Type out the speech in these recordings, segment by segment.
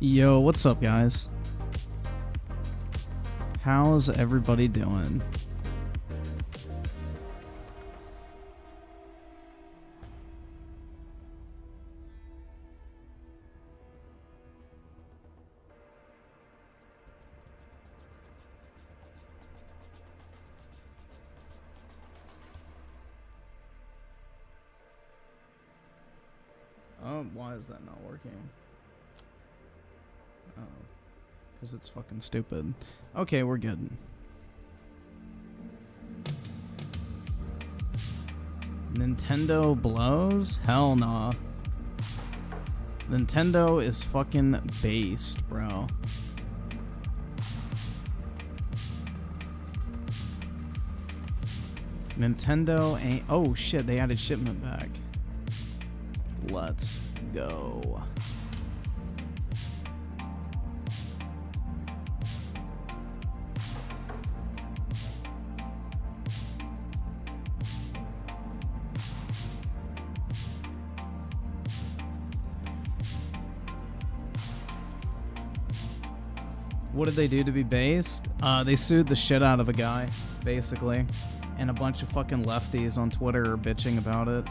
Yo, what's up, guys? How's everybody doing? Oh, why is that not working? Oh, because it's fucking stupid. Okay, we're good. Nintendo blows? Hell nah. Nintendo is fucking based, bro. Nintendo ain't... Oh shit, they added shipment back. Let's go. What did they do to be based? They sued the shit out of a guy, basically. And a bunch of fucking lefties on Twitter are bitching about it.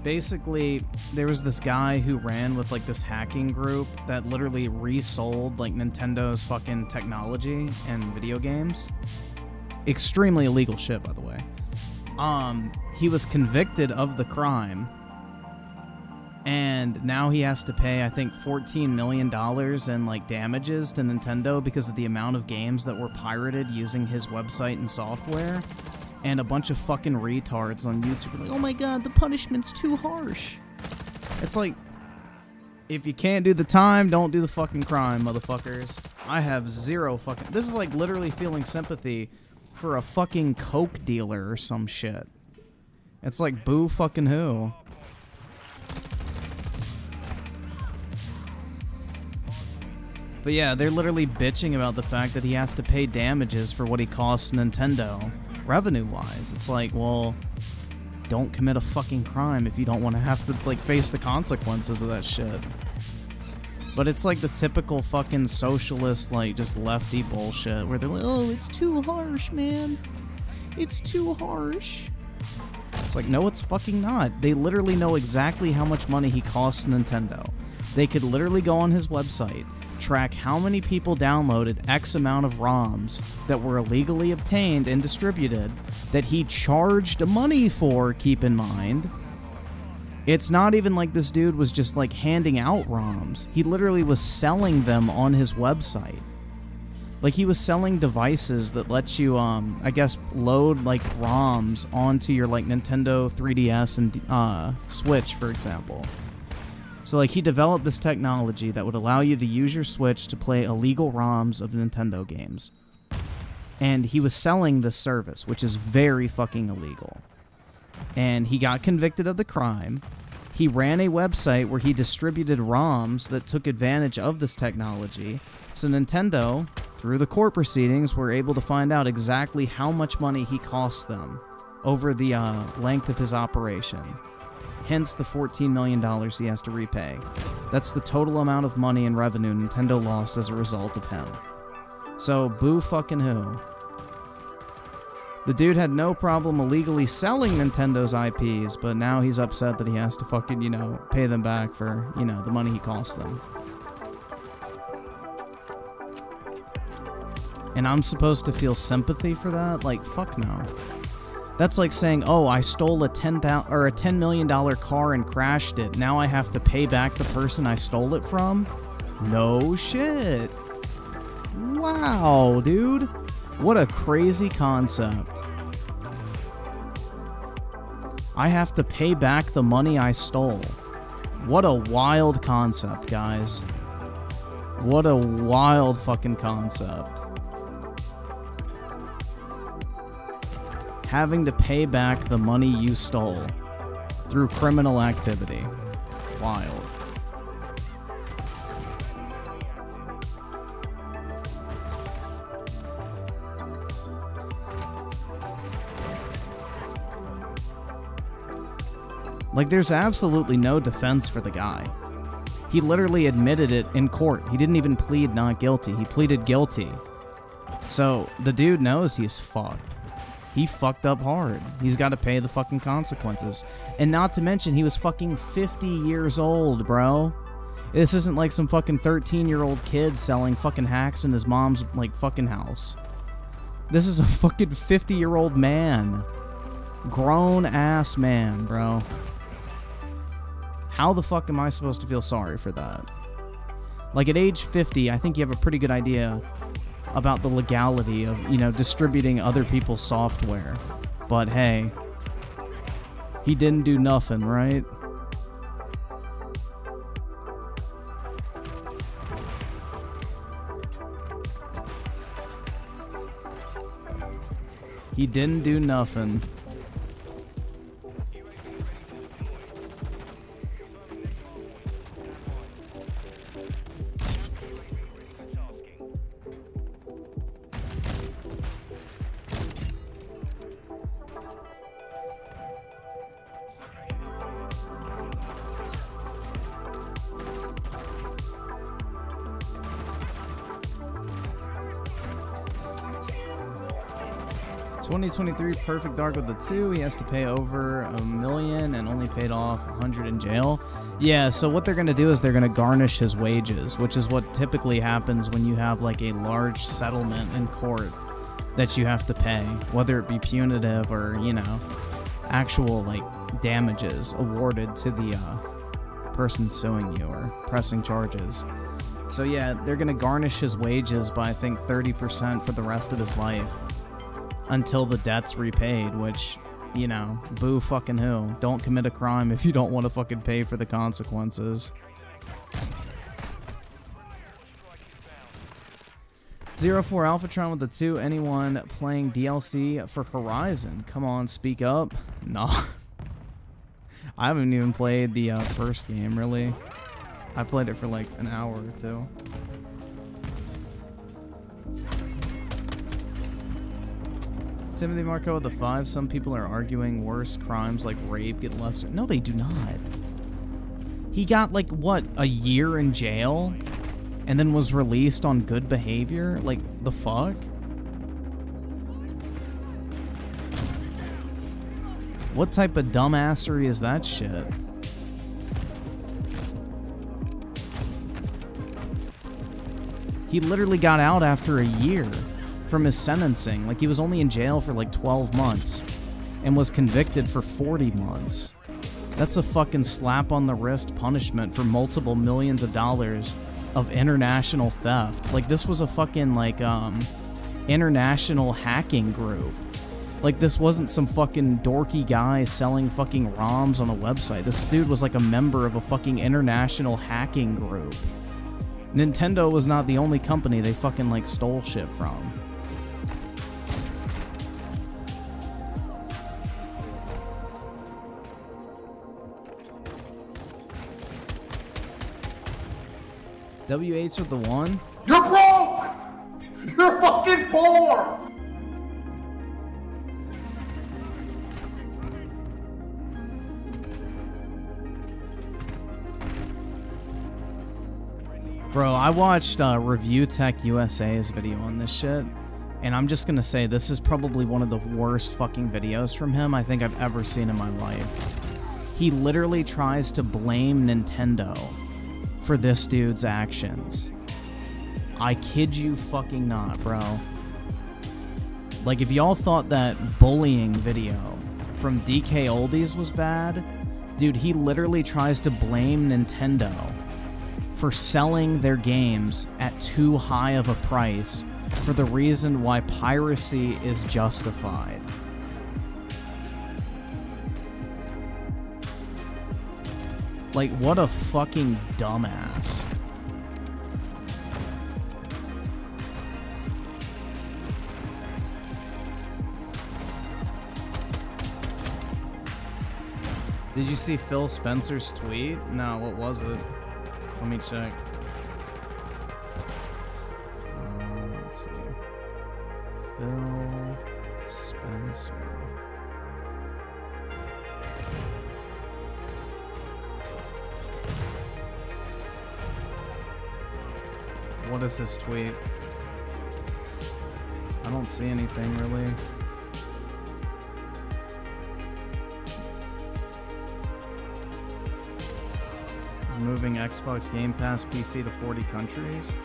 Basically, there was this guy who ran with like this hacking group that literally resold like Nintendo's fucking technology and video games. Extremely illegal shit, by the way. He was convicted of the crime, and now he has to pay, I think, $14 million in like damages to Nintendo because of the amount of games that were pirated using his website and software. And a bunch of fucking retards on YouTube are like, oh my god, the punishment's too harsh. It's like, if you can't do the time, don't do the fucking crime, motherfuckers. I have zero fucking... This is like literally feeling sympathy for a fucking coke dealer or some shit. It's like, boo fucking who. But yeah, they're literally bitching about the fact that he has to pay damages for what he costs Nintendo. Revenue-wise, it's like, well, don't commit a fucking crime if you don't want to have to, like, face the consequences of that shit. But it's like the typical fucking socialist, like, just lefty bullshit, where they're like, oh, it's too harsh, man. It's too harsh. It's like, no, it's fucking not. They literally know exactly how much money he costs Nintendo. They could literally go on his website, track how many people downloaded X amount of ROMs that were illegally obtained and distributed that he charged money for, keep in mind. It's not even like this dude was just like handing out ROMs. He literally was selling them on his website. Like, he was selling devices that let you, I guess, load like ROMs onto your like Nintendo 3DS and Switch, for example. So, like, he developed this technology that would allow you to use your Switch to play illegal ROMs of Nintendo games. And he was selling this service, which is very fucking illegal. And he got convicted of the crime. He ran a website where he distributed ROMs that took advantage of this technology. So Nintendo, through the court proceedings, were able to find out exactly how much money he cost them over the length of his operation. Hence the $14 million he has to repay. That's the total amount of money and revenue Nintendo lost as a result of him. So, boo fucking who. The dude had no problem illegally selling Nintendo's IPs, but now he's upset that he has to fucking, you know, pay them back for, you know, the money he cost them. And I'm supposed to feel sympathy for that? Like, fuck no. That's like saying, oh, I stole a $10 million car and crashed it. Now I have to pay back the person I stole it from? No shit. Wow, dude. What a crazy concept. I have to pay back the money I stole. What a wild concept, guys. What a wild fucking concept. Having to pay back the money you stole through criminal activity. Wild. Like, there's absolutely no defense for the guy. He literally admitted it in court. He didn't even plead not guilty. He pleaded guilty. So, the dude knows he's fucked. He fucked up hard. He's got to pay the fucking consequences. And not to mention, he was fucking 50 years old, bro. This isn't like some fucking 13-year-old kid selling fucking hacks in his mom's, like, fucking house. This is a fucking 50-year-old man. Grown-ass man, bro. How the fuck am I supposed to feel sorry for that? Like, at age 50, I think you have a pretty good idea about the legality of, you know, distributing other people's software. But hey, he didn't do nothing, right? He didn't do nothing. $2023 Perfect Dark with the 2. He has to pay over $1 million and only paid off $100 in jail. Yeah, so what they're going to do is they're going to garnish his wages, which is what typically happens when you have like a large settlement in court that you have to pay, whether it be punitive or, you know, actual like damages awarded to the person suing you or pressing charges. So yeah, they're going to garnish his wages by I think 30% for the rest of his life. Until the debt's repaid, which, you know, boo fucking who. Don't commit a crime if you don't want to fucking pay for the consequences. 04 Alphatron with the 2. Anyone playing DLC for Horizon? Come on, speak up. Nah. I haven't even played the first game, really. I played it for like an hour or two. Timothy Marco with the 5. Some people are arguing worse crimes like rape get lesser. No, they do not. He got, like, what, a year in jail? And then was released on good behavior? Like, the fuck? What type of dumbassery is that shit? He literally got out after a year from his sentencing. Like, he was only in jail for like 12 months and was convicted for 40 months. That's a fucking slap on the wrist punishment for multiple millions of dollars of international theft. Like, this was a fucking like international hacking group. Like, this wasn't some fucking dorky guy selling fucking ROMs on a website. This dude was like a member of a fucking international hacking group. Nintendo was not the only company they fucking like stole shit from. WH with the 1. You're broke! You're fucking poor! Bro, I watched Review Tech USA's video on this shit, and I'm just gonna say this is probably one of the worst fucking videos from him I think I've ever seen in my life. He literally tries to blame Nintendo for this dude's actions. I kid you fucking not, bro. Like, if y'all thought that bullying video from DK Oldies was bad, dude, he literally tries to blame Nintendo for selling their games at too high of a price for the reason why piracy is justified. Like, what a fucking dumbass. Did you see Phil Spencer's tweet? No, what was it? Let me check. Let's see. Phil Spencer. What is his tweet? I don't see anything really. Moving Xbox Game Pass PC to 40 countries.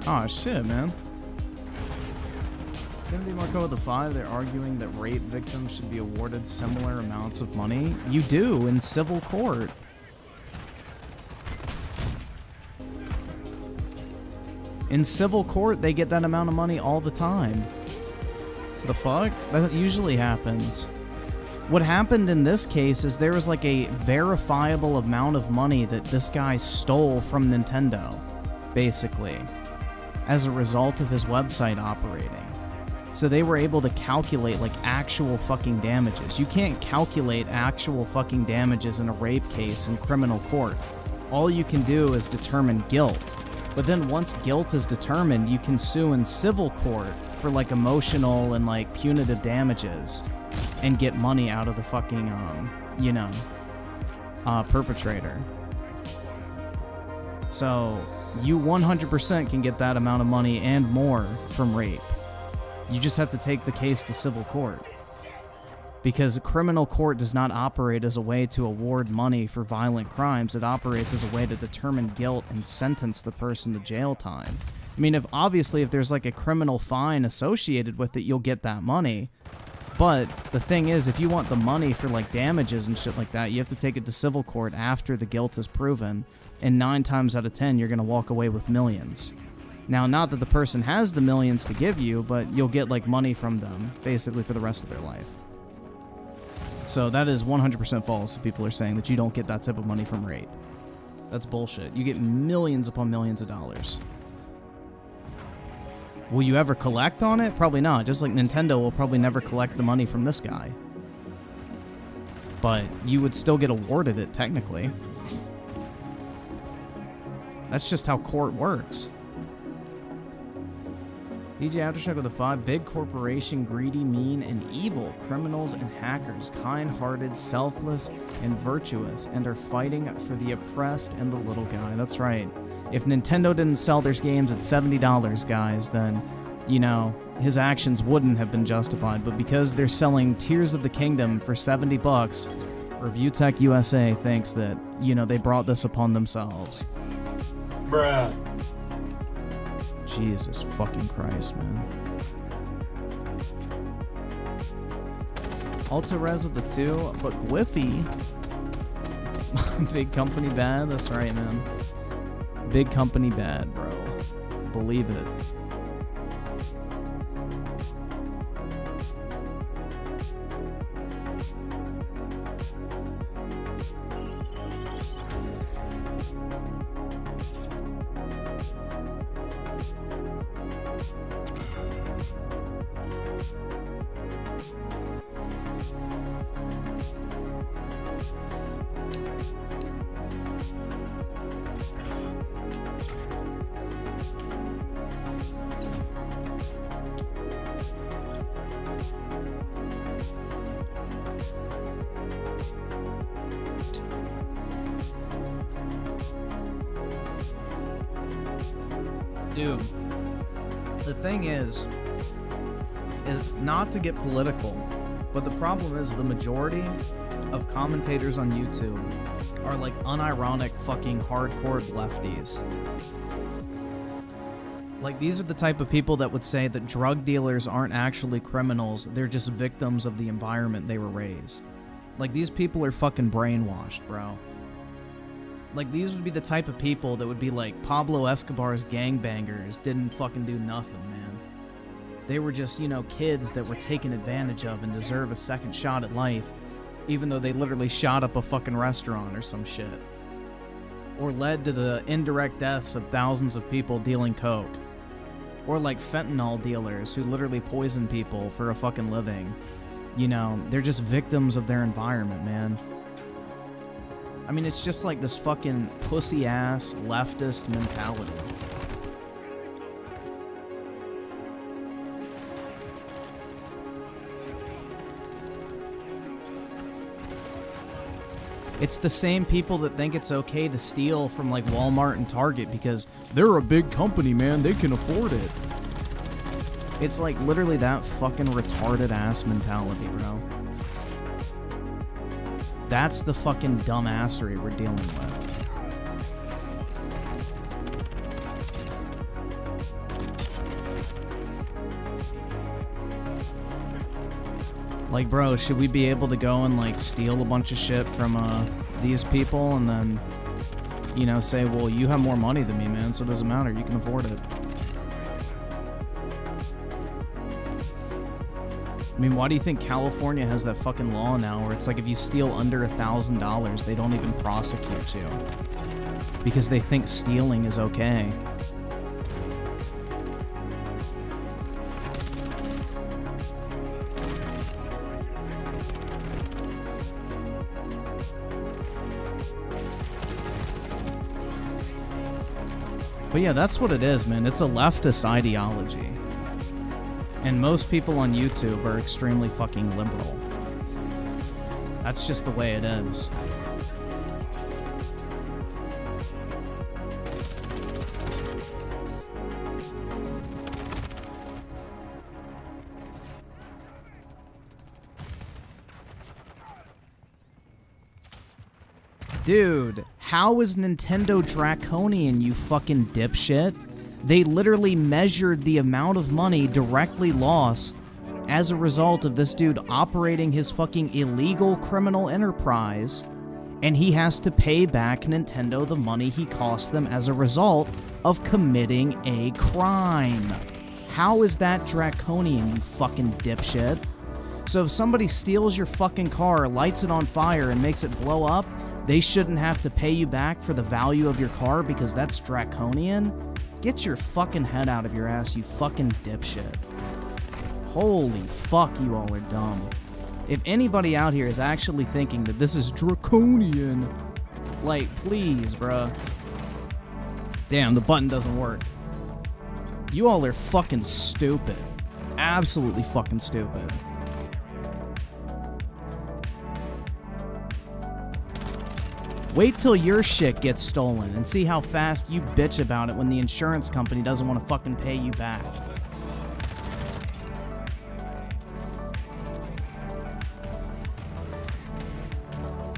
Oh shit, man. Timothy Marco with the 5, they're arguing that rape victims should be awarded similar amounts of money. You do in civil court. In civil court, they get that amount of money all the time. The fuck? That usually happens. What happened in this case is there was like a verifiable amount of money that this guy stole from Nintendo, basically, as a result of his website operating. So they were able to calculate like actual fucking damages. You can't calculate actual fucking damages in a rape case in criminal court. All you can do is determine guilt. But then once guilt is determined, you can sue in civil court for like emotional and like punitive damages and get money out of the fucking, perpetrator. So you 100% can get that amount of money and more from rape. You just have to take the case to civil court. Because a criminal court does not operate as a way to award money for violent crimes. It operates as a way to determine guilt and sentence the person to jail time. I mean, if there's like a criminal fine associated with it, you'll get that money. But the thing is, if you want the money for like damages and shit like that, you have to take it to civil court after the guilt is proven. And 9 times out of 10, you're going to walk away with millions. Now, not that the person has the millions to give you, but you'll get like money from them, basically for the rest of their life. So that is 100% false. People are saying that you don't get that type of money from rape. That's bullshit. You get millions upon millions of dollars. Will you ever collect on it? Probably not. Just like Nintendo will probably never collect the money from this guy. But you would still get awarded it, technically. That's just how court works. DJ Aftershock with a 5. Big corporation, greedy, mean, and evil. Criminals and hackers, kind-hearted, selfless, and virtuous, and are fighting for the oppressed and the little guy. That's right. If Nintendo didn't sell their games at $70, guys, then, his actions wouldn't have been justified. But because they're selling Tears of the Kingdom for $70, ReviewTech USA thinks that, they brought this upon themselves. Bruh. Jesus fucking Christ, man. Ultra Res with the 2, but Gliffy. Big company bad? That's right, man. Big company bad, bro. Believe it. Dude, the thing is not to get political, but the problem is the majority of commentators on YouTube are like unironic fucking hardcore lefties. Like, these are the type of people that would say that drug dealers aren't actually criminals, they're just victims of the environment they were raised. Like, these people are fucking brainwashed, bro. Like, these would be the type of people that would be like, Pablo Escobar's gangbangers didn't fucking do nothing, man. They were just, kids that were taken advantage of and deserve a second shot at life, even though they literally shot up a fucking restaurant or some shit. Or led to the indirect deaths of thousands of people dealing coke. Or like fentanyl dealers who literally poison people for a fucking living. They're just victims of their environment, man. I mean, it's just like this fucking pussy-ass leftist mentality. It's the same people that think it's okay to steal from like Walmart and Target because they're a big company, man. They can afford it. It's like literally that fucking retarded ass mentality, bro. That's the fucking dumbassery we're dealing with. Like, bro, should we be able to go and, like, steal a bunch of shit from, these people and then, you know, say, well, you have more money than me, man, so it doesn't matter. You can afford it. I mean, why do you think California has that fucking law now where it's like if you steal under $1,000, they don't even prosecute you? Because they think stealing is okay. But yeah, that's what it is, man. It's a leftist ideology. And most people on YouTube are extremely fucking liberal. That's just the way it is. Dude, how is Nintendo draconian, you fucking dipshit? They literally measured the amount of money directly lost as a result of this dude operating his fucking illegal criminal enterprise, and he has to pay back Nintendo the money he cost them as a result of committing a crime. How is that draconian, you fucking dipshit? So if somebody steals your fucking car, lights it on fire, and makes it blow up, they shouldn't have to pay you back for the value of your car because that's draconian? Get your fucking head out of your ass, you fucking dipshit. Holy fuck, you all are dumb. If anybody out here is actually thinking that this is draconian, like, please, bruh. Damn, the button doesn't work. You all are fucking stupid. Absolutely fucking stupid. Wait till your shit gets stolen and see how fast you bitch about it when the insurance company doesn't want to fucking pay you back.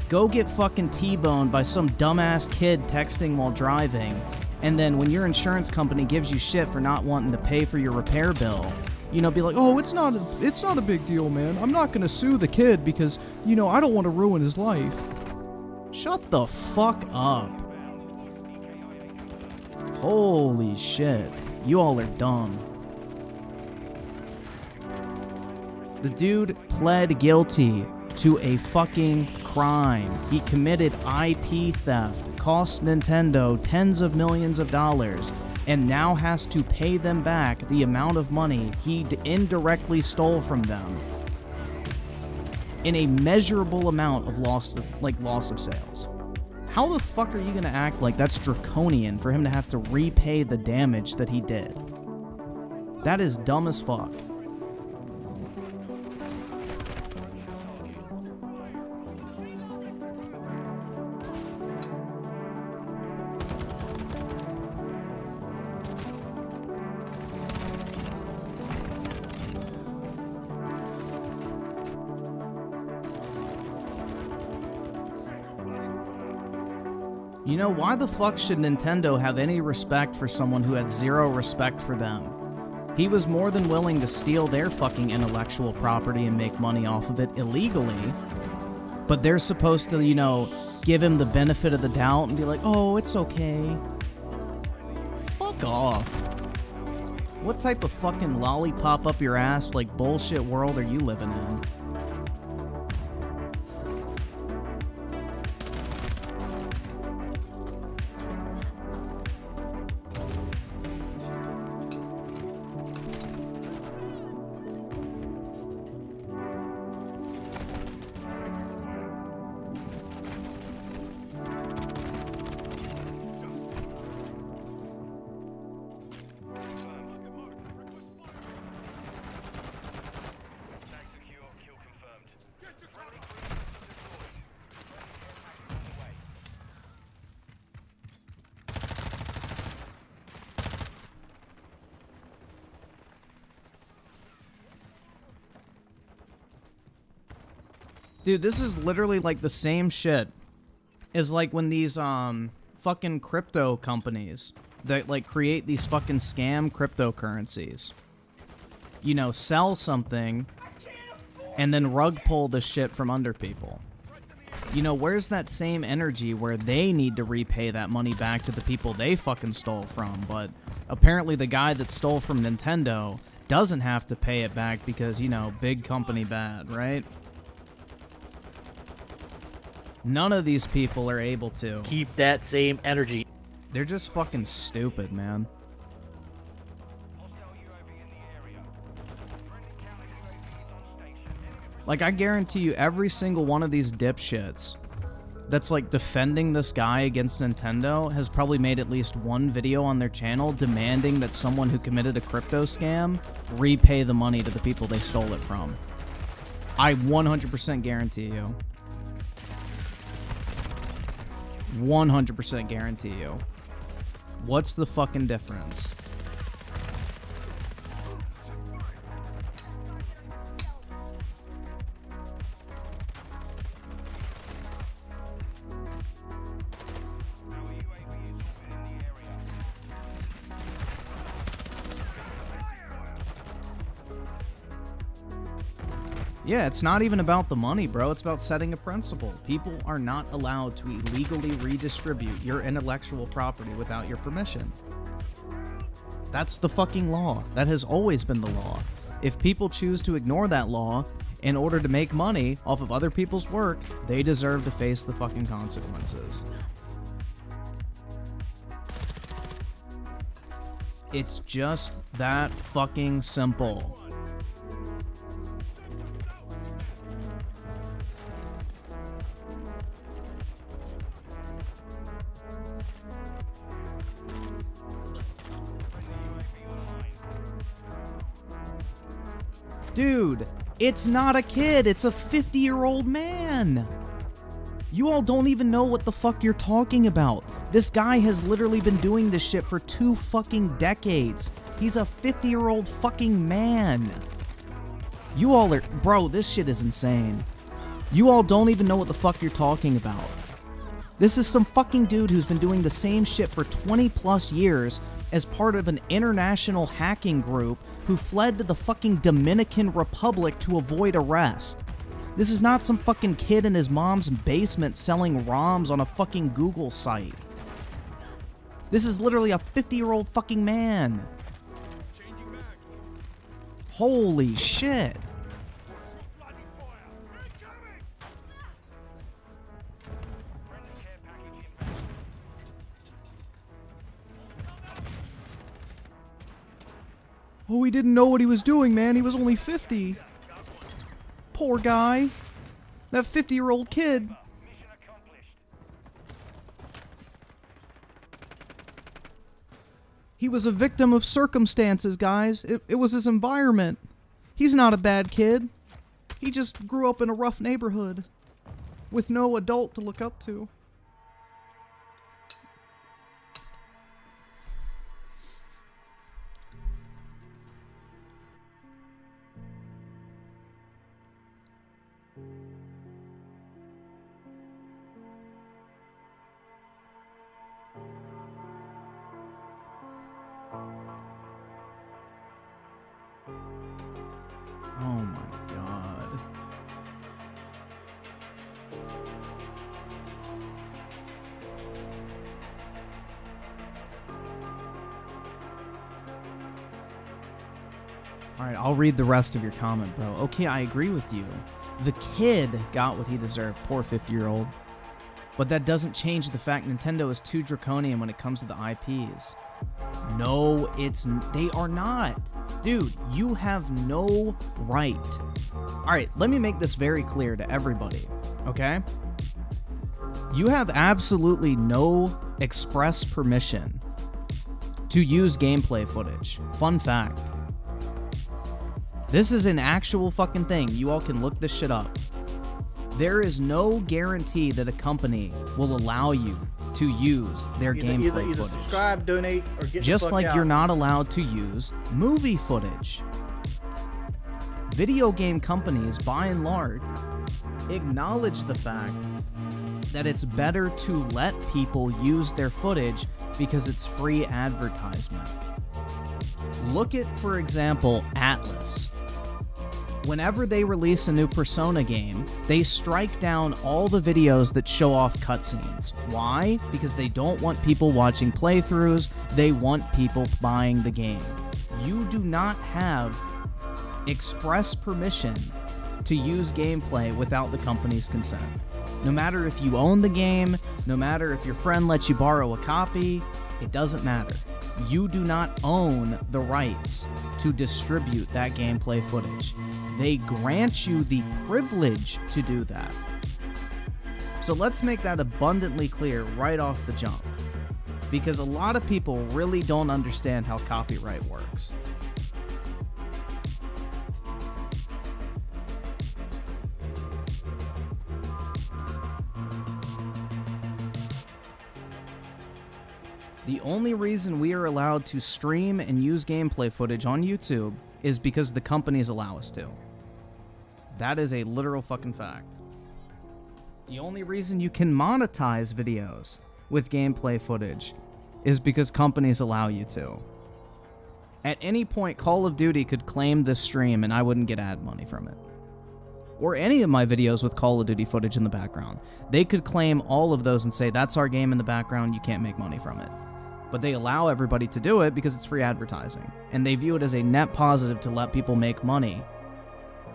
Go get fucking T-boned by some dumbass kid texting while driving, and then when your insurance company gives you shit for not wanting to pay for your repair bill, you know, be like, oh, it's not a big deal, man. I'm not gonna sue the kid because, you know, I don't want to ruin his life. Shut the fuck up. Holy shit. You all are dumb. The dude pled guilty to a fucking crime. He committed IP theft, cost Nintendo tens of millions of dollars, and now has to pay them back the amount of money he indirectly stole from them in a measurable amount of loss of sales. How the fuck are you gonna act like that's draconian for him to have to repay the damage that he did? That is dumb as fuck. You know, why the fuck should Nintendo have any respect for someone who had zero respect for them? He was more than willing to steal their fucking intellectual property and make money off of it illegally, but they're supposed to, you know, give him the benefit of the doubt and be like, oh, it's okay. Fuck off. What type of fucking lollipop up your ass, like, bullshit world are you living in? Dude, this is literally like the same shit as like when these fucking crypto companies that like create these fucking scam cryptocurrencies, you know, sell something and then rug pull the shit from under people. You know, where's that same energy where they need to repay that money back to the people they fucking stole from? But apparently the guy that stole from Nintendo doesn't have to pay it back because, you know, big company bad, right? None of these people are able to. Keep that same energy. They're just fucking stupid, man. Like, I guarantee you every single one of these dipshits that's, like, defending this guy against Nintendo has probably made at least one video on their channel demanding that someone who committed a crypto scam repay the money to the people they stole it from. I 100% guarantee you. 100% guarantee you. What's the fucking difference? Yeah, it's not even about the money, bro. It's about setting a principle. People are not allowed to illegally redistribute your intellectual property without your permission. That's the fucking law. That has always been the law. If people choose to ignore that law in order to make money off of other people's work, they deserve to face the fucking consequences. It's just that fucking simple. Dude, it's not a kid, it's a 50-year-old man. You all don't even know what the fuck you're talking about. This guy has literally been doing this shit for 2 fucking decades. He's a 50-year-old fucking man. You all are... Bro, this shit is insane. You all don't even know what the fuck you're talking about. This is some fucking dude who's been doing the same shit for 20 plus years as part of an international hacking group who fled to the fucking Dominican Republic to avoid arrest. This is not some fucking kid in his mom's basement selling ROMs on a fucking Google site. This is literally a 50-year-old fucking man. Holy shit. Oh, he didn't know what he was doing, man. He was only 50. Poor guy. That 50-year-old kid. He was a victim of circumstances, guys. It was his environment. He's not a bad kid. He just grew up in a rough neighborhood with no adult to look up to. Oh my god. Alright, I'll read the rest of your comment, bro. Okay, I agree with you. The kid got what he deserved, poor 50-year-old. But that doesn't change the fact Nintendo is too draconian when it comes to the IPs. No, they are not. Dude, you have no right. Alright, let me make this very clear to everybody, okay? You have absolutely no express permission to use gameplay footage. Fun fact. This is an actual fucking thing. You all can look this shit up. There is no guarantee that a company will allow you to use their gameplay footage. Either subscribe, donate, or get just the fuck like out. You're not allowed to use movie footage. Video game companies, by and large, acknowledge the fact that it's better to let people use their footage because it's free advertisement. Look at, for example, Atlas. Whenever they release a new Persona game, they strike down all the videos that show off cutscenes. Why? Because they don't want people watching playthroughs, they want people buying the game. You do not have express permission to use gameplay without the company's consent. No matter if you own the game, no matter if your friend lets you borrow a copy, it doesn't matter. You do not own the rights to distribute that gameplay footage. They grant you the privilege to do that. So let's make that abundantly clear right off the jump, because a lot of people really don't understand how copyright works. The only reason we are allowed to stream and use gameplay footage on YouTube is because the companies allow us to. That is a literal fucking fact. The only reason you can monetize videos with gameplay footage is because companies allow you to. At any point, Call of Duty could claim this stream and I wouldn't get ad money from it. Or any of my videos with Call of Duty footage in the background. They could claim all of those and say, that's our game in the background, you can't make money from it. But they allow everybody to do it because it's free advertising. And they view it as a net positive to let people make money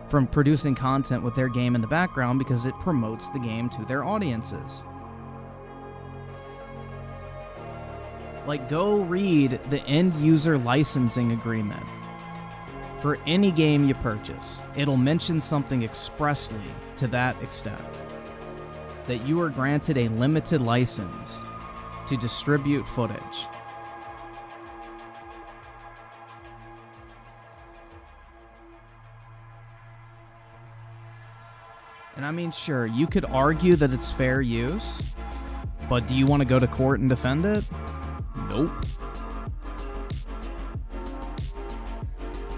from producing content with their game in the background because it promotes the game to their audiences. Like, go read the end user licensing agreement for any game you purchase. It'll mention something expressly to that extent, that you are granted a limited license to distribute footage. And I mean, sure, you could argue that it's fair use, but do you want to go to court and defend it? Nope.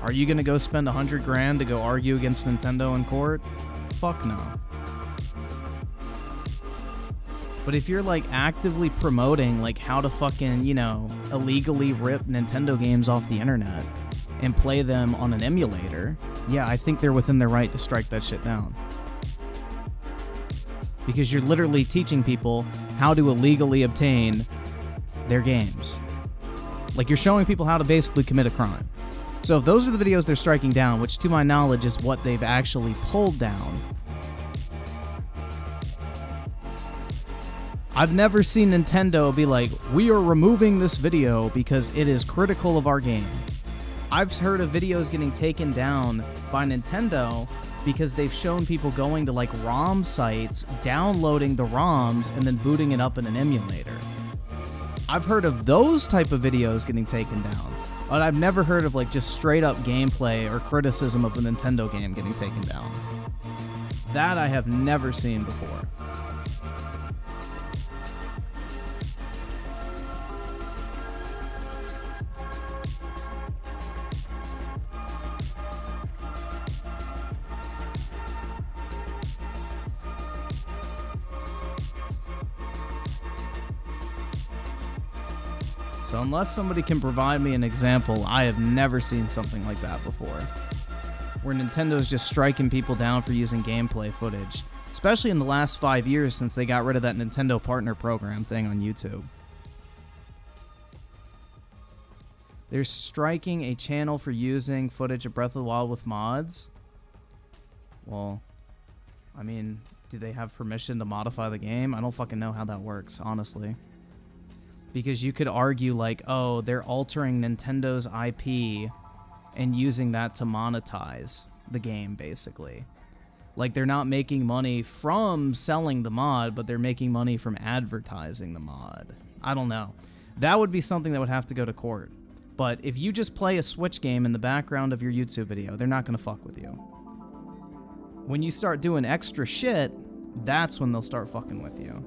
Are you going to go spend $100,000 to go argue against Nintendo in court? Fuck no. But if you're like actively promoting like how to fucking, you know, illegally rip Nintendo games off the internet and play them on an emulator, yeah, I think they're within their right to strike that shit down. Because you're literally teaching people how to illegally obtain their games. Like, you're showing people how to basically commit a crime. So if those are the videos they're striking down, which to my knowledge is what they've actually pulled down, I've never seen Nintendo be like, we are removing this video because it is critical of our game. I've heard of videos getting taken down by Nintendo because they've shown people going to like ROM sites, downloading the ROMs, and then booting it up in an emulator. I've heard of those type of videos getting taken down, but I've never heard of like just straight up gameplay or criticism of a Nintendo game getting taken down. That I have never seen before. So unless somebody can provide me an example, I have never seen something like that before. Where Nintendo's just striking people down for using gameplay footage. Especially in the last 5 years since they got rid of that Nintendo Partner Program thing on YouTube. They're striking a channel for using footage of Breath of the Wild with mods? Well, I mean, do they have permission to modify the game? I don't fucking know how that works, honestly. Because you could argue like, oh, they're altering Nintendo's IP and using that to monetize the game, basically. Like, they're not making money from selling the mod, but they're making money from advertising the mod. I don't know. That would be something that would have to go to court. But if you just play a Switch game in the background of your YouTube video, they're not going to fuck with you. When you start doing extra shit, that's when they'll start fucking with you.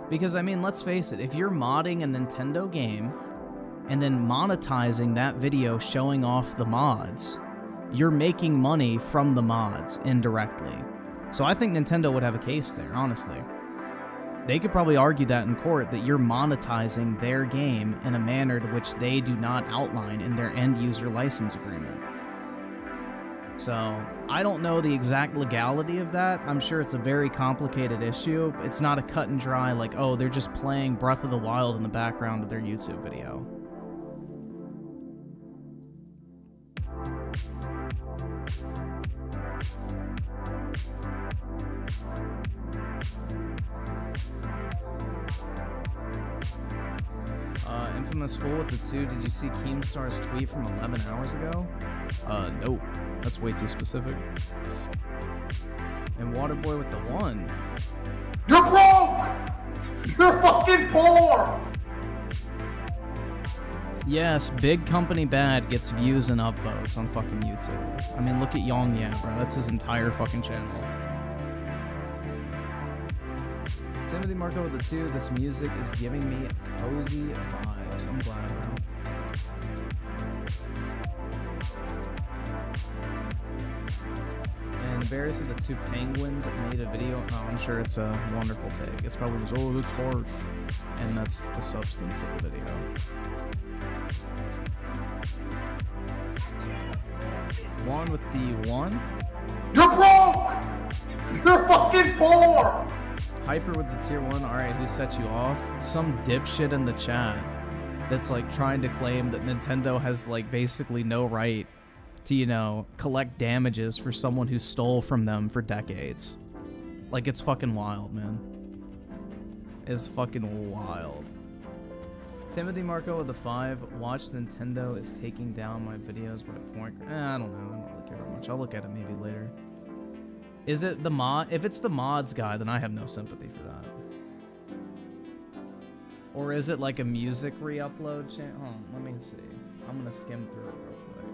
Because, I mean, let's face it, if you're modding a Nintendo game and then monetizing that video showing off the mods, you're making money from the mods indirectly. So I think Nintendo would have a case there, honestly. They could probably argue that in court, that you're monetizing their game in a manner to which they do not outline in their end-user license agreement. So, I don't know the exact legality of that. I'm sure it's a very complicated issue. It's not a cut and dry, like, oh, they're just playing Breath of the Wild in the background of their YouTube video. Infamous Fool with the 2, did you see Keemstar's tweet from 11 hours ago? Nope. That's way too specific. And Waterboy with the 1. You're broke! You're fucking poor! Yes, big company bad gets views and upvotes on fucking YouTube. I mean, look at YongYea, bro. That's his entire fucking channel. Timothy Marco with the 2, this music is giving me cozy vibes. I'm glad, bro. And Bears of the 2 penguins made a video. Oh, I'm sure it's a wonderful take. It's probably just, oh, that's harsh. And that's the substance of the video. One with the 1. You're broke! You're fucking poor! Hyper with the tier 1. Alright, who set you off? Some dipshit in the chat that's like trying to claim that Nintendo has like basically no right to, you know, collect damages for someone who stole from them for decades. Like, it's fucking wild, man. It's fucking wild. Timothy Marco with the 5. Watch Nintendo is taking down my videos by point. I don't know. I don't really care very much. I'll look at it maybe later. Is it the mod? If it's the mods guy, then I have no sympathy for that. Or is it like a music re-upload channel? Hold on, let me see. I'm gonna skim through it real quick.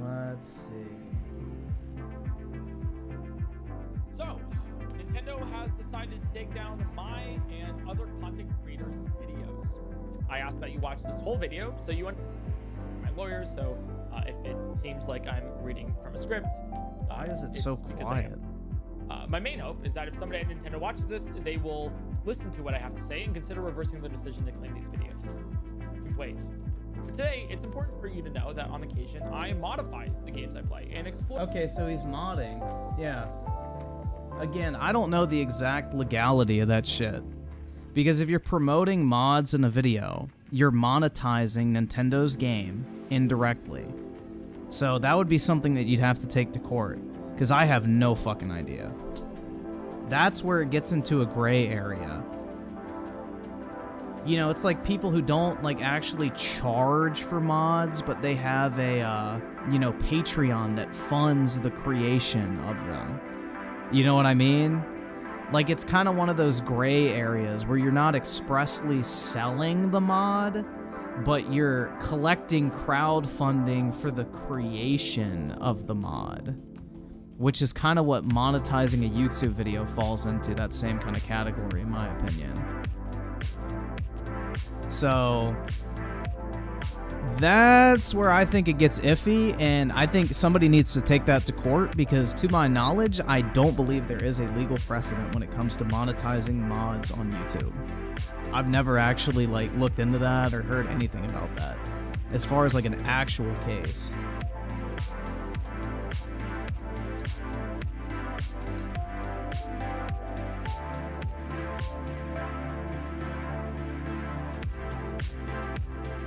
Let's see. So, Nintendo has decided to take down my and other content creators' videos. I ask that you watch this whole video so you understand my lawyer, so if it seems like I'm reading from a script, why is it so quiet? My main hope is that if somebody at Nintendo watches this, they will listen to what I have to say and consider reversing the decision to claim these videos. Which wait. For today, it's important for you to know that on occasion, I modify the games I play and explore. Okay, so he's modding. Yeah. Again, I don't know the exact legality of that shit. Because if you're promoting mods in a video, you're monetizing Nintendo's game indirectly. So that would be something that you'd have to take to court. Because I have no fucking idea. That's where it gets into a gray area. You know, it's like people who don't like actually charge for mods, but they have a, you know, Patreon that funds the creation of them. You know what I mean? Like, it's kind of one of those gray areas where you're not expressly selling the mod, but you're collecting crowdfunding for the creation of the mod, which is kind of what monetizing a YouTube video falls into, that same kind of category, in my opinion. So that's where I think it gets iffy, and I think somebody needs to take that to court, because to my knowledge, I don't believe there is a legal precedent when it comes to monetizing mods on YouTube. I've never actually like looked into that or heard anything about that as far as like an actual case.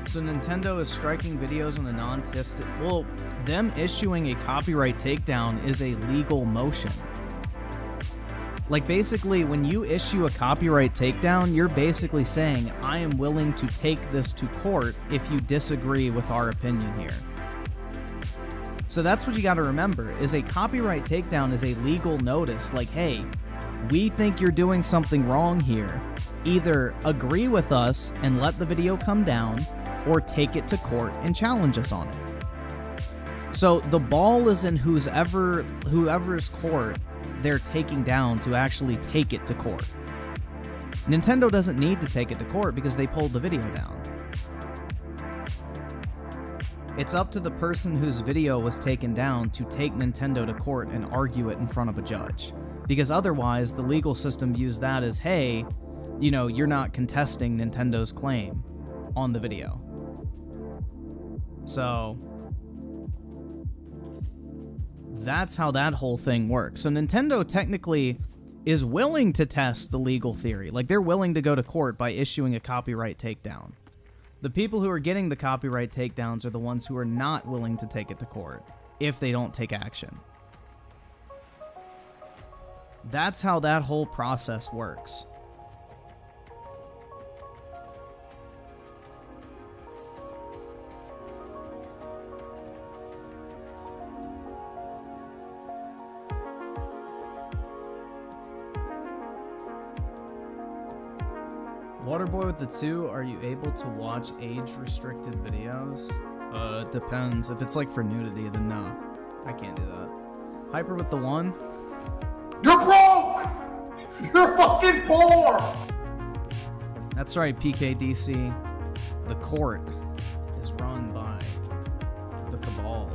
So Nintendo is striking videos on the non-tested. Well, them issuing a copyright takedown is a legal motion. Like, basically, when you issue a copyright takedown, you're basically saying, I am willing to take this to court if you disagree with our opinion here. So that's what you got to remember, is a copyright takedown is a legal notice. Like, hey, we think you're doing something wrong here. Either agree with us and let the video come down, or take it to court and challenge us on it. So the ball is in whoever's court they're taking down to actually take it to court. Nintendo doesn't need to take it to court because they pulled the video down. It's up to the person whose video was taken down to take Nintendo to court and argue it in front of a judge. Because otherwise, the legal system views that as, hey, you know, you're not contesting Nintendo's claim on the video. So that's how that whole thing works. So Nintendo technically is willing to test the legal theory. Like, they're willing to go to court by issuing a copyright takedown. The people who are getting the copyright takedowns are the ones who are not willing to take it to court if they don't take action. That's how that whole process works. Waterboy with the 2, are you able to watch age-restricted videos? Depends. If it's like for nudity, then no. I can't do that. Hyper with the 1? You're broke! You're fucking poor! That's right, PKDC. The court is run by the cabal.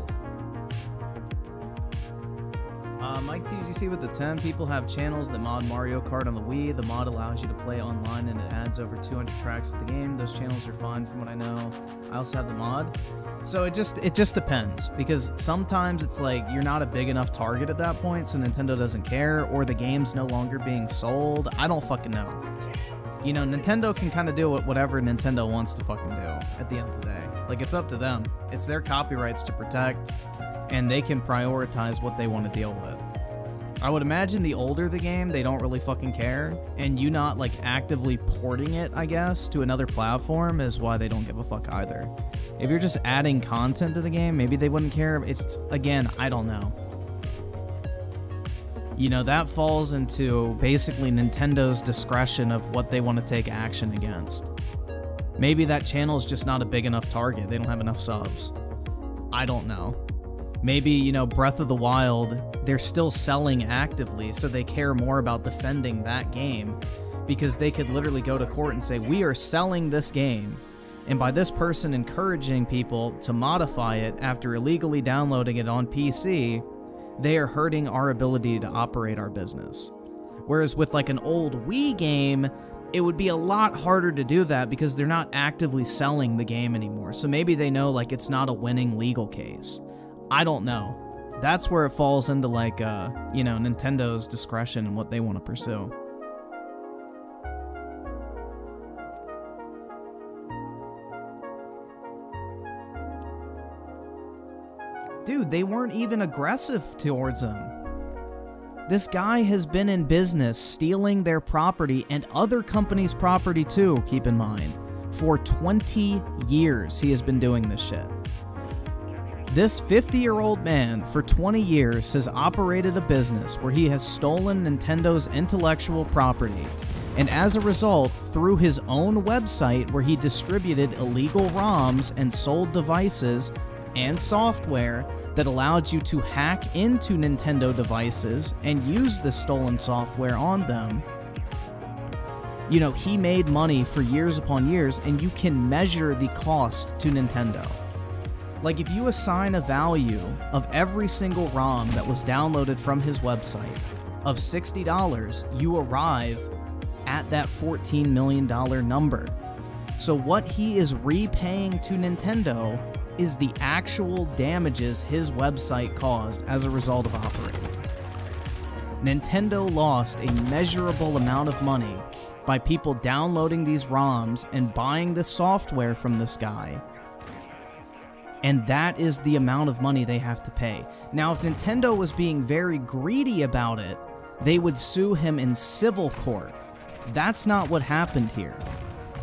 Mike TGC with the 10. People have channels that mod Mario Kart on the Wii. The mod allows you to play online and it adds over 200 tracks to the game. Those channels are fine from what I know. I also have the mod. So it just depends, because sometimes it's like you're not a big enough target at that point, so Nintendo doesn't care, or the game's no longer being sold. I don't fucking know. You know, Nintendo can kind of do whatever Nintendo wants to fucking do at the end of the day. Like, it's up to them. It's their copyrights to protect, and they can prioritize what they want to deal with. I would imagine the older the game, they don't really fucking care, and you not, like, actively porting it, I guess, to another platform is why they don't give a fuck either. If you're just adding content to the game, maybe they wouldn't care. It's, again, I don't know. You know, that falls into basically Nintendo's discretion of what they want to take action against. Maybe that channel is just not a big enough target. They don't have enough subs. I don't know. Maybe, you know, Breath of the Wild, they're still selling actively, so they care more about defending that game, because they could literally go to court and say, we are selling this game, and by this person encouraging people to modify it after illegally downloading it on PC, they are hurting our ability to operate our business. Whereas with like an old Wii game, it would be a lot harder to do that because they're not actively selling the game anymore. So maybe they know like it's not a winning legal case. I don't know. That's where it falls into like, you know, Nintendo's discretion and what they want to pursue. Dude, they weren't even aggressive towards him. This guy has been in business stealing their property and other companies' property too, keep in mind. For 20 years he has been doing this shit. This 50-year-old man for 20 years has operated a business where he has stolen Nintendo's intellectual property, and as a result, through his own website where he distributed illegal ROMs and sold devices and software that allowed you to hack into Nintendo devices and use the stolen software on them. You know, he made money for years upon years, and you can measure the cost to Nintendo. Like, if you assign a value of every single ROM that was downloaded from his website of $60, you arrive at that $14 million number. So what he is repaying to Nintendo is the actual damages his website caused as a result of operating. Nintendo lost a measurable amount of money by people downloading these ROMs and buying the software from this guy. And that is the amount of money they have to pay. Now, if Nintendo was being very greedy about it, they would sue him in civil court. That's not what happened here.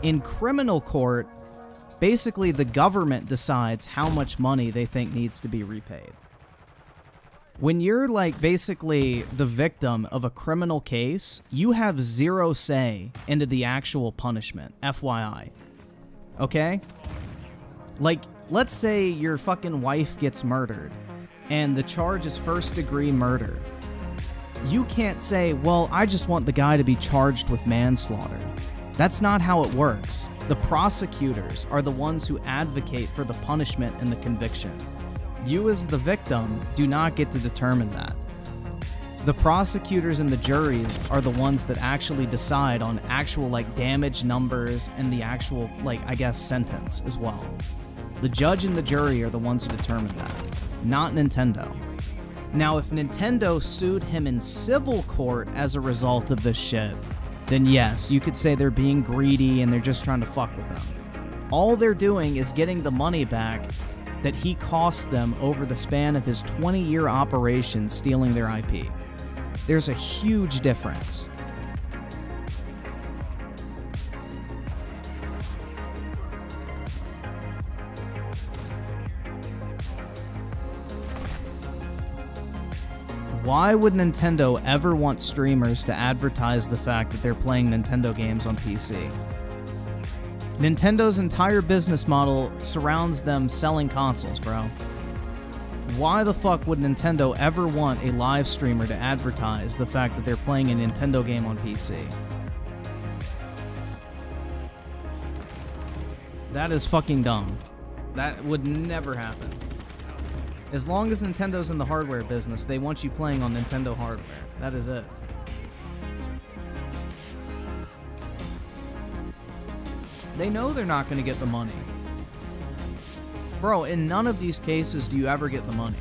In criminal court, basically the government decides how much money they think needs to be repaid. When you're like basically the victim of a criminal case, you have zero say into the actual punishment, FYI. Okay? Like, let's say your fucking wife gets murdered and the charge is first-degree murder. You can't say, well, I just want the guy to be charged with manslaughter. That's not how it works. The prosecutors are the ones who advocate for the punishment and the conviction. You as the victim do not get to determine that. The prosecutors and the juries are the ones that actually decide on actual, like, damage numbers and the actual, like, I guess, sentence as well. The judge and the jury are the ones who determine that, not Nintendo. Now, if Nintendo sued him in civil court as a result of this shit, then yes, you could say they're being greedy and they're just trying to fuck with them. All they're doing is getting the money back that he cost them over the span of his 20-year operation stealing their IP. There's a huge difference. Why would Nintendo ever want streamers to advertise the fact that they're playing Nintendo games on PC? Nintendo's entire business model surrounds them selling consoles, bro. Why the fuck would Nintendo ever want a live streamer to advertise the fact that they're playing a Nintendo game on PC? That is fucking dumb. That would never happen. As long as Nintendo's in the hardware business, they want you playing on Nintendo hardware. That is it. They know they're not going to get the money. Bro, in none of these cases do you ever get the money.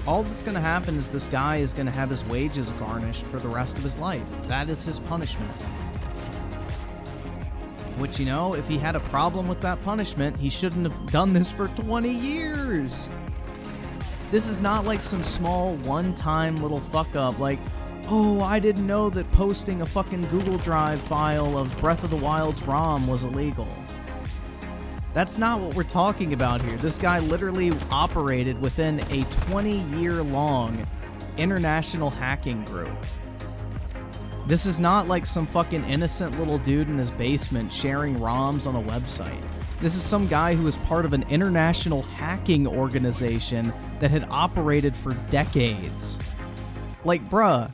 All that's going to happen is this guy is going to have his wages garnished for the rest of his life. That is his punishment. Which, you know, if he had a problem with that punishment, he shouldn't have done this for 20 years. This is not like some small one-time little fuck-up like, oh, I didn't know that posting a fucking Google Drive file of Breath of the Wild's ROM was illegal. That's not what we're talking about here. This guy literally operated within a 20-year-long international hacking group. This is not like some fucking innocent little dude in his basement sharing ROMs on a website. This is some guy who was part of an international hacking organization that had operated for decades. Like, bruh,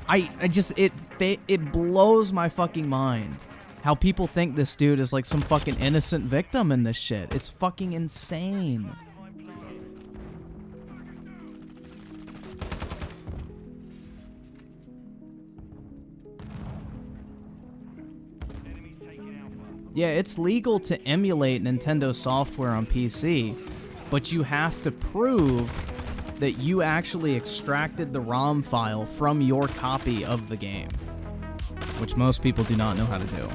it blows my fucking mind how people think this dude is like some fucking innocent victim in this shit. It's fucking insane. Yeah, it's legal to emulate Nintendo software on PC, but you have to prove that you actually extracted the ROM file from your copy of the game, which most people do not know how to do.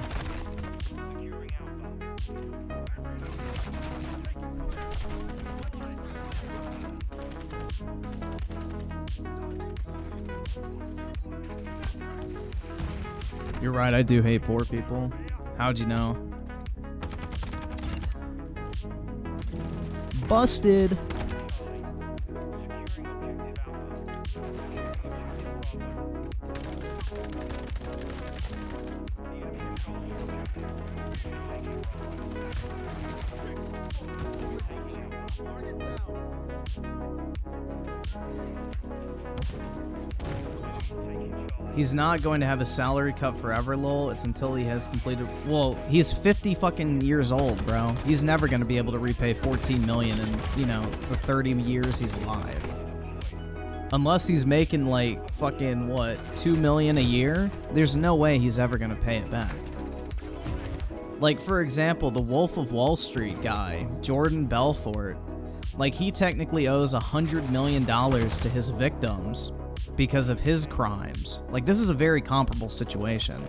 You're right, I do hate poor people. How'd you know? Busted. He's not going to have a salary cut forever, lol. It's until he has completed... Well, he's 50 fucking years old, bro. He's never going to be able to repay $14 million in, you know, the 30 years he's alive. Unless he's making, like, fucking, what, $2 million a year? There's no way he's ever going to pay it back. Like, for example, the Wolf of Wall Street guy, Jordan Belfort, like, he technically owes $100 million to his victims because of his crimes. Like, this is a very comparable situation.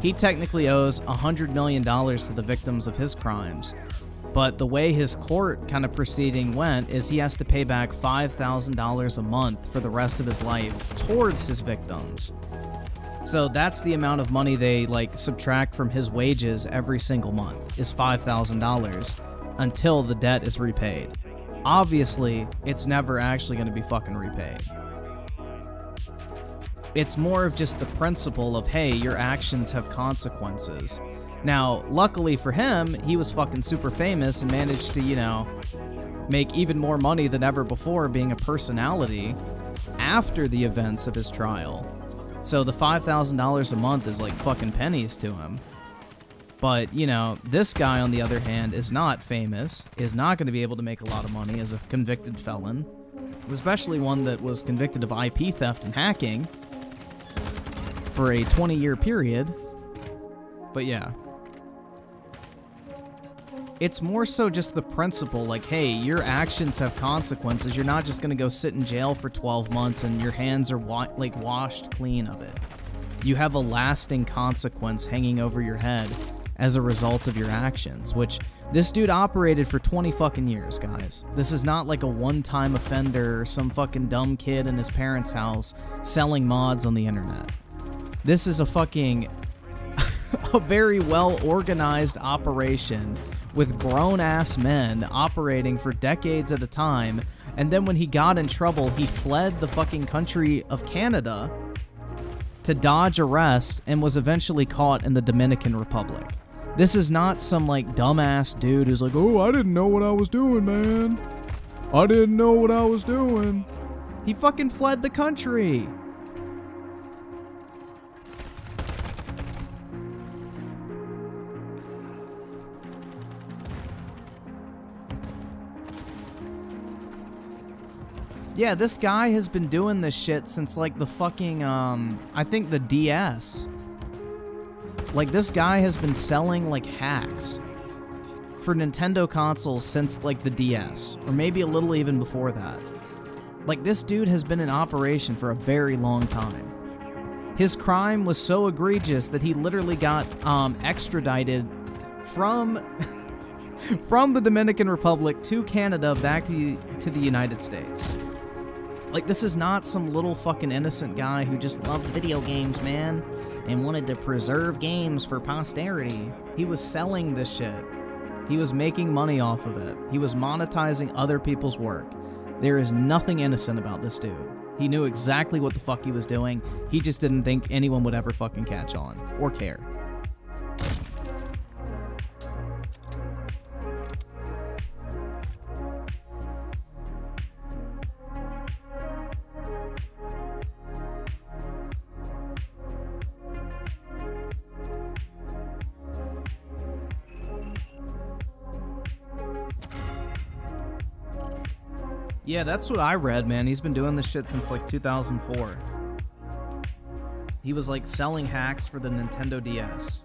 He technically owes $100 million to the victims of his crimes, but the way his court kind of proceeding went is he has to pay back $5,000 a month for the rest of his life towards his victims. So that's the amount of money they, like, subtract from his wages every single month, is $5,000 until the debt is repaid. Obviously, it's never actually going to be fucking repaid. It's more of just the principle of, hey, your actions have consequences. Now, luckily for him, he was fucking super famous and managed to, you know, make even more money than ever before being a personality after the events of his trial. So the $5,000 a month is like fucking pennies to him. But, you know, this guy, on the other hand, is not famous, is not going to be able to make a lot of money as a convicted felon, especially one that was convicted of IP theft and hacking for a 20-year period. But yeah. It's more so just the principle, like, hey, your actions have consequences. You're not just going to go sit in jail for 12 months and your hands are washed clean of it. You have a lasting consequence hanging over your head as a result of your actions, which this dude operated for 20 fucking years, guys. This is not like a one-time offender or some fucking dumb kid in his parents' house selling mods on the internet. This is a fucking a very well-organized operation with grown-ass men operating for decades at a time, and then when he got in trouble, he fled the fucking country of Canada to dodge arrest and was eventually caught in the Dominican Republic. This is not some, like, dumbass dude who's like, oh, I didn't know what I was doing, man. I didn't know what I was doing. He fucking fled the country. Yeah, this guy has been doing this shit since, like, the fucking, I think the DS. Like, this guy has been selling, like, hacks for Nintendo consoles since, like, the DS. Or maybe a little even before that. Like, this dude has been in operation for a very long time. His crime was so egregious that he literally got, extradited from... from the Dominican Republic to Canada back to the United States. Like, this is not some little fucking innocent guy who just loved video games, man, and wanted to preserve games for posterity. He was selling this shit. He was making money off of it. He was monetizing other people's work. There is nothing innocent about this dude. He knew exactly what the fuck he was doing. He just didn't think anyone would ever fucking catch on or care. Yeah, that's what I read, man. He's been doing this shit since, like, 2004. He was, like, selling hacks for the Nintendo DS.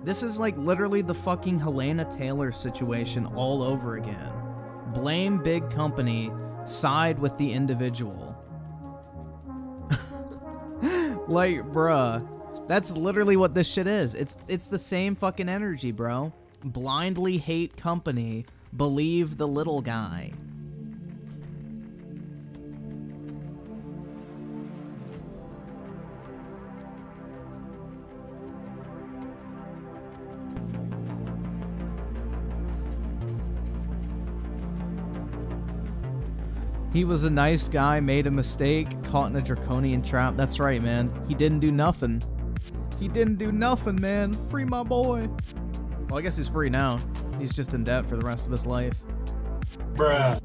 This is, like, literally the fucking Helena Taylor situation all over again. Blame big company, side with the individual. Like, bruh, that's literally what this shit is. It's the same fucking energy, bro. Blindly hate company, believe the little guy. He was a nice guy, made a mistake, caught in a draconian trap. That's right, man. He didn't do nothing. He didn't do nothing, man. Free my boy. Well, I guess he's free now. He's just in debt for the rest of his life. Bruh.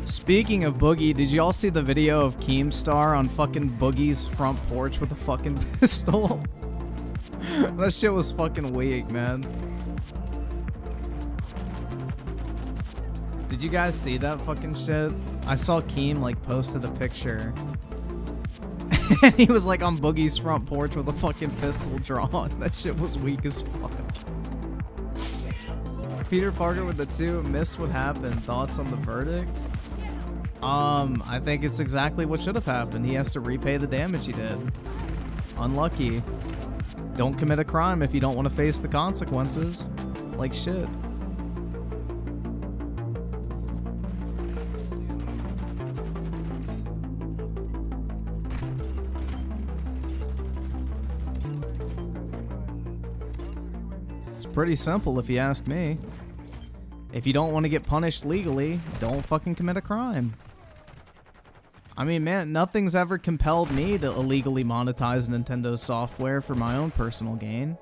Speaking of Boogie, did y'all see the video of Keemstar on fucking Boogie's front porch with a fucking pistol? That shit was fucking weak, man. Did you guys see that fucking shit? I saw Keem like posted a picture. And he was like on Boogie's front porch with a fucking pistol drawn. That shit was weak as fuck. Peter Parker with the 2 missed what happened. Thoughts on the verdict? I think it's exactly what should have happened. He has to repay the damage he did. Unlucky. Don't commit a crime if you don't want to face the consequences. Like shit. It's pretty simple if you ask me. If you don't want to get punished legally, don't fucking commit a crime. I mean, man, nothing's ever compelled me to illegally monetize Nintendo's software for my own personal gain.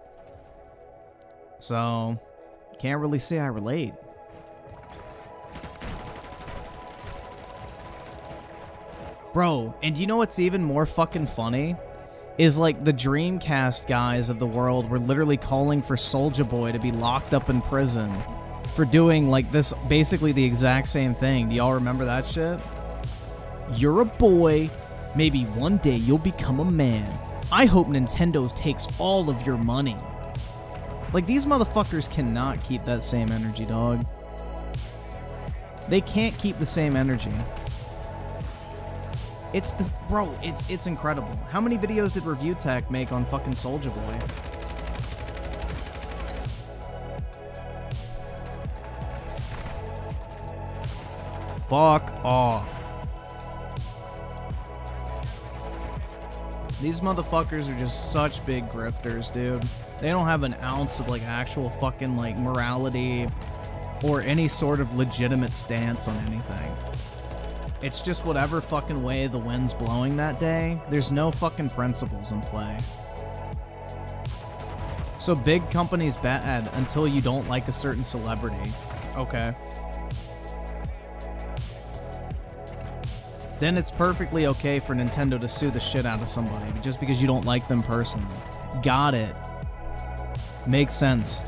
So, can't really say I relate. Bro, and you know what's even more fucking funny? Is like the Dreamcast guys of the world were literally calling for Soulja Boy to be locked up in prison for doing like this, basically the exact same thing. Do y'all remember that shit? You're a boy. Maybe one day you'll become a man. I hope Nintendo takes all of your money. Like, these motherfuckers cannot keep that same energy, dog. They can't keep the same energy. It's this, bro, it's incredible. How many videos did Review Tech make on fucking Soulja Boy? Fuck off. These motherfuckers are just such big grifters, dude. They don't have an ounce of like actual fucking like morality or any sort of legitimate stance on anything. It's just whatever fucking way the wind's blowing that day. There's no fucking principles in play. So big companies bad until you don't like a certain celebrity. Okay. Then it's perfectly okay for Nintendo to sue the shit out of somebody just because you don't like them personally. Got it. Makes sense.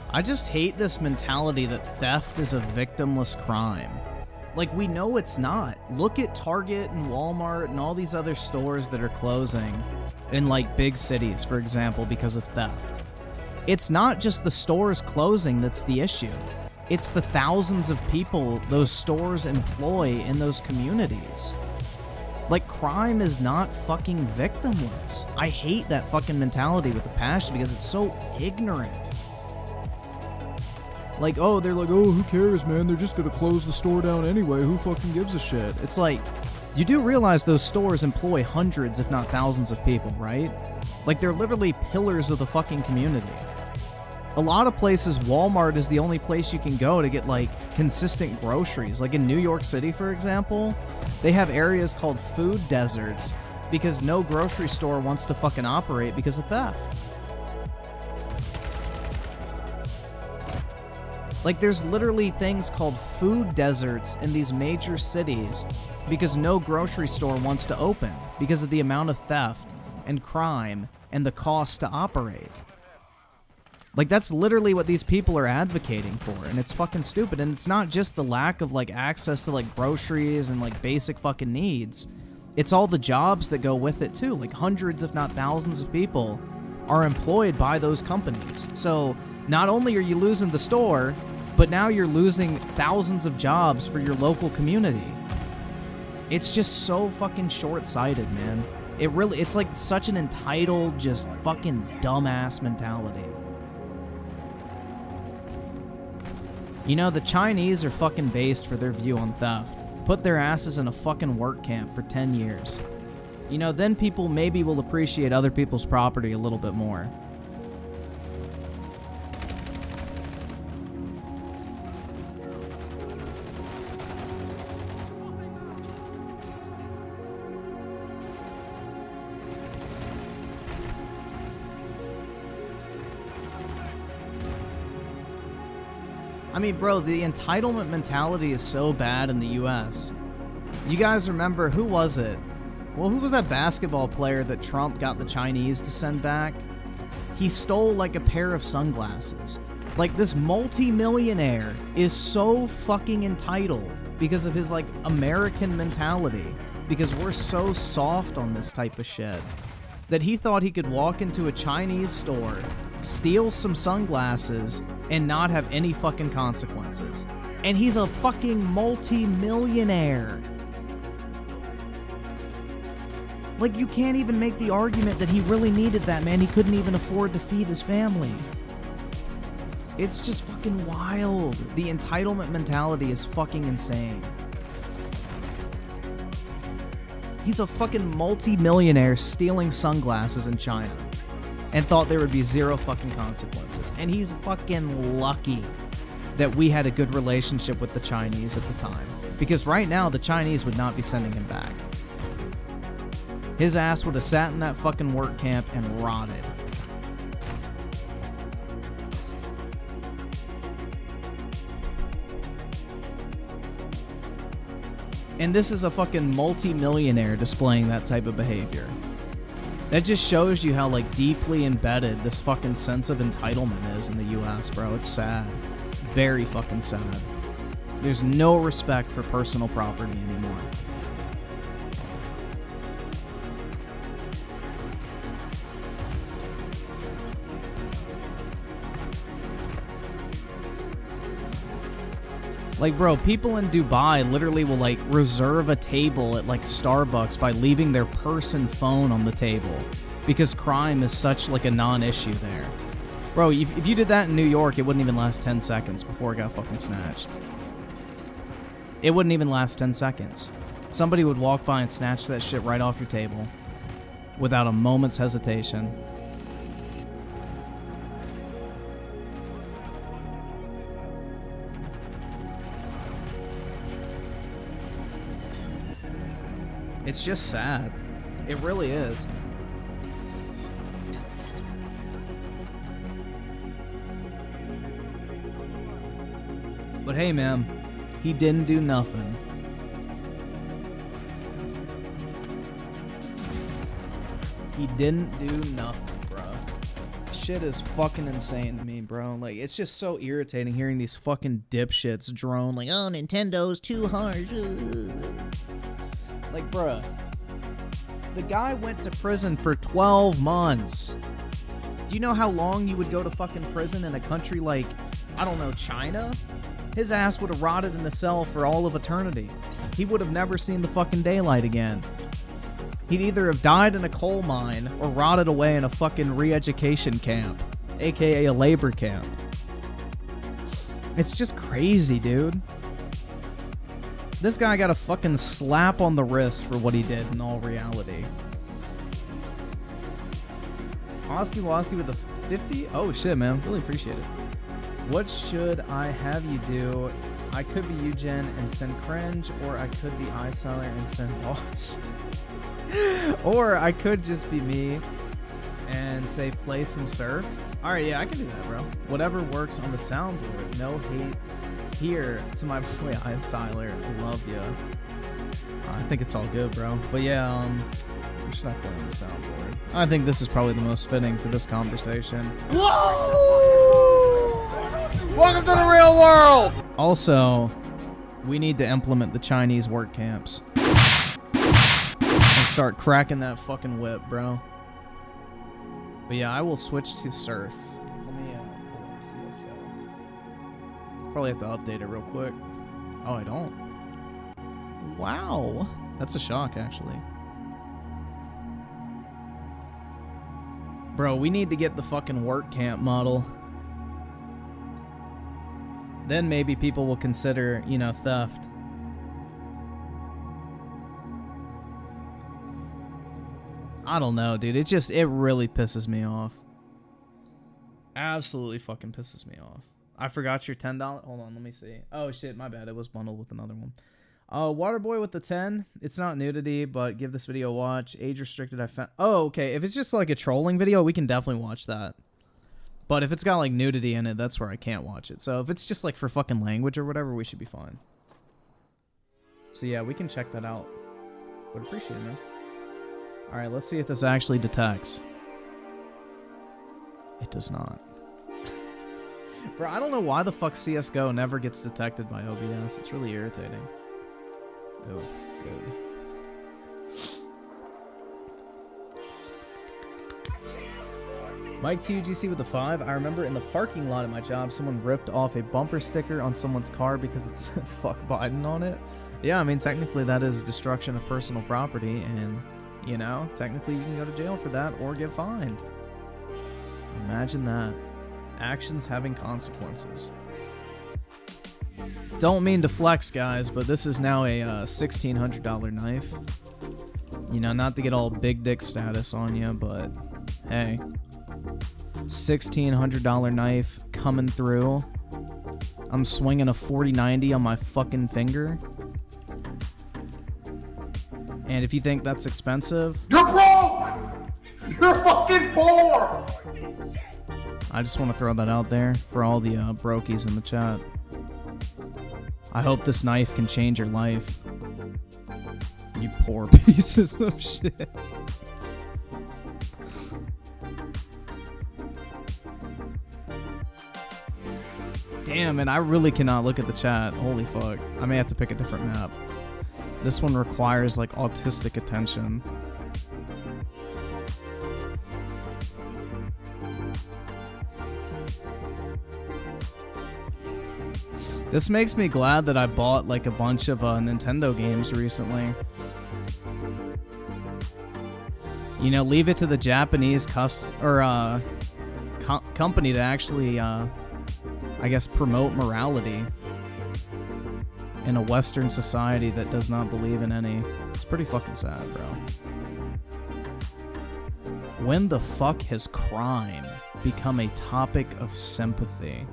I just hate this mentality that theft is a victimless crime. Like, we know it's not. Look at Target and Walmart and all these other stores that are closing in, like, big cities, for example, because of theft. It's not just the stores closing that's the issue. It's the thousands of people those stores employ in those communities. Like, crime is not fucking victimless. I hate that fucking mentality with a passion because it's so ignorant. Like, oh, they're like, oh, who cares, man? They're just gonna close the store down anyway. Who fucking gives a shit? It's like, you do realize those stores employ hundreds, if not thousands of people, right? Like, they're literally pillars of the fucking community. A lot of places, Walmart is the only place you can go to get, like, consistent groceries. Like, in New York City, for example, they have areas called food deserts because no grocery store wants to fucking operate because of theft. Like, there's literally things called food deserts in these major cities because no grocery store wants to open because of the amount of theft and crime and the cost to operate. Like, that's literally what these people are advocating for, and it's fucking stupid. And it's not just the lack of, like, access to, like, groceries and, like, basic fucking needs. It's all the jobs that go with it, too. Like, hundreds, if not thousands of people are employed by those companies. So, not only are you losing the store, but now you're losing thousands of jobs for your local community. It's just so fucking short-sighted, man. It's like such an entitled, just fucking dumbass mentality. You know, the Chinese are fucking based for their view on theft. put their asses in a fucking work camp for 10 years. You know, then people maybe will appreciate other people's property a little bit more. I mean, bro, the entitlement mentality is so bad in the U.S. You guys remember, who was it? Well, who was that basketball player that Trump got the Chinese to send back? He stole, like, a pair of sunglasses. Like, this multi-millionaire is so fucking entitled because of his, like, American mentality. Because we're so soft on this type of shit. That he thought he could walk into a Chinese store, steal some sunglasses, and not have any fucking consequences. And he's a fucking multi-millionaire. Like, you can't even make the argument that he really needed that, man. He couldn't even afford to feed his family. It's just fucking wild. The entitlement mentality is fucking insane. He's a fucking multi-millionaire stealing sunglasses in China and thought there would be zero fucking consequences. And he's fucking lucky that we had a good relationship with the Chinese at the time. Because right now, the Chinese would not be sending him back. His ass would have sat in that fucking work camp and rotted. And this is a fucking multi-millionaire displaying that type of behavior. That just shows you how, like, deeply embedded this fucking sense of entitlement is in the U.S., bro. It's sad. Very fucking sad. There's no respect for personal property anymore. Like, bro, people in Dubai literally will, like, reserve a table at, like, Starbucks by leaving their purse and phone on the table because crime is such, like, a non-issue there. Bro, if you did that in New York, it wouldn't even last 10 seconds before it got fucking snatched. It wouldn't even last 10 seconds. Somebody would walk by and snatch that shit right off your table without a moment's hesitation. It's just sad. It really is. But hey, man, he didn't do nothing. He didn't do nothing, bro. Shit is fucking insane to me, bro. Like, it's just so irritating hearing these fucking dipshits drone like, oh, Nintendo's too harsh. Like, bruh, the guy went to prison for 12 months. Do you know how long you would go to fucking prison in a country like, I don't know, China? His ass would have rotted in a cell for all of eternity. He would have never seen the fucking daylight again. He'd either have died in a coal mine or rotted away in a fucking re-education camp, aka a labor camp. It's just crazy, dude. This guy got a fucking slap on the wrist for what he did in all reality. Oski Woski with the 50? Oh shit, man. Really appreciate it. What should I have you do? I could be Eugen and send cringe, or I could be iSeller and send wash. Or I could just be me and say play some surf. Alright, yeah, I can do that, bro. Whatever works on the soundboard. No hate here to my boy iSiler. Love ya. I think it's all good, bro. But yeah, what should I play on the soundboard? I think this is probably the most fitting for this conversation. Whoa! Welcome to the real world! Also, we need to implement the Chinese work camps. And start cracking that fucking whip, bro. But yeah, I will switch to surf. Let me pull up CSGO. Probably have to update it real quick. Oh, I don't. Wow. That's a shock, actually. Bro, we need to get the fucking work camp model. Then maybe people will consider, you know, theft. I don't know, dude. It really pisses me off. Absolutely fucking pisses me off. I forgot your $10. Hold on, let me see. Oh shit, my bad. It was bundled with another one. Waterboy with the 10. It's not nudity, but give this video a watch. Age restricted. I found. Oh, okay. If it's just like a trolling video, we can definitely watch that. But if it's got like nudity in it, that's where I can't watch it. So if it's just like for fucking language or whatever, we should be fine. So yeah, we can check that out. Would appreciate it, man. All right, let's see if this actually detects. It does not. Bro, I don't know why the fuck CSGO never gets detected by OBS. It's really irritating. Oh, good. Mike TUGC with the 5. I remember in the parking lot at my job, someone ripped off a bumper sticker on someone's car because it said fuck Biden on it. Yeah, I mean, technically that is destruction of personal property, and, you know, technically you can go to jail for that or get fined. Imagine that. Actions having consequences. Don't mean to flex, guys, but this is now a $1,600 knife. You know, not to get all big dick status on you, but hey. $1,600 knife coming through. I'm swinging a 40-90 on my fucking finger. And if you think that's expensive... You're broke! You're fucking poor! I just want to throw that out there for all the brokies in the chat. I hope this knife can change your life. You poor pieces of shit. Damn, and I really cannot look at the chat. Holy fuck. I may have to pick a different map. This one requires, like, autistic attention. This makes me glad that I bought, like, a bunch of Nintendo games recently. You know, leave it to the Japanese company to actually, I guess, promote morality in a Western society that does not believe in any. It's pretty fucking sad, bro. When the fuck has crime become a topic of sympathy?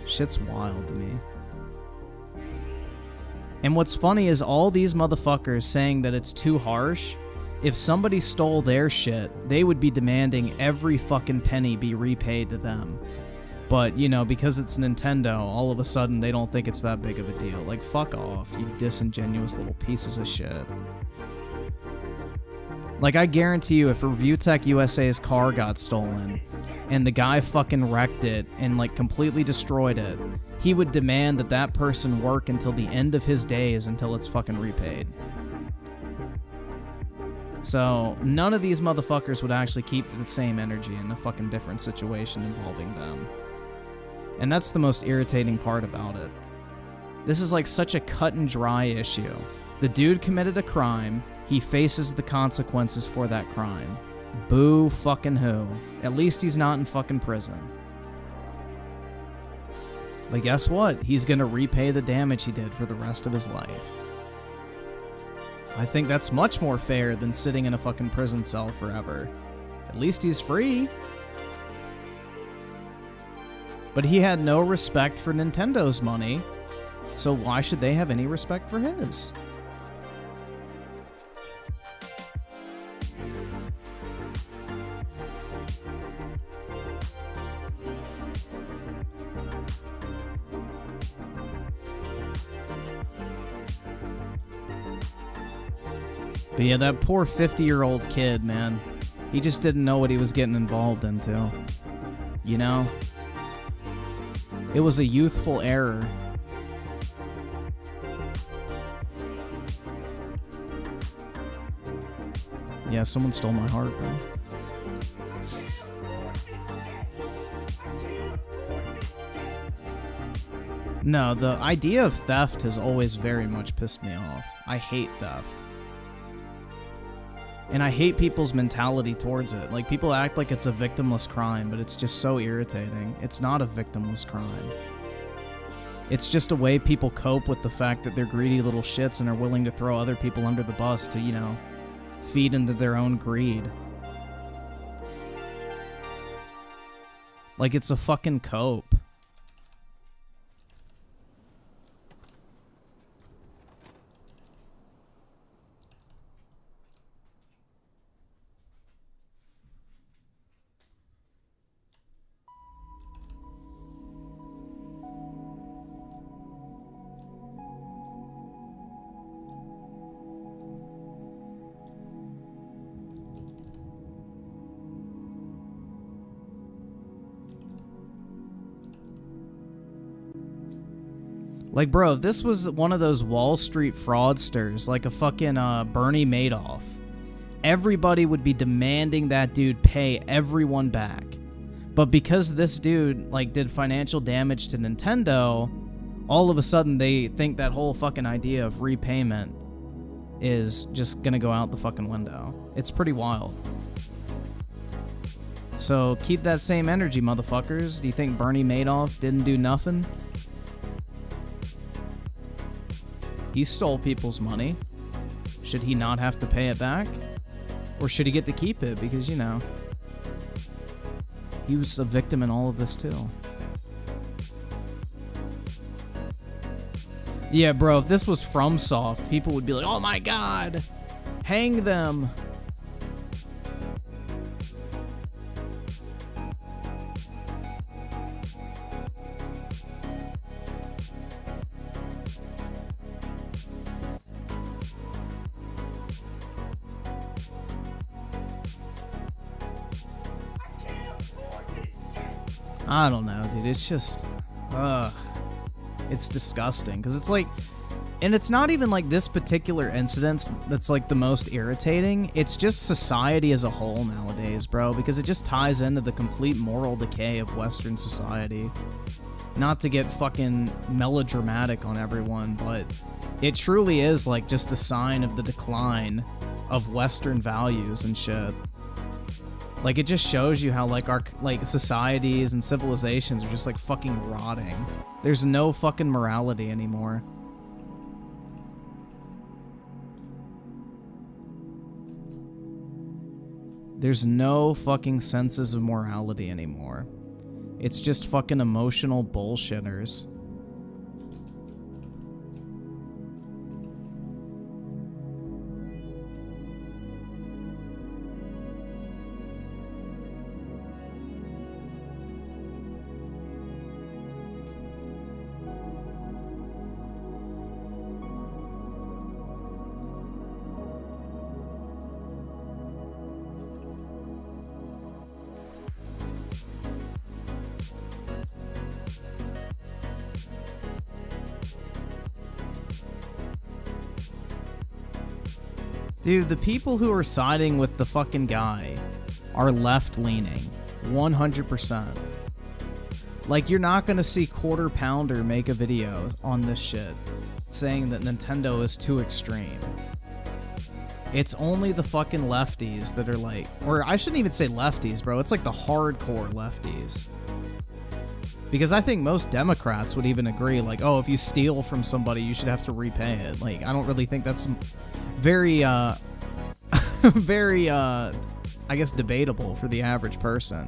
Shit's wild to me. And what's funny is all these motherfuckers saying that it's too harsh. If somebody stole their shit, they would be demanding every fucking penny be repaid to them. But, you know, because it's Nintendo, all of a sudden they don't think it's that big of a deal. Like, fuck off, you disingenuous little pieces of shit. Like, I guarantee you, if Review Tech USA's car got stolen, and the guy fucking wrecked it and, like, completely destroyed it, he would demand that that person work until the end of his days until it's fucking repaid. So, none of these motherfuckers would actually keep the same energy in a fucking different situation involving them. And that's the most irritating part about it. This is like such a cut and dry issue. The dude committed a crime, he faces the consequences for that crime. Boo fucking who. At least he's not in fucking prison. But guess what? He's gonna repay the damage he did for the rest of his life. I think that's much more fair than sitting in a fucking prison cell forever. At least he's free. But he had no respect for Nintendo's money, so why should they have any respect for his? But yeah, that poor 50-year-old kid, man. He just didn't know what he was getting involved into. You know? It was a youthful error. Yeah, someone stole my heart, bro. No, the idea of theft has always very much pissed me off. I hate theft. And I hate people's mentality towards it. Like, people act like it's a victimless crime, but it's just so irritating. It's not a victimless crime. It's just a way people cope with the fact that they're greedy little shits and are willing to throw other people under the bus to, you know, feed into their own greed. Like it's a fucking cope. Like, bro, if this was one of those Wall Street fraudsters, like a fucking Bernie Madoff, everybody would be demanding that dude pay everyone back. But because this dude, like, did financial damage to Nintendo, all of a sudden they think that whole fucking idea of repayment is just gonna go out the fucking window. It's pretty wild. So keep that same energy, motherfuckers. Do you think Bernie Madoff didn't do nothing? He stole people's money. Should he not have to pay it back? Or should he get to keep it? Because, you know, he was a victim in all of this too. Yeah, bro, if this was FromSoft, people would be like, oh my god, hang them. I don't know, dude. It's just, it's disgusting. Because it's like, and it's not even like this particular incident that's like the most irritating. It's just society as a whole nowadays, bro. Because it just ties into the complete moral decay of Western society. Not to get fucking melodramatic on everyone, but it truly is like just a sign of the decline of Western values and shit. Like, it just shows you how, like, our, like, societies and civilizations are just, like, fucking rotting. There's no fucking morality anymore. There's no fucking senses of morality anymore. It's just fucking emotional bullshitters. Dude, the people who are siding with the fucking guy are left-leaning. 100%. Like, you're not gonna see Quarter Pounder make a video on this shit saying that Nintendo is too extreme. It's only the fucking lefties that are like... Or I shouldn't even say lefties, bro. It's like the hardcore lefties. Because I think most Democrats would even agree, like, oh, if you steal from somebody, you should have to repay it. Like, I don't really think that's very, very, I guess, debatable for the average person.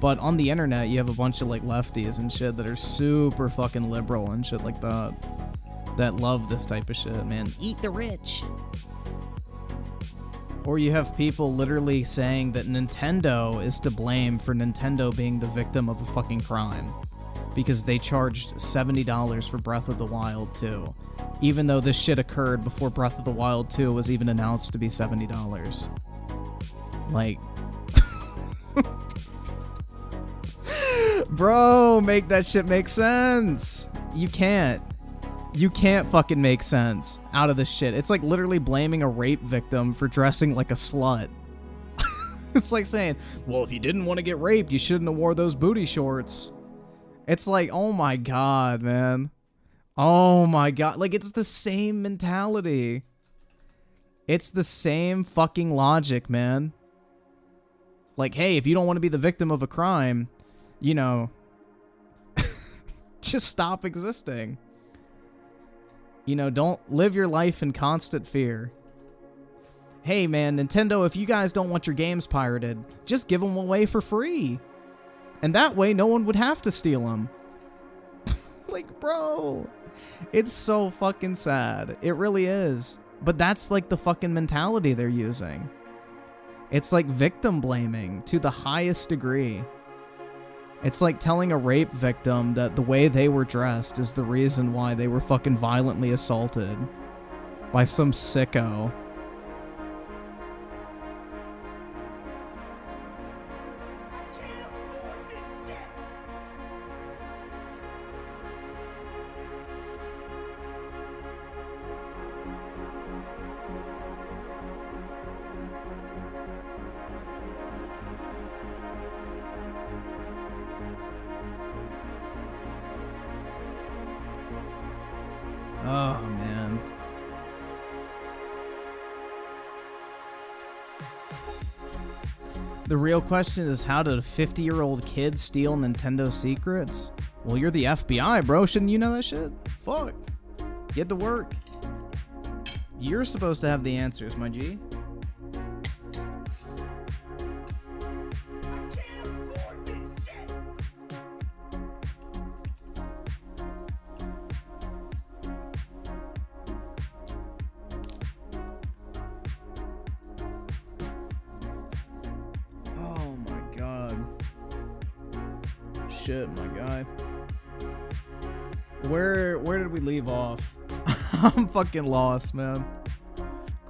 But on the internet, you have a bunch of, like, lefties and shit that are super fucking liberal and shit like that. That love this type of shit, man. Eat the rich. Or you have people literally saying that Nintendo is to blame for Nintendo being the victim of a fucking crime. Because they charged $70 for Breath of the Wild 2. Even though this shit occurred before Breath of the Wild 2 was even announced to be $70. Like... Bro, make that shit make sense! You can't. You can't fucking make sense out of this shit. It's like literally blaming a rape victim for dressing like a slut. It's like saying, well, if you didn't want to get raped, you shouldn't have wore those booty shorts. It's like, oh my god, man. Oh my god. Like, it's the same mentality. It's the same fucking logic, man. Like, hey, if you don't want to be the victim of a crime, you know, just stop existing. You know, don't live your life in constant fear. Hey, man, Nintendo, if you guys don't want your games pirated, just give them away for free. And that way, no one would have to steal them. Like, bro, it's so fucking sad. It really is. But that's like the fucking mentality they're using. It's like victim blaming to the highest degree. It's like telling a rape victim that the way they were dressed is the reason why they were fucking violently assaulted by some sicko. Oh, man. The real question is, how did a 50-year-old kid steal Nintendo secrets? Well, you're the FBI, bro. Shouldn't you know that shit? Fuck. Get to work. You're supposed to have the answers, my G. Shit, my guy. Where did we leave off? I'm fucking lost, man.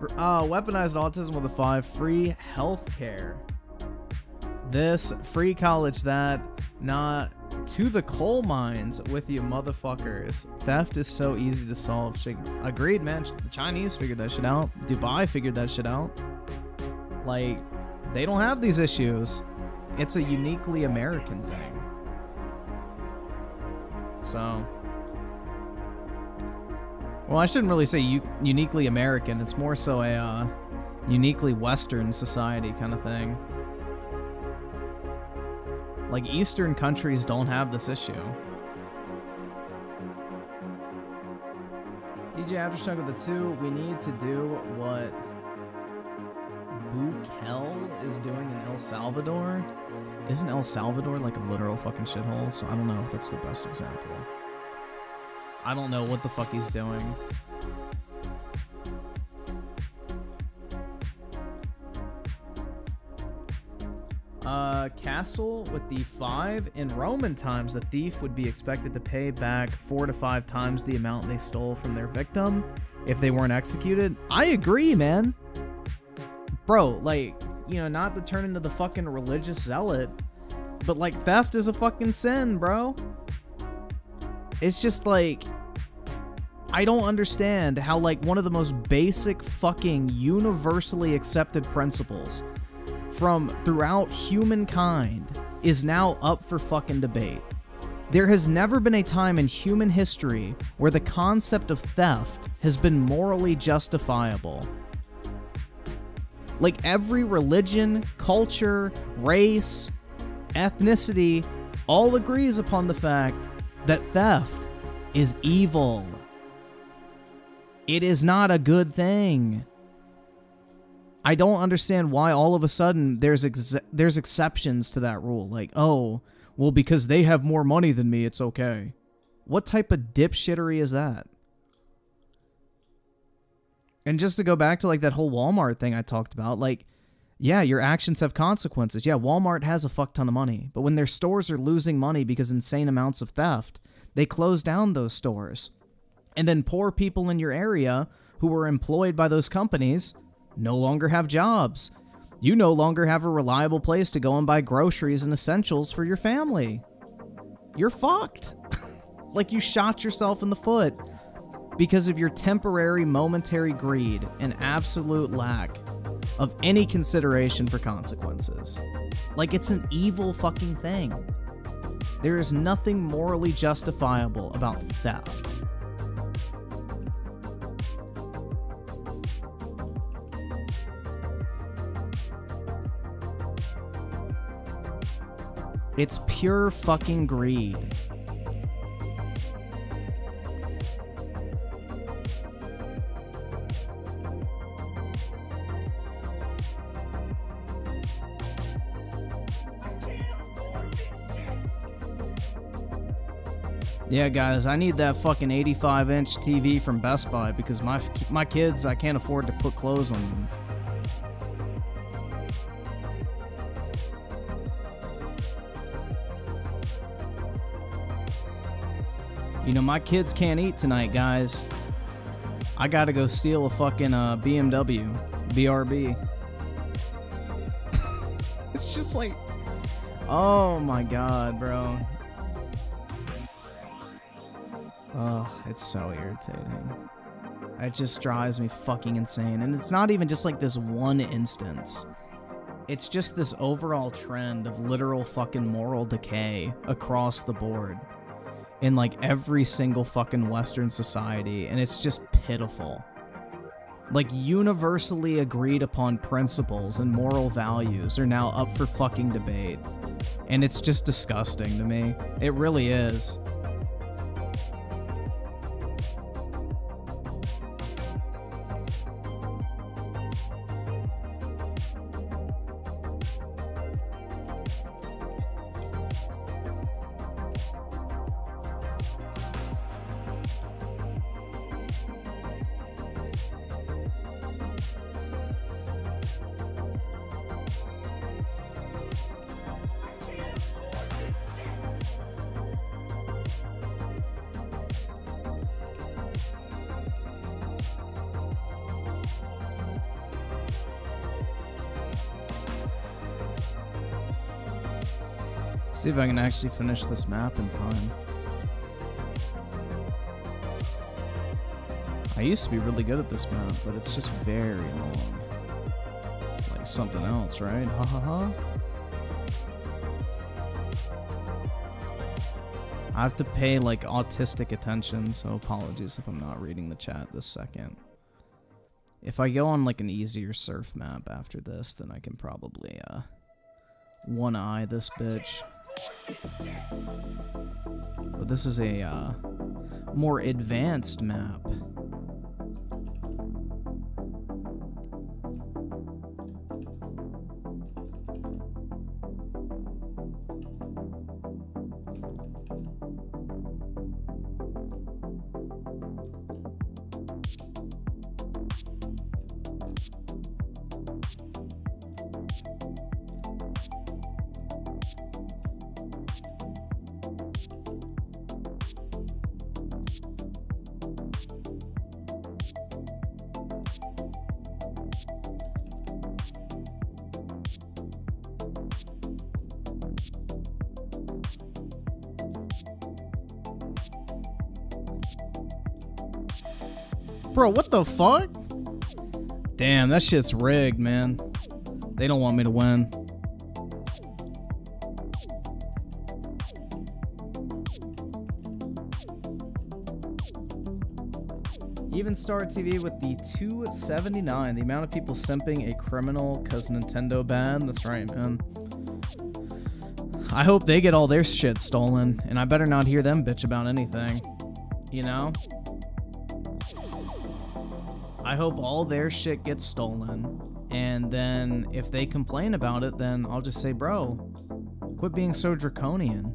Weaponized autism with a 5. Free healthcare. This. Free college that. Not to the coal mines with you motherfuckers. Theft is so easy to solve. Agreed, man. The Chinese figured that shit out. Dubai figured that shit out. Like, they don't have these issues. It's a uniquely American thing. So, well, I shouldn't really say uniquely American. It's more so a uniquely Western society kind of thing. Like, Eastern countries don't have this issue. DJ Aftershock with the 2, we need to do what Bukele is doing in El Salvador. Isn't El Salvador like a literal fucking shithole? So I don't know if that's the best example. I don't know what the fuck he's doing. Castle with the 5. In Roman times, a thief would be expected to pay back 4 to 5 times the amount they stole from their victim if they weren't executed. I agree, man. Bro, like, you know, not to turn into the fucking religious zealot, but like, theft is a fucking sin, bro. It's just like, I don't understand how like one of the most basic fucking universally accepted principles from throughout humankind is now up for fucking debate. There has never been a time in human history where the concept of theft has been morally justifiable. Like, every religion, culture, race, ethnicity all agrees upon the fact that theft is evil. It is not a good thing. I don't understand why all of a sudden there's exceptions to that rule. Like, oh, well, because they have more money than me, it's okay. What type of dipshittery is that? And just to go back to like that whole Walmart thing I talked about, like, yeah, your actions have consequences. Yeah, Walmart has a fuck ton of money. But when their stores are losing money because insane amounts of theft, they close down those stores. And then poor people in your area who were employed by those companies no longer have jobs. You no longer have a reliable place to go and buy groceries and essentials for your family. You're fucked. Like, you shot yourself in the foot because of your temporary, momentary greed and absolute lack of any consideration for consequences. Like, it's an evil fucking thing. There is nothing morally justifiable about theft. It's pure fucking greed. Yeah, guys, I need that fucking 85-inch TV from Best Buy because my kids, I can't afford to put clothes on them. You know, my kids can't eat tonight, guys. I gotta go steal a fucking BMW, BRB. It's just like, oh my god, bro. Oh, it's so irritating. It just drives me fucking insane. And it's not even just like this one instance. It's just this overall trend of literal fucking moral decay across the board in like every single fucking Western society, and it's just pitiful. Like, universally agreed upon principles and moral values are now up for fucking debate. And it's just disgusting to me. It really is. See if I can actually finish this map in time. I used to be really good at this map, but it's just very long. Like something else, right? Ha ha ha. I have to pay like autistic attention, so apologies if I'm not reading the chat this second. If I go on like an easier surf map after this, then I can probably one eye this bitch. But this is a more advanced map. Bro, what the fuck? Damn, that shit's rigged, man. They don't want me to win. Even Star TV with the 279. The amount of people simping a criminal because Nintendo banned. That's right, man. I hope they get all their shit stolen, and I better not hear them bitch about anything. You know? I hope all their shit gets stolen, and then if they complain about it, then I'll just say, bro, quit being so draconian.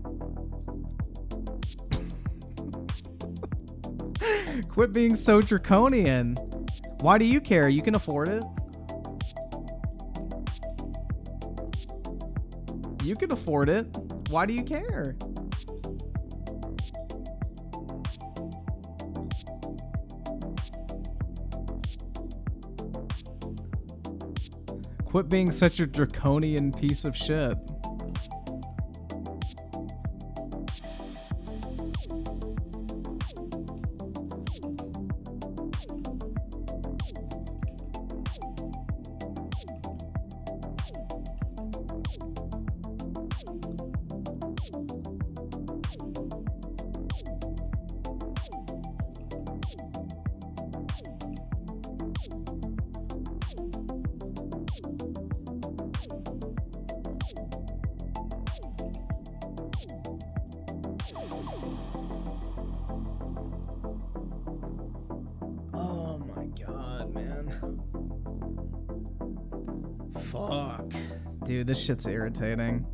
Quit being so draconian. Why do you care? You can afford it. You can afford it. Why do you care? Quit being such a draconian piece of shit. Fuck. Dude, this shit's irritating.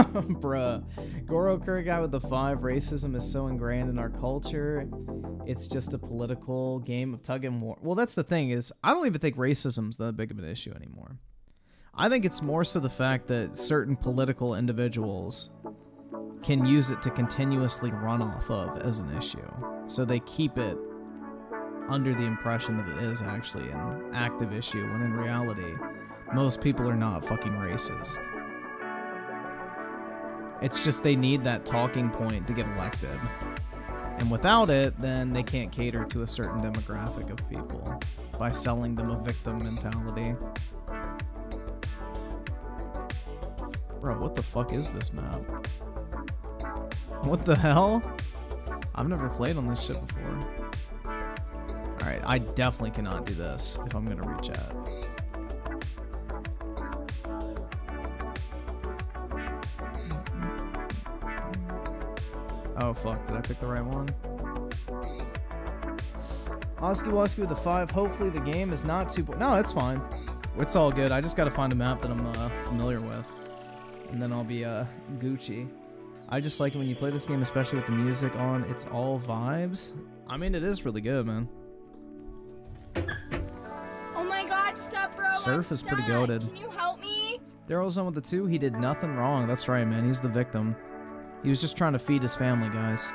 Bruh. Goro Kurgai with the 5. Racism is so ingrained in our culture. It's just a political game of tug and war. Well, that's the thing is, I don't even think racism's that big of an issue anymore. I think it's more so the fact that certain political individuals can use it to continuously run off of as an issue. So they keep it under the impression that it is actually an active issue, when in reality, most people are not fucking racist. It's just they need that talking point to get elected. And without it, then they can't cater to a certain demographic of people by selling them a victim mentality. Bro, what the fuck is this map? What the hell? I've never played on this shit before. Alright, I definitely cannot do this if I'm gonna reach out. Oh fuck, did I pick the right one? Oski Woski with the 5. Hopefully the game is not too... No, it's fine. It's all good. I just gotta find a map that I'm familiar with. And then I'll be Gucci. I just like it when you play this game, especially with the music on. It's all vibes. I mean, it is really good, man. Oh my god, stop, bro. Surf is pretty goated. Can you help me? Daryl's on with the 2. He did nothing wrong. That's right, man. He's the victim. He was just trying to feed his family, guys.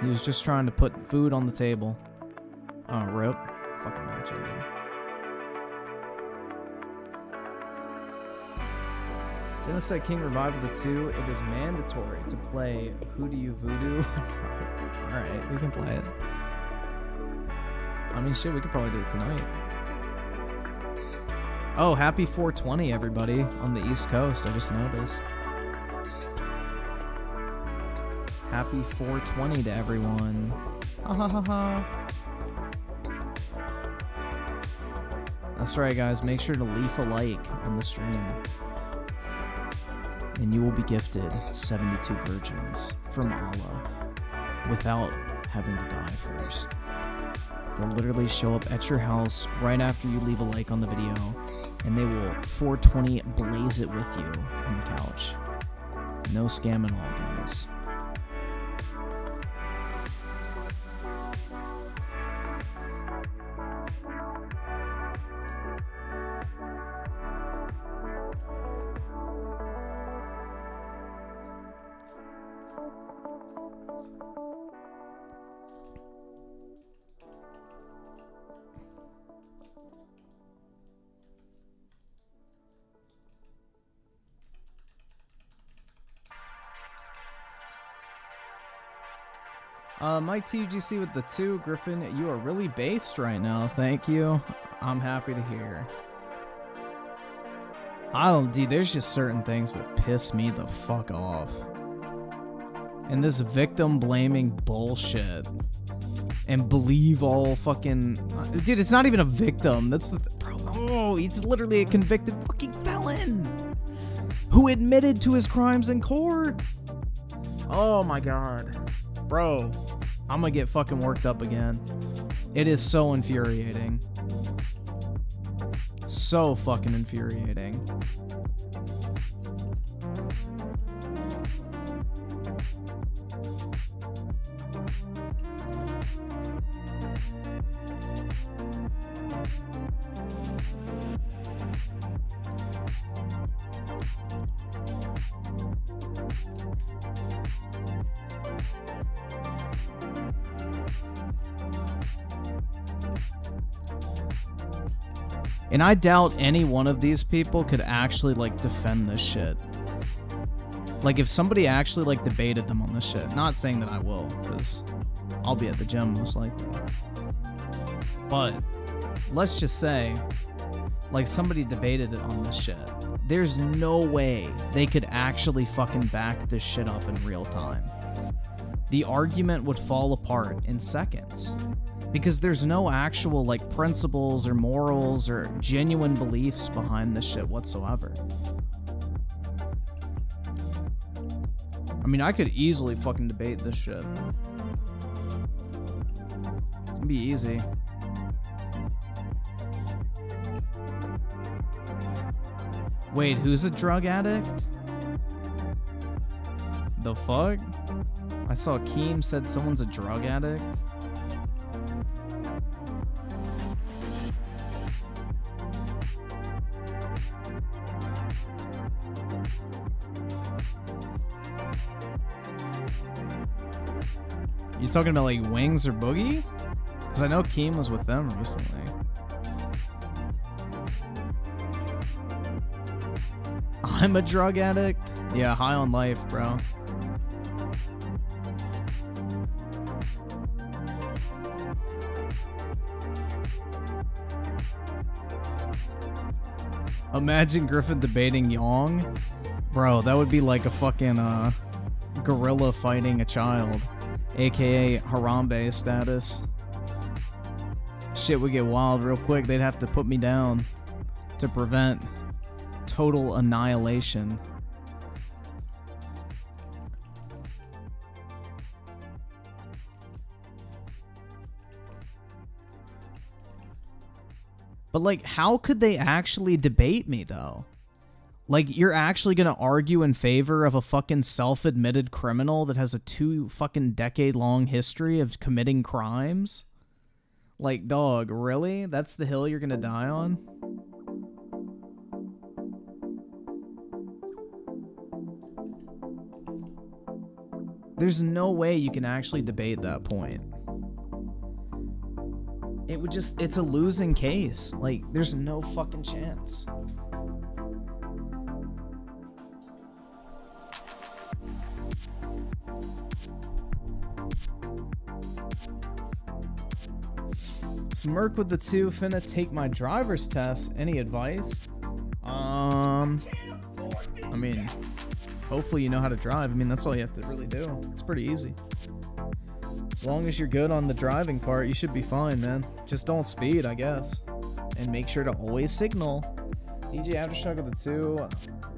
He was just trying to put food on the table. Oh, rip. Fucking matching, dude. Genocide King Revive with the 2. It is mandatory to play Who Do You Voodoo? Alright, we can play it. I mean, shit, we could probably do it tonight. Oh, happy 420, everybody, on the East Coast. I just noticed. Happy 420 to everyone. Ha ha ha ha. That's right, guys. Make sure to leave a like on the stream. And you will be gifted 72 virgins from Allah without having to die first. They'll literally show up at your house right after you leave a like on the video, and they will 420 blaze it with you on the couch. No scam at all, guys. Mike TGC with the 2. Griffin, you are really based right now. Thank you. I'm happy to hear. Dude, there's just certain things that piss me the fuck off. And this victim blaming bullshit. And believe all fucking... Dude, it's not even a victim. That's the... Bro, oh, he's literally a convicted fucking felon. Who admitted to his crimes in court. Oh my god. Bro, I'm gonna get fucking worked up again. It is so infuriating. So fucking infuriating. And I doubt any one of these people could actually, like, defend this shit. Like, if somebody actually, like, debated them on this shit. Not saying that I will, because I'll be at the gym most likely. But, let's just say, like, somebody debated it on this shit. There's no way they could actually fucking back this shit up in real time. The argument would fall apart in seconds. Because there's no actual, like, principles or morals or genuine beliefs behind this shit whatsoever. I mean, I could easily fucking debate this shit. It'd be easy. Wait, who's a drug addict? The fuck? I saw Keem said someone's a drug addict. You talking about like Wings or Boogie? Because I know Keem was with them recently. I'm a drug addict? Yeah, high on life, bro. Imagine Griffin debating Yong. Bro, that would be like a fucking gorilla fighting a child. AKA Harambe status. Shit would get wild real quick. They'd have to put me down to prevent total annihilation. But like, how could they actually debate me though? Like, you're actually gonna argue in favor of a fucking self-admitted criminal that has a 2 fucking decade-long history of committing crimes? Like, dog, really? That's the hill you're gonna die on? There's no way you can actually debate that point. It would just, it's a losing case. Like, there's no fucking chance. Merc with the 2, finna take my driver's test. Any advice? I mean, hopefully you know how to drive. I mean, that's all you have to really do. It's pretty easy. As long as you're good on the driving part, you should be fine, man. Just don't speed, I guess. And make sure to always signal. DJ Aftershock with the 2.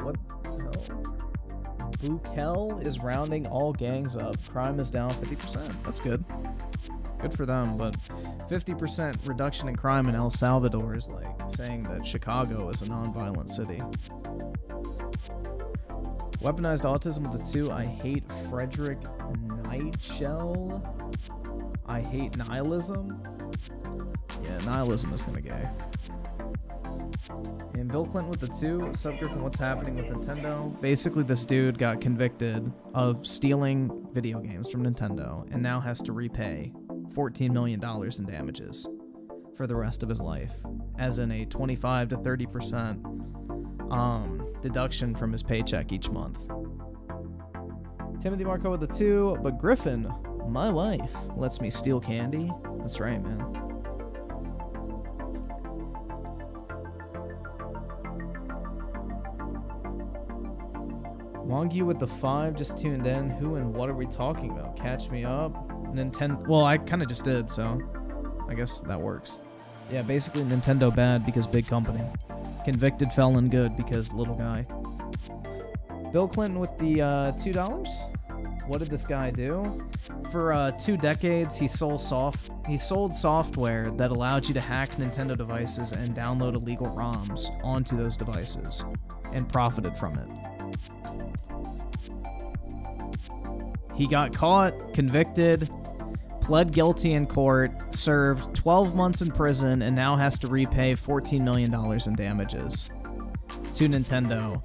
What the hell? Bukel is rounding all gangs up. Crime is down 50%. That's good. Good for them, but 50% reduction in crime in El Salvador is like saying that Chicago is a non-violent city. Weaponized autism with the 2. I hate Frederick Nightshell. I hate nihilism. Yeah, nihilism is kind of gay. And Bill Clinton with the 2. Subgroup and what's happening with Nintendo. Basically, this dude got convicted of stealing video games from Nintendo and now has to repay $14 million in damages for the rest of his life, as in a 25 to 30% deduction from his paycheck each month. Timothy Marco with the 2, but Griffin, my wife, lets me steal candy. That's right, man. YongYea with the 5, just tuned in. Who and what are we talking about? Catch me up. Nintendo. Well, I kind of just did, so I guess that works. Yeah, basically Nintendo bad because big company. Convicted felon good because little guy. Bill Clinton with the $2. What did this guy do? For 2 decades, he sold software that allowed you to hack Nintendo devices and download illegal ROMs onto those devices, and profited from it. He got caught, convicted, pled guilty in court, served 12 months in prison, and now has to repay $14 million in damages to Nintendo.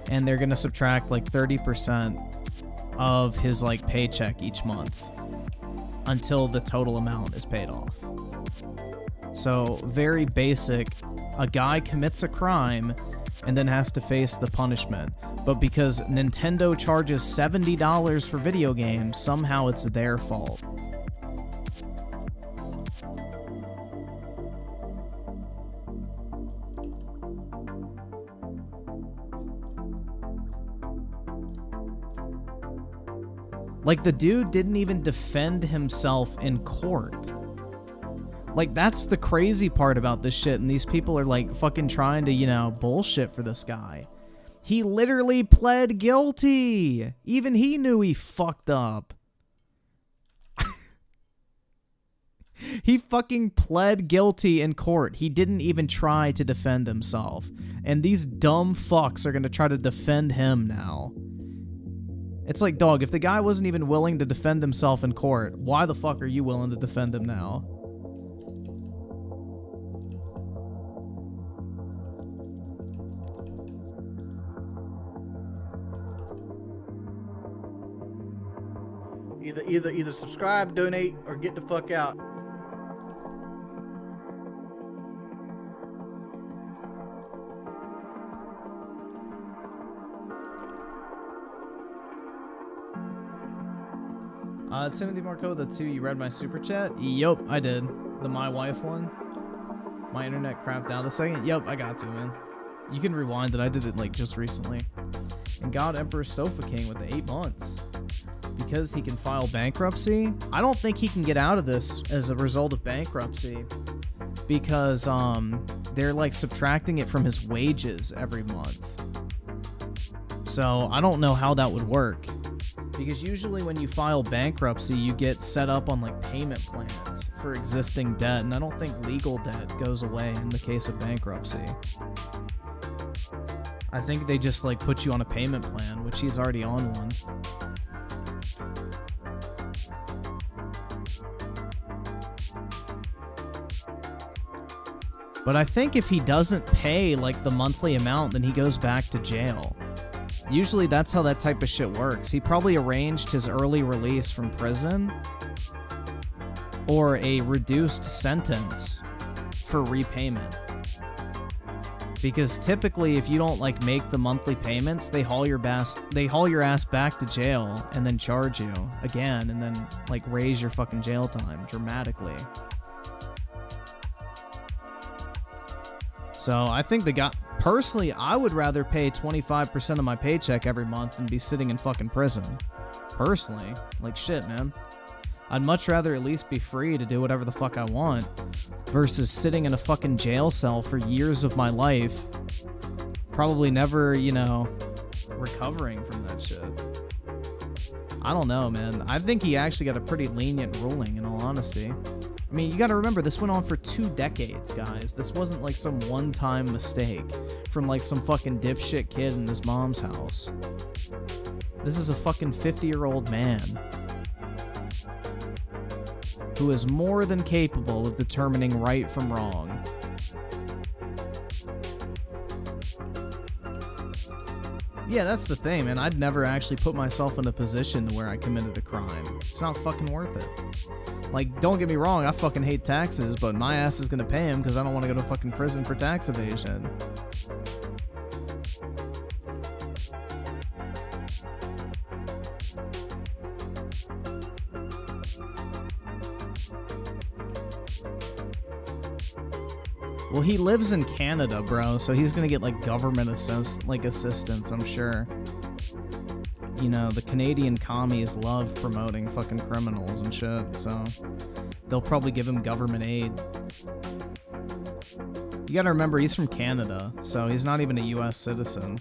And they're going to subtract like 30% of his like paycheck each month until the total amount is paid off. So very basic. A guy commits a crime and then has to face the punishment. But because Nintendo charges $70 for video games, somehow it's their fault. Like, the dude didn't even defend himself in court. Like, that's the crazy part about this shit, and these people are, like, fucking trying to, you know, bullshit for this guy. He literally pled guilty! Even he knew he fucked up. He fucking pled guilty in court. He didn't even try to defend himself. And these dumb fucks are gonna try to defend him now. It's like, dog, if the guy wasn't even willing to defend himself in court, why the fuck are you willing to defend him now? Either subscribe, donate, or get the fuck out. Timothy Marco, that's who you read my super chat? Yup, I did. The My Wife one. My internet crapped out a second. Yup, I got to, man. You can rewind it. I did it like just recently. And God Emperor Sofa King with the 8 months. Because he can file bankruptcy. I don't think he can get out of this as a result of bankruptcy. Because they're like subtracting it from his wages every month. So I don't know how that would work. Because usually when you file bankruptcy, you get set up on like payment plans for existing debt, and I don't think legal debt goes away in the case of bankruptcy. I think they just like put you on a payment plan, which he's already on one. But I think if he doesn't pay like the monthly amount, then he goes back to jail. Usually that's how that type of shit works. He probably arranged his early release from prison or a reduced sentence for repayment. Because typically if you don't like make the monthly payments, they haul your ass back to jail and then charge you again and then like raise your fucking jail time dramatically. So I think the guy, personally, I would rather pay 25% of my paycheck every month than be sitting in fucking prison. Personally, like shit, man. I'd much rather at least be free to do whatever the fuck I want versus sitting in a fucking jail cell for years of my life, probably never, you know, recovering from that shit. I don't know, man. I think he actually got a pretty lenient ruling, in all honesty. I mean, you gotta remember, this went on for 2 decades, guys. This wasn't like some one-time mistake from like some fucking dipshit kid in his mom's house. This is a fucking 50-year-old man who is more than capable of determining right from wrong. Yeah, that's the thing, man. I'd never actually put myself in a position where I committed a crime. It's not fucking worth it. Like, don't get me wrong, I fucking hate taxes, but my ass is gonna pay him because I don't want to go to fucking prison for tax evasion. Well, he lives in Canada, bro, so he's gonna get like government assistance, I'm sure. You know, the Canadian commies love promoting fucking criminals and shit, so they'll probably give him government aid. You gotta remember, he's from Canada, so he's not even a US citizen.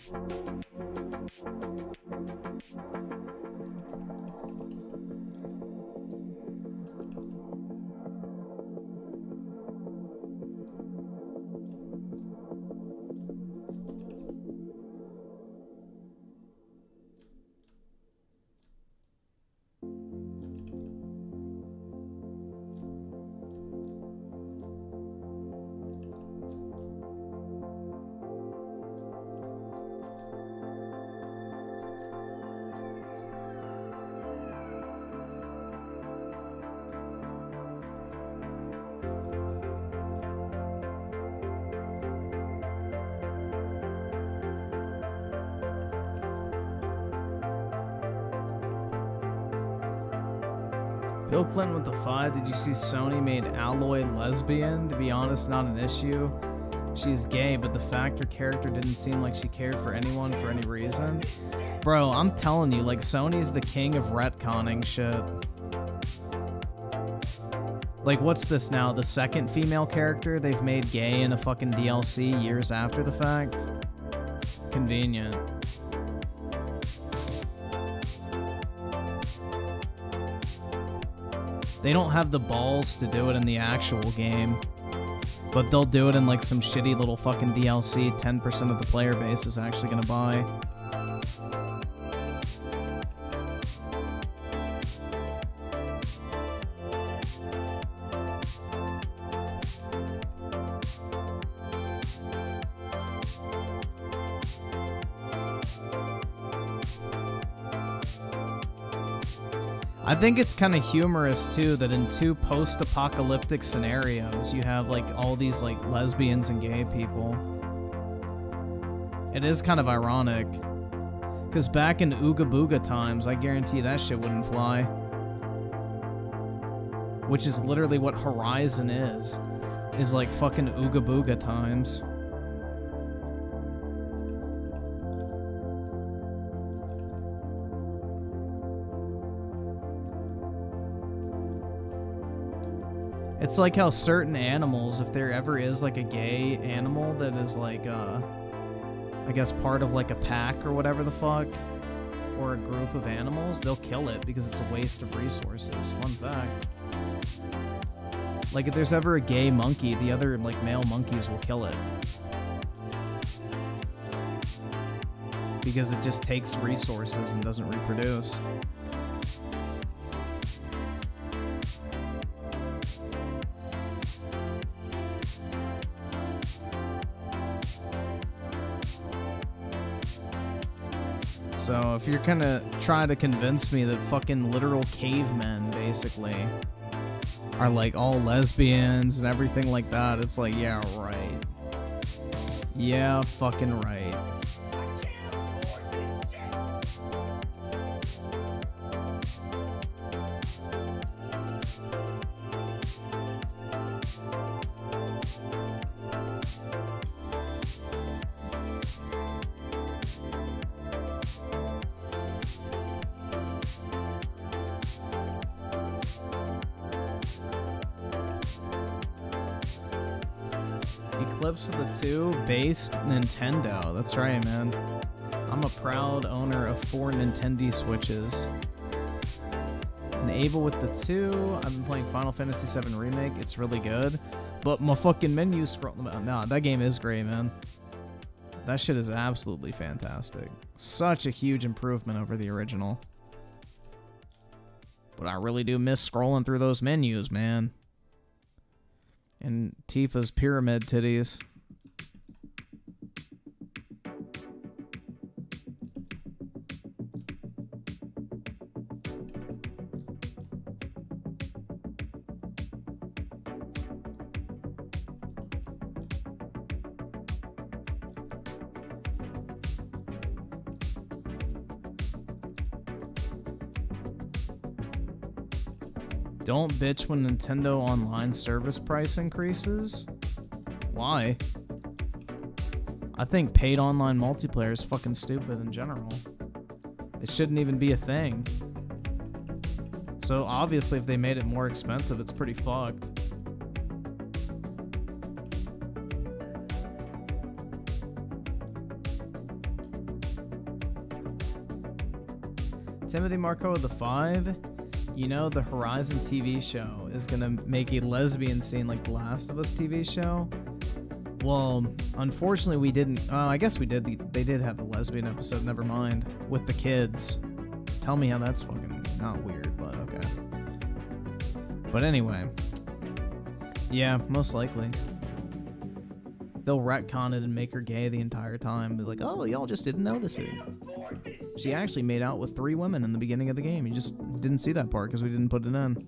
Bill Clinton with the 5. Did you see Sony made Alloy lesbian? To be honest, not an issue. She's gay, but the fact her character didn't seem like she cared for anyone for any reason. Bro, I'm telling you, like, Sony's the king of retconning shit. Like, what's this now? The second female character they've made gay in a fucking DLC years after the fact? Convenient. They don't have the balls to do it in the actual game, but they'll do it in like some shitty little fucking DLC 10% of the player base is actually gonna buy. I think it's kind of humorous too that in 2 post-apocalyptic scenarios you have like all these like lesbians and gay people. It is kind of ironic, because back in Ooga Booga times, I guarantee that shit wouldn't fly. Which is literally what Horizon is like fucking Ooga Booga times. It's like how certain animals, if there ever is like a gay animal that is like, I guess part of like a pack or whatever the fuck, or a group of animals, they'll kill it because it's a waste of resources. Fun fact. Like if there's ever a gay monkey, the other like male monkeys will kill it. Because it just takes resources and doesn't reproduce. So if you're gonna try to convince me that fucking literal cavemen basically are like all lesbians and everything like that, it's like, yeah, right. Yeah, fucking right. Eclipse with the 2 based Nintendo. That's right, man. I'm a proud owner of 4 Nintendo Switches. And Able with the 2. I've been playing Final Fantasy VII Remake. It's really good. But my fucking menu's scrolling about. Nah, that game is great, man. That shit is absolutely fantastic. Such a huge improvement over the original. But I really do miss scrolling through those menus, man. And Tifa's pyramid titties. Don't bitch when Nintendo Online service price increases. Why? I think paid online multiplayer is fucking stupid in general. It shouldn't even be a thing. So obviously if they made it more expensive, it's pretty fucked. Timothy Marco of the 5. You know, the Horizon TV show is gonna make a lesbian scene like The Last of Us TV show. Well, unfortunately we didn't. I guess we did. They did have the lesbian episode, never mind. With the kids. Tell me how that's fucking not weird, but okay. But anyway. Yeah, most likely. They'll retcon it and make her gay the entire time. Be like, oh, y'all just didn't notice it. She actually made out with 3 women in the beginning of the game. You just didn't see that part because we didn't put it in.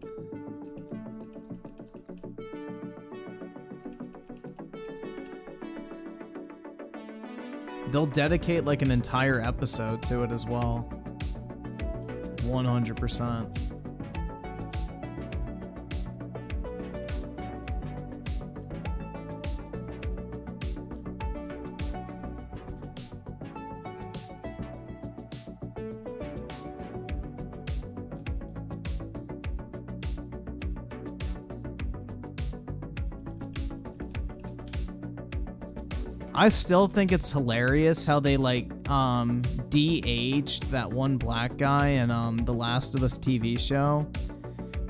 They'll dedicate like an entire episode to it as well. 100%. I still think it's hilarious how they like de-aged that one black guy in the Last of Us TV show.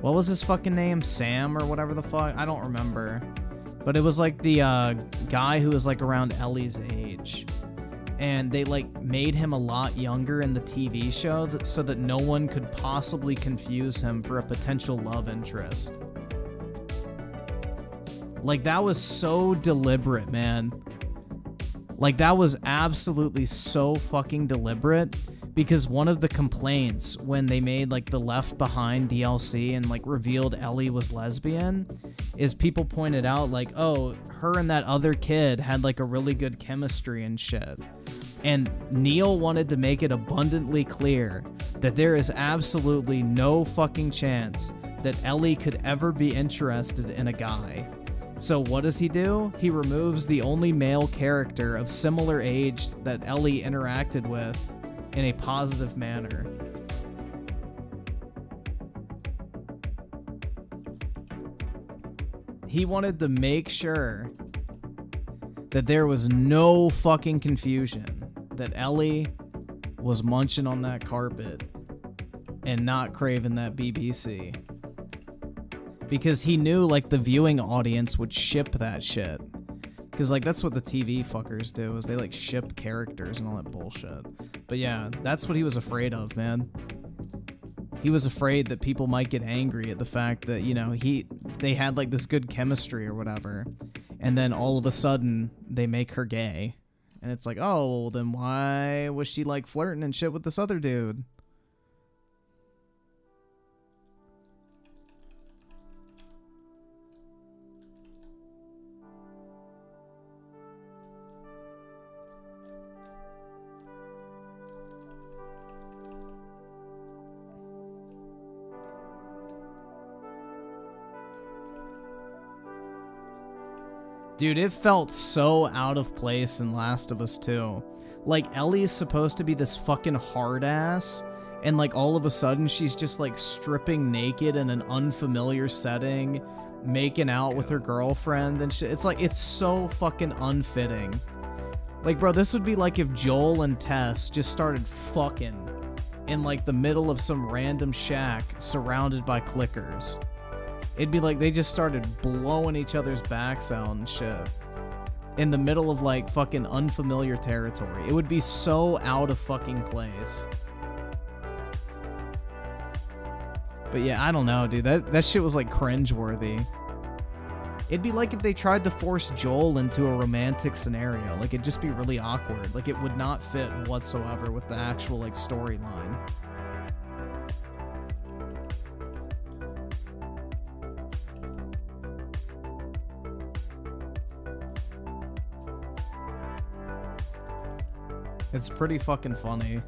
What was his fucking name? Sam or whatever the fuck? I don't remember. But it was like the guy who was like around Ellie's age. And they like made him a lot younger in the TV show so that no one could possibly confuse him for a potential love interest. Like that was so deliberate, man. Like, that was absolutely so fucking deliberate because one of the complaints when they made like the Left Behind DLC and like revealed Ellie was lesbian is people pointed out like, oh, her and that other kid had like a really good chemistry and shit. And Neil wanted to make it abundantly clear that there is absolutely no fucking chance that Ellie could ever be interested in a guy. So what does he do? He removes the only male character of similar age that Ellie interacted with in a positive manner. He wanted to make sure that there was no fucking confusion that Ellie was munching on that carpet and not craving that BBC. Because he knew, like, the viewing audience would ship that shit. Because, like, that's what the TV fuckers do, is they, like, ship characters and all that bullshit. But yeah, that's what he was afraid of, man. He was afraid that people might get angry at the fact that, you know, they had, like, this good chemistry or whatever. And then all of a sudden, they make her gay. And it's like, oh, well, then why was she, like, flirting and shit with this other dude? Dude, it felt so out of place in Last of Us 2. Like, Ellie's supposed to be this fucking hard ass, and like all of a sudden she's just like stripping naked in an unfamiliar setting, making out with her girlfriend and shit. It's like, it's so fucking unfitting. Like, bro, this would be like if Joel and Tess just started fucking in like the middle of some random shack surrounded by clickers. It'd be like they just started blowing each other's backs out and shit in the middle of like fucking unfamiliar territory. It would be so out of fucking place. But yeah, I don't know, dude. That shit was like cringeworthy. It'd be like if they tried to force Joel into a romantic scenario. Like, it'd just be really awkward. Like, it would not fit whatsoever with the actual like storyline. It's pretty fucking funny.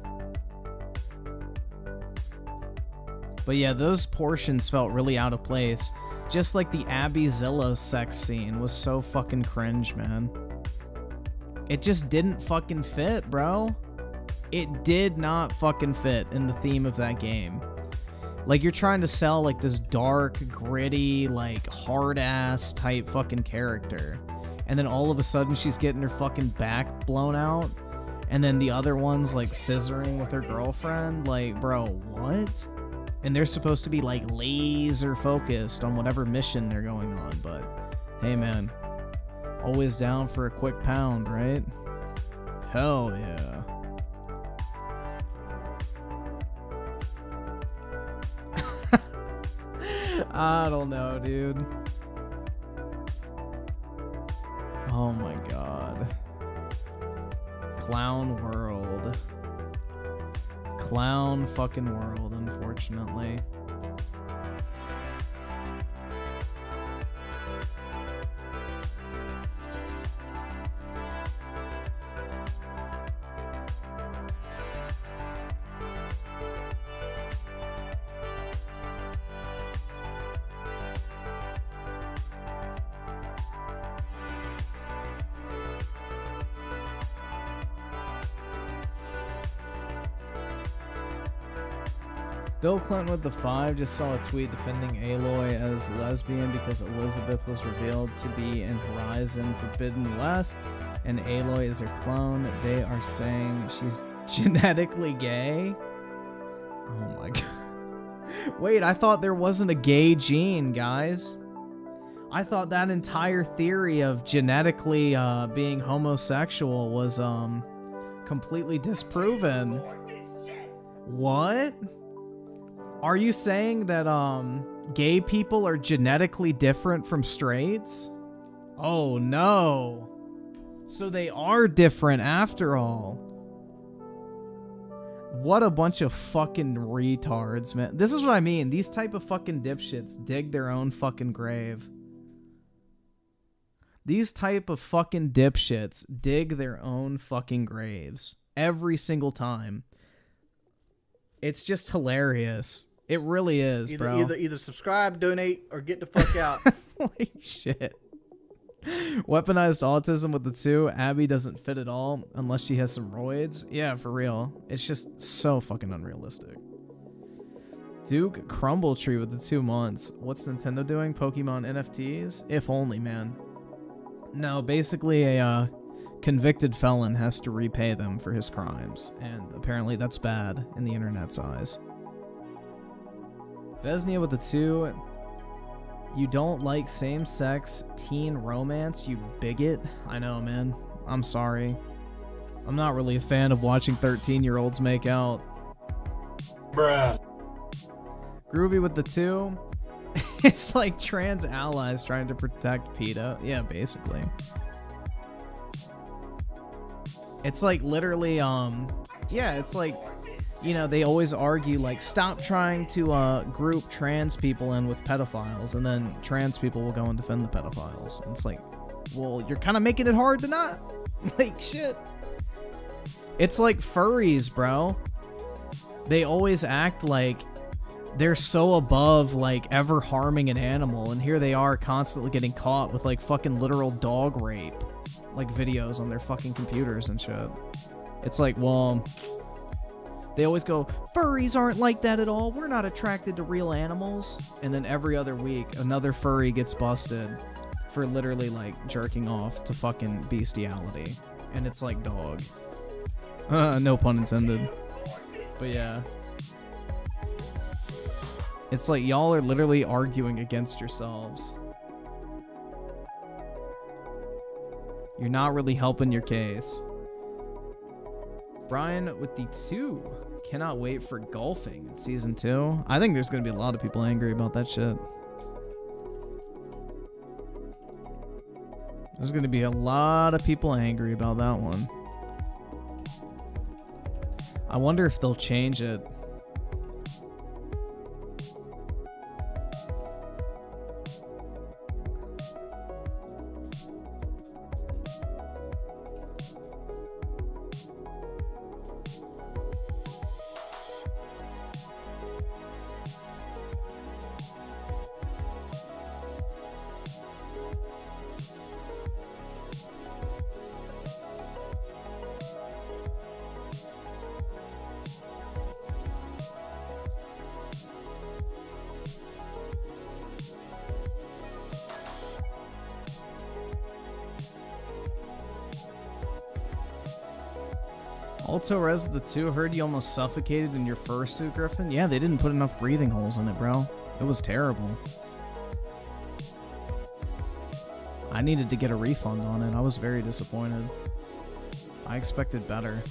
But yeah, those portions felt really out of place. Just like the Abby Zilla sex scene was so fucking cringe, man. It just didn't fucking fit, bro. It did not fucking fit in the theme of that game. Like, you're trying to sell like this dark, gritty, like hard-ass type fucking character. And then all of a sudden she's getting her fucking back blown out. And then the other one's like scissoring with her girlfriend. Like, bro, what? And they're supposed to be like laser focused on whatever mission they're going on. But hey, man, always down for a quick pound, right? Hell yeah. I don't know, dude. Oh my god. Clown world. Clown fucking world, unfortunately. Bill Clinton with the 5 just saw a tweet defending Aloy as lesbian because Elizabeth was revealed to be in Horizon Forbidden West and Aloy is her clone. They are saying she's genetically gay. Oh my god. Wait, I thought there wasn't a gay gene, guys. I thought that entire theory of genetically being homosexual was completely disproven. What? Are you saying that gay people are genetically different from straights? Oh no. So they are different after all. What a bunch of fucking retards, man. This is what I mean. These type of fucking dipshits dig their own fucking grave. These type of fucking dipshits dig their own fucking graves. Every single time. It's just hilarious. It really is, bro. Either subscribe, donate, or get the fuck out. Holy shit. Weaponized autism with the 2. Abby doesn't fit at all unless she has some roids. Yeah, for real. It's just so fucking unrealistic. Duke Crumbletree with the 2 months. What's Nintendo doing? Pokemon NFTs? If only, man. No, basically a convicted felon has to repay them for his crimes, and apparently that's bad in the internet's eyes. Vesnia with the 2. You don't like same-sex teen romance, you bigot? I know, man. I'm sorry. I'm not really a fan of watching 13-year-olds make out. Bruh. Groovy with the 2. It's like trans allies trying to protect PETA. Yeah, basically. It's like literally, yeah, it's like, you know, they always argue, like, stop trying to group trans people in with pedophiles, and then trans people will go and defend the pedophiles. And it's like, well, you're kind of making it hard to not. Like, shit. It's like furries, bro. They always act like they're so above, like, ever harming an animal, and here they are constantly getting caught with, like, fucking literal dog rape, like, videos on their fucking computers and shit. It's like, well, they always go, furries aren't like that at all, we're not attracted to real animals. And then every other week, another furry gets busted for literally, like, jerking off to fucking bestiality. And it's like, dog. No pun intended. But yeah. It's like y'all are literally arguing against yourselves. You're not really helping your case. Brian with the 2. Cannot wait for golfing in season 2. I think there's going to be a lot of people angry about that shit. There's going to be a lot of people angry about that one. I wonder if they'll change it. Alto Res with the 2. Heard you almost suffocated in your fursuit, Griffin. Yeah, they didn't put enough breathing holes in it, bro. It was terrible. I needed to get a refund on it. I was very disappointed. I expected better.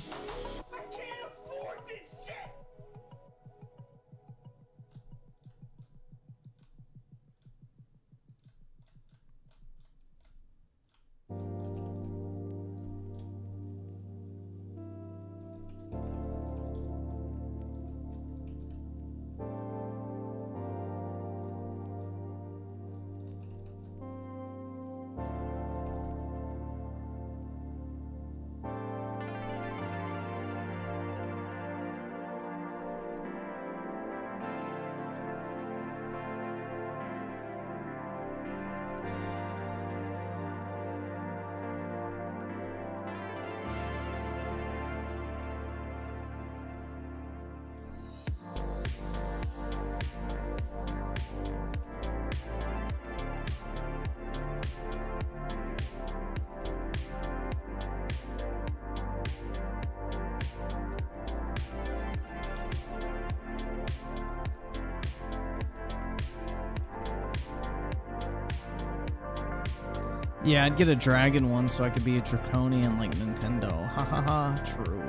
Yeah, I'd get a dragon one so I could be a draconian like Nintendo. Ha ha ha, true.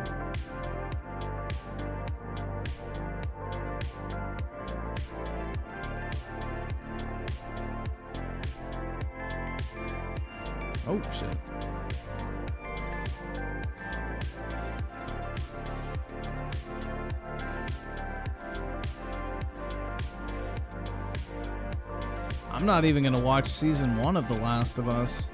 Oh, shit. I'm not even gonna watch season 1 of The Last of Us.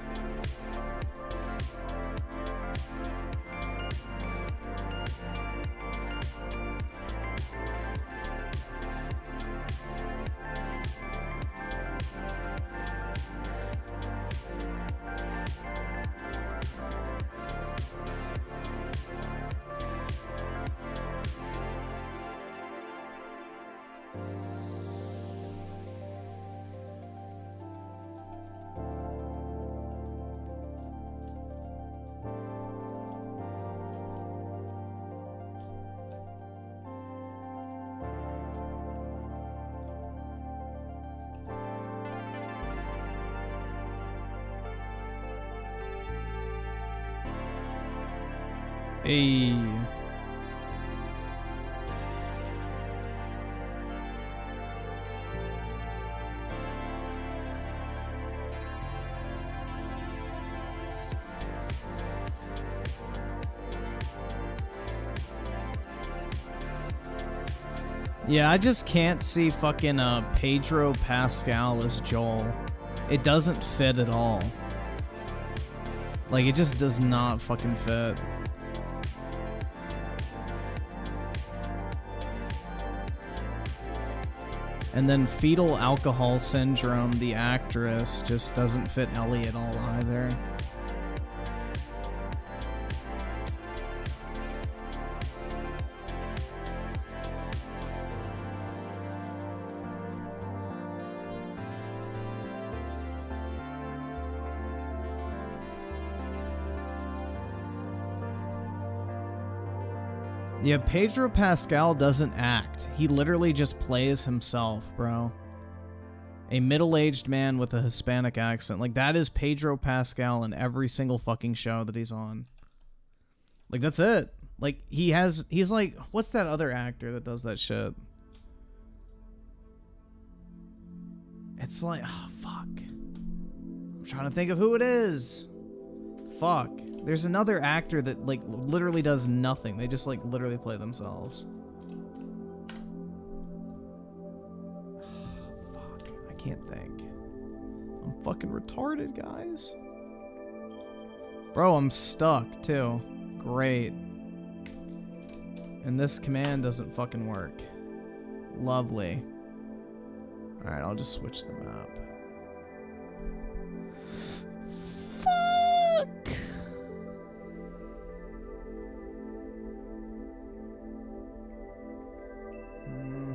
Hey. Yeah, I just can't see fucking Pedro Pascal as Joel. It doesn't fit at all. Like, it just does not fucking fit. And then Fetal Alcohol Syndrome, the actress, just doesn't fit Ellie at all either. Yeah, Pedro Pascal doesn't act. He literally just plays himself, bro. A middle-aged man with a Hispanic accent. Like, that is Pedro Pascal in every single fucking show that he's on. Like, that's it. Like, he's like, what's that other actor that does that shit? It's like, oh, fuck. I'm trying to think of who it is. Fuck. There's another actor that, like, literally does nothing. They just, like, literally play themselves. Fuck. I can't think. I'm fucking retarded, guys. Bro, I'm stuck, too. Great. And this command doesn't fucking work. Lovely. Alright, I'll just switch the map. Fuck!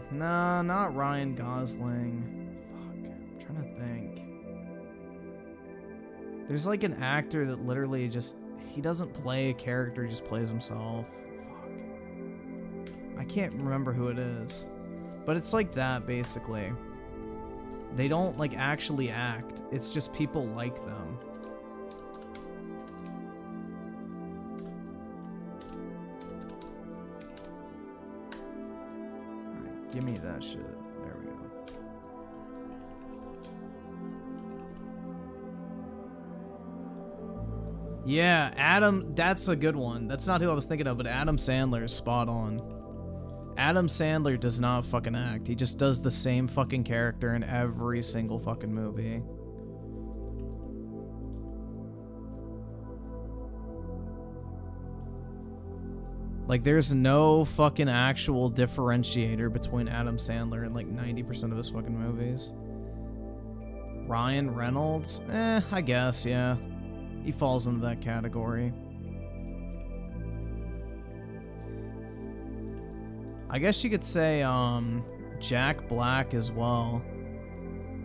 Nah, not Ryan Gosling. Fuck, I'm trying to think. There's like an actor that literally just, he doesn't play a character, he just plays himself. Fuck. I can't remember who it is. But it's like that, basically. They don't, like, actually act. It's just people like them. Alright, give me that shit. There we go. Yeah, Adam, that's a good one. That's not who I was thinking of, but Adam Sandler is spot on. Adam Sandler does not fucking act. He just does the same fucking character in every single fucking movie. Like, there's no fucking actual differentiator between Adam Sandler and, like, 90% of his fucking movies. Ryan Reynolds? I guess, yeah. He falls into that category. I guess you could say Jack Black as well.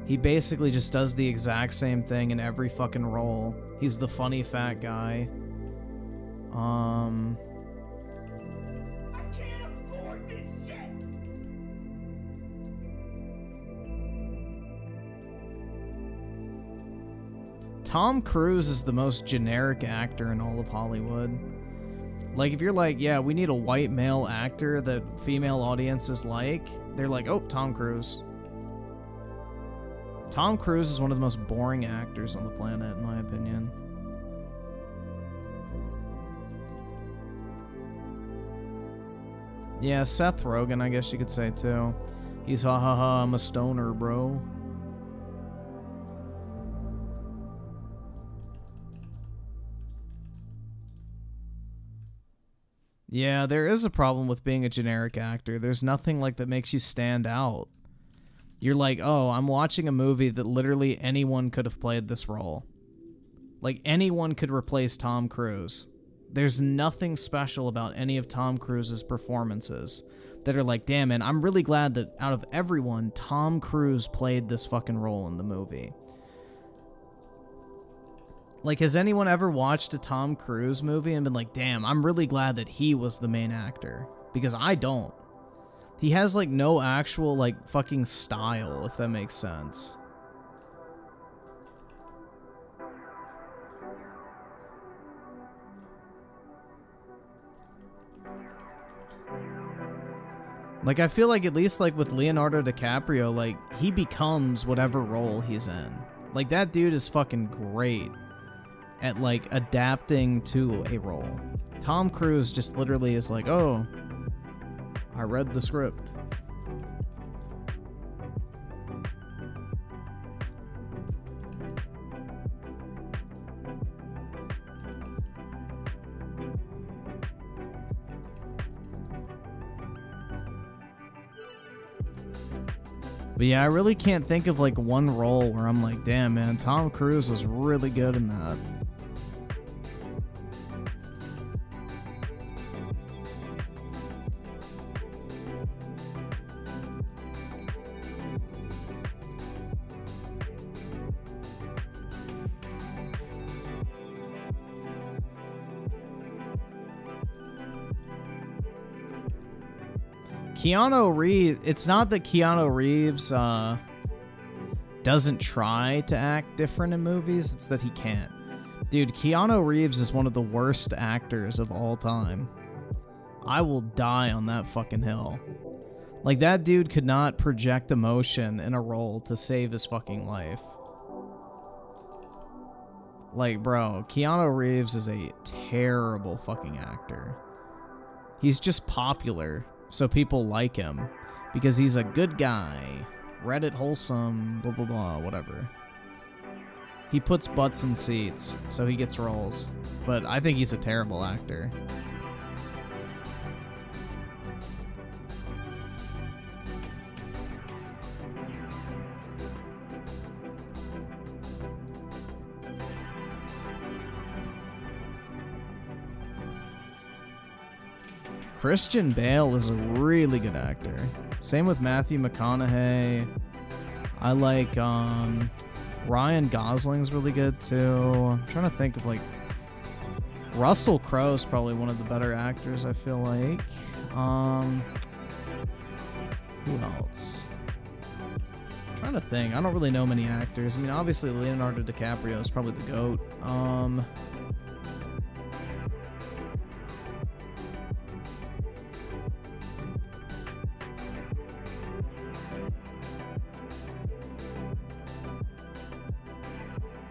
He basically just does the exact same thing in every fucking role. He's the funny fat guy. I can't afford this shit. Tom Cruise is the most generic actor in all of Hollywood. Like, if you're like, yeah, we need a white male actor that female audiences like, they're like, oh, Tom Cruise. Tom Cruise is one of the most boring actors on the planet, in my opinion. Yeah, Seth Rogen, I guess you could say, too. He's ha ha ha, I'm a stoner, bro. Yeah, there is a problem with being a generic actor. There's nothing like that makes you stand out. You're like, oh, I'm watching a movie that literally anyone could have played this role. Like, anyone could replace Tom Cruise. There's nothing special about any of Tom Cruise's performances that are like, damn, man, I'm really glad that out of everyone, Tom Cruise played this fucking role in the movie. Like, has anyone ever watched a Tom Cruise movie and been like, damn, I'm really glad that he was the main actor? Because I don't. He has, like, no actual, like, fucking style, if that makes sense. Like, I feel like at least, like, with Leonardo DiCaprio, like, he becomes whatever role he's in. Like, that dude is fucking great at, like, adapting to a role. Tom Cruise just literally is like, oh, I read the script. But yeah, I really can't think of like one role where I'm like, damn, man, Tom Cruise was really good in that. Keanu Reeves, it's not that Keanu Reeves doesn't try to act different in movies, it's that he can't. Dude, Keanu Reeves is one of the worst actors of all time. I will die on that fucking hill. Like, that dude could not project emotion in a role to save his fucking life. Like, bro, Keanu Reeves is a terrible fucking actor. He's just popular, so people like him because he's a good guy. Reddit wholesome, blah, blah, blah, whatever. He puts butts in seats, so he gets roles. But I think he's a terrible actor. Christian Bale is a really good actor. Same with Matthew McConaughey. I like, Ryan Gosling's really good too. I'm trying to think of like, Russell Crowe's probably one of the better actors, I feel like. Who else? I'm trying to think. I don't really know many actors. I mean, obviously Leonardo DiCaprio is probably the GOAT.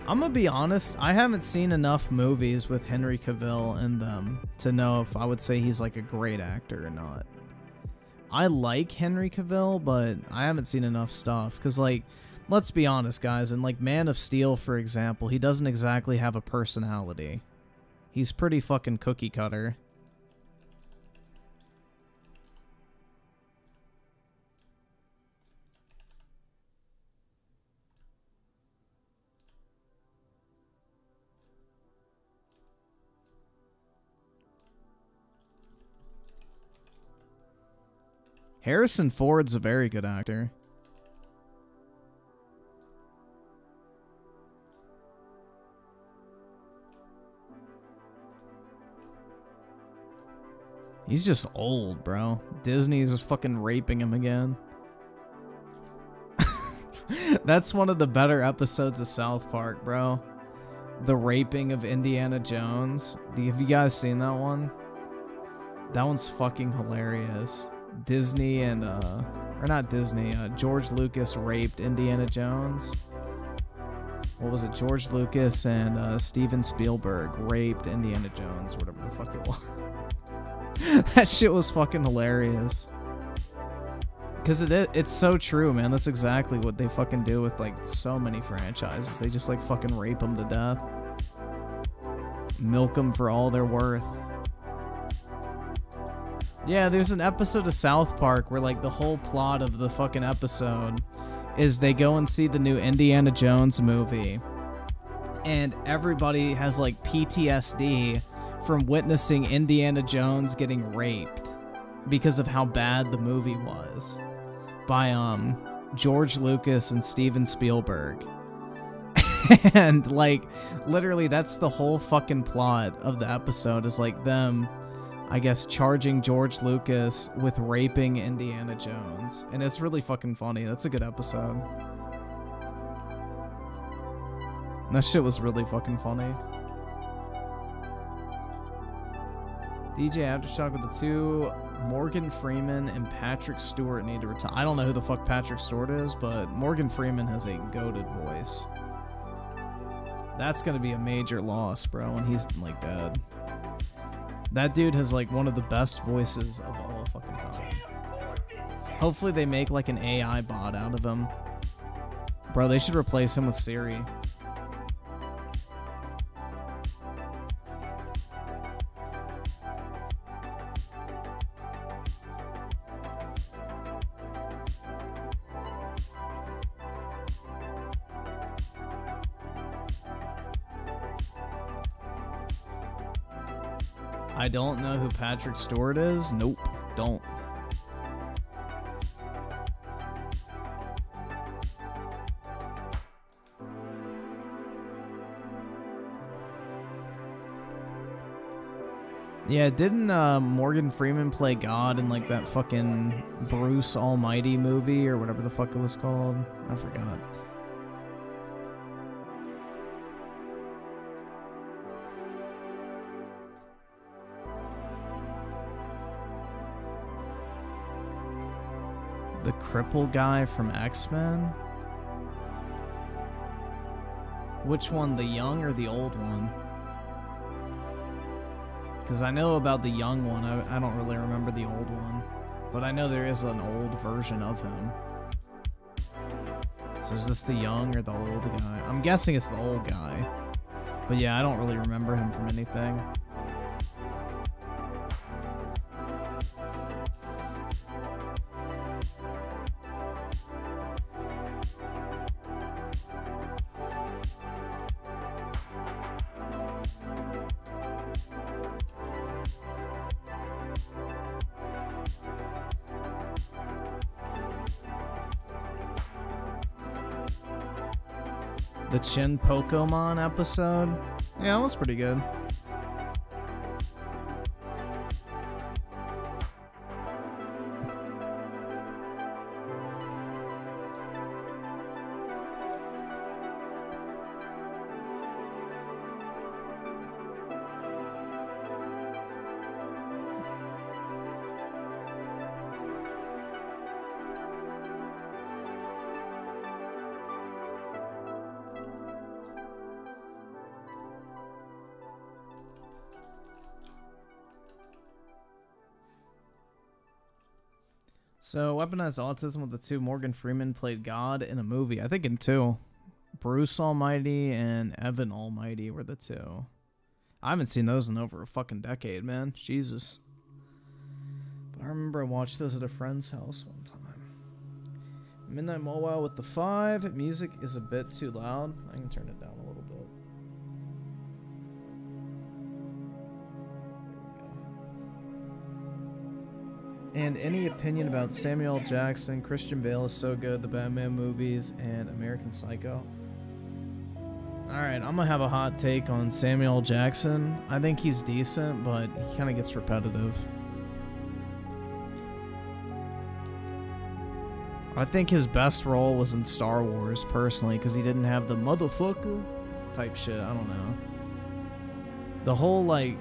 I'm gonna be honest, I haven't seen enough movies with Henry Cavill in them to know if I would say he's like a great actor or not. I like Henry Cavill, but I haven't seen enough stuff. Because, like, let's be honest, guys, in like Man of Steel, for example, he doesn't exactly have a personality. He's pretty fucking cookie cutter. Harrison Ford's a very good actor. He's just old, bro. Disney's just fucking raping him again. That's one of the better episodes of South Park, bro. The raping of Indiana Jones. Have you guys seen that one? That one's fucking hilarious. Disney and, or not Disney, George Lucas raped Indiana Jones. What was it? George Lucas and Steven Spielberg raped Indiana Jones, whatever the fuck it was. That shit was fucking hilarious. Because it's so true, man. That's exactly what they fucking do with, like, so many franchises. They just, like, fucking rape them to death. Milk them for all they're worth. Yeah, there's an episode of South Park where like the whole plot of the fucking episode is they go and see the new Indiana Jones movie, and everybody has like PTSD from witnessing Indiana Jones getting raped because of how bad the movie was by George Lucas and Steven Spielberg. And like literally that's the whole fucking plot of the episode, is like them, I guess, charging George Lucas with raping Indiana Jones. And it's really fucking funny. That's a good episode. That shit was really fucking funny. DJ Aftershock with the 2. Morgan Freeman and Patrick Stewart need to retire. I don't know who the fuck Patrick Stewart is, but Morgan Freeman has a goated voice. That's gonna be a major loss, bro, when he's like dead. That dude has like one of the best voices of all fucking time. Hopefully they make like an AI bot out of him. Bro, they should replace him with Siri. I don't know who Patrick Stewart is. Nope, don't. Yeah, didn't Morgan Freeman play God in like that fucking Bruce Almighty movie or whatever the fuck it was called? I forgot. The cripple guy from X-Men? Which one, the young or the old one? Because I know about the young one, I don't really remember the old one. But I know there is an old version of him. So is this the young or the old guy? I'm guessing it's the old guy. But yeah, I don't really remember him from anything. The Chin Pokemon episode? Yeah, that was pretty good. So, Weaponized Autism with the 2. Morgan Freeman played God in a movie. I think in 2. Bruce Almighty and Evan Almighty were the 2. I haven't seen those in over a fucking decade, man. Jesus. But I remember I watched those at a friend's house one time. Midnight Mobile with the 5. Music is a bit too loud. I can turn it down a little bit. And any opinion about Samuel L. Jackson? Christian Bale is so good, the Batman movies, and American Psycho. Alright, I'm gonna have a hot take on Samuel L. Jackson. I think he's decent, but he kind of gets repetitive. I think his best role was in Star Wars, personally, because he didn't have the motherfucker type shit. I don't know. The whole, like...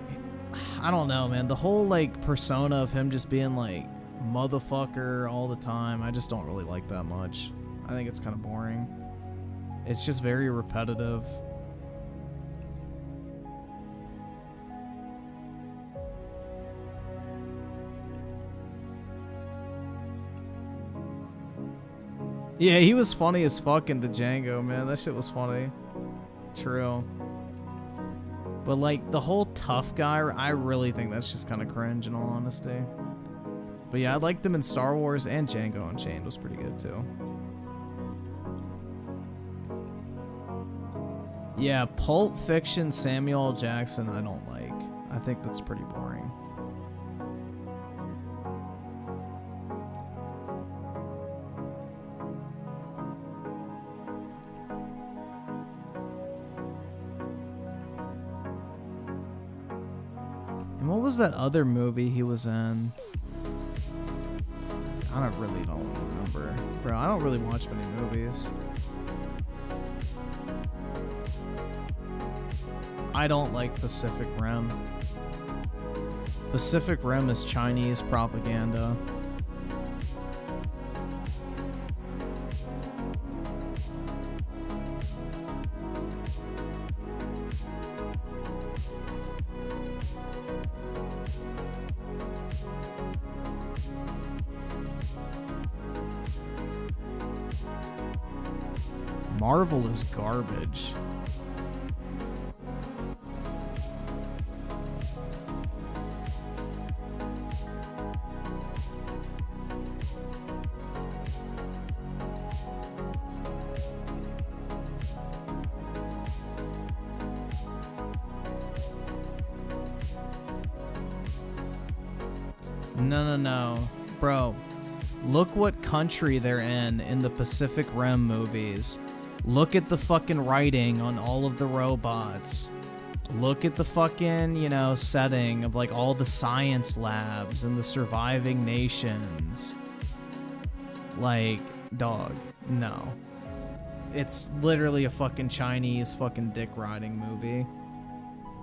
I don't know, man. The whole, like, persona of him just being, like, motherfucker all the time, I just don't really like that much. I think it's kind of boring. It's just very repetitive. Yeah, he was funny as fuck in the Django, man. That shit was funny. True. But, like, the whole tough guy, I really think that's just kind of cringe, in all honesty. But yeah, I liked him in Star Wars, and Django Unchained was pretty good too. Yeah, Pulp Fiction, Samuel L. Jackson, I don't like. I think that's pretty boring. And what was that other movie he was in? I don't remember. Bro, I don't really watch many movies. I don't like Pacific Rim. Pacific Rim is Chinese propaganda. Marvel is garbage. No. Bro, look what country they're in the Pacific Rim movies. Look at the fucking writing on all of the robots. Look at the fucking, setting of like all the science labs and the surviving nations. Like, dog, no. It's literally a fucking Chinese fucking dick riding movie.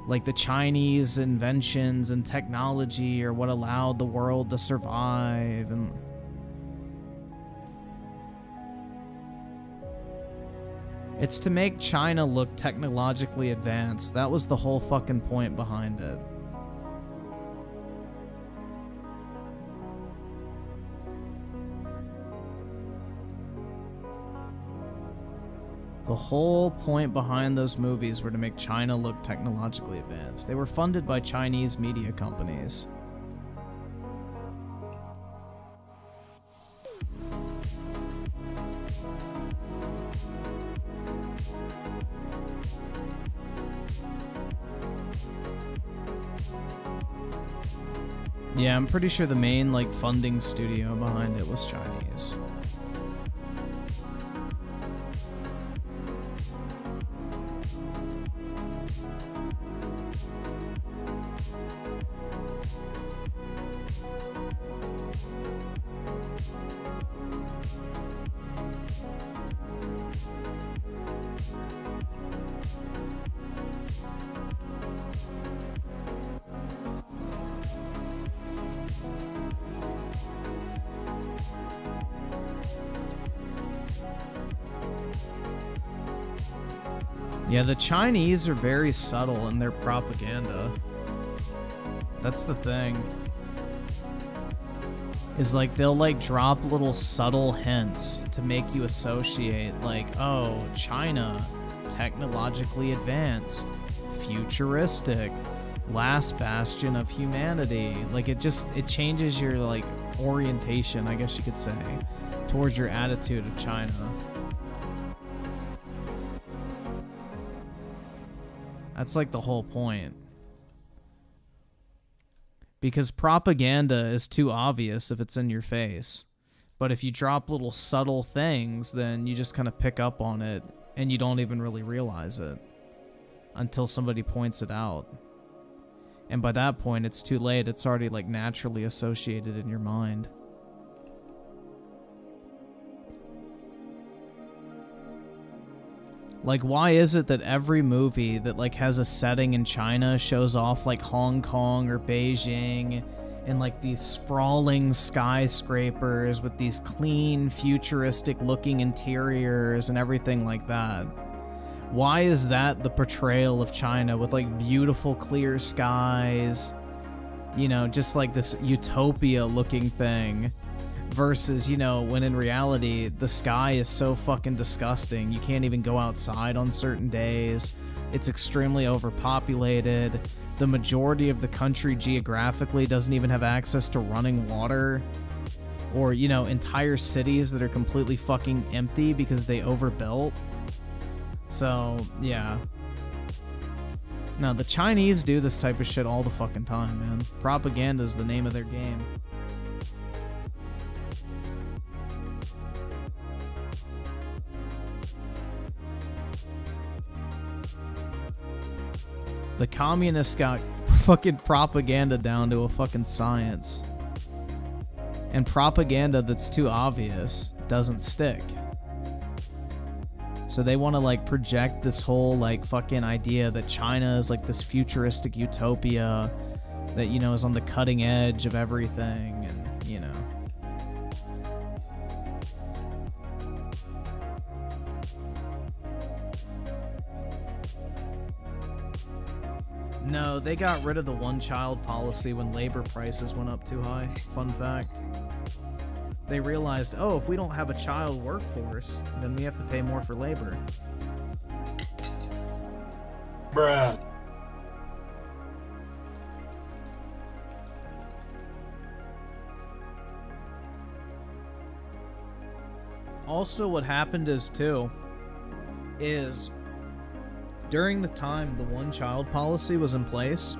Like the Chinese inventions and technology are what allowed the world to survive, and it's to make China look technologically advanced. That was the whole fucking point behind it. The whole point behind those movies were to make China look technologically advanced. They were funded by Chinese media companies. Yeah, I'm pretty sure the main funding studio behind it was Chinese. Yeah, the Chinese are very subtle in their propaganda. That's the thing. Is they'll drop little subtle hints to make you associate oh, China, technologically advanced, futuristic, last bastion of humanity. It changes your orientation, I guess you could say, towards your attitude of China. That's the whole point. Because propaganda is too obvious if it's in your face. But if you drop little subtle things, then you just kind of pick up on it and you don't even really realize it until somebody points it out. And by that point, it's too late. It's already naturally associated in your mind. Why is it that every movie that has a setting in China shows off Hong Kong or Beijing and these sprawling skyscrapers with these clean, futuristic looking interiors and everything like that? Why is that the portrayal of China with beautiful clear skies, just this utopia looking thing? Versus, when in reality, the sky is so fucking disgusting. You can't even go outside on certain days. It's extremely overpopulated. the majority of the country geographically doesn't even have access to running water, or, you know, entire cities that are completely fucking empty because they overbuilt. So, yeah. No, the Chinese do this type of shit all the fucking time, man. Propaganda is the name of their game. The communists got fucking propaganda down to a fucking science. And propaganda that's too obvious doesn't stick. So they want to like project this whole like fucking idea that China is like this futuristic utopia that, you know, is on the cutting edge of everything, and, you know. No, they got rid of the one-child policy when labor prices went up too high. Fun fact. They realized, oh, if we don't have a child workforce, then we have to pay more for labor. Bruh. Also, what happened is during the time the one-child policy was in place,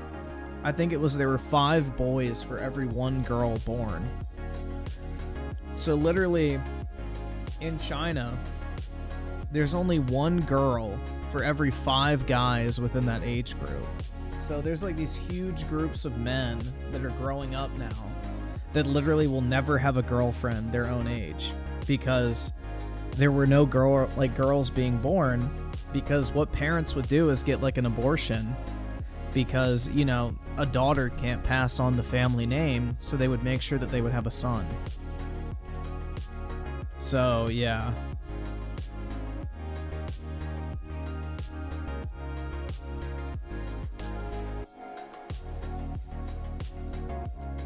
I think it was there were 5 boys for every 1 girl born. So literally, in China, there's only 1 girl for every 5 guys within that age group. So there's like these huge groups of men that are growing up now that literally will never have a girlfriend their own age, because there were no girls being born, because what parents would do is get like an abortion, because, you know, a daughter can't pass on the family name, so they would make sure that they would have a son. So, yeah.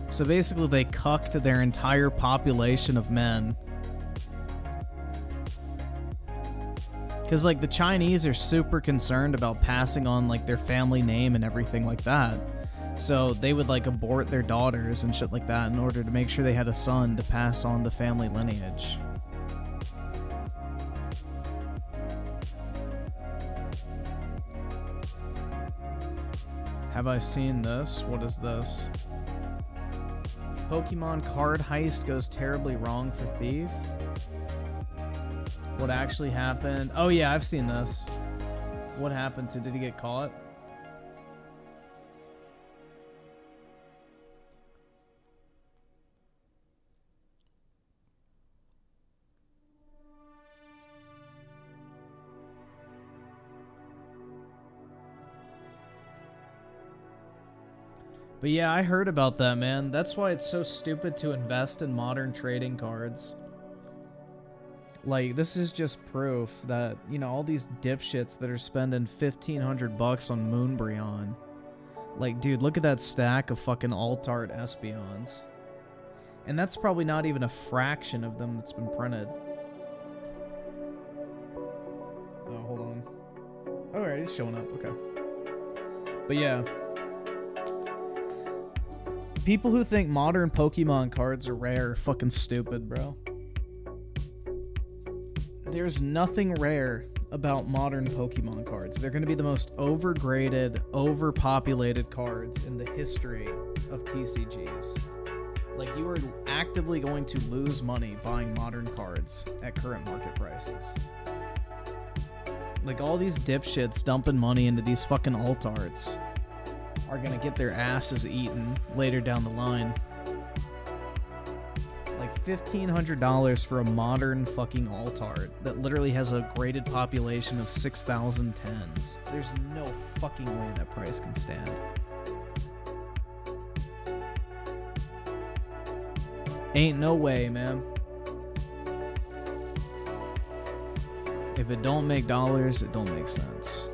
So basically they cucked their entire population of men. Because, like, the Chinese are super concerned about passing on, like, their family name and everything like that. So they would, like, abort their daughters and shit like that in order to make sure they had a son to pass on the family lineage. Have I seen this? What is this? Pokemon card heist goes terribly wrong for Thief. What actually happened? Oh yeah, I've seen this. What happened to? Did he get caught? But yeah, I heard about that, man. That's why it's so stupid to invest in modern trading cards. Like, this is just proof that, you know, all these dipshits that are spending $1,500 on Moonbryon. Like, dude, look at that stack of fucking alt-art Espeons. And that's probably not even a fraction of them that's been printed. Oh, hold on. Alright, it's showing up. Okay. But yeah. People who think modern Pokemon cards are rare are fucking stupid, bro. There's nothing rare about modern Pokemon cards. They're going to be the most overgraded, overpopulated cards in the history of TCGs. Like, you are actively going to lose money buying modern cards at current market prices. Like, all these dipshits dumping money into these fucking alt arts are going to get their asses eaten later down the line. Like $1,500 for a modern fucking alt art that literally has a graded population of 6,000 tens. There's no fucking way that price can stand. Ain't no way, man. If it don't make dollars, it don't make sense.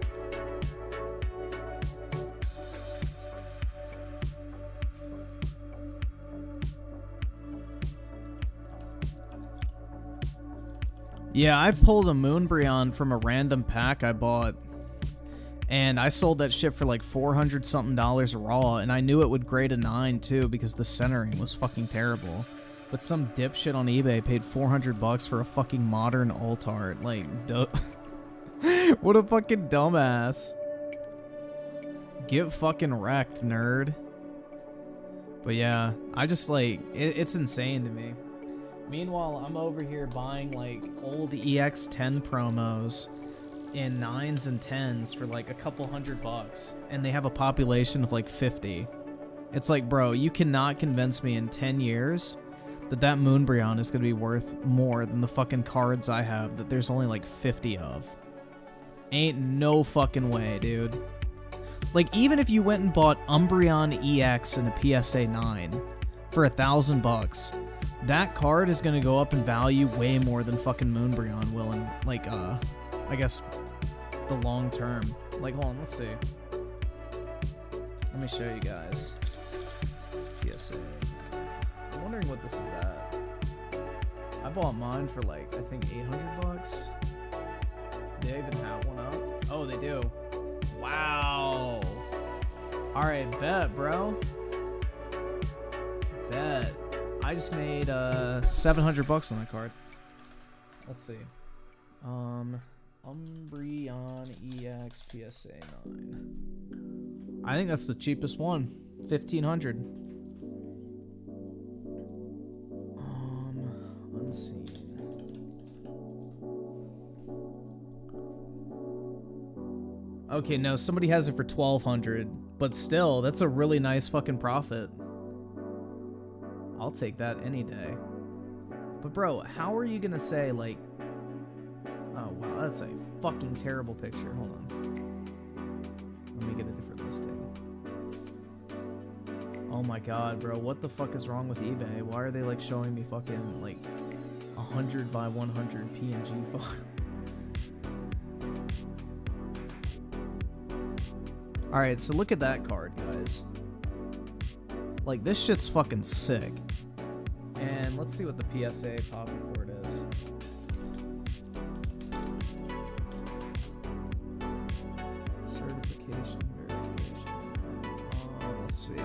Yeah, I pulled a Moonbryon from a random pack I bought. And I sold that shit for like $400 something raw, and I knew it would grade a 9 too because the centering was fucking terrible. But some dipshit on eBay paid $400 for a fucking modern alt-art. Like, what a fucking dumbass. Get fucking wrecked, nerd. But yeah, I just like, it's insane to me. Meanwhile, I'm over here buying like old EX10 promos in 9s and 10s for like a couple $100, and they have a population of like 50. It's like, bro, you cannot convince me in 10 years that Moonbryon is going to be worth more than the fucking cards I have that there's only like 50 of. Ain't no fucking way, dude. Like, even if you went and bought Umbreon EX and a PSA 9 for $1,000, that card is going to go up in value way more than fucking Moonbryon will in, like, I guess, the long term. Like, hold on, let's see. Let me show you guys. It's PSA. I'm wondering what this is at. I bought mine for like, I think $800. Do they even have one up? Oh, they do. Wow. Alright, bet, bro. Bet. I just made $700 on that card. Let's see. Umbreon EX PSA 9. I think that's the cheapest one. $1,500. Unseen. Okay, no, somebody has it for $1,200, but still, that's a really nice fucking profit. I'll take that any day. But bro, how are you gonna say like, oh wow, that's a fucking terrible picture. Hold on. Let me get a different listing. Oh my god, bro, what the fuck is wrong with eBay? Why are they like showing me fucking like 100 by 100 PNG file? Alright, so look at that card, guys. Like, this shit's fucking sick. And let's see what the PSA pop report is. Certification, verification. Let's see.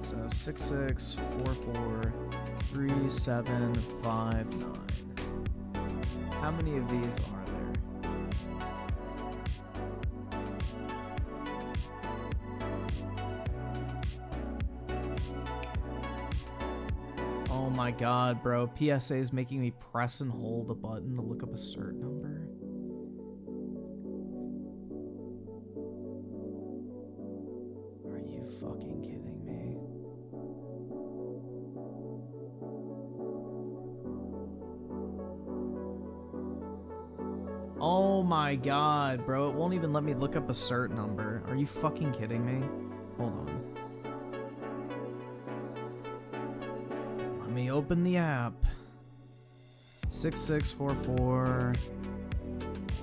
So 66443759. How many of these are there? Oh my god, bro. PSA is making me press and hold a button to look up a cert number. Are you fucking kidding me? Oh my god, bro. It won't even let me look up a cert number. Are you fucking kidding me? Hold on. Let me open the app. 6644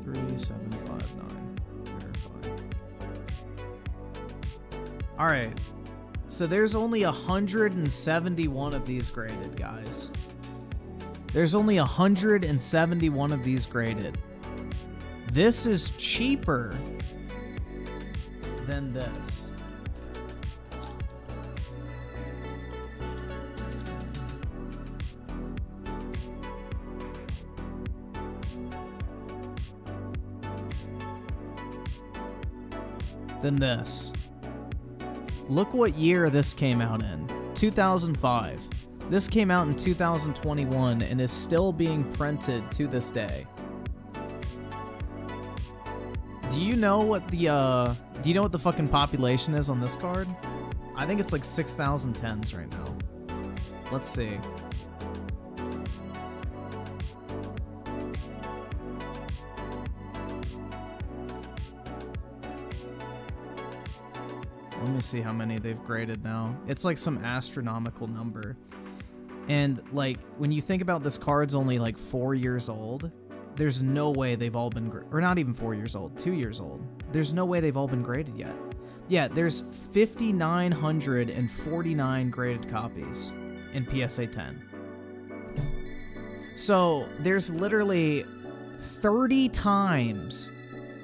3759. Verify. Alright. So there's only 171 of these graded, guys. There's only 171 of these graded. This is cheaper than this. Than this. Look what year this came out in. 2005. This came out in 2021 and is still being printed to this day. Do you know what the fucking population is on this card? I think it's like 6,010s right now. Let's see. Let me see how many they've graded now. It's like some astronomical number. And like, when you think about this card's only like 4 years old, there's no way they've all been, or not even 4 years old, 2 years old. There's no way they've all been graded yet. Yeah, there's 5,949 graded copies in PSA 10. So there's literally 30 times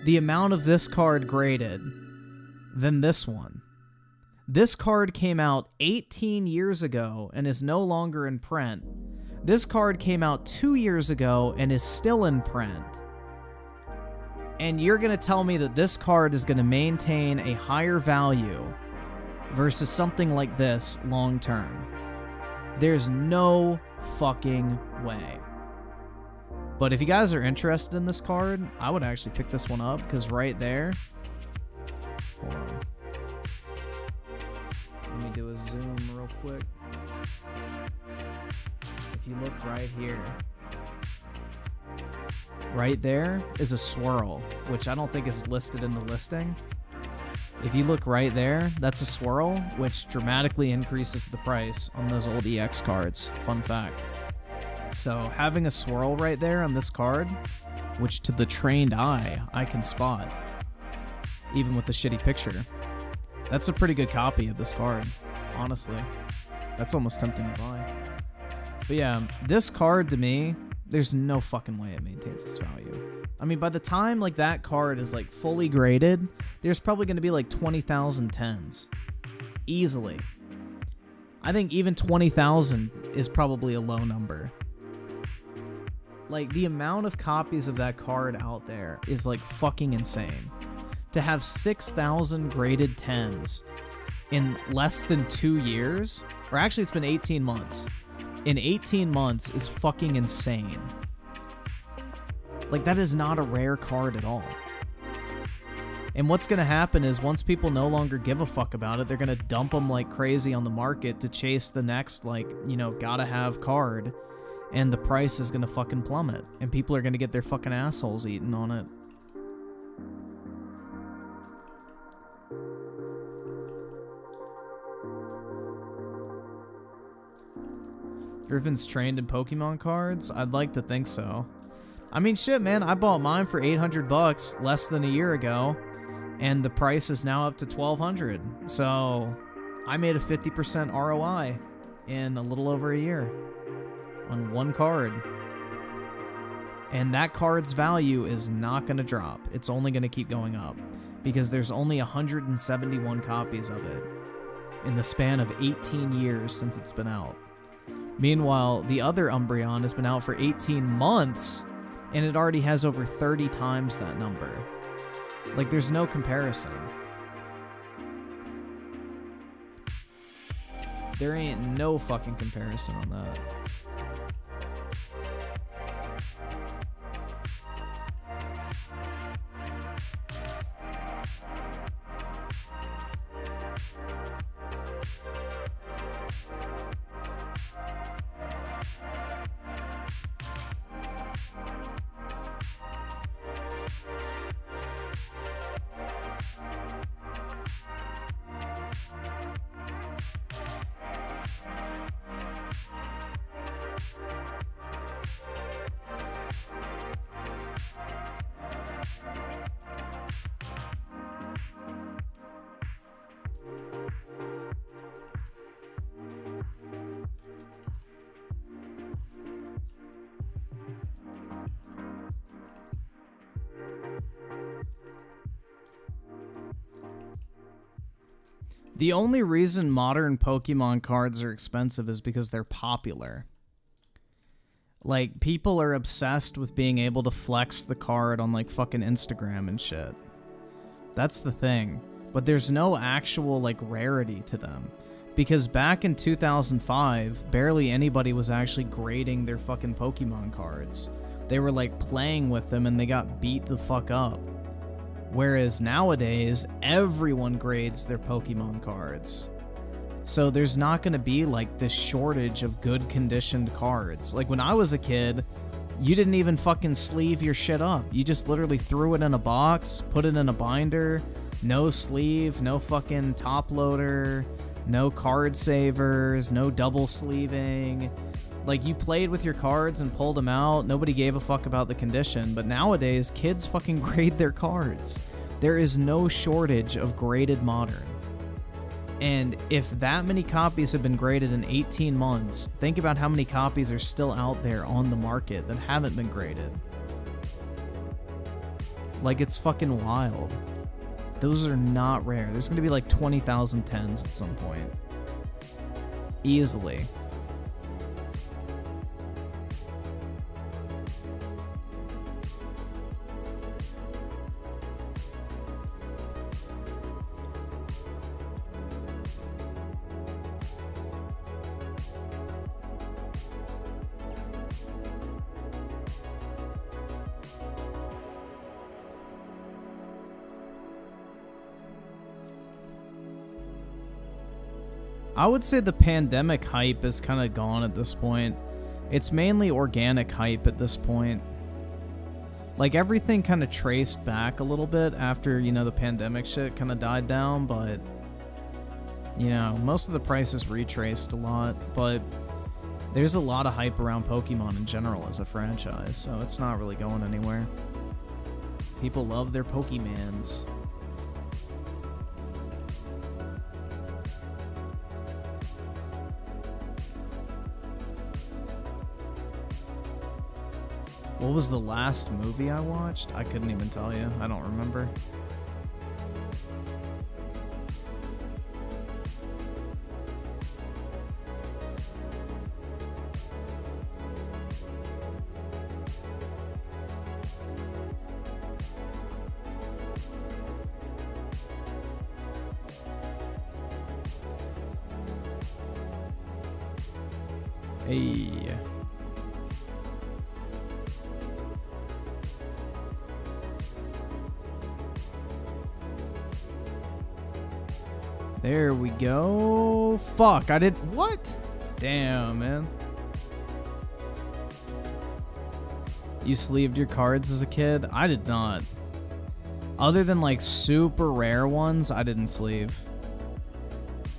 the amount of this card graded than this one. This card came out 18 years ago and is no longer in print. This card came out 2 years ago and is still in print. And you're going to tell me that this card is going to maintain a higher value versus something like this long term. There's no fucking way. But if you guys are interested in this card, I would actually pick this one up, because right there... Hold on. Let me do a zoom real quick. If you look right here, right there is a swirl, which I don't think is listed in the listing. If you look right there, that's a swirl, which dramatically increases the price on those old EX cards. Fun fact. So having a swirl right there on this card, which to the trained eye, I can spot, even with the shitty picture, that's a pretty good copy of this card, honestly. That's almost tempting to buy. But yeah, this card to me, there's no fucking way it maintains its value. I mean, by the time like that card is like fully graded, there's probably going to be like 20,000 tens. Easily. I think even 20,000 is probably a low number. Like, the amount of copies of that card out there is like fucking insane. To have 6,000 graded 10s in less than 2 years, or actually it's been 18 months. In 18 months is fucking insane. Like, that is not a rare card at all. And what's going to happen is once people no longer give a fuck about it, they're going to dump them like crazy on the market to chase the next, like, you know, gotta have card. And the price is going to fucking plummet. And people are going to get their fucking assholes eaten on it. Griffin's trained in Pokemon cards? I'd like to think so. I mean, shit, man. I bought mine for $800 less than a year ago. And the price is now up to $1,200. So I made a 50% ROI in a little over a year on one card. And that card's value is not going to drop. It's only going to keep going up because there's only 171 copies of it in the span of 18 years since it's been out. Meanwhile, the other Umbreon has been out for 18 months and it already has over 30 times that number. Like, there's no comparison. There ain't no fucking comparison on that. The only reason modern Pokemon cards are expensive is because they're popular. Like, people are obsessed with being able to flex the card on, like, fucking Instagram and shit. That's the thing. But there's no actual, like, rarity to them. Because back in 2005, barely anybody was actually grading their fucking Pokemon cards. They were, like, playing with them and they got beat the fuck up. Whereas nowadays, everyone grades their Pokemon cards. So there's not going to be like this shortage of good conditioned cards. Like when I was a kid, you didn't even fucking sleeve your shit up. You just literally threw it in a box, put it in a binder, no sleeve, no fucking top loader, no card savers, no double sleeving. Like, you played with your cards and pulled them out. Nobody gave a fuck about the condition. But nowadays, kids fucking grade their cards. There is no shortage of graded Modern. And if that many copies have been graded in 18 months, think about how many copies are still out there on the market that haven't been graded. Like, it's fucking wild. Those are not rare. There's gonna be like 20,000 10s at some point. Easily. I would say the pandemic hype is kind of gone at this point. It's mainly organic hype at this point. Like, everything kind of traced back a little bit after, you know, the pandemic shit kind of died down, but, you know, most of the prices retraced a lot, but there's a lot of hype around Pokemon in general as a franchise, so it's not really going anywhere. People love their Pokemans. What was the last movie I watched? I couldn't even tell you. I don't remember. Hey. There we go. Fuck, I did... What? Damn, man. You sleeved your cards as a kid? I did not. Other than, like, super rare ones, I didn't sleeve.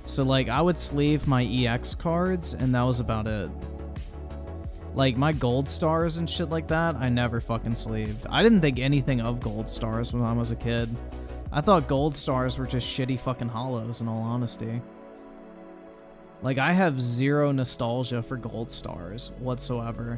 So, like, I would sleeve my EX cards, and that was about it. Like, my gold stars and shit like that, I never fucking sleeved. I didn't think anything of gold stars when I was a kid. I thought gold stars were just shitty fucking hollows, in all honesty. Like, I have zero nostalgia for gold stars whatsoever.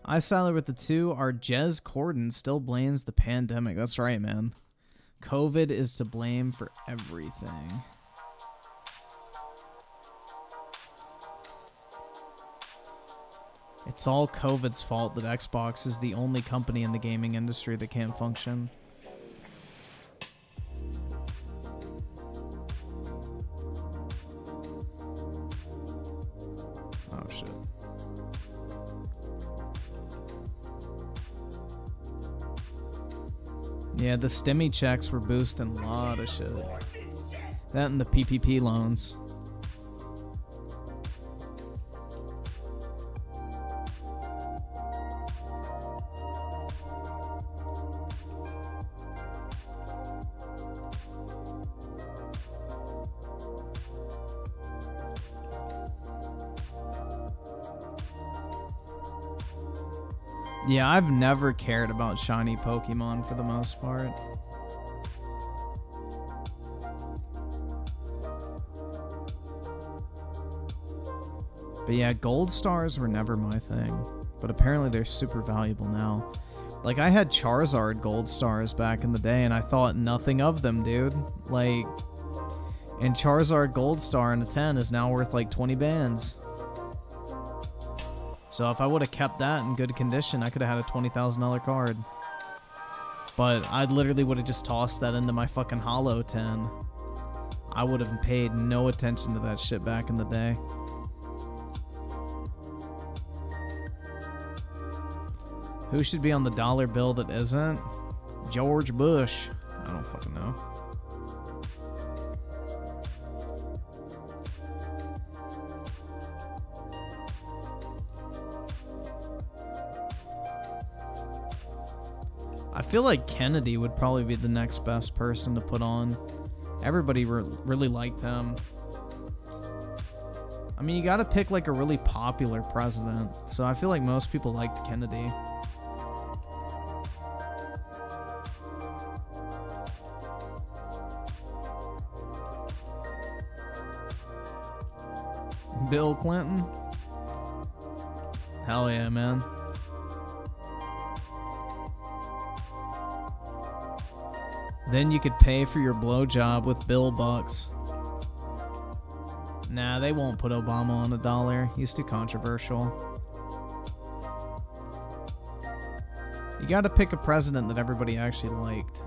I sided with the two. Our Jez Corden still blames the pandemic. That's right, man. COVID is to blame for everything. It's all COVID's fault that Xbox is the only company in the gaming industry that can't function. Oh, shit. Yeah, the STEMI checks were boosting a lot of shit. That and the PPP loans. Yeah, I've never cared about shiny Pokemon for the most part. But yeah, gold stars were never my thing. But apparently they're super valuable now. Like, I had Charizard gold stars back in the day, and I thought nothing of them, dude. Like, and Charizard gold star in a 10 is now worth like 20 bands. So if I would have kept that in good condition, I could have had a $20,000 card. But I literally would have just tossed that into my fucking Hollow 10. I would have paid no attention to that shit back in the day. Who should be on the dollar bill that isn't? George Bush. I don't fucking know. I feel like Kennedy would probably be the next best person to put on. Everybody really liked him. I mean, you gotta pick like a really popular president. So I feel like most people liked Kennedy. Bill Clinton? Hell yeah, man. Then you could pay for your blowjob with Bill bucks. Nah, they won't put Obama on $1. He's too controversial. You gotta pick a president that everybody actually liked.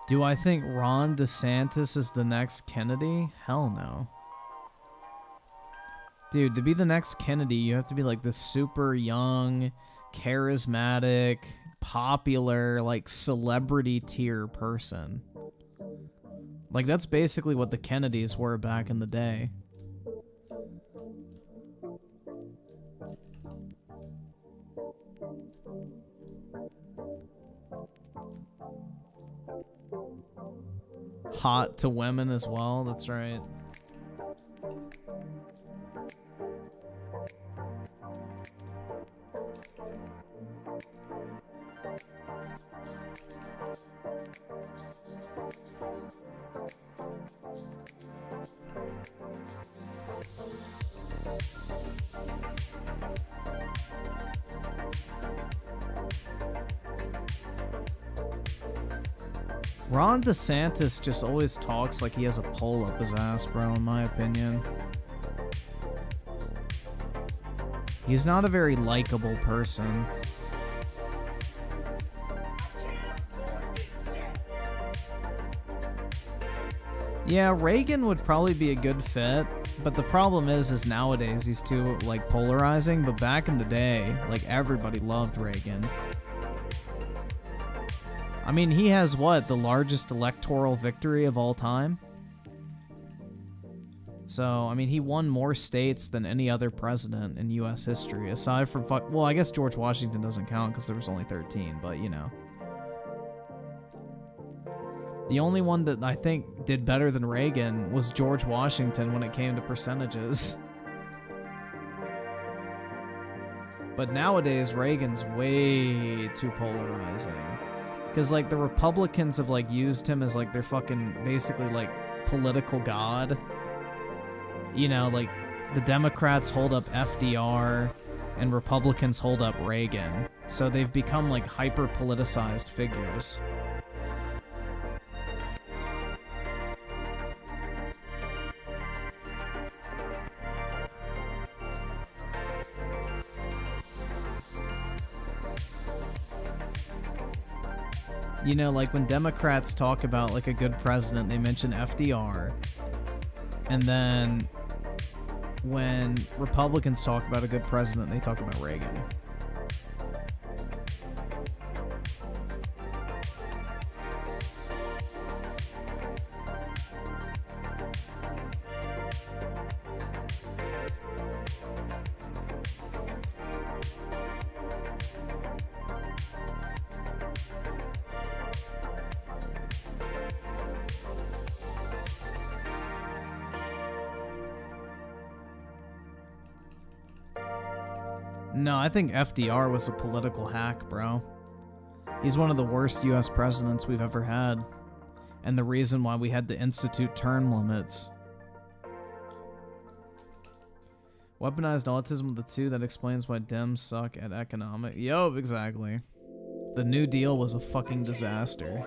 Do I think Ron DeSantis is the next Kennedy? Hell no. Dude, to be the next Kennedy, you have to be like this super young, charismatic, popular, like celebrity tier person. Like that's basically what the Kennedys were back in the day. Hot to women as well, that's right. Ron DeSantis just always talks like he has a pole up his ass, bro, in my opinion. He's not a very likable person. Yeah, Reagan would probably be a good fit, but the problem is nowadays he's too, like, polarizing, but back in the day, like, everybody loved Reagan. I mean, he has, what, the largest electoral victory of all time? So, I mean, he won more states than any other president in U.S. history, aside from, well, I guess George Washington doesn't count because there was only 13, but, you know. The only one that I think did better than Reagan was George Washington when it came to percentages. But nowadays, Reagan's way too polarizing. Because, like, the Republicans have, like, used him as, like, their fucking, basically, like, political god. You know, like, the Democrats hold up FDR, and Republicans hold up Reagan. So they've become, like, hyper-politicized figures. You know, like when Democrats talk about like a good president, they mention FDR. And then when Republicans talk about a good president, they talk about Reagan. No, I think FDR was a political hack, bro. He's one of the worst U.S. presidents we've ever had. And the reason why we had to institute term limits. Weaponized autism, the two that explains why Dems suck at economic. Yo, exactly. The New Deal was a fucking disaster.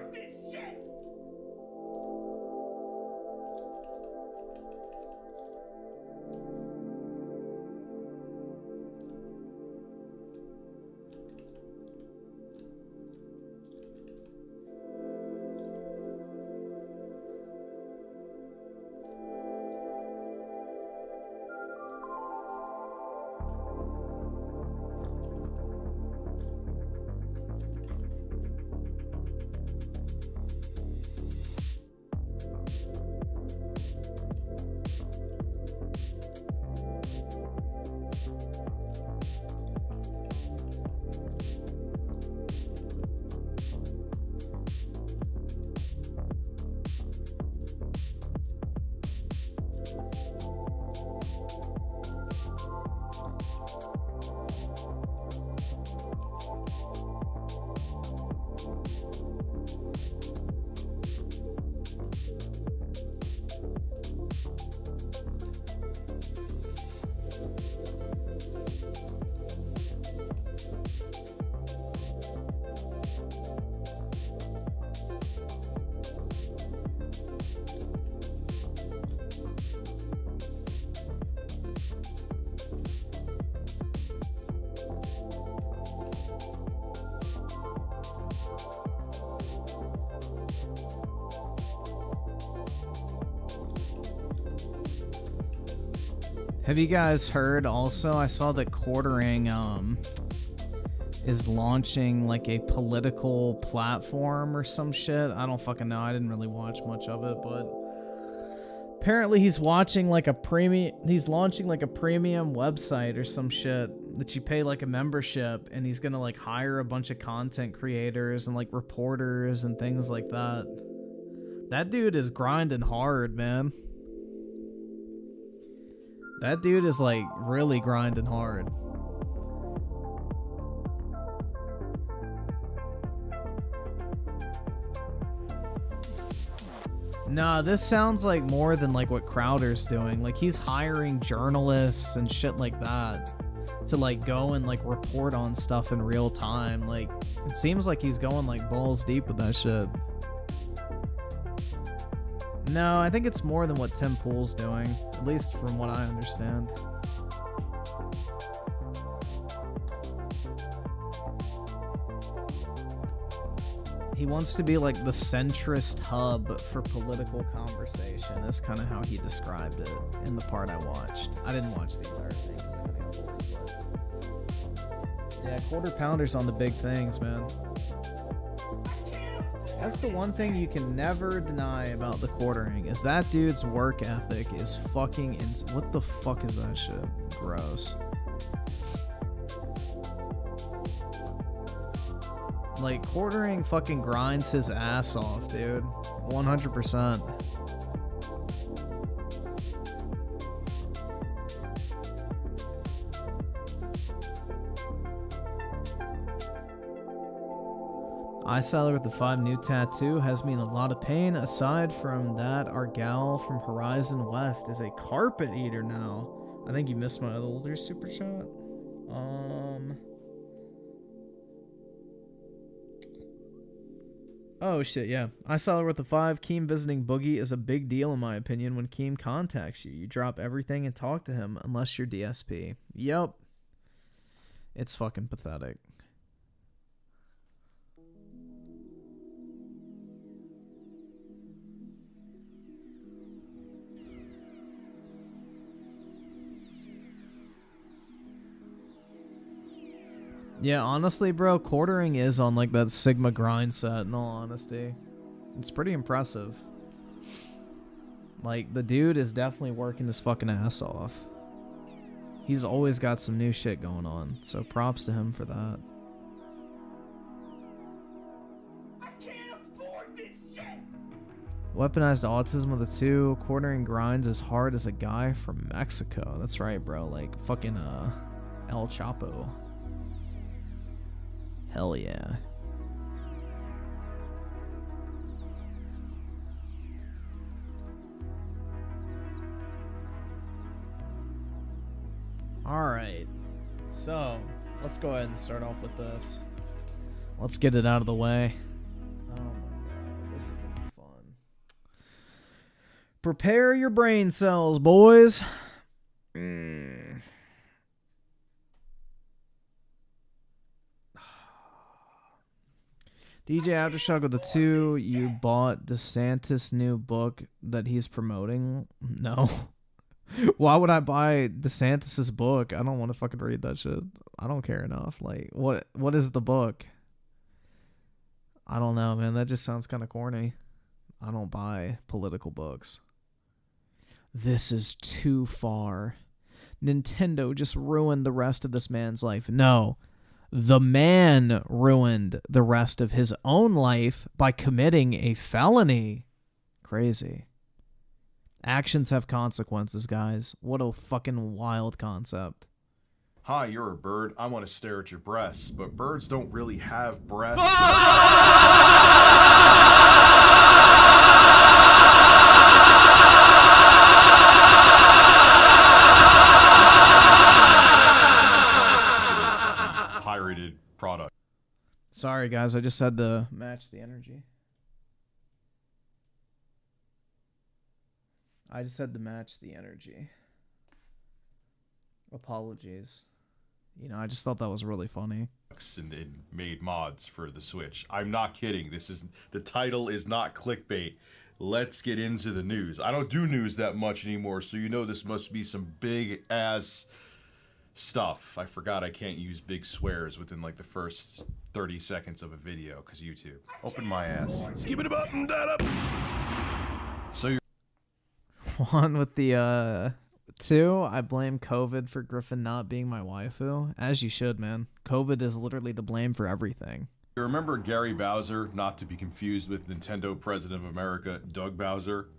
Have you guys heard also? I saw that Quartering is launching like a political platform or some shit. I don't fucking know. I didn't really watch much of it, but apparently he's launching like a premium website or some shit that you pay like a membership, and he's gonna like hire a bunch of content creators and like reporters and things like that. That dude is grinding hard, man. That dude is like really grinding hard. Nah, this sounds like more than like what Crowder's doing. Like he's hiring journalists and shit like that to like go and like report on stuff in real time. Like it seems like he's going like balls deep with that shit. No, I think it's more than what Tim Pool's doing, at least from what I understand. He wants to be like the centrist hub for political conversation. That's kind of how he described it in the part I watched. I didn't watch the entire thing 'cause I got bored, but yeah, Quarter Pounder's on the big things, man. That's the one thing you can never deny about the Quartering, is that dude's work ethic is fucking what the fuck is that shit? Gross. Like, Quartering fucking grinds his ass off, dude. 100%. I saw her with the 5 new tattoo has me in a lot of pain. Aside from that, our gal from Horizon West is a carpet eater now. I think you missed my older super chat. Oh shit, yeah. I saw her with the 5. Keem visiting Boogie is a big deal in my opinion. When Keem contacts you, you drop everything and talk to him unless you're DSP. Yup. It's fucking pathetic. Yeah, honestly, bro, Quartering is on like that Sigma grind set, in all honesty. It's pretty impressive. Like, the dude is definitely working his fucking ass off. He's always got some new shit going on, so props to him for that. I can't afford this shit! Weaponized autism with the 2. Quartering grinds as hard as a guy from Mexico. That's right, bro. Like, fucking, El Chapo. Hell yeah. Alright. So, let's go ahead and start off with this. Let's get it out of the way. Oh my god, this is gonna be fun. Prepare your brain cells, boys. DJ Aftershock with the 2, you bought DeSantis' new book that he's promoting? No. Why would I buy DeSantis' book? I don't want to fucking read that shit. I don't care enough. Like, what is the book? I don't know, man. That just sounds kind of corny. I don't buy political books. This is too far. Nintendo just ruined the rest of this man's life. No. The man ruined the rest of his own life by committing a felony. Crazy. Actions have consequences, guys. What a fucking wild concept. Hi, you're a bird. I want to stare at your breasts, but birds don't really have breasts. Pirated product. Sorry, guys. I just had to match the energy. Apologies. You know, I just thought that was really funny. And made mods for the Switch. I'm not kidding. The title is not clickbait. let's get into the news. I don't do news that much anymore, so you know this must be some big ass stuff. I forgot I can't use big swears within like the first 30 seconds of a video because YouTube. Open my ass. Skip it up and that up. So you're One with the 2, I blame COVID for Griffin not being my waifu. As you should, man. COVID is literally to blame for everything. You remember Gary Bowser, not to be confused with Nintendo President of America, Doug Bowser?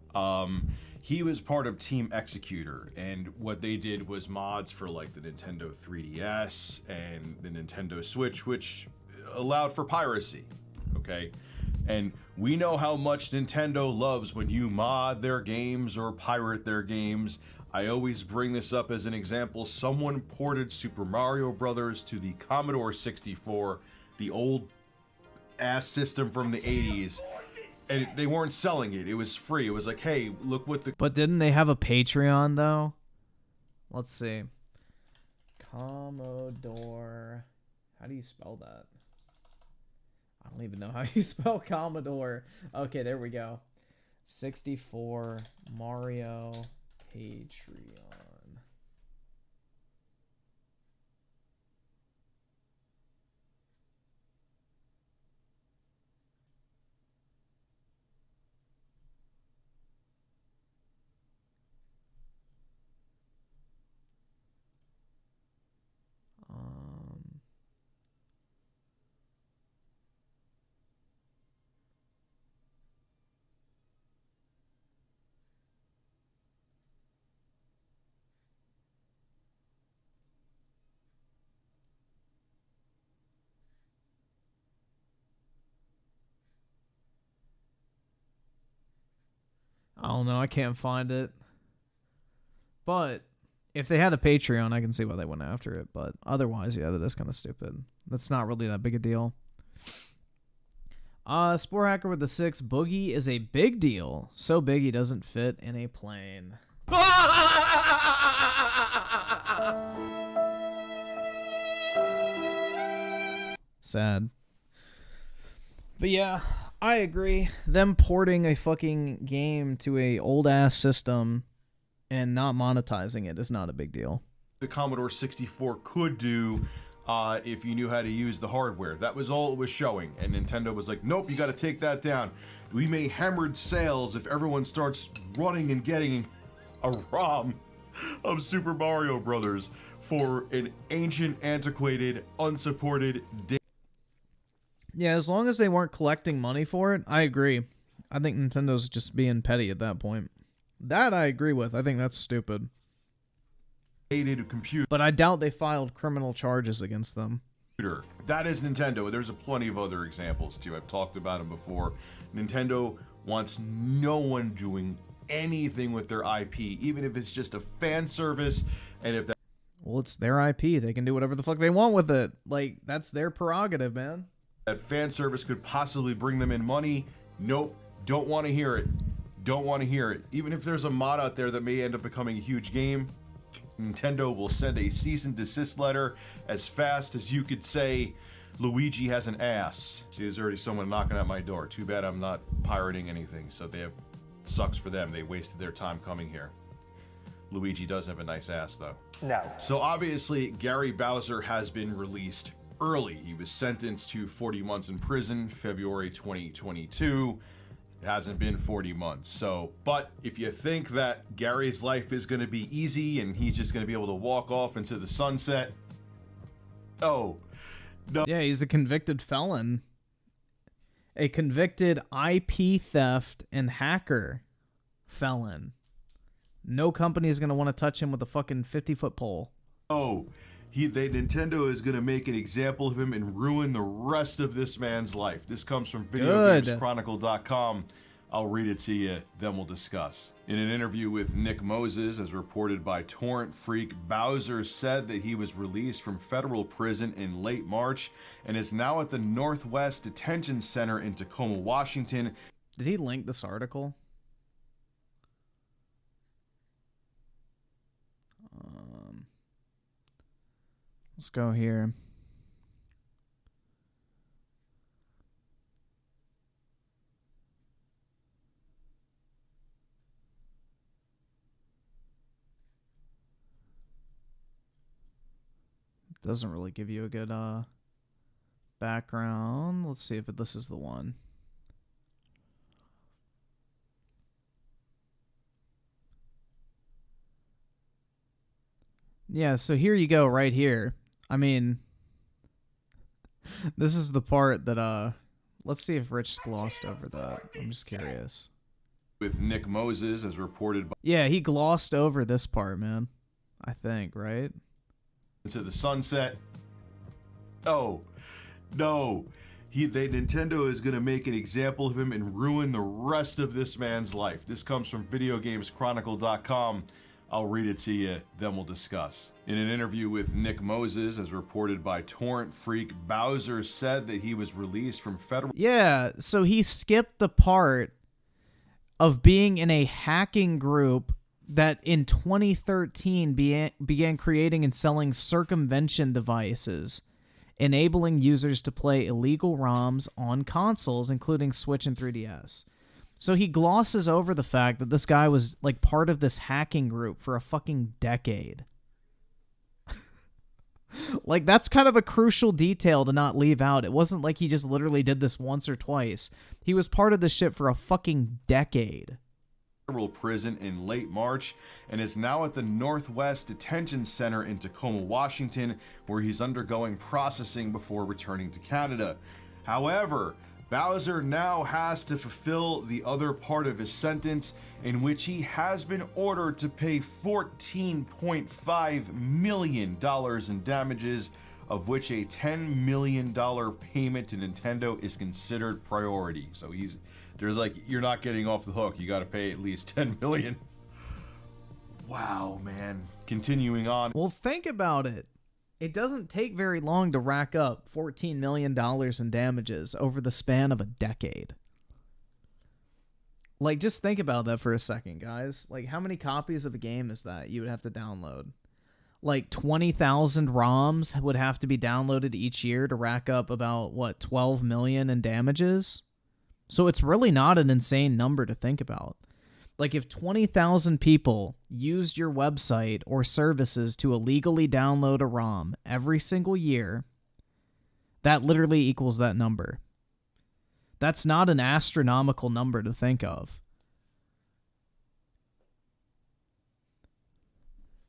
He was part of Team Executor, and what they did was mods for like the Nintendo 3DS and the Nintendo Switch, which allowed for piracy, okay? And we know how much Nintendo loves when you mod their games or pirate their games. I always bring this up as an example. Someone ported Super Mario Brothers to the Commodore 64, the old ass system from the 80s, and they weren't selling it. It was free. It was like, hey, look what the... But didn't they have a Patreon, though? Let's see. Commodore. How do you spell that? I don't even know how you spell Commodore. Okay, there we go. 64 Mario Patreon. I don't know. I can't find it. But if they had a Patreon, I can see why they went after it. But otherwise, yeah, that is kind of stupid. That's not really that big a deal. Spore Hacker with the 6. Boogie is a big deal. So big he doesn't fit in a plane. Sad. But yeah, I agree. Them porting a fucking game to a old ass system and not monetizing it is not a big deal. The Commodore 64 could do if you knew how to use the hardware. That was all it was showing. And Nintendo was like, nope, you got to take that down. We may hammered sales if everyone starts running and getting a ROM of Super Mario Brothers for an ancient, antiquated, unsupported... Yeah, as long as they weren't collecting money for it, I agree. I think Nintendo's just being petty at that point. That I agree with. I think that's stupid. Computer. But I doubt they filed criminal charges against them. That is Nintendo. There's plenty of other examples too. I've talked about them before. Nintendo wants no one doing anything with their IP, even if it's just a fan service. And if that... Well, it's their IP. They can do whatever the fuck they want with it. Like, that's their prerogative, man. That fan service could possibly bring them in money. Nope, don't want to hear it. Don't want to hear it. Even if there's a mod out there that may end up becoming a huge game, Nintendo will send a cease and desist letter as fast as you could say, Luigi has an ass. See, there's already someone knocking at my door. Too bad I'm not pirating anything, so they have... Sucks for them. They wasted their time coming here. Luigi does have a nice ass, though. No. So obviously, Gary Bowser has been released early. He was sentenced to 40 months in prison, February 2022. It hasn't been 40 months. So, but if you think that Gary's life is going to be easy and he's just going to be able to walk off into the sunset, oh, no. Yeah, he's a convicted felon. A convicted IP theft and hacker felon. No company is going to want to touch him with a fucking 50-foot pole. Oh, Nintendo is going to make an example of him and ruin the rest of this man's life. This comes from VideoGamesChronicle.com. I'll read it to you, then we'll discuss. In an interview with Nick Moses, as reported by Torrent Freak, Bowser said that he was released from federal prison in late March and is now at the Northwest Detention Center in Tacoma, Washington. Did he link this article? Let's go here. Doesn't really give you a good background. Let's see if this is the one. Yeah, so here you go right here. I mean, this is the part that let's see if Rich glossed over that. I'm just curious. With Nick Moses, as reported by Yeah, he glossed over this part, man. I think, right? Into the Sunset. Oh, no. Nintendo is going to make an example of him and ruin the rest of this man's life. This comes from VideoGamesChronicle.com. I'll read it to you, then we'll discuss. In an interview with Nick Moses, as reported by Torrent Freak, Bowser said that he was released from federal... Yeah, so he skipped the part of being in a hacking group that in 2013 began creating and selling circumvention devices, enabling users to play illegal ROMs on consoles, including Switch and 3DS. So he glosses over the fact that this guy was like part of this hacking group for a fucking decade. Like, that's kind of a crucial detail to not leave out. It wasn't like he just literally did this once or twice. He was part of this shit for a fucking decade. Federal prison in late March and is now at the Northwest Detention Center in Tacoma, Washington, where he's undergoing processing before returning to Canada. However, Bowser now has to fulfill the other part of his sentence, in which he has been ordered to pay $14.5 million in damages, of which a $10 million payment to Nintendo is considered priority. So there's like, you're not getting off the hook. You got to pay at least $10 million. Wow, man. Continuing on. Well, think about it. It doesn't take very long to rack up $14 million in damages over the span of a decade. Like, just think about that for a second, guys. Like, how many copies of a game is that you would have to download? Like, 20,000 ROMs would have to be downloaded each year to rack up about, what, 12 million in damages? So it's really not an insane number to think about. Like, if 20,000 people used your website or services to illegally download a ROM every single year, that literally equals that number. That's not an astronomical number to think of.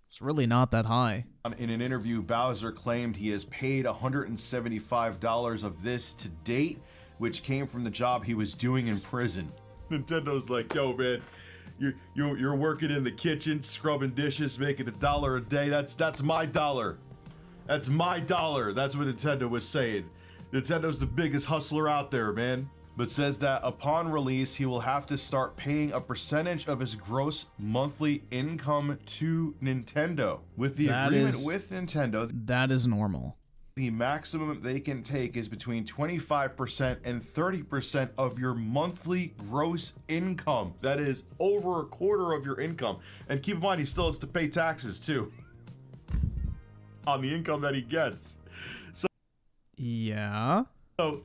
It's really not that high. In an interview, Bowser claimed he has paid $175 of this to date, which came from the job he was doing in prison. Nintendo's like, yo, man, you're working in the kitchen, scrubbing dishes, making $1 a day. That's my dollar. That's my dollar. That's what Nintendo was saying. Nintendo's the biggest hustler out there, man. But says that upon release, he will have to start paying a percentage of his gross monthly income to Nintendo. With the agreement with Nintendo, that is normal. The maximum they can take is between 25% and 30% of your monthly gross income. That is over a quarter of your income. And keep in mind, he still has to pay taxes too on the income that he gets. So yeah. So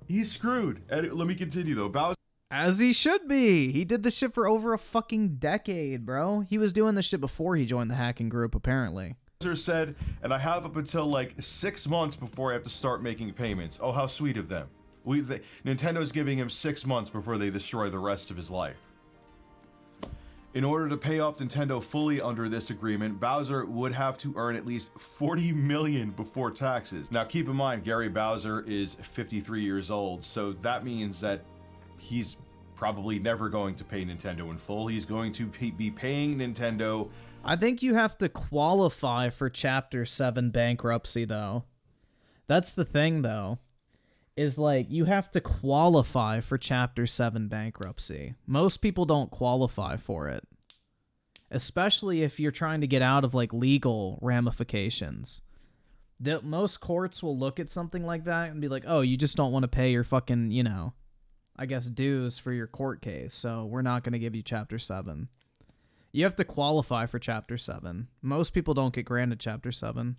he's screwed. And let me continue though. Bowser, as he should be. He did this shit for over a fucking decade, bro. He was doing this shit before he joined the hacking group, apparently. Said, and I have up until like 6 months before I have to start making payments. Oh, how sweet of them. Nintendo's giving him 6 months before they destroy the rest of his life. In order to pay off Nintendo fully under this agreement, Bowser would have to earn at least $40 million before taxes. Now keep in mind, Gary Bowser is 53 years old, so that means that he's probably never going to pay Nintendo in full. He's going to be paying Nintendo. I think you have to qualify for Chapter 7 bankruptcy, though. That's the thing, though, is like you have to qualify for Chapter 7 bankruptcy. Most people don't qualify for it, especially if you're trying to get out of like legal ramifications. Most courts will look at something like that and be like, oh, you just don't want to pay your fucking, you know, I guess dues for your court case, so we're not going to give you Chapter 7. You have to qualify for Chapter 7. Most people don't get granted Chapter 7.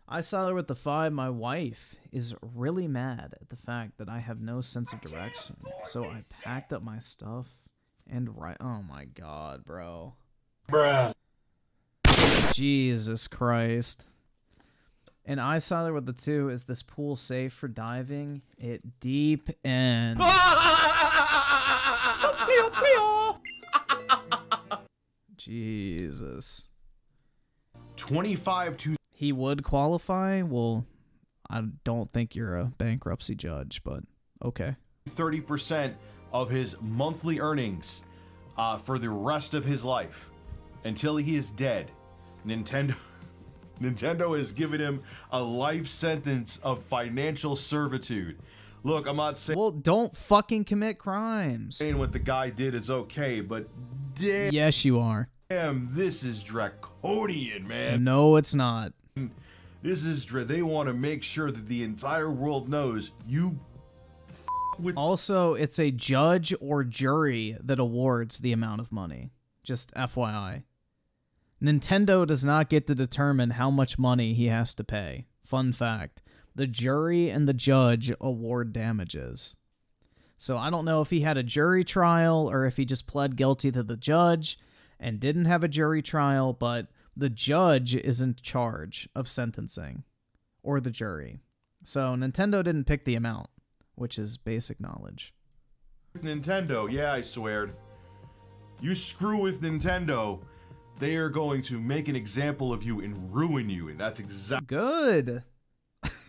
I saw her with the 5. My wife is really mad at the fact that I have no sense of direction. So I packed up my stuff and oh my god, bro. Bruh. Jesus Christ. And I saw there with the 2. Is this pool safe for diving? It deep end. Jesus. 25 to He would qualify? Well, I don't think you're a bankruptcy judge, but okay. 30% of his monthly earnings for the rest of his life until he is dead. Nintendo has given him a life sentence of financial servitude. Look, I'm not saying Well, don't fucking commit crimes. what the guy did is okay, but damn, Yes, you are. this is draconian, man. No, it's not. This is they want to make sure that the entire world knows you with. Also, it's a judge or jury that awards the amount of money. Just FYI. Nintendo does not get to determine how much money he has to pay. Fun fact. The jury and the judge award damages. So I don't know if he had a jury trial or if he just pled guilty to the judge and didn't have a jury trial, but the judge is in charge of sentencing, or the jury. So Nintendo didn't pick the amount, which is basic knowledge. Nintendo, yeah, I swear. You screw with Nintendo, they are going to make an example of you and ruin you, and that's Good.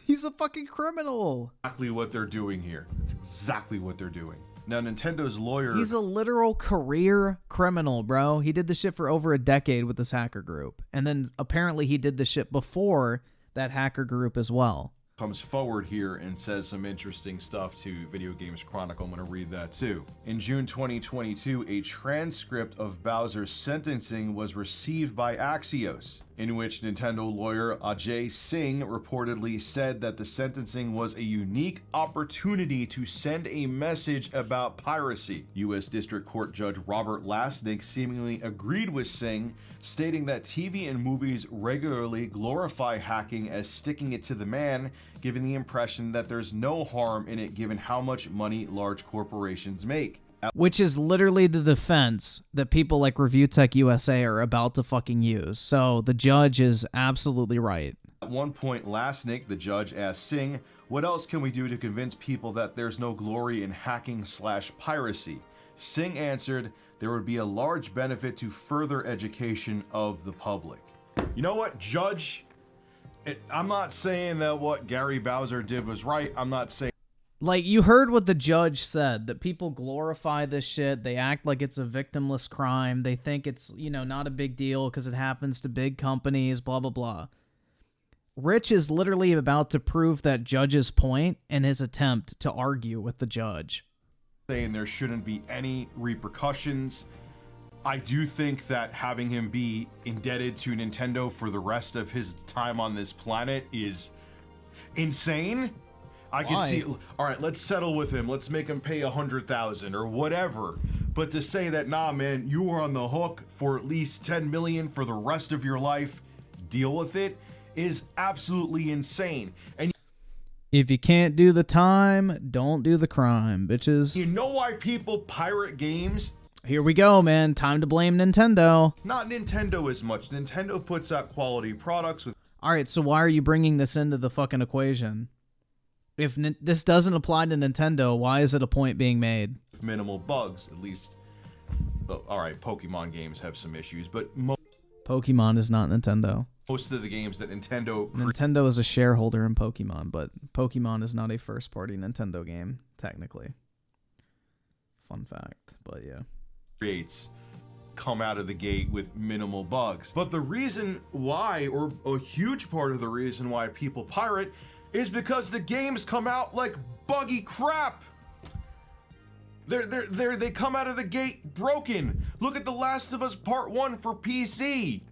He's a fucking criminal. exactly what they're doing here. That's exactly what they're doing. Now, Nintendo's lawyer... He's a literal career criminal, bro. He did this shit for over a decade with this hacker group. And then apparently he did the shit before that hacker group as well. comes forward here and says some interesting stuff to Video Games Chronicle. I'm going to read that too. In June 2022, a transcript of Bowser's sentencing was received by Axios, in which Nintendo lawyer Ajay Singh reportedly said that the sentencing was a unique opportunity to send a message about piracy. U.S. District Court Judge Robert Lasnik seemingly agreed with Singh, stating that TV and movies regularly glorify hacking as sticking it to the man, giving the impression that there's no harm in it given how much money large corporations make. Which is literally the defense that people like Review Tech USA are about to fucking use. So the judge is absolutely right. At one point, Lasnik, the judge, asked Singh, "What else can we do to convince people that there's no glory in hacking/piracy?" Singh answered, "There would be a large benefit to further education of the public." You know what, Judge? I'm not saying that what Gary Bowser did was right. I'm not saying... Like, you heard what the judge said, that people glorify this shit. They act like it's a victimless crime. They think it's, you know, not a big deal because it happens to big companies, blah, blah, blah. Rich is literally about to prove that judge's point in his attempt to argue with the judge. Saying there shouldn't be any repercussions. I do think that having him be indebted to Nintendo for the rest of his time on this planet is insane. I can see, all right, let's settle with him. Let's make him pay $100,000 or whatever. But to say that, nah, man, you are on the hook for at least $10 million for the rest of your life, deal with it, is absolutely insane. And if you can't do the time, don't do the crime, bitches. you know why people pirate games? Here we go, man. Time to blame Nintendo. Not Nintendo as much. Nintendo puts out quality products with... All right, so why are you bringing this into the fucking equation? If this doesn't apply to Nintendo, why is it a point being made? minimal bugs, at least. Well, all right, Pokemon games have some issues, but Pokemon is not Nintendo. most of the games that Nintendo Nintendo is a shareholder in Pokemon, but Pokemon is not a first-party Nintendo game, technically. Fun fact, but yeah. creates come out of the gate with minimal bugs. But the reason why, or a huge part of the reason why people pirate, is because the games come out like buggy crap. They come out of the gate broken. Look at The Last of Us Part 1 for PC.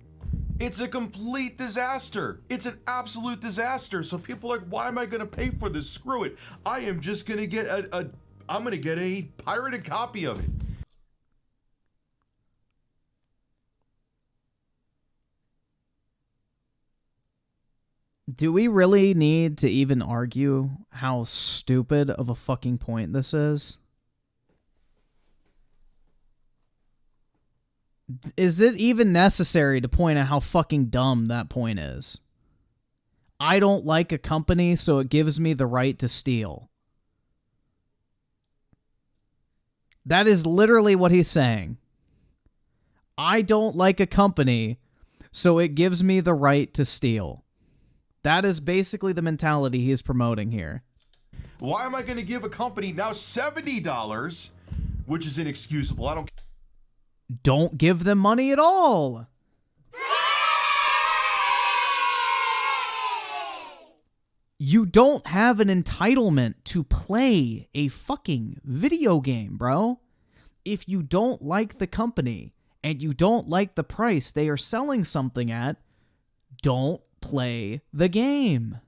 It's a complete disaster. It's an absolute disaster. So people are like, why am I gonna pay for this? Screw it. I am just gonna get I'm gonna get a pirated copy of it. Do we really need to even argue how stupid of a fucking point this is? Is it even necessary to point out how fucking dumb that point is? I don't like a company, so it gives me the right to steal. That is literally what he's saying. I don't like a company, so it gives me the right to steal. That is basically the mentality he is promoting here. Why am I going to give a company now $70, which is inexcusable? I Don't give them money at all. You don't have an entitlement to play a fucking video game, bro. If you don't like the company and you don't like the price they are selling something at, don't play the game.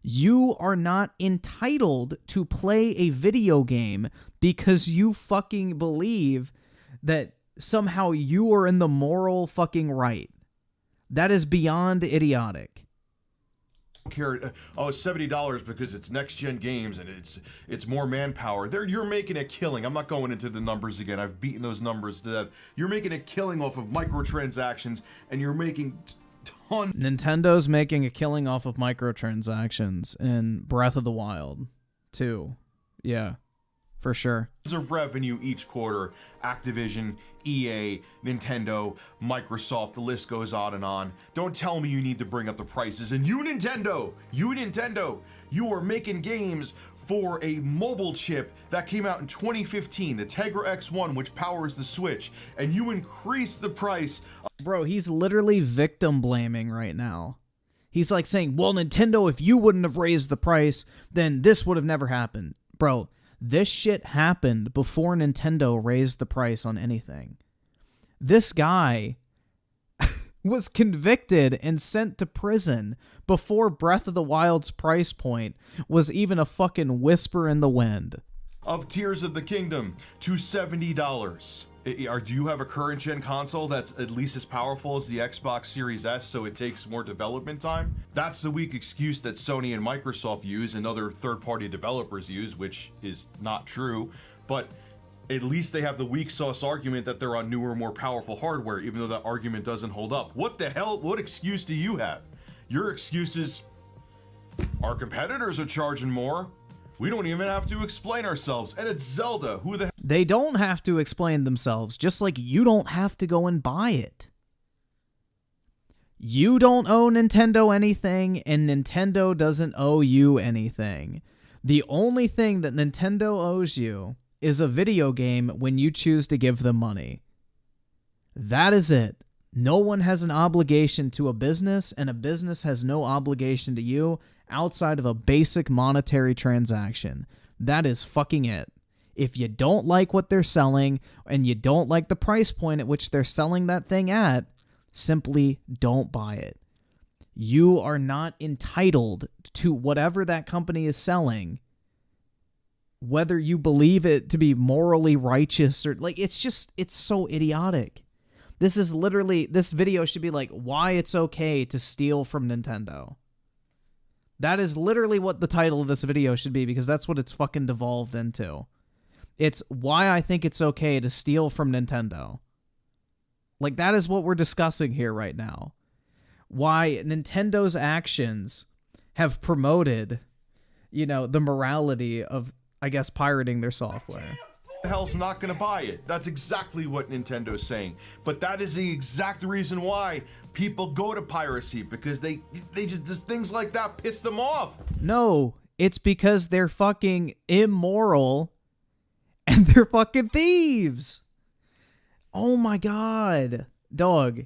You are not entitled to play a video game because you fucking believe that somehow you are in the moral fucking right. That is beyond idiotic. care. Oh, it's $70 because it's next gen games and it's more manpower. You're making a killing. I'm not going into the numbers again. I've beaten those numbers to death. You're making a killing off of microtransactions, and you're making ton. Nintendo's making a killing off of microtransactions in Breath of the Wild, too. Yeah, for sure. Of revenue each quarter. Activision, EA, Nintendo, Microsoft, the list goes on and on. Don't tell me you need to bring up the prices. And you Nintendo, you are making games for a mobile chip that came out in 2015, the Tegra X1, which powers the Switch, and you increase the price. Bro, he's literally victim blaming right now. He's like saying, well, Nintendo, if you wouldn't have raised the price, then this would have never happened. Bro, this shit happened before Nintendo raised the price on anything. This guy was convicted and sent to prison before Breath of the Wild's price point was even a fucking whisper in the wind. Of Tears of the Kingdom to $70. Do you have a current gen console that's at least as powerful as the Xbox Series S, so it takes more development time? That's the weak excuse that Sony and Microsoft use and other third-party developers use, which is not true, but at least they have the weak sauce argument that they're on newer, more powerful hardware, even though that argument doesn't hold up. What the hell? What excuse do you have? Your excuse is, our competitors are charging more. We don't even have to explain ourselves, and it's Zelda. Who the hell? They don't have to explain themselves, just like you don't have to go and buy it. You don't owe Nintendo anything, and Nintendo doesn't owe you anything. The only thing that Nintendo owes you is a video game when you choose to give them money. That is it. No one has an obligation to a business, and a business has no obligation to you outside of a basic monetary transaction. That is fucking it. If you don't like what they're selling, and you don't like the price point at which they're selling that thing at, simply don't buy it. You are not entitled to whatever that company is selling, whether you believe it to be morally righteous or like, it's so idiotic. This is literally, this video should be like, why it's okay to steal from Nintendo. That is literally what the title of this video should be, because that's what it's fucking devolved into. It's why I think it's okay to steal from Nintendo. Like, that is what we're discussing here right now. Why Nintendo's actions have promoted, the morality of, I guess, pirating their software. The hell's not gonna buy it? That's exactly what Nintendo's saying. But that is the exact reason why people go to piracy, because they just things like that piss them off. No, it's because they're fucking immoral and they're fucking thieves. Oh my god, dog.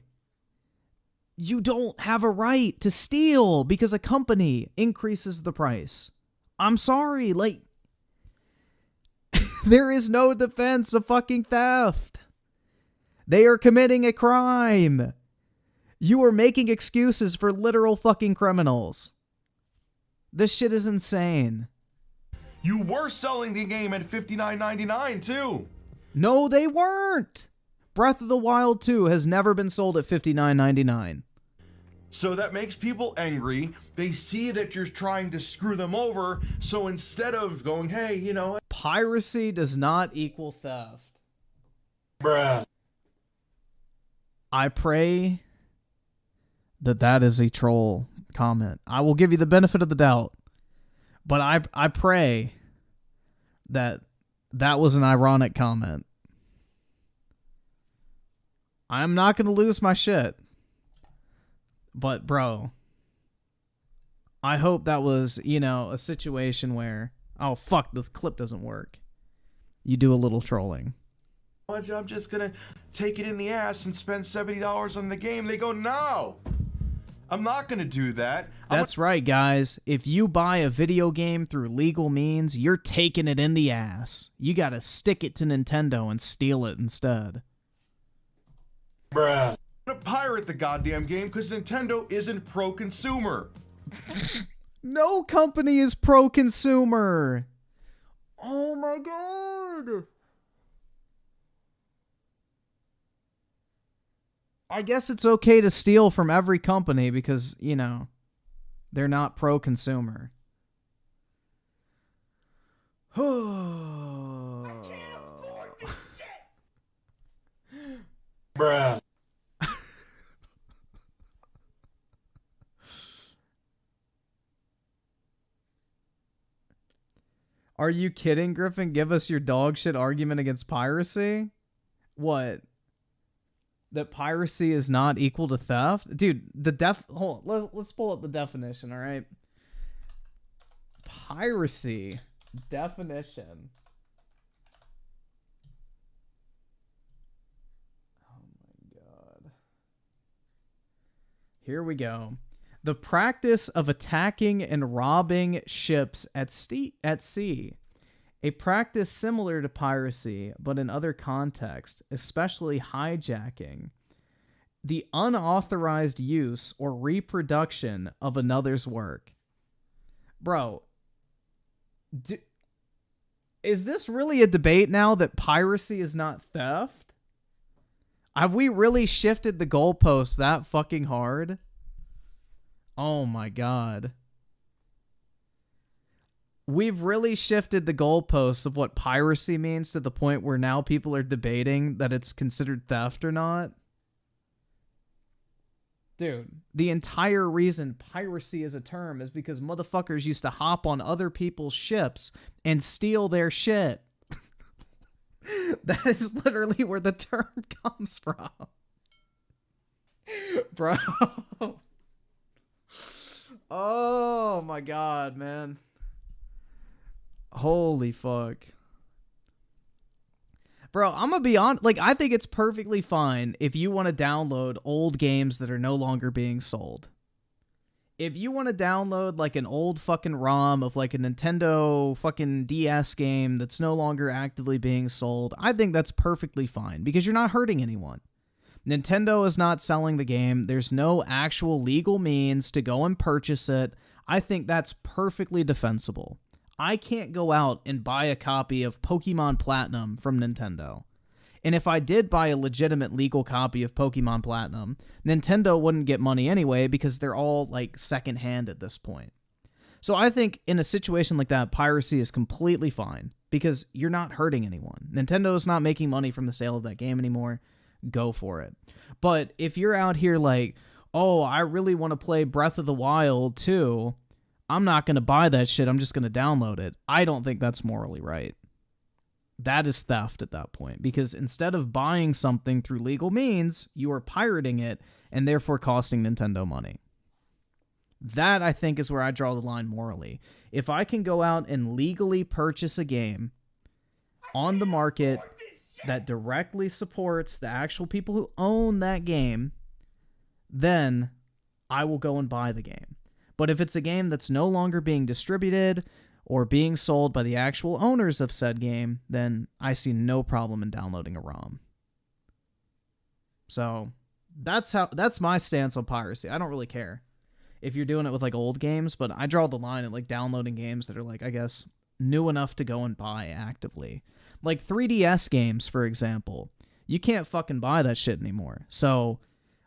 You don't have a right to steal because a company increases the price. I'm sorry, like, there is no defense of fucking theft. They are committing a crime. You are making excuses for literal fucking criminals. This shit is insane. You were selling the game at $59.99 too. No, they weren't. Breath of the Wild 2 has never been sold at $59.99. So that makes people angry. They see that you're trying to screw them over. So instead of going, hey, Piracy does not equal theft. Bruh. I pray that is a troll, comment. I will give you the benefit of the doubt. But I pray that was an ironic comment. I'm not going to lose my shit. But, bro, I hope that was, a situation where, oh, fuck, the clip doesn't work. You do a little trolling. I'm just gonna take it in the ass and spend $70 on the game. They go, no, I'm not gonna do that. That's right, guys. If you buy a video game through legal means, you're taking it in the ass. You gotta stick it to Nintendo and steal it instead. Bruh. I'm gonna pirate the goddamn game because Nintendo isn't pro-consumer. No company is pro-consumer. Oh my god. I guess it's okay to steal from every company because, they're not pro-consumer. I can't afford this shit. Bruh. Are you kidding, Griffin? Give us your dog shit argument against piracy? What? That piracy is not equal to theft? Dude, hold on, let's pull up the definition, all right? Piracy definition. Oh my god. Here we go. The practice of attacking and robbing ships at sea. A practice similar to piracy, but in other contexts, especially hijacking. The unauthorized use or reproduction of another's work. Bro, is this really a debate now that piracy is not theft? Have we really shifted the goalposts that fucking hard? Oh my god. We've really shifted the goalposts of what piracy means to the point where now people are debating that it's considered theft or not. Dude, the entire reason piracy is a term is because motherfuckers used to hop on other people's ships and steal their shit. That is literally where the term comes from. Bro. Oh my god, man. Holy fuck. Bro, I'm gonna be honest. Like, I think it's perfectly fine if you want to download old games that are no longer being sold. If you want to download, like, an old fucking ROM of, like, a Nintendo fucking DS game that's no longer actively being sold, I think that's perfectly fine because you're not hurting anyone. Nintendo is not selling the game. There's no actual legal means to go and purchase it. I think that's perfectly defensible. I can't go out and buy a copy of Pokemon Platinum from Nintendo. And if I did buy a legitimate legal copy of Pokemon Platinum, Nintendo wouldn't get money anyway because they're all, like, secondhand at this point. So I think in a situation like that, piracy is completely fine because you're not hurting anyone. Nintendo is not making money from the sale of that game anymore. Go for it. But if you're out here like, oh, I really want to play Breath of the Wild too, I'm not going to buy that shit. I'm just going to download it. I don't think that's morally right. That is theft at that point because instead of buying something through legal means, you are pirating it and therefore costing Nintendo money. That, I think, is where I draw the line morally. If I can go out and legally purchase a game on the market that directly supports the actual people who own that game, then I will go and buy the game. But if it's a game that's no longer being distributed or being sold by the actual owners of said game, then I see no problem in downloading a ROM. So that's my stance on piracy. I don't really care if you're doing it with like old games, but I draw the line at like downloading games that are like, I guess, new enough to go and buy actively. Like 3DS games, for example. You can't fucking buy that shit anymore. So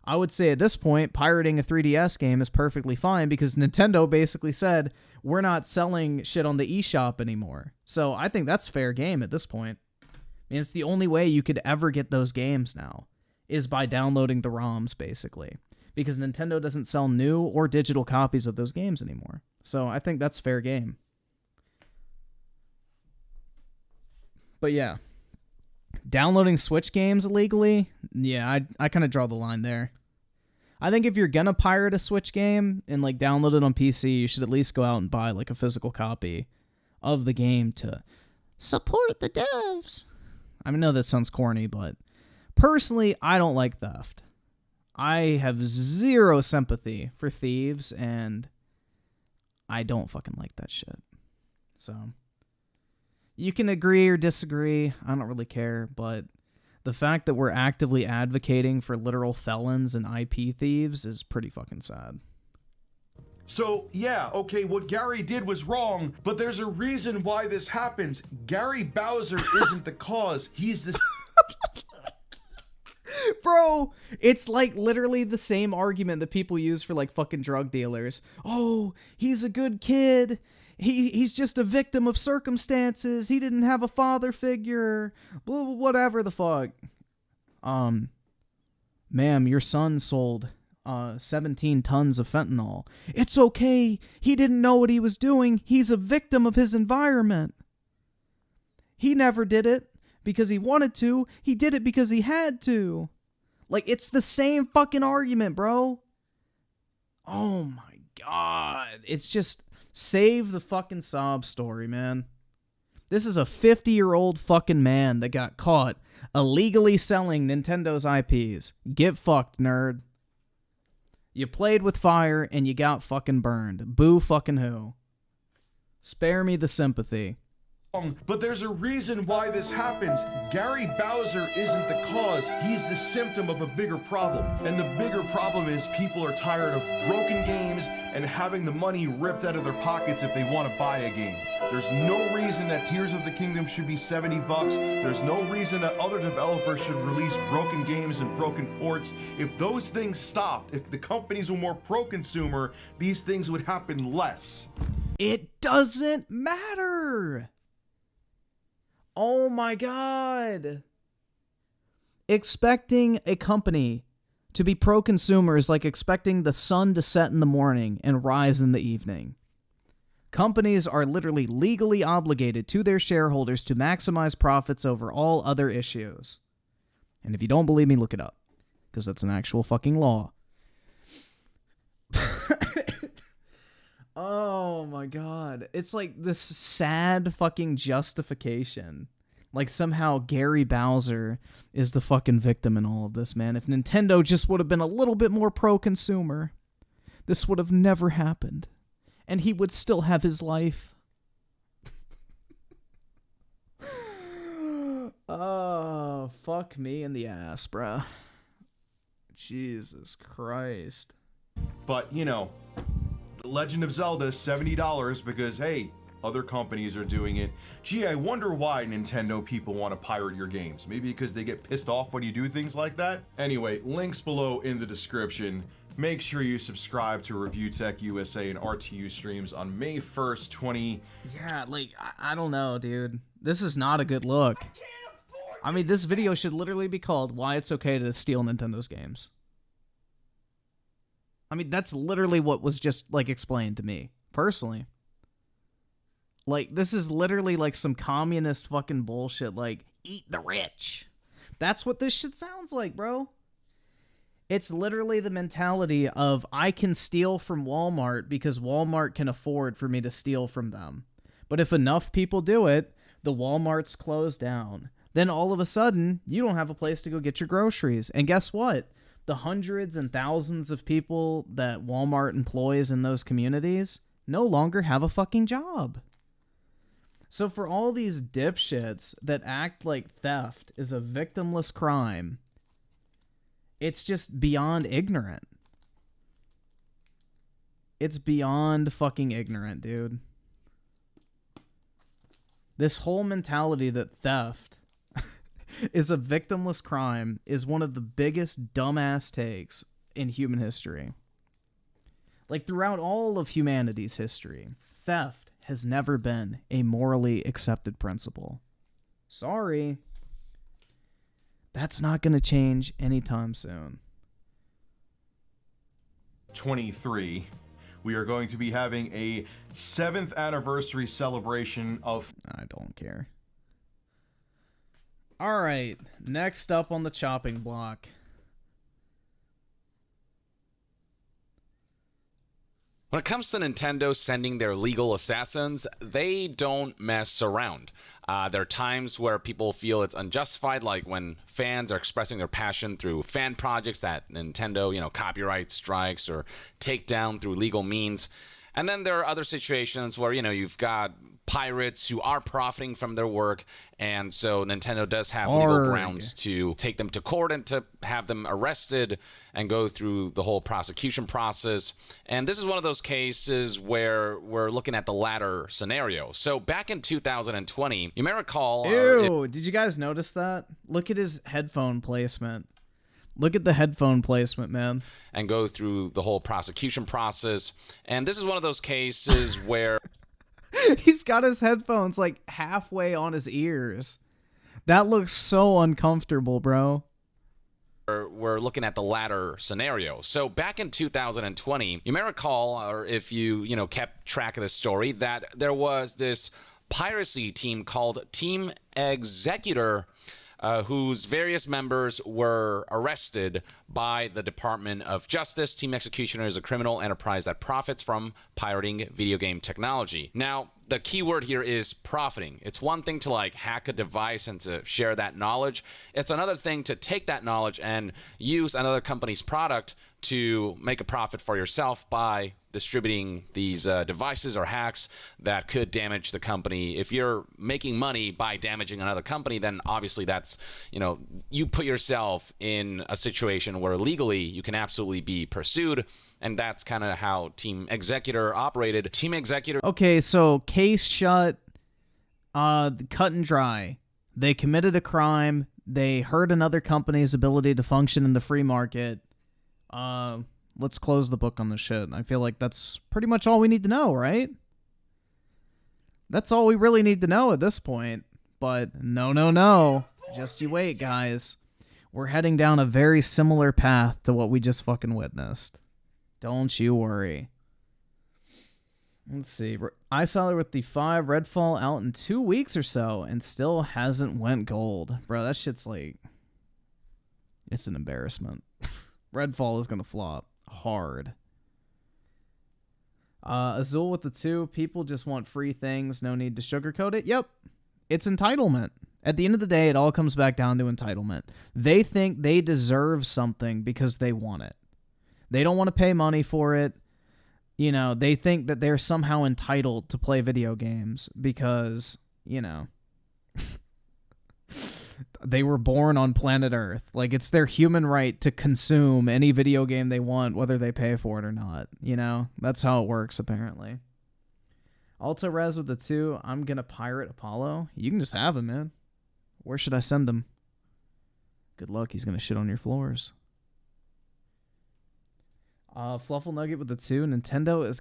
I would say at this point, pirating a 3DS game is perfectly fine because Nintendo basically said, we're not selling shit on the eShop anymore. So I think that's fair game at this point. I mean, it's the only way you could ever get those games now is by downloading the ROMs, basically. because Nintendo doesn't sell new or digital copies of those games anymore. So I think that's fair game. But yeah, downloading Switch games illegally, yeah, I kind of draw the line there. I think if you're gonna pirate a Switch game and like download it on PC, you should at least go out and buy like a physical copy of the game to support the devs. I know that sounds corny, but personally, I don't like theft. I have zero sympathy for thieves, and I don't fucking like that shit. So, you can agree or disagree, I don't really care, but the fact that we're actively advocating for literal felons and IP thieves is pretty fucking sad. So, yeah, okay, what Gary did was wrong, but there's a reason why this happens. Gary Bowser isn't the cause. He's the... Bro, it's like literally the same argument that people use for like fucking drug dealers. Oh, he's a good kid. He's just a victim of circumstances. He didn't have a father figure. Blah, whatever the fuck. Ma'am, your son sold 17 tons of fentanyl. It's okay. He didn't know what he was doing. He's a victim of his environment. He never did it because he wanted to. He did it because he had to. Like, it's the same fucking argument, bro. Oh my god. It's just, save the fucking sob story, man. This is a 50-year-old fucking man that got caught illegally selling Nintendo's IPs. Get fucked, nerd. You played with fire and you got fucking burned. Boo fucking who. Spare me the sympathy. But there's a reason why this happens. Gary Bowser isn't the cause. He's the symptom of a bigger problem. And the bigger problem is people are tired of broken games and having the money ripped out of their pockets if they want to buy a game. There's no reason that Tears of the Kingdom should be $70. There's no reason that other developers should release broken games and broken ports. If those things stopped, if the companies were more pro-consumer, these things would happen less. It doesn't matter. Oh my god. Expecting a company to be pro-consumer is like expecting the sun to set in the morning and rise in the evening. Companies are literally legally obligated to their shareholders to maximize profits over all other issues. And if you don't believe me, look it up, because that's an actual fucking law. Oh my god. It's like this sad fucking justification. Like somehow Gary Bowser is the fucking victim in all of this, man. If Nintendo just would have been a little bit more pro-consumer, this would have never happened. And he would still have his life. Oh, fuck me in the ass, bruh. Jesus Christ. But, you know, The Legend of Zelda is $70 because, hey, other companies are doing it. Gee, I wonder why Nintendo people want to pirate your games. Maybe because they get pissed off when you do things like that? Anyway, links below in the description. Make sure you subscribe to Review Tech USA and RTU streams on May 1st, Yeah, like, I don't know, dude. This is not a good look. I mean, this video should literally be called Why It's Okay to Steal Nintendo's Games. I mean, that's literally what was just, like, explained to me, personally. Like, this is literally, like, some communist fucking bullshit, like, eat the rich. That's what this shit sounds like, bro. It's literally the mentality of, I can steal from Walmart because Walmart can afford for me to steal from them. But if enough people do it, the Walmarts close down. Then all of a sudden, you don't have a place to go get your groceries. And guess what? The hundreds and thousands of people that Walmart employs in those communities no longer have a fucking job. So for all these dipshits that act like theft is a victimless crime, it's just beyond ignorant. It's beyond fucking ignorant, dude. This whole mentality that theft is a victimless crime is one of the biggest dumbass takes in human history. Like, throughout all of humanity's history, theft has never been a morally accepted principle. Sorry. That's not going to change anytime soon. 23, we are going to be having a 7th anniversary celebration of... I don't care. All right, next up on the chopping block. When it comes to Nintendo sending their legal assassins, they don't mess around. There are times where people feel it's unjustified, like when fans are expressing their passion through fan projects that Nintendo, copyright strikes or take down through legal means. And then there are other situations where, you've got pirates who are profiting from their work, and so Nintendo does have legal grounds to take them to court and to have them arrested and go through the whole prosecution process. And this is one of those cases where we're looking at the latter scenario. So back in 2020, you may recall... Ew, did you guys notice that? Look at his headphone placement. Look at the headphone placement, man. And go through the whole prosecution process. And this is one of those cases where... He's got his headphones like halfway on his ears. That looks so uncomfortable, bro. We're looking at the latter scenario. So back in 2020, you may recall, or if you kept track of the story, that there was this piracy team called Team Executor, whose various members were arrested by the Department of Justice. Team Executioner is a criminal enterprise that profits from pirating video game technology. Now, the key word here is profiting. It's one thing to hack a device and to share that knowledge. It's another thing to take that knowledge and use another company's product to make a profit for yourself by distributing these devices or hacks that could damage the company. If you're making money by damaging another company, then obviously that's, you put yourself in a situation where legally you can absolutely be pursued. And that's kind of how Team Executor operated. Team Executor... Okay, so case shut, cut and dry. They committed a crime. They hurt another company's ability to function in the free market. Let's close the book on this shit. I feel like that's pretty much all we need to know, right? That's all we really need to know at this point. But no. Just you wait, guys. We're heading down a very similar path to what we just fucking witnessed. Don't you worry. Let's see. I saw it with the 5 Redfall out in 2 weeks or so and still hasn't went gold. Bro, that shit's it's an embarrassment. Redfall is going to flop hard. Azul with the 2. People just want free things. No need to sugarcoat it. Yep. It's entitlement. At the end of the day, it all comes back down to entitlement. They think they deserve something because they want it. They don't want to pay money for it. They think that they're somehow entitled to play video games because, they were born on planet Earth. It's their human right to consume any video game they want, whether they pay for it or not. That's how it works, apparently. Alto Res with the 2. I'm going to pirate Apollo. You can just have him, man. Where should I send him? Good luck. He's going to shit on your floors. Fluffle Nugget with the 2. Nintendo is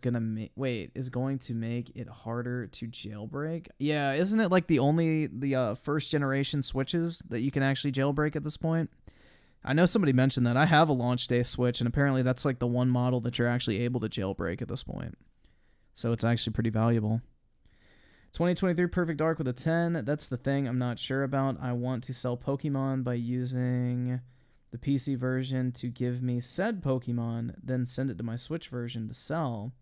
going to make it harder to jailbreak. Yeah, isn't it the first generation Switches that you can actually jailbreak at this point? I know somebody mentioned that. I have a launch day Switch, and apparently that's the one model that you're actually able to jailbreak at this point. So it's actually pretty valuable. 2023 Perfect Dark with a 10. That's the thing I'm not sure about. I want to sell Pokemon by using the PC version to give me said Pokemon, then send it to my Switch version to sell,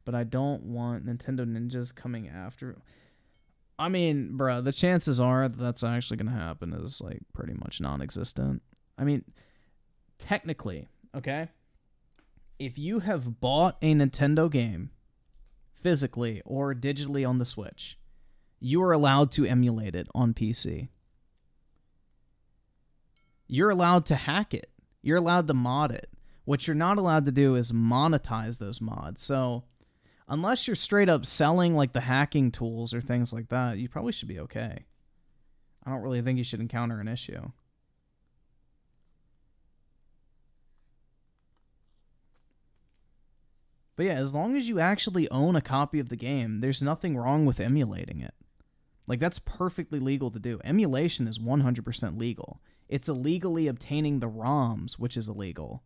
but I don't want Nintendo Ninjas coming after. I mean, bro, the chances are that that's actually going to happen is pretty much non-existent. I mean, technically, okay? If you have bought a Nintendo game physically or digitally on the Switch, you are allowed to emulate it on PC. You're allowed to hack it. You're allowed to mod it. What you're not allowed to do is monetize those mods. So, unless you're straight up selling the hacking tools or things like that, you probably should be okay. I don't really think you should encounter an issue. But yeah, as long as you actually own a copy of the game, there's nothing wrong with emulating it. That's perfectly legal to do. Emulation is 100% legal. It's illegally obtaining the ROMs, which is illegal.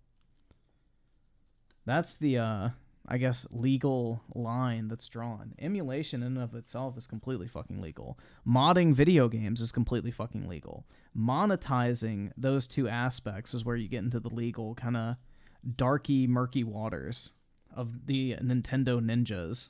That's the, I guess, legal line that's drawn. Emulation in and of itself is completely fucking legal. Modding video games is completely fucking legal. Monetizing those two aspects is where you get into the legal kind of darky, murky waters of the Nintendo ninjas.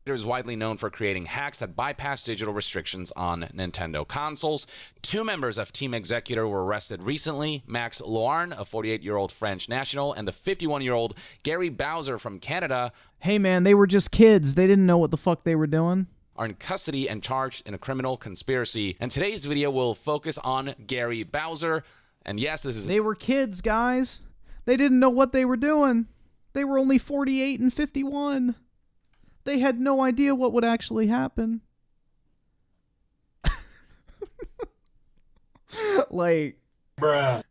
Is widely known for creating hacks that bypass digital restrictions on Nintendo consoles. 2 members of Team Executor were arrested recently. Max Loarn, a 48-year-old French national, and the 51-year-old Gary Bowser from Canada. Hey man, they were just kids. They didn't know what the fuck they were doing. Are in custody and charged in a criminal conspiracy. And today's video will focus on Gary Bowser. And yes, this is... They were kids, guys. They didn't know what they were doing. They were only 48 and 51. They had no idea what would actually happen. Like, bruh.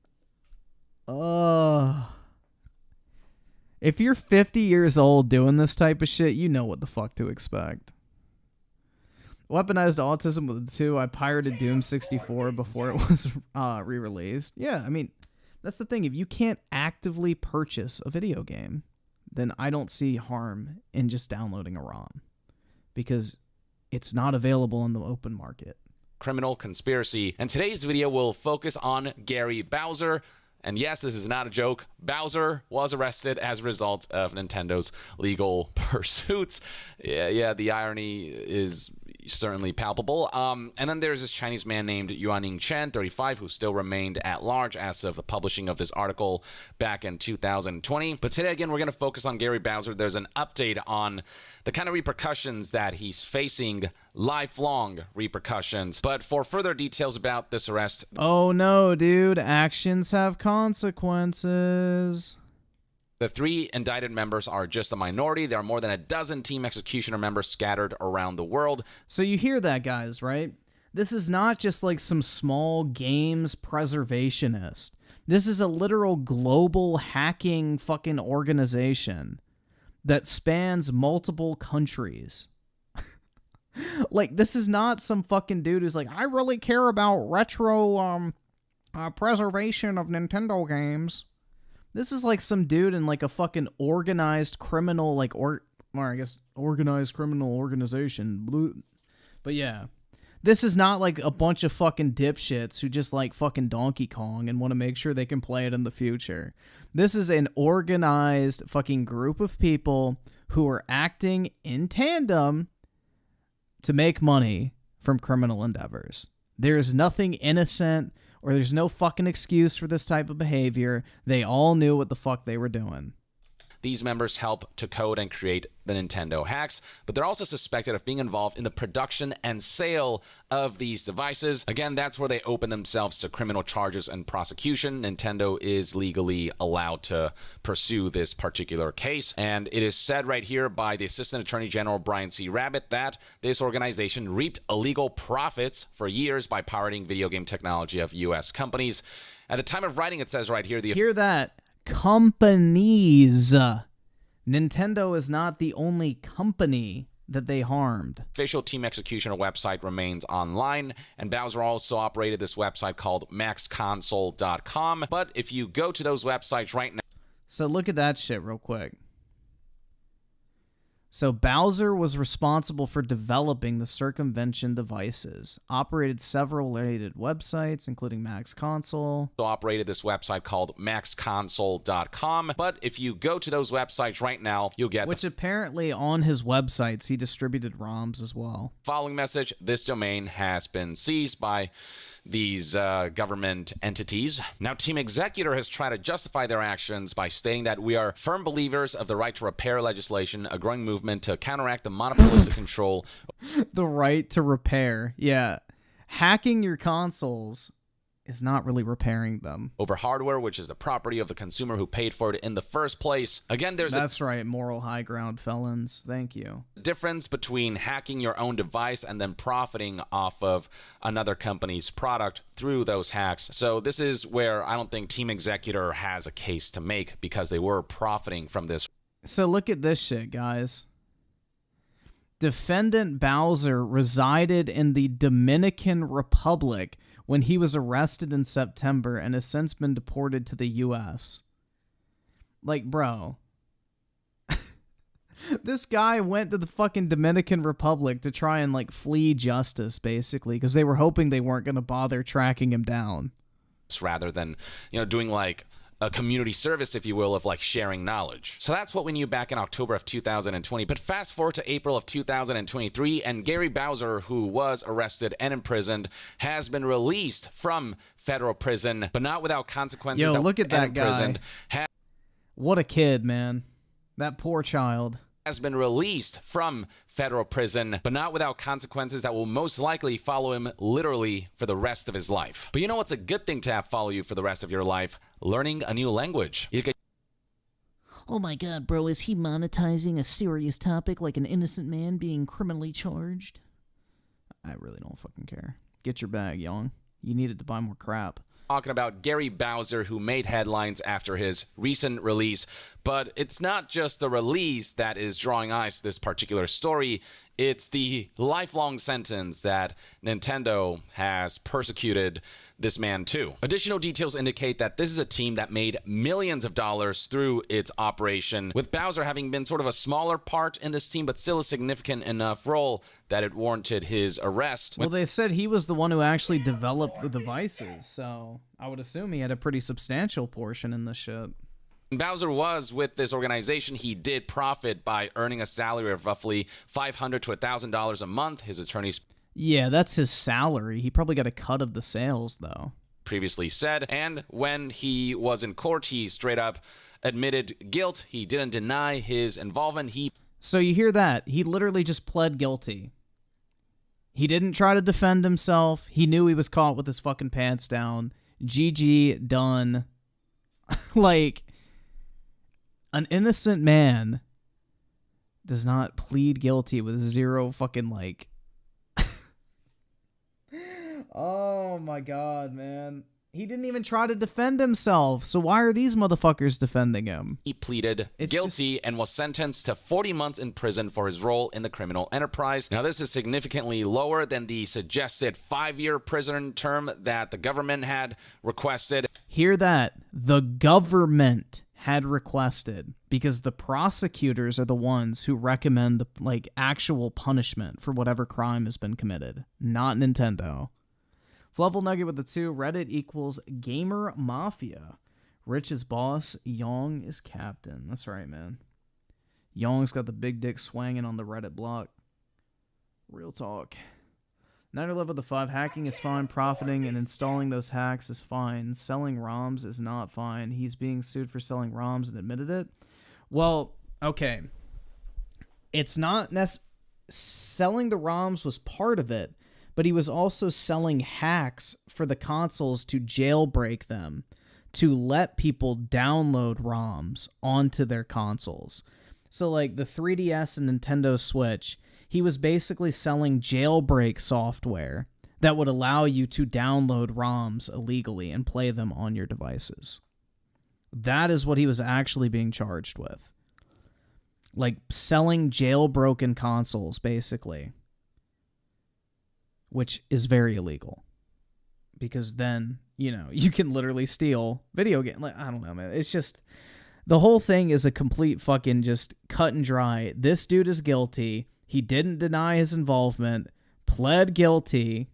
If you're 50 years old doing this type of shit, you know what the fuck to expect. Weaponized Autism with the 2. I pirated Doom 64 before it was re-released. Yeah, I mean, that's the thing. If you can't actively purchase a video game, then I don't see harm in just downloading a ROM, because it's not available in the open market. Criminal conspiracy. And today's video will focus on Gary Bowser. And yes, this is not a joke. Bowser was arrested as a result of Nintendo's legal pursuits. Yeah, the irony is certainly palpable. And then there's this Chinese man named Yuaning Chen, 35, who still remained at large as of the publishing of this article back in 2020. But today, again, we're going to focus on Gary Bowser. There's an update on the kind of repercussions that he's facing, lifelong repercussions. But for further details about this arrest... Oh no, dude. Actions have consequences. The 3 indicted members are just a minority. There are more than a dozen Team Executioner members scattered around the world. So you hear that, guys, right? This is not just like some small games preservationist. This is a literal global hacking fucking organization that spans multiple countries. Like, this is not some fucking dude who's like, I really care about retro preservation of Nintendo games. This is like some dude in like a fucking organized criminal, like, or I guess organized criminal organization. But yeah, this is not like a bunch of fucking dipshits who just like fucking Donkey Kong and want to make sure they can play it in the future. This is an organized fucking group of people who are acting in tandem to make money from criminal endeavors. There is nothing innocent, or there's no fucking excuse for this type of behavior. They all knew what the fuck they were doing. These members help to code and create the Nintendo hacks, but they're also suspected of being involved in the production and sale of these devices. Again, that's where they open themselves to criminal charges and prosecution. Nintendo is legally allowed to pursue this particular case, and it is said right here by the Assistant Attorney General Brian C. Rabbit that this organization reaped illegal profits for years by pirating video game technology of U.S. companies. At the time of writing, it says right here... Hear that? Companies. Nintendo is not the only company that they harmed. Official Team Executioner website remains online, and Bowser also operated this website called maxconsole.com. But if you go to those websites right now... So look at that shit real quick. So Bowser was responsible for developing the circumvention devices, operated several related websites, including Max Console. Operated this website called maxconsole.com. But if you go to those websites right now, you'll get... Which apparently on his websites, he distributed ROMs as well. Following message, this domain has been seized by these government entities. Now, Team Executor has tried to justify their actions by stating that we are firm believers of the right to repair legislation, a growing movement to counteract the monopolistic control. The right to repair. Yeah. Hacking your consoles is not really repairing them. Over hardware, which is the property of the consumer who paid for it in the first place. Again, That's right, moral high ground felons. Thank you. Difference between hacking your own device and then profiting off of another company's product through those hacks. So this is where I don't think Team Executor has a case to make, because they were profiting from this. So look at this shit, guys. Defendant Bowser resided in the Dominican Republic when he was arrested in September and has since been deported to the U.S. Like, bro. This guy went to the fucking Dominican Republic to try and, like, flee justice, basically, because they were hoping they weren't going to bother tracking him down. Rather than, doing like a community service, if you will, of like sharing knowledge. So that's what we knew back in October of 2020. But fast forward to April of 2023, and Gary Bowser, who was arrested and imprisoned, has been released from federal prison, but not without consequences. Yo, look at that guy. Has What a kid, man. That poor child. Has been released from federal prison, but not without consequences that will most likely follow him literally for the rest of his life. But you know what's a good thing to have follow you for the rest of your life? Learning a new language. Oh my god, bro, is he monetizing a serious topic like an innocent man being criminally charged? I really don't fucking care. Get your bag, Yong. You needed to buy more crap. Talking about Gary Bowser, who made headlines after his recent release. But it's not just the release that is drawing eyes to this particular story. It's the lifelong sentence that Nintendo has persecuted this man to. Additional details indicate that this is a team that made millions of dollars through its operation, with Bowser having been sort of a smaller part in this team, but still a significant enough role that it warranted his arrest. Well, they said he was the one who actually developed the devices, so I would assume he had a pretty substantial portion in this shit. When Bowser was with this organization, he did profit by earning a salary of roughly $500 to $1,000 a month. His attorneys Yeah, that's his salary. He probably got a cut of the sales, though. Previously said, and when he was in court, he straight up admitted guilt. He didn't deny his involvement. So you hear that? He literally just pled guilty. He didn't try to defend himself. He knew he was caught with his fucking pants down. GG, done. Like, an innocent man does not plead guilty with zero fucking, like... Oh my god, man. He didn't even try to defend himself, so why are these motherfuckers defending him? He pleaded guilty and was sentenced to 40 months in prison for his role in the criminal enterprise. Now, this is significantly lower than the suggested 5-year prison term that the government had requested. Hear that? The government had requested, because the prosecutors are the ones who recommend the, like, actual punishment for whatever crime has been committed, not Nintendo. Level Nugget with the 2. Reddit equals Gamer Mafia. Rich is boss. Yong is captain. That's right, man. Yong's got the big dick swanging on the Reddit block. Real talk. Niner level with the 5. Hacking is fine. Profiting and installing those hacks is fine. Selling ROMs is not fine. He's being sued for selling ROMs and admitted it. Well, okay. It's not selling the ROMs was part of it. But he was also selling hacks for the consoles to jailbreak them, to let people download ROMs onto their consoles. So like the 3DS and Nintendo Switch, he was basically selling jailbreak software that would allow you to download ROMs illegally and play them on your devices. That is what he was actually being charged with. Like selling jailbroken consoles, basically. Which is very illegal. Because then, you know, you can literally steal video games. Like, I don't know, man. It's just, the whole thing is a complete fucking just cut and dry. This dude is guilty. He didn't deny his involvement. Pled guilty.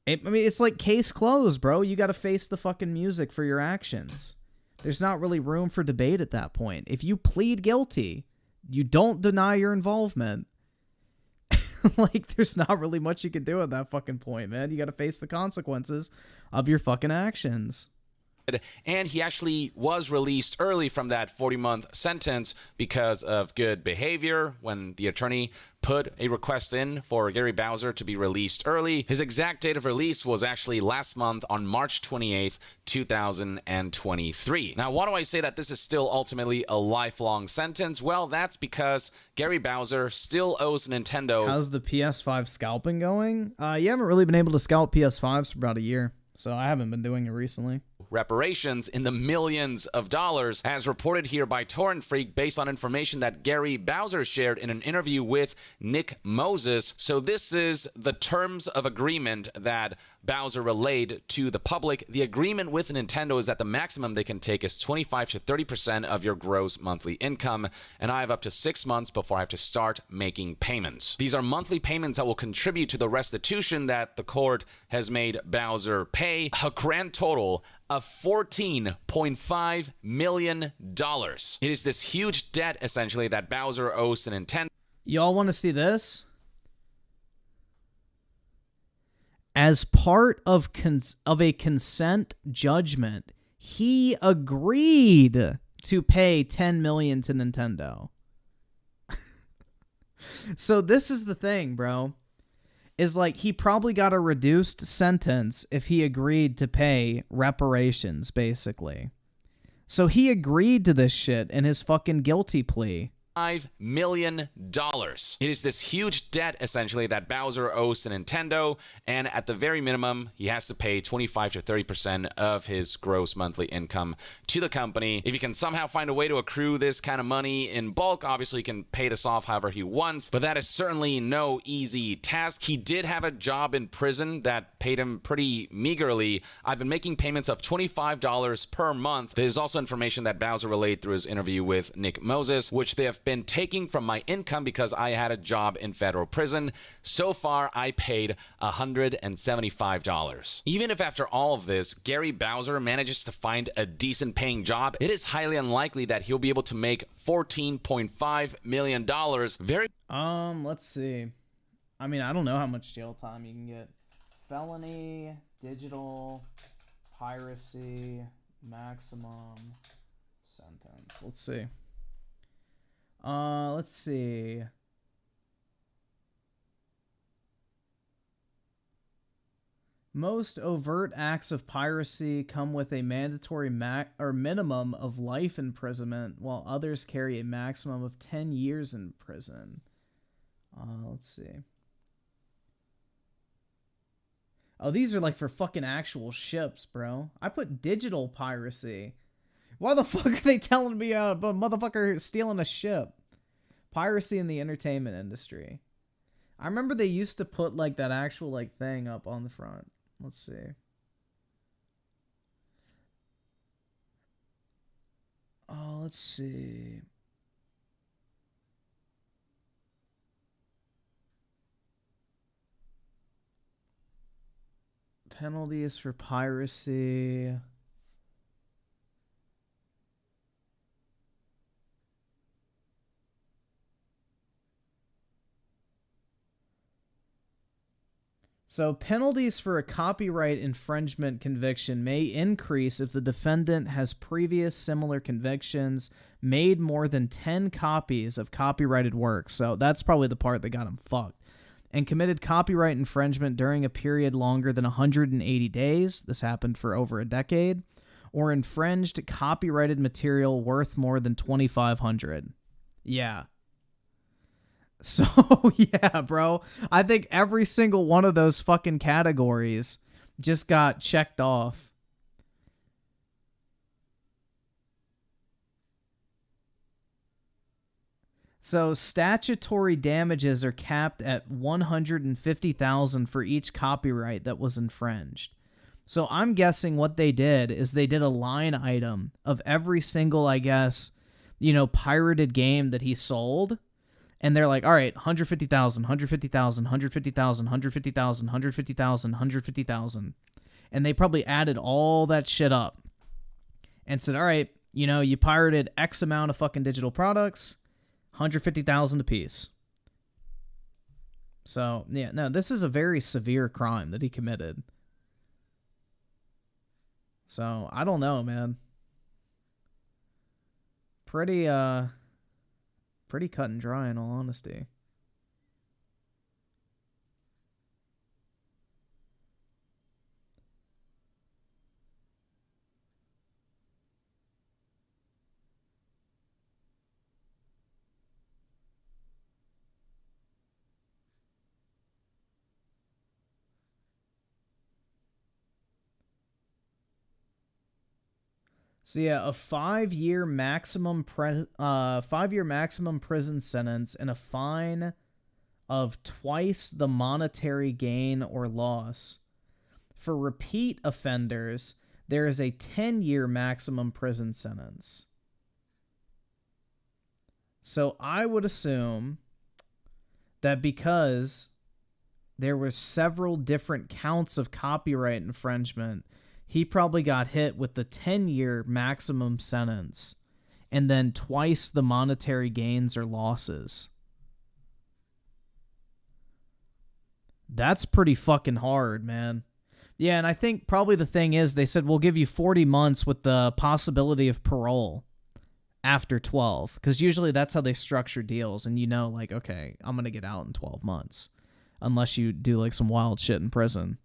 I mean, it's like case closed, bro. You got to face the fucking music for your actions. There's not really room for debate at that point. If you plead guilty, you don't deny your involvement. Like, there's not really much you can do at that fucking point, man. You got to face the consequences of your fucking actions. And he actually was released early from that 40-month sentence because of good behavior when the attorney put a request in for Gary Bowser to be released early. His exact date of release was actually last month on March 28th, 2023. Now, why do I say that this is still ultimately a lifelong sentence? Well, that's because Gary Bowser still owes Nintendo. How's the PS5 scalping going? You haven't really been able to scalp PS5s for about a year. So I haven't been doing it recently. reparations in the millions of dollars, as reported here by Torrent Freak based on information that Gary Bowser shared in an interview with Nick Moses. So this is the terms of agreement that Bowser relayed to the public. The agreement with Nintendo is that the maximum they can take is 25 to 30% of your gross monthly income, and I have up to 6 months before I have to start making payments. These are monthly payments that will contribute to the restitution that the court has made Bowser pay, a grand total of $14.5 million. It is this huge debt, essentially, that Bowser owes to Nintendo. Y'all want to see this? As part of a consent judgment, he agreed to pay $10 million to Nintendo. So this is the thing, bro. Is like he probably got a reduced sentence if he agreed to pay reparations, basically. So he agreed to this shit in his fucking guilty plea. $5 million. It is this huge debt, essentially, that Bowser owes to Nintendo, and at the very minimum, he has to pay 25 to 30% of his gross monthly income to the company. If he can somehow find a way to accrue this kind of money in bulk, obviously he can pay this off however he wants, but that is certainly no easy task. He did have a job in prison that paid him pretty meagerly. I've been making payments of $25 per month. There's also information that Bowser relayed through his interview with Nick Moses, which they have been taking from my income because I had a job in federal prison. So far, I paid $175. Even if after all of this, Gary Bowser manages to find a decent paying job, it is highly unlikely that he'll be able to make $14.5 million. Let's see. I mean, I don't know how much jail time you can get. Felony, digital, piracy, maximum sentence. Let's see. Let's see. Most overt acts of piracy come with a mandatory minimum of life imprisonment, while others carry a maximum of 10 years in prison. Let's see. Oh, these are like for fucking actual ships, bro. I put digital piracy. Why the fuck are they telling me about a motherfucker stealing a ship? Piracy in the entertainment industry. I remember they used to put like that actual like thing up on the front. Let's see. Oh, let's see. Penalties for piracy. So penalties for a copyright infringement conviction may increase if the defendant has previous similar convictions, made more than 10 copies of copyrighted works. So that's probably the part that got him fucked. And committed copyright infringement during a period longer than 180 days. This happened for over a decade. Or infringed copyrighted material worth more than $2,500. Yeah. So, yeah, bro. I think every single one of those fucking categories just got checked off. So, statutory damages are capped at $150,000 for each copyright that was infringed. So, I'm guessing what they did is they did a line item of every single, I guess, pirated game that he sold. And they're like, all right, 150,000, 150,000, 150,000, 150,000, 150,000, 150,000. And they probably added all that shit up and said, all right, you pirated X amount of fucking digital products, 150,000 a piece. So, yeah, no, this is a very severe crime that he committed. So, I don't know, man. Pretty cut and dry, in all honesty. So yeah, a 5-year maximum 5-year maximum prison sentence and a fine of twice the monetary gain or loss. For repeat offenders, there is a 10-year maximum prison sentence. So I would assume that because there were several different counts of copyright infringement, he probably got hit with the 10-year maximum sentence and then twice the monetary gains or losses. That's pretty fucking hard, man. Yeah, and I think probably the thing is they said, we'll give you 40 months with the possibility of parole after 12. Because usually that's how they structure deals. And you know, like, okay, I'm going to get out in 12 months. Unless you do, like, some wild shit in prison.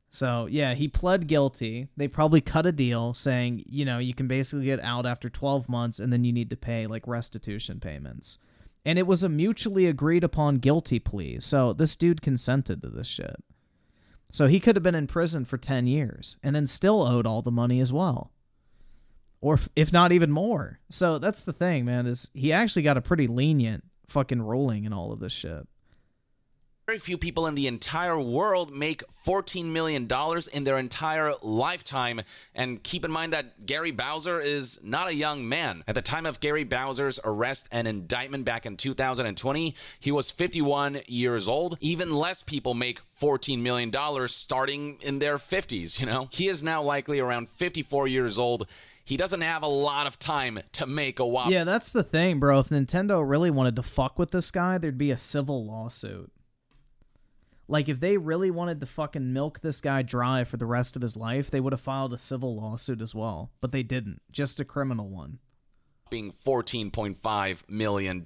So, yeah, he pled guilty. They probably cut a deal saying, you know, you can basically get out after 12 months and then you need to pay, like, restitution payments. And it was a mutually agreed upon guilty plea. So this dude consented to this shit. So he could have been in prison for 10 years and then still owed all the money as well. Or if not even more. So that's the thing, man, is he actually got a pretty lenient fucking ruling in all of this shit. Very few people in the entire world make $14 million in their entire lifetime. And keep in mind that Gary Bowser is not a young man. At the time of Gary Bowser's arrest and indictment back in 2020, he was 51 years old. Even less people make $14 million starting in their 50s, you know? He is now likely around 54 years old. He doesn't have a lot of time to make a whop. Yeah, that's the thing, bro. If Nintendo really wanted to fuck with this guy, there'd be a civil lawsuit. Like, if they really wanted to fucking milk this guy dry for the rest of his life, they would have filed a civil lawsuit as well. But they didn't. Just a criminal one. Being $14.5 million.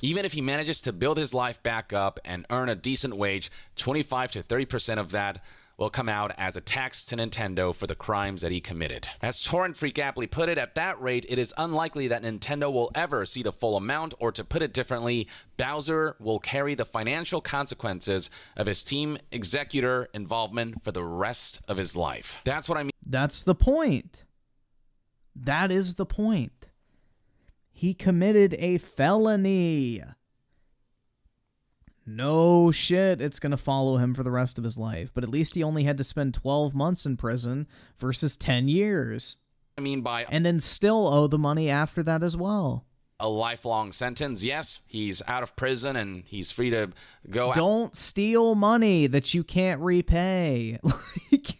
Even if he manages to build his life back up and earn a decent wage, 25 to 30% of that will come out as a tax to Nintendo for the crimes that he committed. As Torrent Freak aptly put it, at that rate, it is unlikely that Nintendo will ever see the full amount, or to put it differently, Bowser will carry the financial consequences of his team executor involvement for the rest of his life. That's what I mean. That's the point. That is the point. He committed a felony. No shit, it's going to follow him for the rest of his life. But at least he only had to spend 12 months in prison versus 10 years. I mean by... And then still owe the money after that as well. A lifelong sentence. Yes, he's out of prison and he's free to go out. Don't steal money that you can't repay. Like,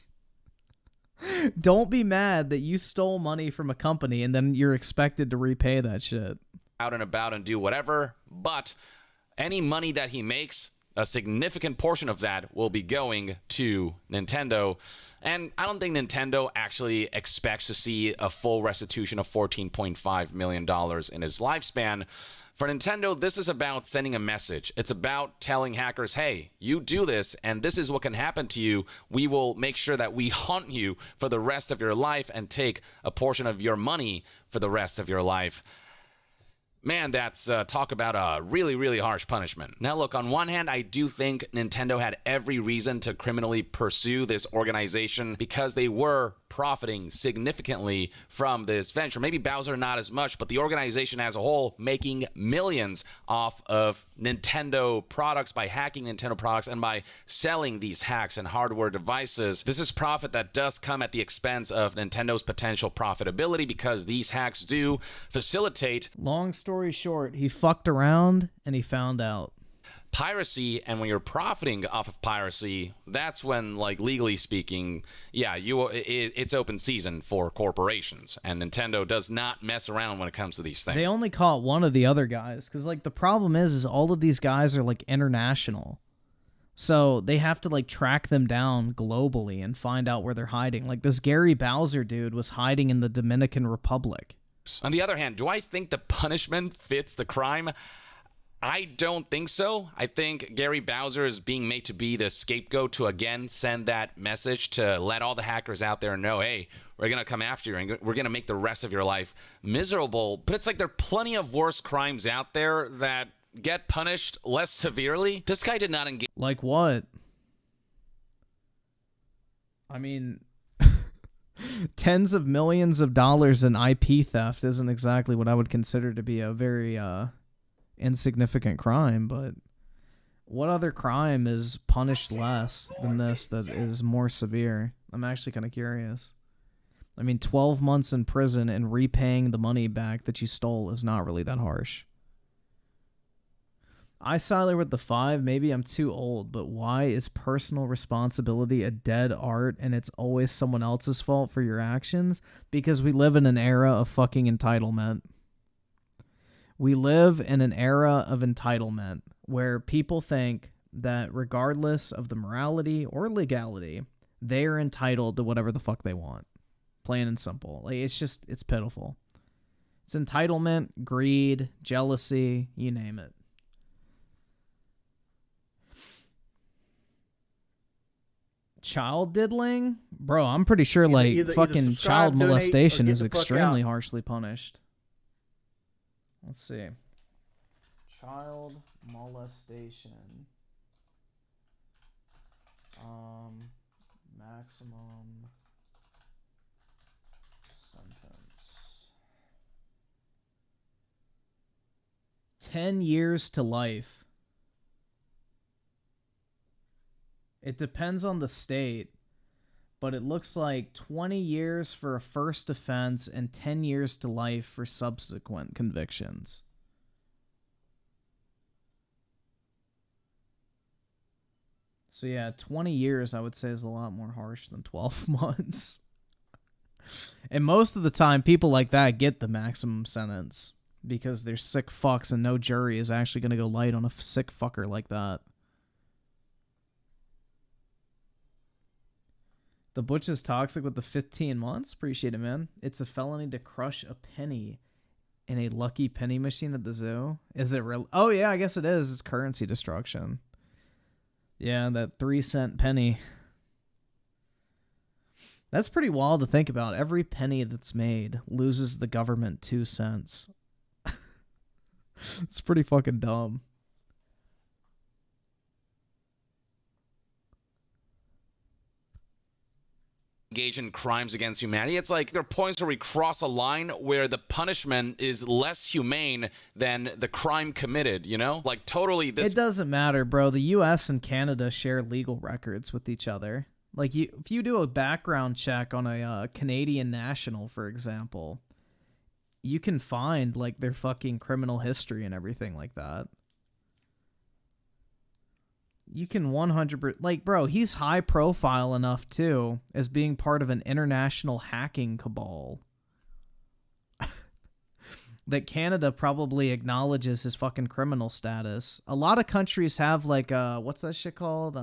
don't be mad that you stole money from a company and then you're expected to repay that shit. Out and about and do whatever, but... any money that he makes, a significant portion of that will be going to Nintendo. And I don't think Nintendo actually expects to see a full restitution of $14.5 million in his lifespan. For Nintendo, this is about sending a message. It's about telling hackers, hey, you do this, and this is what can happen to you. We will make sure that we haunt you for the rest of your life and take a portion of your money for the rest of your life. Man, that's talk about a really, really harsh punishment. Now, look, on one hand, I do think Nintendo had every reason to criminally pursue this organization because they were profiting significantly from this venture. Maybe Bowser not as much, but the organization as a whole making millions off of Nintendo products by hacking Nintendo products and by selling these hacks and hardware devices. This is profit that does come at the expense of Nintendo's potential profitability because these hacks do facilitate... long story short, he fucked around and he found out. Piracy, and when you're profiting off of piracy, that's when, like, legally speaking, yeah, it's open season for corporations, and Nintendo does not mess around when it comes to these things. They only caught one of the other guys, because, like, the problem is all of these guys are, like, international. So they have to, like, track them down globally and find out where they're hiding. Like, this Gary Bowser dude was hiding in the Dominican Republic. On the other hand, do I think the punishment fits the crime? I don't think so. I think Gary Bowser is being made to be the scapegoat to, again, send that message to let all the hackers out there know, hey, we're going to come after you and we're going to make the rest of your life miserable. But it's like there are plenty of worse crimes out there that get punished less severely. This guy did not engage. Like what? I mean... Tens of millions of dollars in IP theft isn't exactly what I would consider to be a very insignificant crime, but what other crime is punished less than this that is more severe? I'm actually kind of curious. I mean, 12 months in prison and repaying the money back that you stole is not really that harsh. I side with the 5. Maybe I'm too old, but why is personal responsibility a dead art and it's always someone else's fault for your actions? Because we live in an era of fucking entitlement. We live in an era of entitlement where people think that regardless of the morality or legality, they are entitled to whatever the fuck they want. Plain and simple. Like, it's pitiful. It's entitlement, greed, jealousy, you name it. Child diddling? Bro, I'm pretty sure fucking child molestation is extremely harshly punished. Let's see. Child molestation. Maximum sentence. 10 years to life. It depends on the state, but it looks like 20 years for a first offense and 10 years to life for subsequent convictions. So yeah, 20 years I would say is a lot more harsh than 12 months. And most of the time, people like that get the maximum sentence because they're sick fucks and no jury is actually going to go light on a sick fucker like that. The Butch is toxic with the 15 months. Appreciate it, man. It's a felony to crush a penny in a lucky penny machine at the zoo. Is it real? Oh, yeah, I guess it is. It's currency destruction. Yeah, that 3-cent penny. That's pretty wild to think about. Every penny that's made loses the government 2 cents. It's pretty fucking dumb. Engage in crimes against humanity. It's like there are points where we cross a line where the punishment is less humane than the crime committed, you know? Like totally this. It doesn't matter, bro. The US and Canada share legal records with each other. Like if you do a background check on a Canadian national, for example, you can find like their fucking criminal history and everything like that. You can 100%... Like, bro, he's high profile enough, too, as being part of an international hacking cabal. That Canada probably acknowledges his fucking criminal status. A lot of countries have, like, what's that shit called?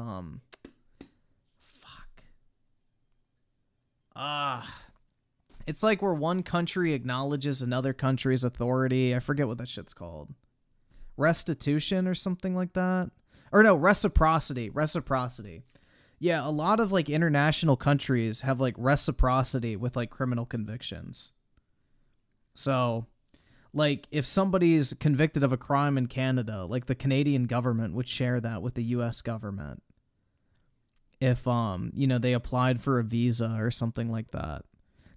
It's like where one country acknowledges another country's authority. I forget what that shit's called. Restitution or something like that? Or no, reciprocity. Reciprocity. Yeah, a lot of like international countries have like reciprocity with like criminal convictions. So, like if somebody's convicted of a crime in Canada, like the Canadian government would share that with the US government. If you know, they applied for a visa or something like that.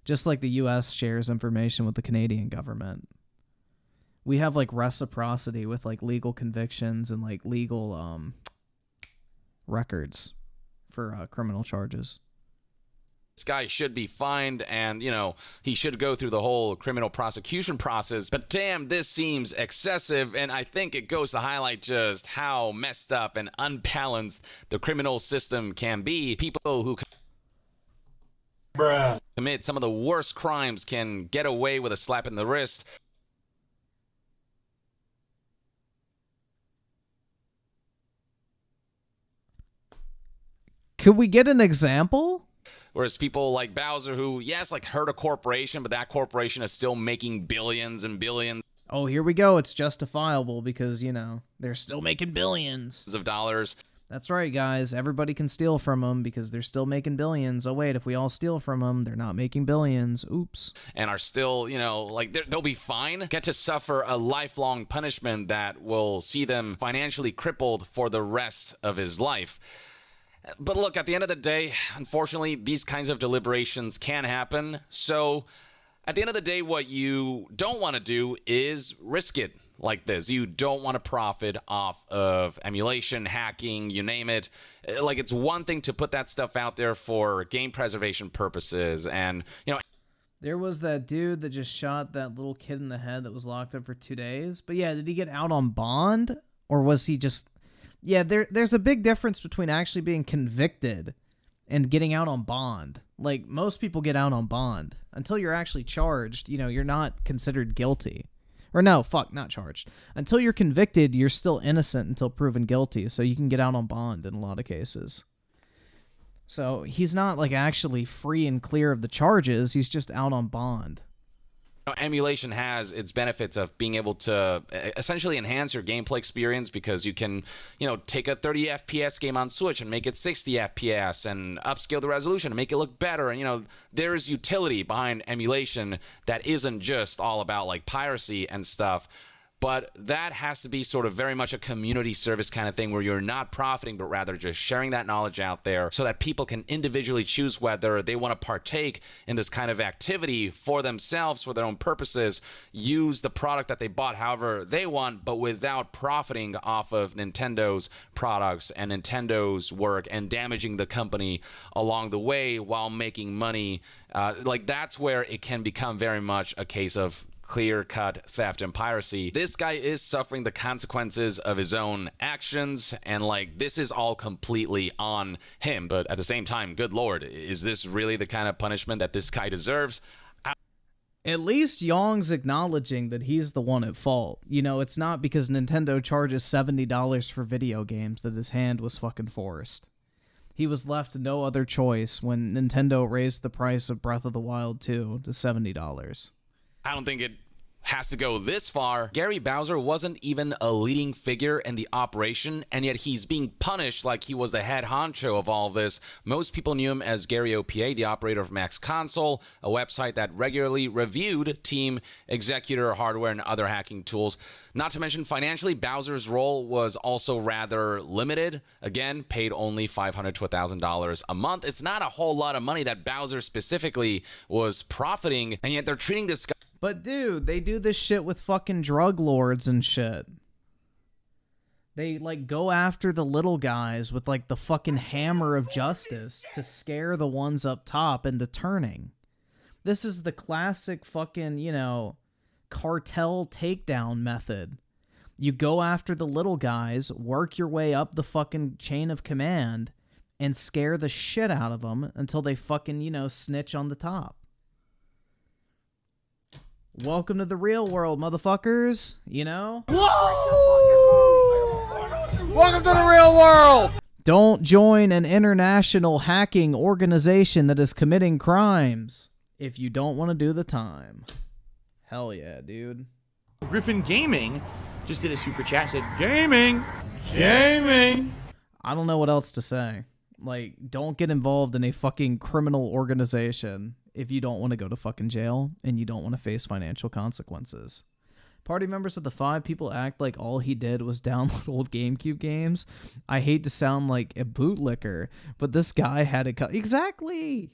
Just like the US shares information with the Canadian government. We have like reciprocity with like legal convictions and like legal records for criminal charges. This guy should be fined and, you know, he should go through the whole criminal prosecution process. But damn, this seems excessive. And I think it goes to highlight just how messed up and unbalanced the criminal system can be. People who commit some of the worst crimes can get away with a slap in the wrist. Could we get an example? Whereas people like Bowser who, yes, like hurt a corporation, but that corporation is still making billions and billions. Oh, here we go. It's justifiable because, you know, they're still making billions of dollars. That's right, guys. Everybody can steal from them because they're still making billions. Oh, wait, if we all steal from them, they're not making billions. Oops. And are still, you know, like they'll be fine. Get to suffer a lifelong punishment that will see them financially crippled for the rest of his life. But look, at the end of the day, unfortunately, these kinds of deliberations can happen. So at the end of the day, what you don't want to do is risk it like this. You don't want to profit off of emulation, hacking, you name it. Like, it's one thing to put that stuff out there for game preservation purposes. And, you know, There was that dude that just shot that little kid in the head that was locked up for 2 days. But yeah, did he get out on bond? Or was he just... Yeah, there's a big difference between actually being convicted and getting out on bond. Like, most people get out on bond. Until you're actually charged, you know, you're not considered guilty. Or no, fuck, not charged. Until you're convicted, you're still innocent until proven guilty. So you can get out on bond in a lot of cases. So he's not, like, actually free and clear of the charges. He's just out on bond. emulation has its benefits of being able to essentially enhance your gameplay experience, because you can, you know, take a 30 FPS game on Switch and make it 60 FPS and upscale the resolution and make it look better. And, you know, there's utility behind emulation that isn't just all about like piracy and stuff. But that has to be sort of very much a community service kind of thing, where you're not profiting, but rather just sharing that knowledge out there so that people can individually choose whether they want to partake in this kind of activity for themselves, for their own purposes, use the product that they bought however they want, but without profiting off of Nintendo's products and Nintendo's work and damaging the company along the way while making money. Like, that's where it can become very much a case of clear-cut theft and piracy. This guy is suffering the consequences of his own actions, and like, this is all completely on him. But at the same time, good lord, is this really the kind of punishment that this guy deserves? At least Yong's acknowledging that he's the one at fault. You know, it's not because Nintendo charges $70 for video games that his hand was fucking forced. He was left no other choice when Nintendo raised the price of Breath of the Wild 2 to $70. I don't think it has to go this far. Gary Bowser wasn't even a leading figure in the operation, and yet he's being punished like he was the head honcho of all of this. Most people knew him as Gary OPA, the operator of Max Console, a website that regularly reviewed Team Executor hardware and other hacking tools. Not to mention, financially, Bowser's role was also rather limited. Again, paid only $500 to $1,000 a month. It's not a whole lot of money that Bowser specifically was profiting, and yet they're treating this guy. But dude, they do this shit with fucking drug lords and shit. They like go after the little guys with like the fucking hammer of justice to scare the ones up top into turning. This is the classic fucking, you know, cartel takedown method. You go after the little guys, work your way up the fucking chain of command, and scare the shit out of them until they fucking, you know, snitch on the top. Welcome to the real world, motherfuckers. You know? Whoa! Welcome to the real world! Don't join an international hacking organization that is committing crimes if you don't want to do the time. Hell yeah, dude. Griffin Gaming just did a super chat, said, Gaming! Gaming! I don't know what else to say. Like, don't get involved in a fucking criminal organization if you don't want to go to fucking jail and you don't want to face financial consequences. Party members of the 5 people act like all he did was download old GameCube games. I hate to sound like a bootlicker, but this guy had a... Exactly!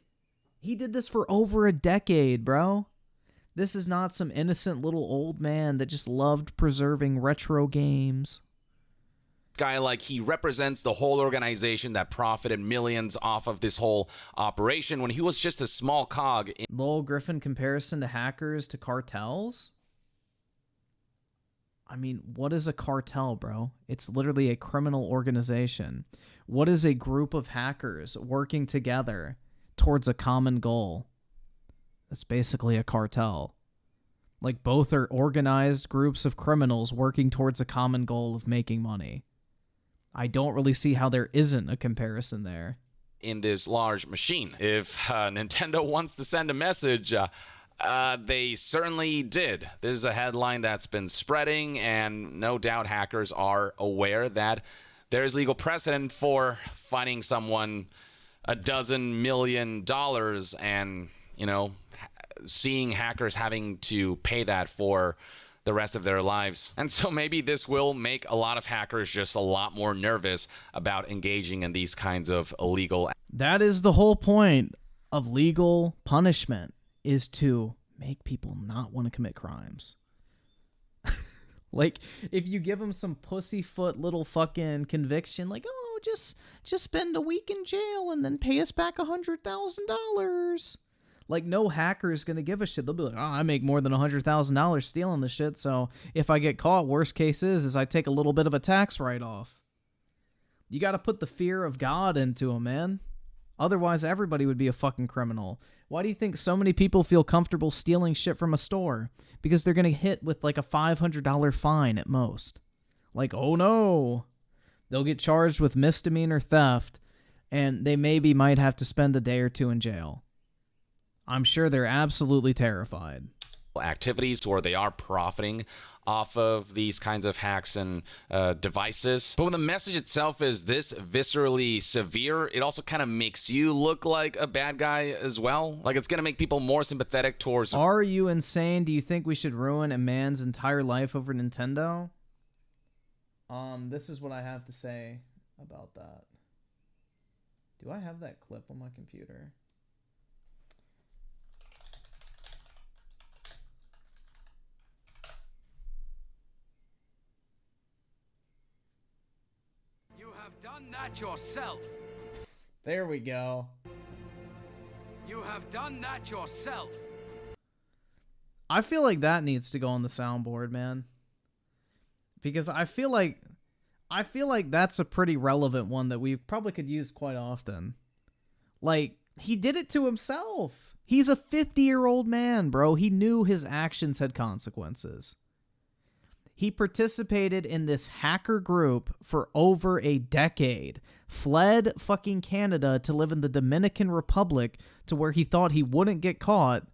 He did this for over a decade, bro. This is not some innocent little old man that just loved preserving retro games. Guy, like, he represents the whole organization that profited millions off of this whole operation when he was just a small cog in Lowell Griffin comparison to hackers to cartels? I mean, what is a cartel, bro? It's literally a criminal organization. What is a group of hackers working together towards a common goal? That's basically a cartel. Like, both are organized groups of criminals working towards a common goal of making money. I don't really see how there isn't a comparison there. in this large machine. If Nintendo wants to send a message, they certainly did. This is a headline that's been spreading, and no doubt hackers are aware that there's legal precedent for fining someone $12 million and, you know, seeing hackers having to pay that for the rest of their lives. And so maybe this will make a lot of hackers just a lot more nervous about engaging in these kinds of illegal. That is the whole point of legal punishment, is to make people not want to commit crimes. Like, if you give them some pussyfoot little fucking conviction, like, oh, just spend a week in jail and then pay us back $100,000. Like, no hacker is going to give a shit. They'll be like, oh, I make more than $100,000 stealing this shit, so if I get caught, worst case is I take a little bit of a tax write-off. You got to put the fear of God into them, man. Otherwise, everybody would be a fucking criminal. Why do you think so many people feel comfortable stealing shit from a store? Because they're going to hit with like a $500 fine at most. Like, oh no. They'll get charged with misdemeanor theft, and they maybe might have to spend a day or two in jail. I'm sure they're absolutely terrified. Activities where they are profiting off of these kinds of hacks and devices. But when the message itself is this viscerally severe, it also kind of makes you look like a bad guy as well. Like, it's going to make people more sympathetic towards... Are you insane? Do you think we should ruin a man's entire life over Nintendo? This is what I have to say about that. Do I have that clip on my computer? Done that yourself. There we go. You have done that yourself. I feel like that needs to go on the soundboard, man. Because I feel like that's a pretty relevant one that we probably could use quite often. Like, he did it to himself. He's a 50-year-old man, bro. He knew his actions had consequences. He participated in this hacker group for over a decade, fled fucking Canada to live in the Dominican Republic to where he thought he wouldn't get caught,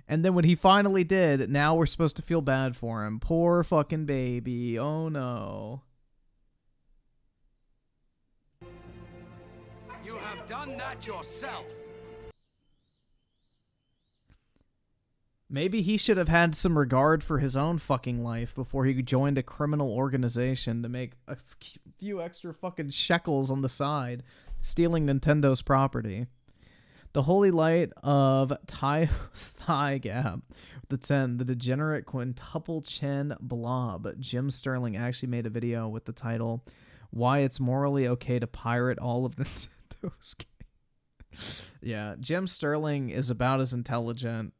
and then when he finally did, now we're supposed to feel bad for him. Poor fucking baby. Oh no. You have done that yourself. Maybe he should have had some regard for his own fucking life before he joined a criminal organization to make a few extra fucking shekels on the side, stealing Nintendo's property. The holy light of Taio's thigh gap. The 10, the degenerate quintuple chin blob. Jim Sterling actually made a video with the title, Why It's Morally Okay to Pirate All of Nintendo's Games. Yeah, Jim Sterling is about as intelligent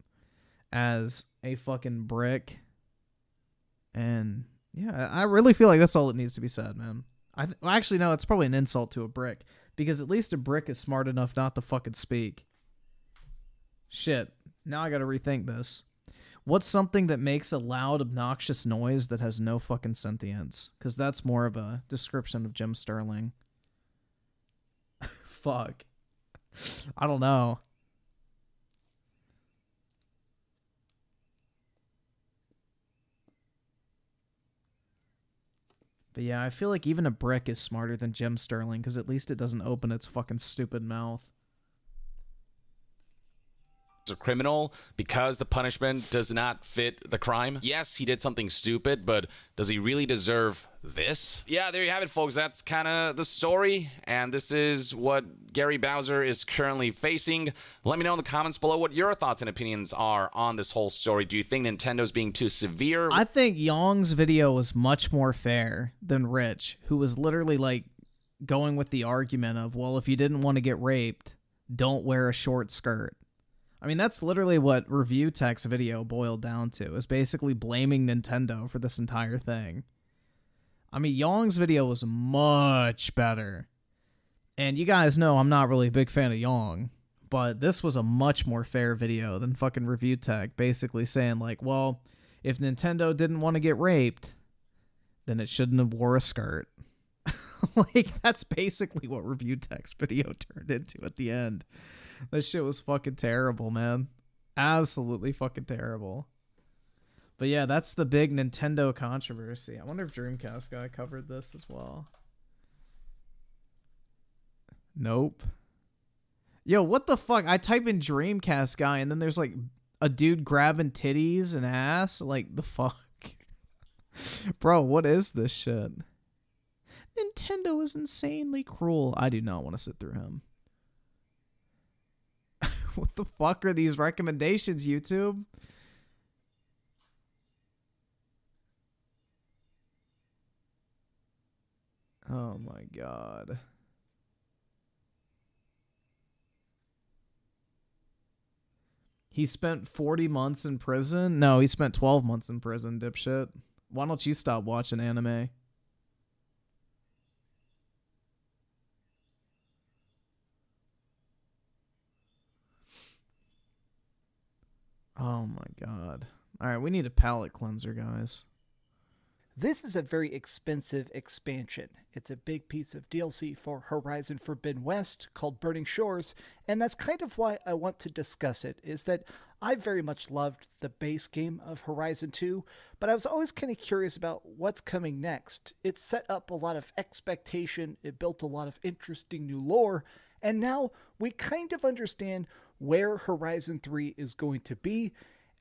as a fucking brick, and yeah, I really feel like that's all that needs to be said, man. Actually, no, it's probably an insult to a brick, because at least a brick is smart enough not to fucking speak. Shit, now I gotta rethink this. What's something that makes a loud, obnoxious noise that has no fucking sentience? Because that's more of a description of Jim Sterling. Fuck. I don't know. But yeah, I feel like even a brick is smarter than Jim Sterling, because at least it doesn't open its fucking stupid mouth. A criminal because the punishment does not fit the crime. Yes, he did something stupid, but does he really deserve this? Yeah, there you have it, folks. That's kind of the story, and this is what Gary Bowser is currently facing. Let me know in the comments below what your thoughts and opinions are on this whole story. Do you think Nintendo's being too severe? I think Yong's video was much more fair than Rich, who was literally like going with the argument of, well, if you didn't want to get raped, don't wear a short skirt. I mean, that's literally what Review Tech's video boiled down to, is basically blaming Nintendo for this entire thing. I mean, Yong's video was much better. And you guys know I'm not really a big fan of Yong, but this was a much more fair video than fucking Review Tech, basically saying like, well, if Nintendo didn't want to get raped, then it shouldn't have wore a skirt. Like, that's basically what Review Tech's video turned into at the end. That shit was fucking terrible, man. Absolutely fucking terrible. But yeah, that's the big Nintendo controversy. I wonder if Dreamcast guy covered this as well. Nope. Yo, what the fuck? I type in Dreamcast guy and then there's like a dude grabbing titties and ass. Like, the fuck? Bro, what is this shit? Nintendo is insanely cruel. I do not want to sit through him. What the fuck are these recommendations, YouTube? Oh my god. He spent 40 months in prison? No, he spent 12 months in prison, dipshit. Why don't you stop watching anime? Oh my god. Alright, we need a palate cleanser, guys. This is a very expensive expansion. It's a big piece of DLC for Horizon Forbidden West called Burning Shores, and that's kind of why I want to discuss it, is that I very much loved the base game of Horizon 2, but I was always kind of curious about what's coming next. It set up a lot of expectation, it built a lot of interesting new lore, and now we kind of understand where Horizon 3 is going to be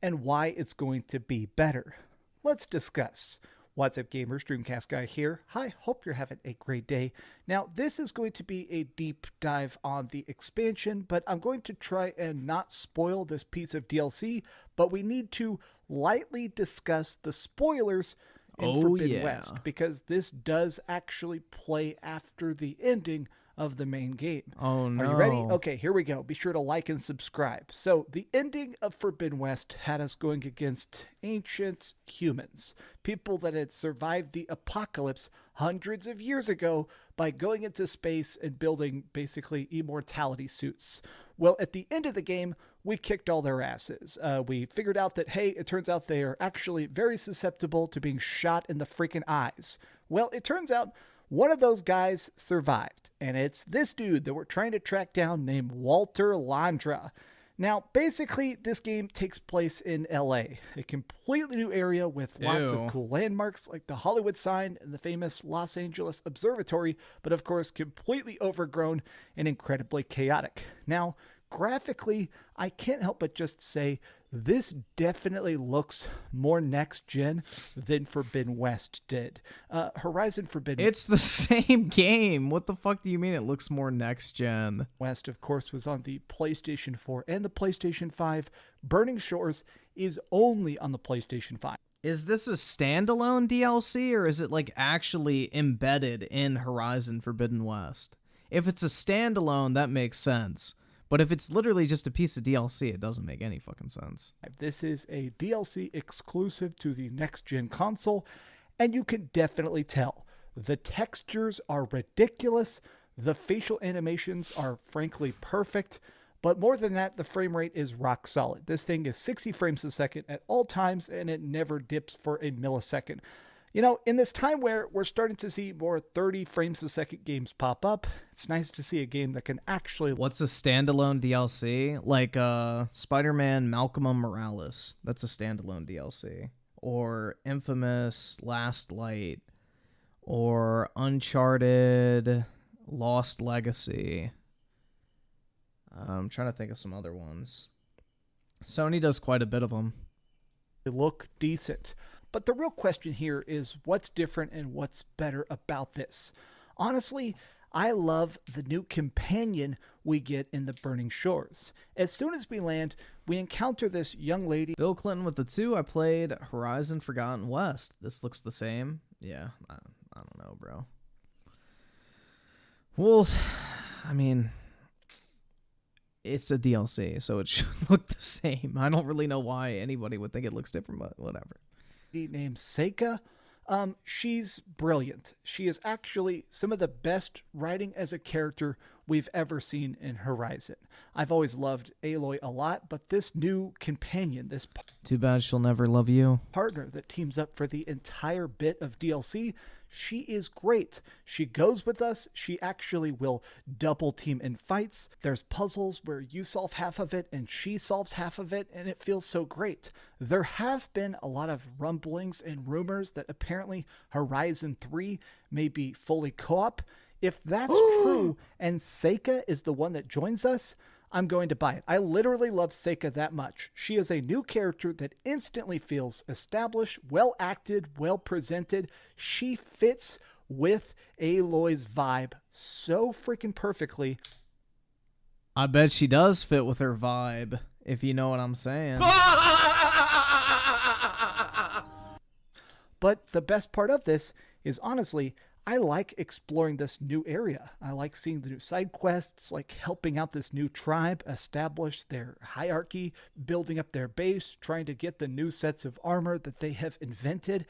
and why it's going to be better. Let's discuss. What's up, gamers? Dreamcast Guy here. Hi, hope you're having a great day. Now, this is going to be a deep dive on the expansion, but I'm going to try and not spoil this piece of DLC, but we need to lightly discuss the spoilers in Forbidden West, because this does actually play after the ending of the main game. Oh no. Are you ready? Okay, here we go. Be sure to like and subscribe. So the ending of Forbidden West had us going against ancient humans, people that had survived the apocalypse hundreds of years ago by going into space and building basically immortality suits. Well, at the end of the game, we kicked all their asses. We figured out that, hey, it turns out they are actually very susceptible to being shot in the freaking eyes. Well, it turns out one of those guys survived, and it's this dude that we're trying to track down named Walter Landra. Now, basically, this game takes place in LA, a completely new area with lots of cool landmarks like the Hollywood sign and the famous Los Angeles Observatory, but of course, completely overgrown and incredibly chaotic. Now, graphically, I can't help but just say this definitely looks more next gen than Forbidden West did. Horizon Forbidden It's the same game. What the fuck do you mean it looks more next gen? West, of course, was on the PlayStation 4 and the PlayStation 5. Burning Shores is only on the PlayStation 5. Is this a standalone DLC, or is it like actually embedded in Horizon Forbidden West? If it's a standalone, that makes sense. But if it's literally just a piece of DLC, it doesn't make any fucking sense. This is a DLC exclusive to the next-gen console, and you can definitely tell. The textures are ridiculous, the facial animations are frankly perfect, but more than that, the frame rate is rock solid. This thing is 60 frames a second at all times, and it never dips for a millisecond. You know, in this time where we're starting to see more 30 frames a second games pop up, it's nice to see a game that can actually... What's a standalone DLC? Like Spider-Man Malcolm Morales. That's a standalone DLC. Or Infamous Last Light. Or Uncharted Lost Legacy. I'm trying to think of some other ones. Sony does quite a bit of them. They look decent. But the real question here is what's different and what's better about this? Honestly, I love the new companion we get in the Burning Shores. As soon as we land, we encounter this young lady. Bill Clinton with the 2. I played Horizon Forgotten West. This looks the same. Yeah, I don't know, bro. Well, I mean, it's a DLC, so it should look the same. I don't really know why anybody would think it looks different, but whatever. Named Seika. She's brilliant. She is actually some of the best writing as a character we've ever seen in Horizon. I've always loved Aloy a lot, but this new companion, this too bad she'll never love you, partner that teams up for the entire bit of DLC, she is great. She goes with us. She actually will double team in fights. There's puzzles where you solve half of it and she solves half of it, and it feels so great. There have been a lot of rumblings and rumors that apparently Horizon 3 may be fully co-op. If that's true and Seika is the one that joins us, I'm going to buy it. I literally love Seika that much. She is a new character that instantly feels established, well acted, well presented. She fits with Aloy's vibe so freaking perfectly. I bet she does fit with her vibe, if you know what I'm saying. But the best part of this is, honestly, I like exploring this new area. I like seeing the new side quests, like helping out this new tribe, establish their hierarchy, building up their base, trying to get the new sets of armor that they have invented.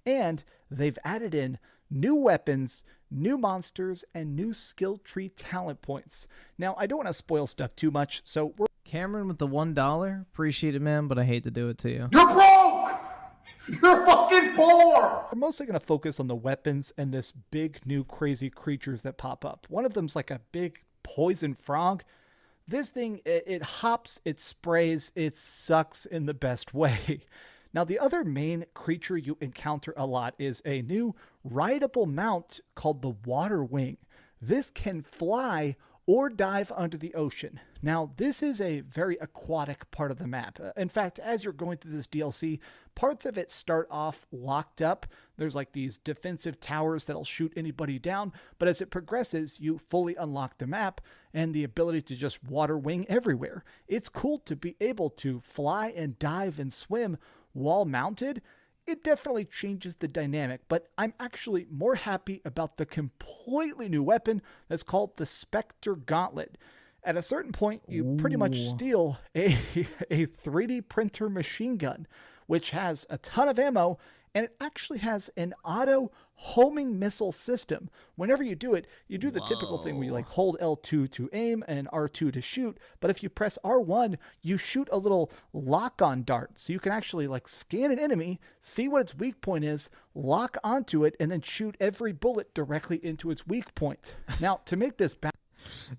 And they've added in new weapons, new monsters, and new skill tree talent points. Now, I don't want to spoil stuff too much, so we're... Cameron with the $1. Appreciate it, man, but I hate to do it to you. You're broke! You're fucking poor! We're mostly going to focus on the weapons and this big new crazy creatures that pop up. One of them's like a big poison frog. This thing, it hops, it sprays, it sucks in the best way. Now, the other main creature you encounter a lot is a new rideable mount called the Water Wing. This can fly or dive under the ocean. Now, this is a very aquatic part of the map. In fact, as you're going through this DLC, parts of it start off locked up. There's like these defensive towers that'll shoot anybody down, but as it progresses, you fully unlock the map and the ability to just water wing everywhere. It's cool to be able to fly and dive and swim while mounted. It definitely changes the dynamic, but I'm actually more happy about the completely new weapon that's called the Spectre Gauntlet. At a certain point, you pretty much steal a 3D printer machine gun, which has a ton of ammo, and it actually has an auto homing missile system. Whenever you do it, you do the typical thing where you like hold L2 to aim and R2 to shoot, but if you press R1, you shoot a little lock-on dart. So you can actually like scan an enemy, see what its weak point is, lock onto it, and then shoot every bullet directly into its weak point. Now, to make this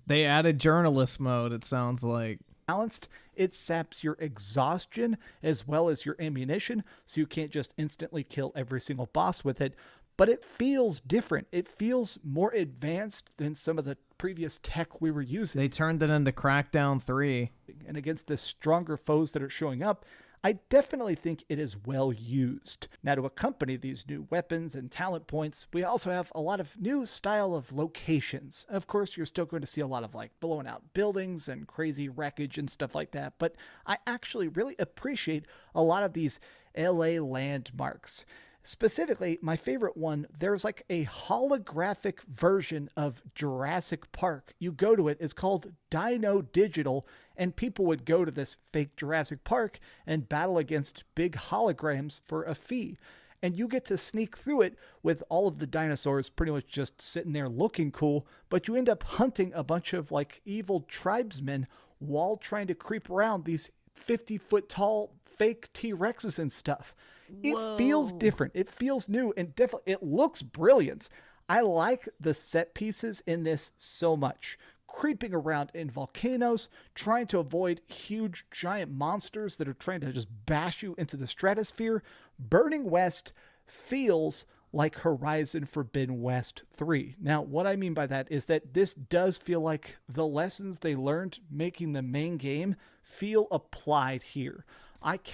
they added journalist mode, it sounds like. Balanced, it saps your exhaustion as well as your ammunition, so you can't just instantly kill every single boss with it, but it feels different. It feels more advanced than some of the previous tech we were using. They turned it into Crackdown 3. And against the stronger foes that are showing up, I definitely think it is well used. Now, to accompany these new weapons and talent points, we also have a lot of new style of locations. Of course, you're still going to see a lot of like blown out buildings and crazy wreckage and stuff like that, but I actually really appreciate a lot of these LA landmarks. Specifically, my favorite one, there's like a holographic version of Jurassic Park. You go to it, it's called Dino Digital, and people would go to this fake Jurassic Park and battle against big holograms for a fee. And you get to sneak through it with all of the dinosaurs pretty much just sitting there looking cool, but you end up hunting a bunch of like evil tribesmen while trying to creep around these 50-foot tall fake T-Rexes and stuff. It feels different. It feels new, and definitely it looks brilliant. I like the set pieces in this so much. Creeping around in volcanoes, trying to avoid huge giant monsters that are trying to just bash you into the stratosphere. Burning West feels like Horizon Forbidden West 3. Now, what I mean by that is that this does feel like the lessons they learned making the main game feel applied here.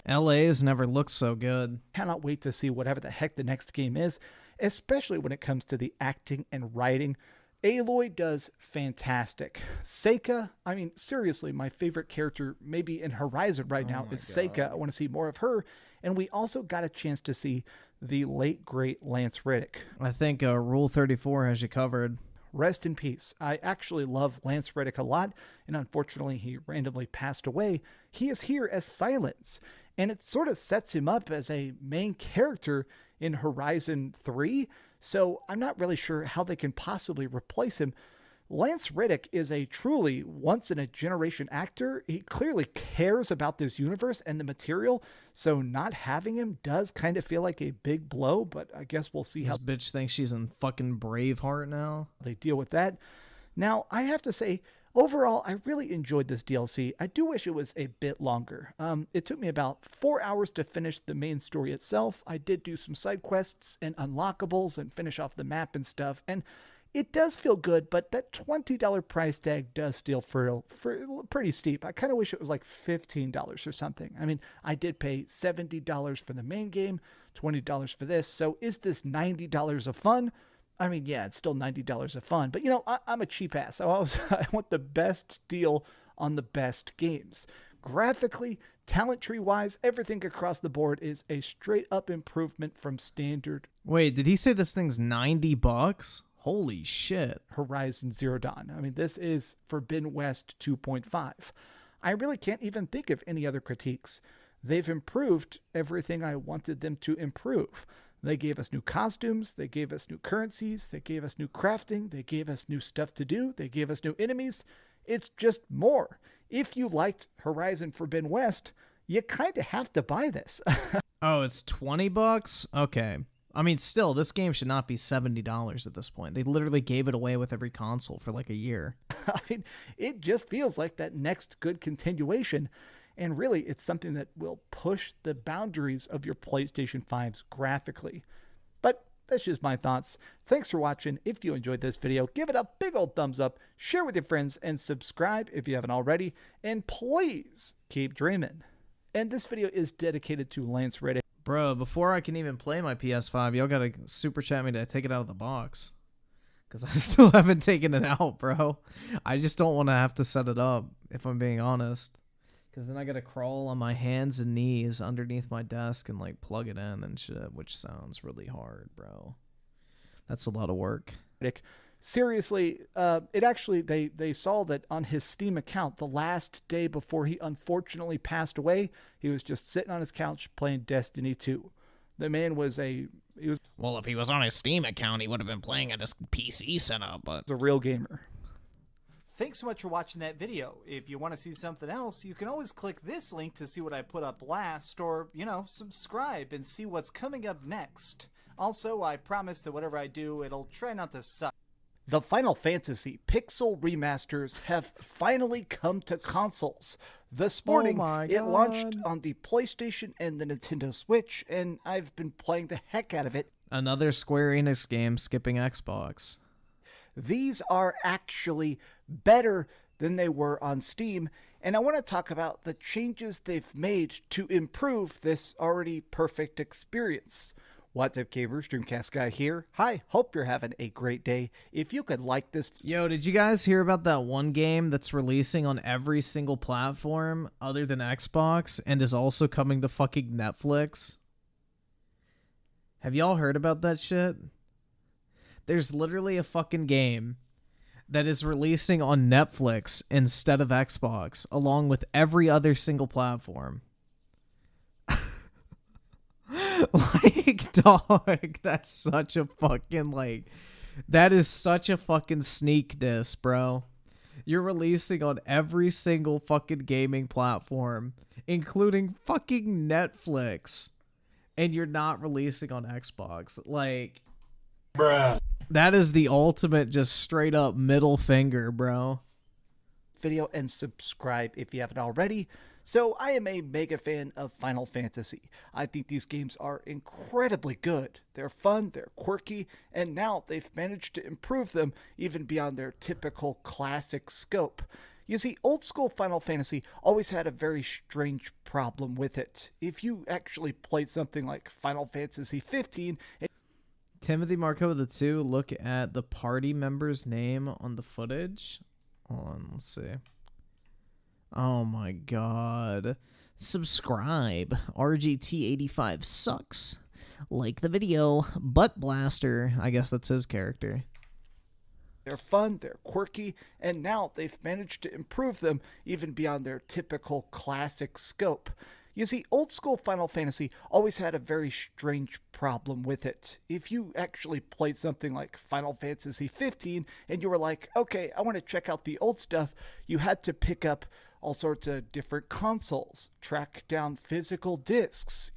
LA has never looked so good. Cannot wait to see whatever the heck the next game is, especially when it comes to the acting and writing. Aloy does fantastic. Seika, I mean, seriously, my favorite character maybe in Horizon right now is Seika. I want to see more of her. And we also got a chance to see the late, great Lance Reddick. I think Rule 34 has you covered. Rest in peace. I actually love Lance Reddick a lot, and unfortunately he randomly passed away. He is here as Silence, and it sort of sets him up as a main character in Horizon 3, so I'm not really sure how they can possibly replace him. Lance Reddick is a truly once-in-a-generation actor. He clearly cares about this universe and the material, so not having him does kind of feel like a big blow, but I guess we'll see how this bitch thinks she's in fucking Braveheart now. They deal with that. Now, I have to say, overall, I really enjoyed this DLC. I do wish it was a bit longer. It took me about 4 hours to finish the main story itself. I did do some side quests and unlockables and finish off the map and stuff, and It does feel good, but that $20 price tag does still feel pretty steep. I kind of wish it was like $15 or something. I mean, I did pay $70 for the main game, $20 for this. So is this $90 of fun? I mean, yeah, it's still $90 of fun. But, you know, I'm a cheap ass. I want the best deal on the best games. Graphically, talent tree-wise, everything across the board is a straight-up improvement from standard. Wait, did he say this thing's $90? Holy shit. Horizon Zero Dawn. I mean, this is Forbidden West 2.5. I really can't even think of any other critiques. They've improved everything I wanted them to improve. They gave us new costumes, they gave us new currencies, they gave us new crafting, they gave us new stuff to do, they gave us new enemies. It's just more. If you liked Horizon Forbidden West, you kind of have to buy this. Oh, it's $20? Okay. I mean, still, this game should not be $70 at this point. They literally gave it away with every console for like a year. I mean, it just feels like that next good continuation. And really, it's something that will push the boundaries of your PlayStation 5s graphically. But that's just my thoughts. Thanks for watching. If you enjoyed this video, give it a big old thumbs up, share with your friends, and subscribe if you haven't already. And please keep dreaming. And this video is dedicated to Lance Riddick. Bro, before I can even play my PS5, y'all gotta super chat me to take it out of the box. Because I still haven't taken it out, bro. I just don't want to have to set it up, if I'm being honest. Because then I gotta crawl on my hands and knees underneath my desk and like plug it in and shit, which sounds really hard, bro. That's a lot of work. Seriously, it actually, they saw that on his Steam account, the last day before he unfortunately passed away, he was just sitting on his couch playing Destiny 2. The man was well, if he was on his Steam account, he would have been playing at his PC setup, but a real gamer. Thanks so much for watching that video. If you want to see something else, you can always click this link to see what I put up last, or, you know, subscribe and see what's coming up next. Also, I promise that whatever I do, it'll try not to suck. The Final Fantasy Pixel remasters have finally come to consoles. This morning, it launched on the PlayStation and the Nintendo Switch, and I've been playing the heck out of it. Another Square Enix game skipping Xbox. These are actually better than they were on Steam, and I want to talk about the changes they've made to improve this already perfect experience. What's up, gamers? Dreamcast Guy here. Hi, hope you're having a great day. If you could like this... Yo, did you guys hear about that one game that's releasing on every single platform other than Xbox and is also coming to fucking Netflix? Have y'all heard about that shit? There's literally a fucking game that is releasing on Netflix instead of Xbox, along with every other single platform. Like, dog, that's such a fucking, like, that is such a fucking sneak diss, bro. You're releasing on every single fucking gaming platform, including fucking Netflix, and you're not releasing on Xbox. Like, bruh. That is the ultimate just straight up middle finger, bro. Video and subscribe if you haven't already. So I am a mega fan of Final Fantasy. I think these games are incredibly good. They're fun, they're quirky, and now they've managed to improve them even beyond their typical classic scope. You see, old school Final Fantasy always had a very strange problem with it. If you actually played something like Final Fantasy 15... Timothy Marco the 2, look at the party member's name on the footage. Hold on, let's see. Oh my god. Subscribe. RGT85 sucks. Like the video. Butt Blaster. I guess that's his character. They're fun, they're quirky, and now they've managed to improve them even beyond their typical classic scope. You see, old school Final Fantasy always had a very strange problem with it. If you actually played something like Final Fantasy 15 and you were like, okay, I want to check out the old stuff, you had to pick up all sorts of different consoles, track down physical discs.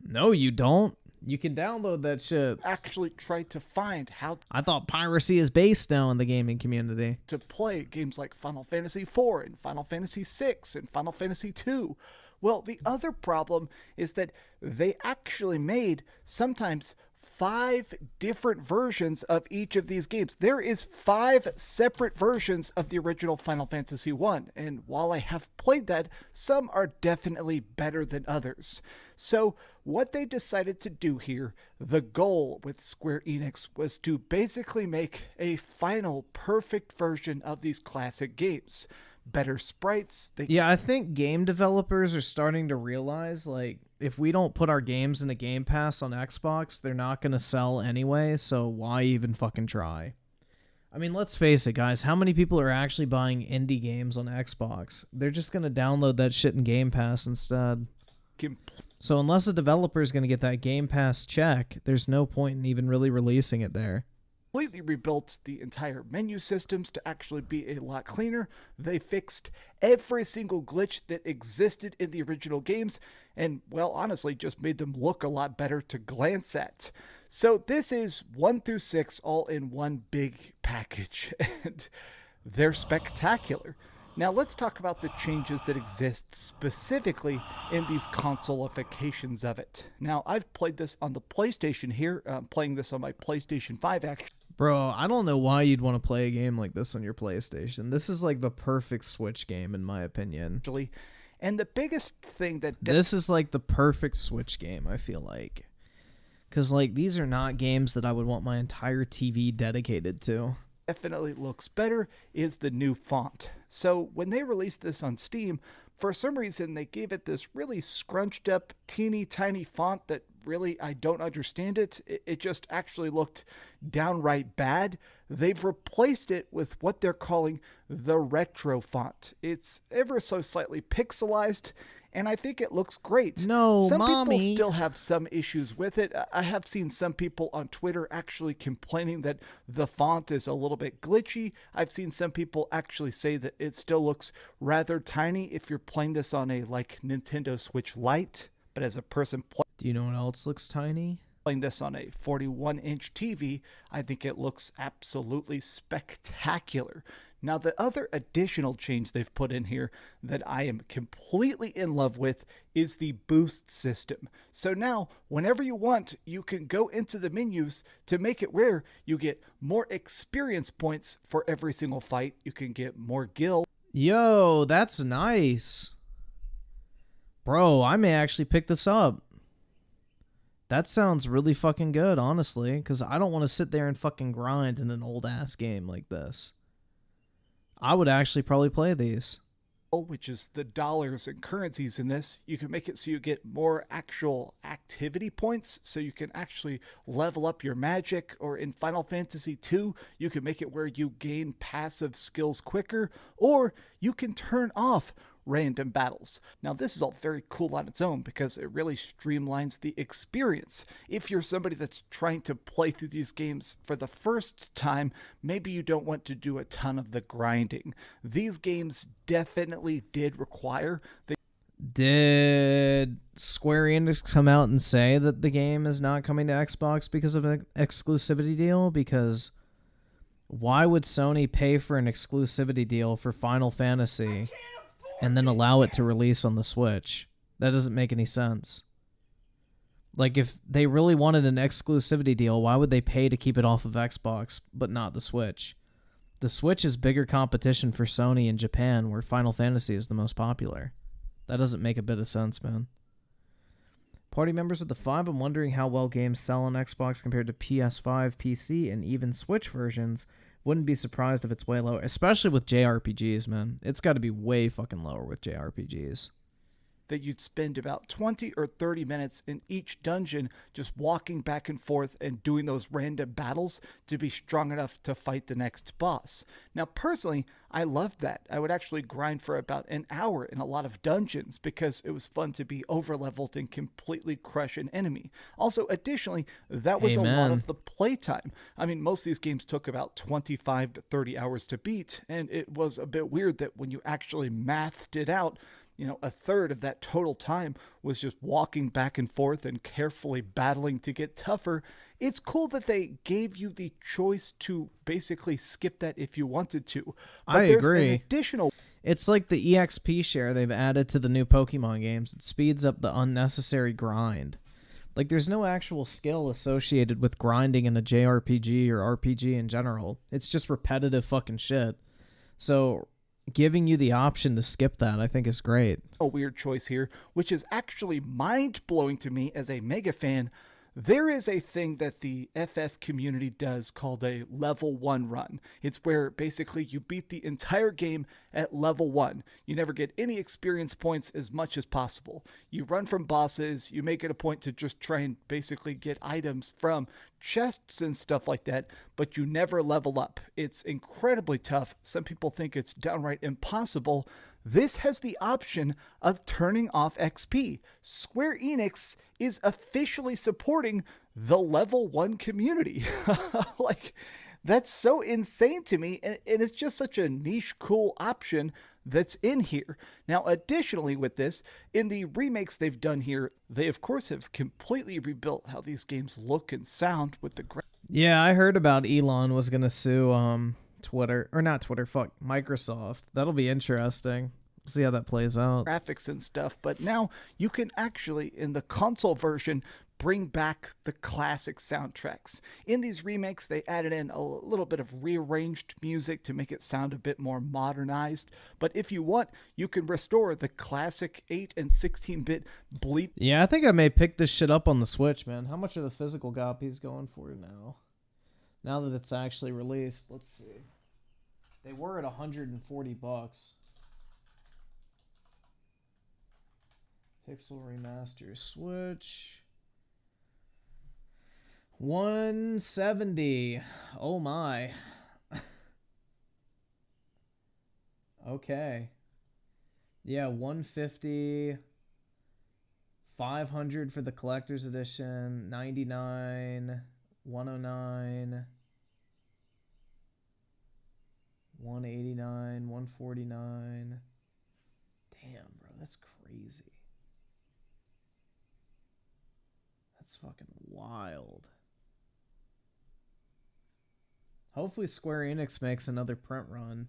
No, you don't. You can download that shit. Actually try to find how... I thought piracy is based now in the gaming community. ...to play games like Final Fantasy 4 and Final Fantasy 6 and Final Fantasy 2. Well, the other problem is that they actually made sometimes 5 different versions of each of these games. There is 5 separate versions of the original Final Fantasy 1, and while I have played that, some are definitely better than others. So what they decided to do here, the goal with Square Enix, was to basically make a final perfect version of these classic games. Better sprites. Yeah, I think game developers are starting to realize, like, if we don't put our games in the Game Pass on Xbox, they're not going to sell anyway, so why even fucking try? I mean, let's face it, guys. How many people are actually buying indie games on Xbox? They're just going to download that shit in Game Pass instead. So unless a developer is going to get that Game Pass check, there's no point in even really releasing it there. Completely rebuilt the entire menu systems to actually be a lot cleaner. They fixed every single glitch that existed in the original games and, well, honestly, just made them look a lot better to glance at. So this is 1 through 6 all in one big package, and they're spectacular. Now let's talk about the changes that exist specifically in these consolifications of it. Now, I've played this on the PlayStation here. I'm playing this on my PlayStation 5 actually. Bro, I don't know why you'd want to play a game like this on your PlayStation. This is like the perfect Switch game, in my opinion. And the biggest thing that... This is like the perfect Switch game, I feel like. Because, like, these are not games that I would want my entire TV dedicated to. Definitely looks better is the new font. So when they released this on Steam, for some reason they gave it this really scrunched up teeny tiny font that really I don't understand it. It just actually looked downright bad. They've replaced it with what they're calling the retro font. It's ever so slightly pixelized, and I think it looks great. No, some mommy. people still have some issues with it. I have seen some people on Twitter actually complaining that the font is a little bit glitchy. I've seen some people actually say that it still looks rather tiny if you're playing this on a like Nintendo Switch Lite. But as a person do you know what else looks tiny? Playing this on a 41-inch TV, I think it looks absolutely spectacular. Now, the other additional change they've put in here that I am completely in love with is the boost system. So now, whenever you want, you can go into the menus to make it where you get more experience points for every single fight. You can get more gil. Yo, that's nice. Bro, I may actually pick this up. That sounds really fucking good, honestly, because I don't want to sit there and fucking grind in an old-ass game like this. I would actually probably play these. Which is the dollars and currencies in this. You can make it so you get more actual activity points, so you can actually level up your magic, or in Final Fantasy II, you can make it where you gain passive skills quicker, or you can turn off random battles. Now, this is all very cool on its own because it really streamlines the experience. If you're somebody that's trying to play through these games for the first time, maybe you don't want to do a ton of the grinding. These games definitely did require the... Did Square Enix come out and say that the game is not coming to Xbox because of an exclusivity deal? Because why would Sony pay for an exclusivity deal for Final Fantasy and then allow it to release on the Switch? That doesn't make any sense. Like, if they really wanted an exclusivity deal, why would they pay to keep it off of Xbox, but not the Switch? The Switch is bigger competition for Sony in Japan, where Final Fantasy is the most popular. That doesn't make a bit of sense, man. Party members of the 5, I'm wondering how well games sell on Xbox compared to PS5, PC, and even Switch versions. Wouldn't be surprised if it's way lower, especially with JRPGs, man. It's got to be way fucking lower with JRPGs. That you'd spend about 20 or 30 minutes in each dungeon just walking back and forth and doing those random battles to be strong enough to fight the next boss. Now, personally, I loved that. I would actually grind for about an hour in a lot of dungeons because it was fun to be overleveled and completely crush an enemy. Also, additionally, that was a lot of the playtime. I mean, most of these games took about 25 to 30 hours to beat, and it was a bit weird that when you actually mathed it out, you know, a third of that total time was just walking back and forth and carefully battling to get tougher. It's cool that they gave you the choice to basically skip that if you wanted to. But I agree. An additional... It's like the EXP share they've added to the new Pokemon games. It speeds up the unnecessary grind. Like, there's no actual skill associated with grinding in a JRPG or RPG in general. It's just repetitive fucking shit. So, giving you the option to skip that, I think, is great. A weird choice here, which is actually mind-blowing to me as a mega fan. There is a thing that the FF community does called a level 1 run. It's where basically you beat the entire game at level 1. You never get any experience points as much as possible. You run from bosses, you make it a point to just try and basically get items from chests and stuff like that, but you never level up. It's incredibly tough. Some people think it's downright impossible. This has the option of turning off XP. Square Enix is officially supporting the level 1 community. Like, that's so insane to me, and it's just such a niche, cool option that's in here. Now, additionally with this, in the remakes they've done here, they of course have completely rebuilt how these games look and sound with the Yeah, I heard about Elon was gonna sue Twitter, or not Twitter, fuck, Microsoft. That'll be interesting. See how that plays out. Graphics and stuff, but now you can actually, in the console version, bring back the classic soundtracks. In these remakes, they added in a little bit of rearranged music to make it sound a bit more modernized, but if you want, you can restore the classic 8 and 16-bit bleep. Yeah, I think I may pick this shit up on the Switch, man. How much are the physical copies going for now? Now that it's actually released, let's see. They were at $140. Pixel Remaster Switch. 170. Oh my. Okay. Yeah, 150. 500 for the collector's edition. 99. 109. 189. 149. Damn, bro, that's crazy. That's fucking wild. Hopefully Square Enix makes another print run.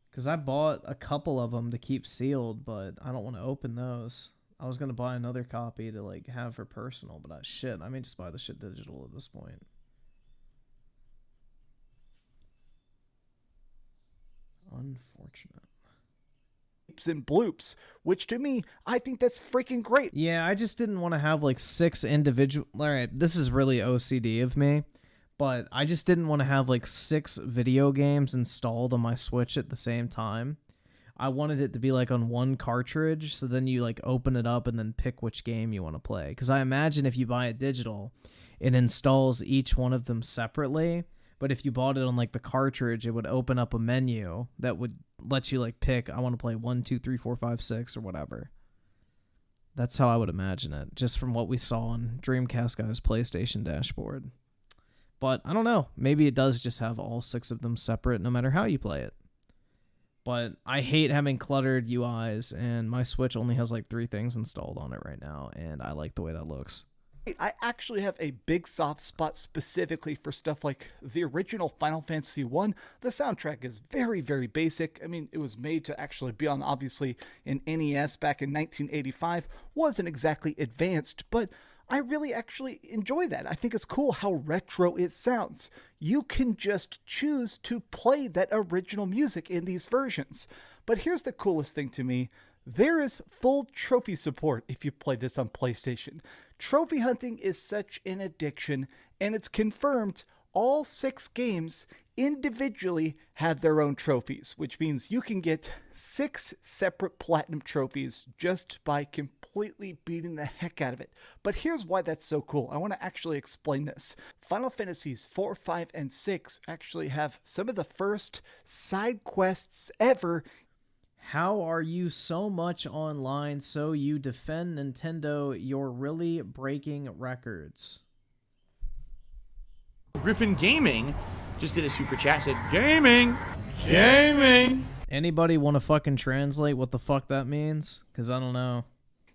Because I bought a couple of them to keep sealed, but I don't want to open those. I was going to buy another copy to like have for personal, but shit, I may just buy the shit digital at this point. Unfortunate. And bloops, which to me, I think that's freaking great. Yeah, I just didn't want to have like 6 individual. All right, this is really OCD of me, but I just didn't want to have like 6 video games installed on my Switch at the same time. I wanted it to be like on one cartridge, so then you like open it up and then pick which game you want to play. Because I imagine if you buy it digital, it installs each one of them separately. But if you bought it on like the cartridge, it would open up a menu that would let you like pick, I want to play 1, 2, 3, 4, 5, 6 or whatever. That's how I would imagine it, just from what we saw on Dreamcast Guy's PlayStation dashboard. But I don't know. Maybe it does just have all 6 of them separate no matter how you play it. But I hate having cluttered UIs, and my Switch only has like 3 things installed on it right now, and I like the way that looks. I actually have a big soft spot specifically for stuff like the original Final Fantasy 1. The soundtrack is very, very basic. I mean, it was made to actually be on, obviously, an NES back in 1985. Wasn't exactly advanced, but I really actually enjoy that. I think it's cool how retro it sounds. You can just choose to play that original music in these versions. But here's the coolest thing to me. There is full trophy support if you play this on PlayStation. Trophy hunting is such an addiction, and it's confirmed all 6 games individually have their own trophies, which means you can get 6 separate platinum trophies just by completely beating the heck out of it. But here's why that's so cool. I want to actually explain this. Final Fantasies 4, 5, and 6 actually have some of the first side quests ever. How are you so much online so you defend Nintendo? You're really breaking records. Griffin Gaming just did a super chat, said, gaming! Gaming! Anybody want to fucking translate what the fuck that means? Because I don't know.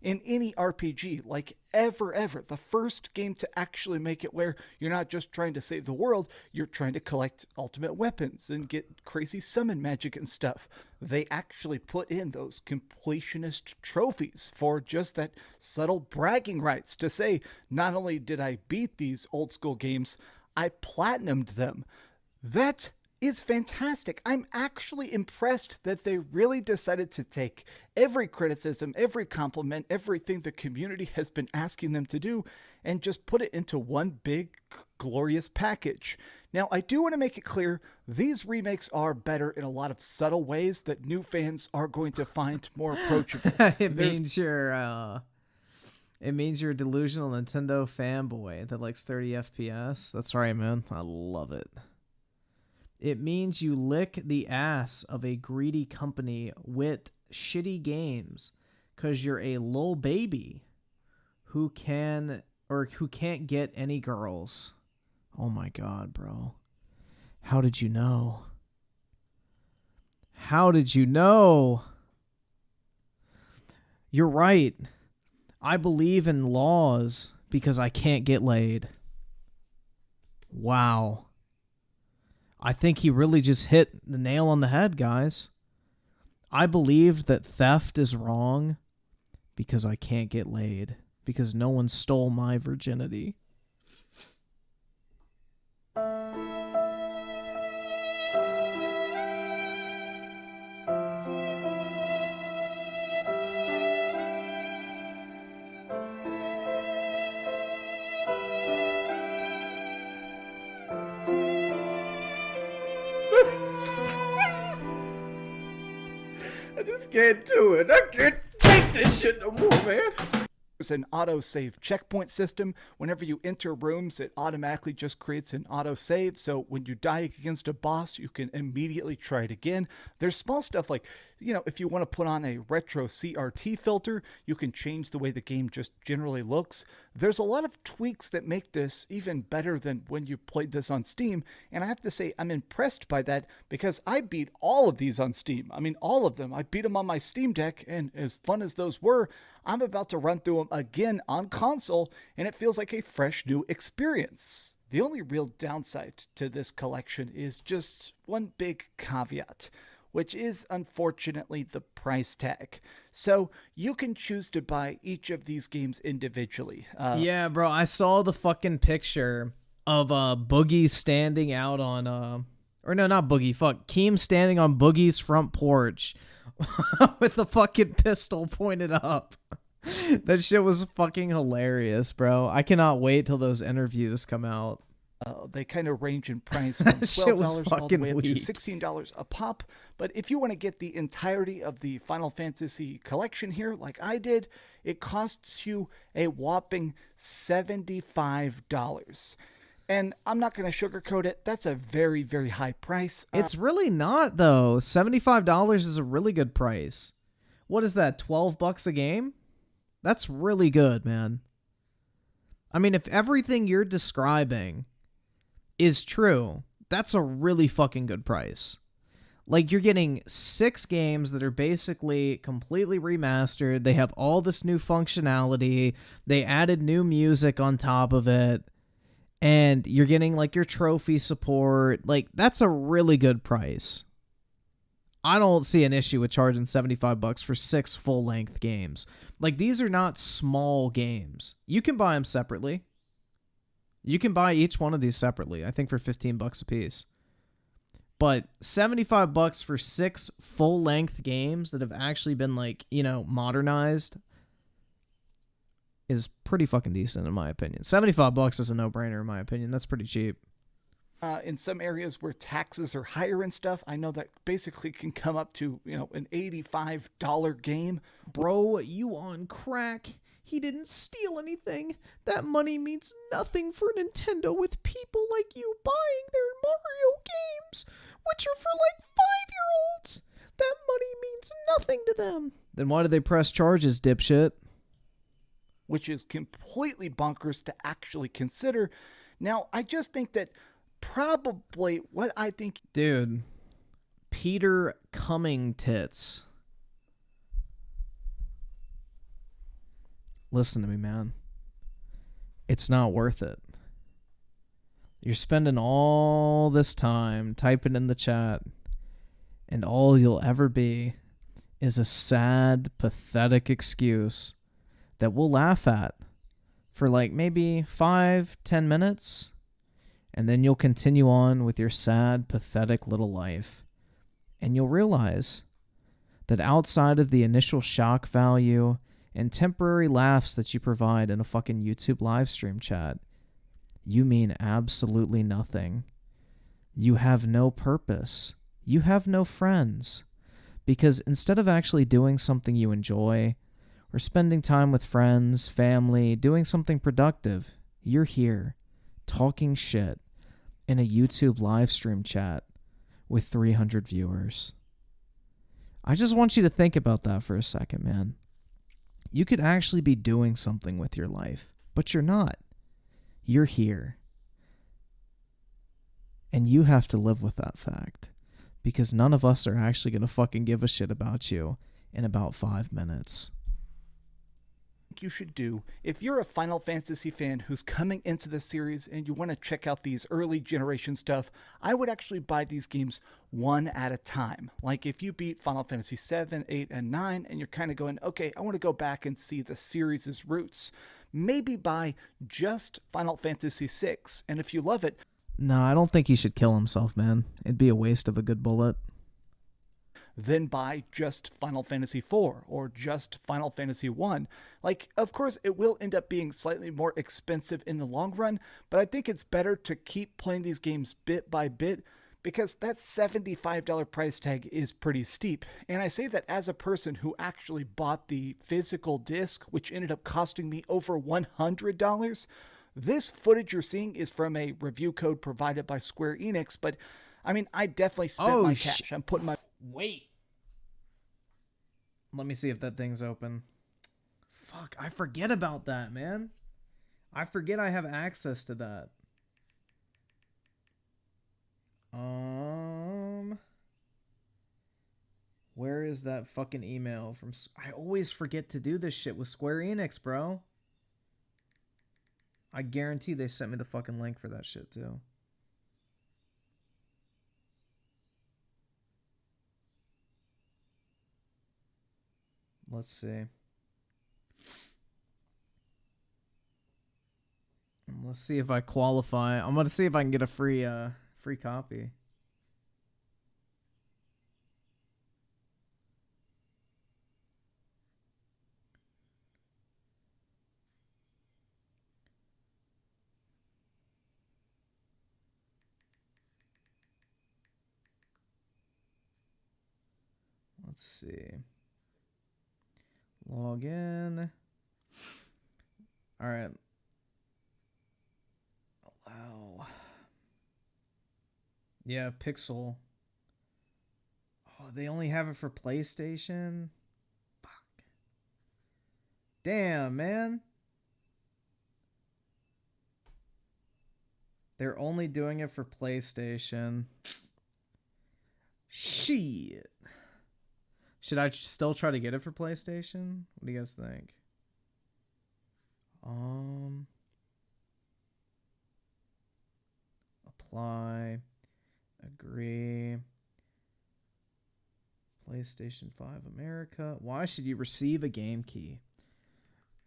in any RPG, like ever. The first game to actually make it where you're not just trying to save the world, you're trying to collect ultimate weapons and get crazy summon magic and stuff. They actually put in those completionist trophies for just that subtle bragging rights to say, not only did I beat these old school games, I platinumed them. That is fantastic. I'm actually impressed that they really decided to take every criticism, every compliment, everything the community has been asking them to do, and just put it into one big, glorious package. Now, I do want to make it clear, these remakes are better in a lot of subtle ways that new fans are going to find more approachable. It means you're a delusional Nintendo fanboy that likes 30 FPS. That's right, man. I love it. It means you lick the ass of a greedy company with shitty games because you're a lil baby who can't get any girls. Oh my god, bro. How did you know? How did you know? You're right. I believe in laws because I can't get laid. Wow. I think he really just hit the nail on the head, guys. I believe that theft is wrong because I can't get laid. Because no one stole my virginity. I just can't do it. I can't take this shit no more, man. There's an autosave checkpoint system. Whenever you enter rooms, it automatically just creates an autosave. So when you die against a boss, you can immediately try it again. There's small stuff like, if you want to put on a retro CRT filter, you can change the way the game just generally looks. There's a lot of tweaks that make this even better than when you played this on Steam. And I have to say, I'm impressed by that because I beat all of these on Steam. I mean, all of them. I beat them on my Steam Deck, and as fun as those were, I'm about to run through them again on console, and it feels like a fresh new experience. The only real downside to this collection is just one big caveat, which is unfortunately the price tag. So you can choose to buy each of these games individually. Yeah, bro, I saw the fucking picture of Boogie standing out on or no, not Boogie, Keem standing on Boogie's front porch with the fucking pistol pointed up. That shit was fucking hilarious, bro. I cannot wait till those interviews come out. They kind of range in price from $12 all the way up to $16 a pop. But if you want to get the entirety of the Final Fantasy collection here, like I did, it costs you a whopping $75. And I'm not going to sugarcoat it. That's a very, very high price. It's really not, though. $75 is a really good price. What is that, $12 a game? That's really good, man. I mean, if everything you're describing is true, that's a really fucking good price. Like, you're getting 6 games that are basically completely remastered. They have all this new functionality. They added new music on top of it. And you're getting, like, your trophy support. Like, that's a really good price. I don't see an issue with charging $75 for 6 full-length games. Like, these are not small games. You can buy them separately. You can buy each one of these separately, I think for $15 a piece. But $75 for 6 full-length games that have actually been, like, modernized is pretty fucking decent in my opinion. $75 is a no-brainer in my opinion. That's pretty cheap. In some areas where taxes are higher and stuff, I know that basically can come up to, an $85 game. Bro, you on crack. He didn't steal anything. That money means nothing for Nintendo with people like you buying their Mario games, which are for like 5-year-olds. That money means nothing to them. Then why do they press charges, dipshit? Which is completely bonkers to actually consider. Now, I just think that probably what I think... Dude, Peter Cumming tits. listen to me, man. It's not worth it. You're spending all this time typing in the chat, and all you'll ever be is a sad, pathetic excuse that we'll laugh at for like maybe 5-10 minutes, and then you'll continue on with your sad, pathetic little life. And you'll realize that outside of the initial shock value and temporary laughs that you provide in a fucking YouTube live stream chat, you mean absolutely nothing. You have no purpose. You have no friends. Because instead of actually doing something you enjoy, or spending time with friends, family, doing something productive, you're here, talking shit, in a YouTube live stream chat with 300 viewers. I just want you to think about that for a second, man. You could actually be doing something with your life, but you're not. You're here. And you have to live with that fact, because none of us are actually going to fucking give a shit about you in about 5 minutes. You should do if you're a Final Fantasy fan who's coming into the series and you want to check out these early generation stuff, I would actually buy these games one at a time. Like if you beat Final Fantasy 7, 8, and 9 and you're kind of going, okay, I want to go back and see the series' roots, maybe buy just Final Fantasy 6. And if you love it, no, I don't think he should kill himself, man. It'd be a waste of a good bullet. Then buy just Final Fantasy IV or just Final Fantasy 1. Like, of course, it will end up being slightly more expensive in the long run, but I think it's better to keep playing these games bit by bit, because that $75 price tag is pretty steep. And I say that as a person who actually bought the physical disc, which ended up costing me over $100. This footage you're seeing is from a review code provided by Square Enix, but I mean, I definitely spent my cash. I'm putting my... Wait. Let me see if that thing's open. Fuck, I forget about that, man. I forget I have access to that. Where is that fucking email from? I always forget to do this shit with Square Enix, bro. I guarantee they sent me the fucking link for that shit, too. Let's see. Let's see if I qualify. I'm gonna see if I can get a free copy. Let's see. Log in. All right. Allow. Yeah, Pixel. Oh, they only have it for PlayStation? Fuck. Damn, man. They're only doing it for PlayStation. Shit. Should I still try to get it for PlayStation? What do you guys think? Apply. Agree. PlayStation 5 America. Why should you receive a game key?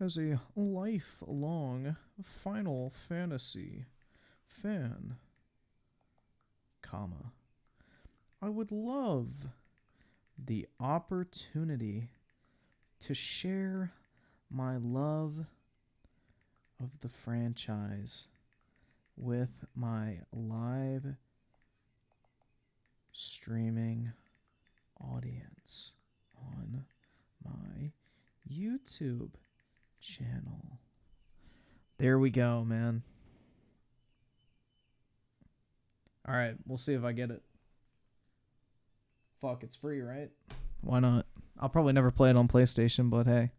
As a lifelong Final Fantasy fan, comma, I would love the opportunity to share my love of the franchise with my live streaming audience on my YouTube channel. There we go, man. All right, we'll see if I get it. Fuck, it's free, right? Why not? I'll probably never play it on PlayStation, but hey.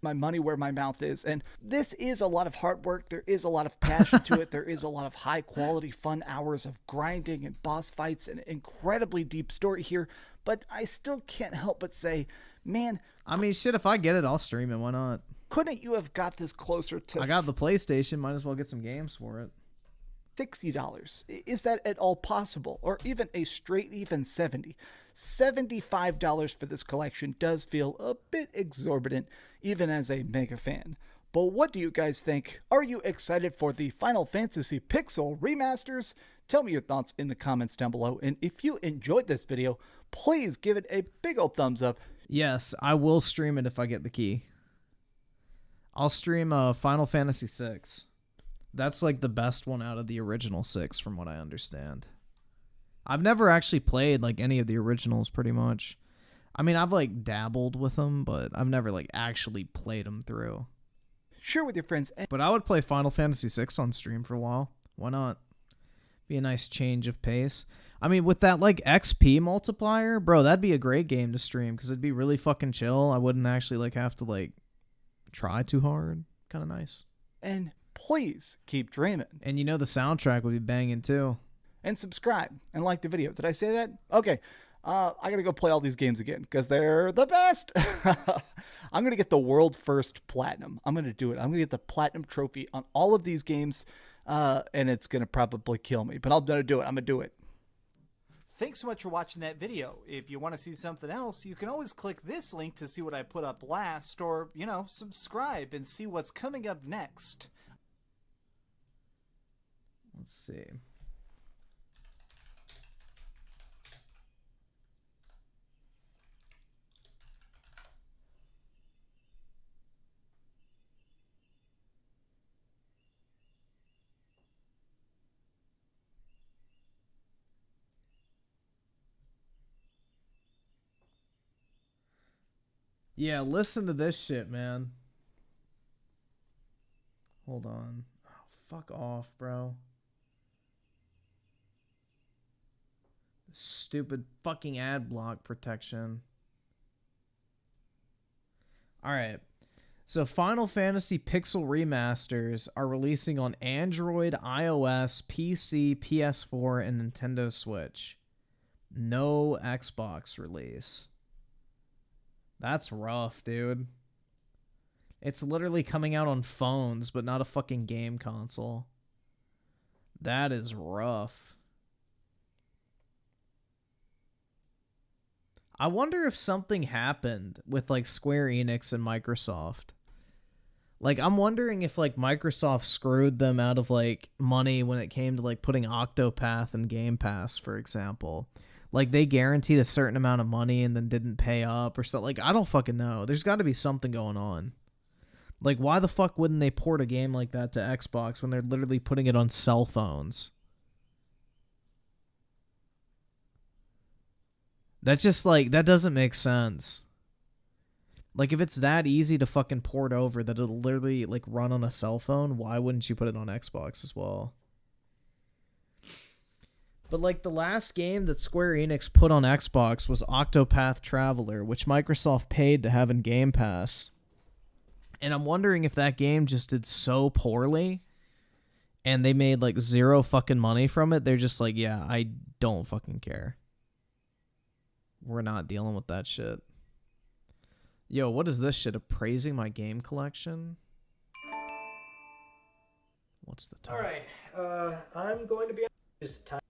My money where my mouth is. And this is a lot of hard work. There is a lot of passion to it. There is a lot of high quality fun hours of grinding and boss fights and incredibly deep story here. But I still can't help but say, man. I mean, shit, if I get it, I'll stream it. Why not? Couldn't you have got this closer to I got the PlayStation. Might as well get some games for it. $60? Is that at all possible? Or even a straight even $70? $75 for this collection does feel a bit exorbitant, even as a mega fan. But what do you guys think? Are you excited for the Final Fantasy Pixel remasters? Tell me your thoughts in the comments down below. And if you enjoyed this video, please give it a big old thumbs up. Yes, I will stream it if I get the key. I'll stream Final Fantasy VI. That's like the best one out of the original 6 from what I understand. I've never actually played like any of the originals pretty much. I mean, I've like dabbled with them, but I've never like actually played them through. Share with your friends. But I would play Final Fantasy VI on stream for a while. Why not? Be a nice change of pace. I mean, with that like XP multiplier, bro, that'd be a great game to stream because it'd be really fucking chill. I wouldn't actually like have to like try too hard. Kind of nice. And please keep dreaming. And you know the soundtrack would be banging too. And subscribe and like the video. Did I say that? Okay. I gotta go play all these games again because they're the best. I'm gonna get the world's first platinum. I'm gonna do it. I'm gonna get the platinum trophy on all of these games, and it's gonna probably kill me. But I'm gonna do it. I'm gonna do it. Thanks so much for watching that video. If you want to see something else, you can always click this link to see what I put up last, or subscribe and see what's coming up next. Let's see. Yeah, listen to this shit, man. Hold on. Oh, fuck off, bro. Stupid fucking ad block protection. Alright. So Final Fantasy Pixel Remasters are releasing on Android, iOS, PC, PS4, and Nintendo Switch. No Xbox release. That's rough, dude. It's literally coming out on phones, but not a fucking game console. That is rough. I wonder if something happened with like Square Enix and Microsoft. Like, I'm wondering if like Microsoft screwed them out of like money when it came to like putting Octopath in Game Pass, for example. Like, they guaranteed a certain amount of money and then didn't pay up or something. Like, I don't fucking know. There's got to be something going on. Like, why the fuck wouldn't they port a game like that to Xbox when they're literally putting it on cell phones? That just, like, that doesn't make sense. Like, if it's that easy to fucking port over that it'll literally, like, run on a cell phone, why wouldn't you put it on Xbox as well? But, like, the last game that Square Enix put on Xbox was Octopath Traveler, which Microsoft paid to have in Game Pass. And I'm wondering if that game just did so poorly and they made, like, zero fucking money from it. They're just like, yeah, I don't fucking care. We're not dealing with that shit. Yo, what is this shit? Appraising my game collection? What's the time? Alright, I'm going to be just time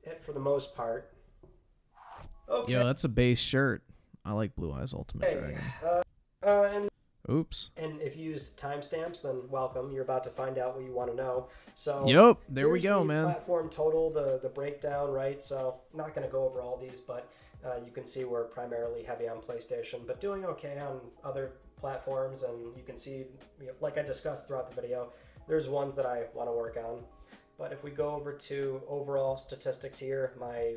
it for the most part. Okay. Yo, that's a base shirt. I like Blue Eyes Ultimate Dragon. And oops. And if you use timestamps, then welcome. You're about to find out what you want to know. So yep, there we go, man. Platform total, the breakdown, right? So I'm not going to go over all these, but you can see we're primarily heavy on PlayStation, but doing okay on other platforms. And you can see, like I discussed throughout the video, there's ones that I want to work on. But if we go over to overall statistics here, my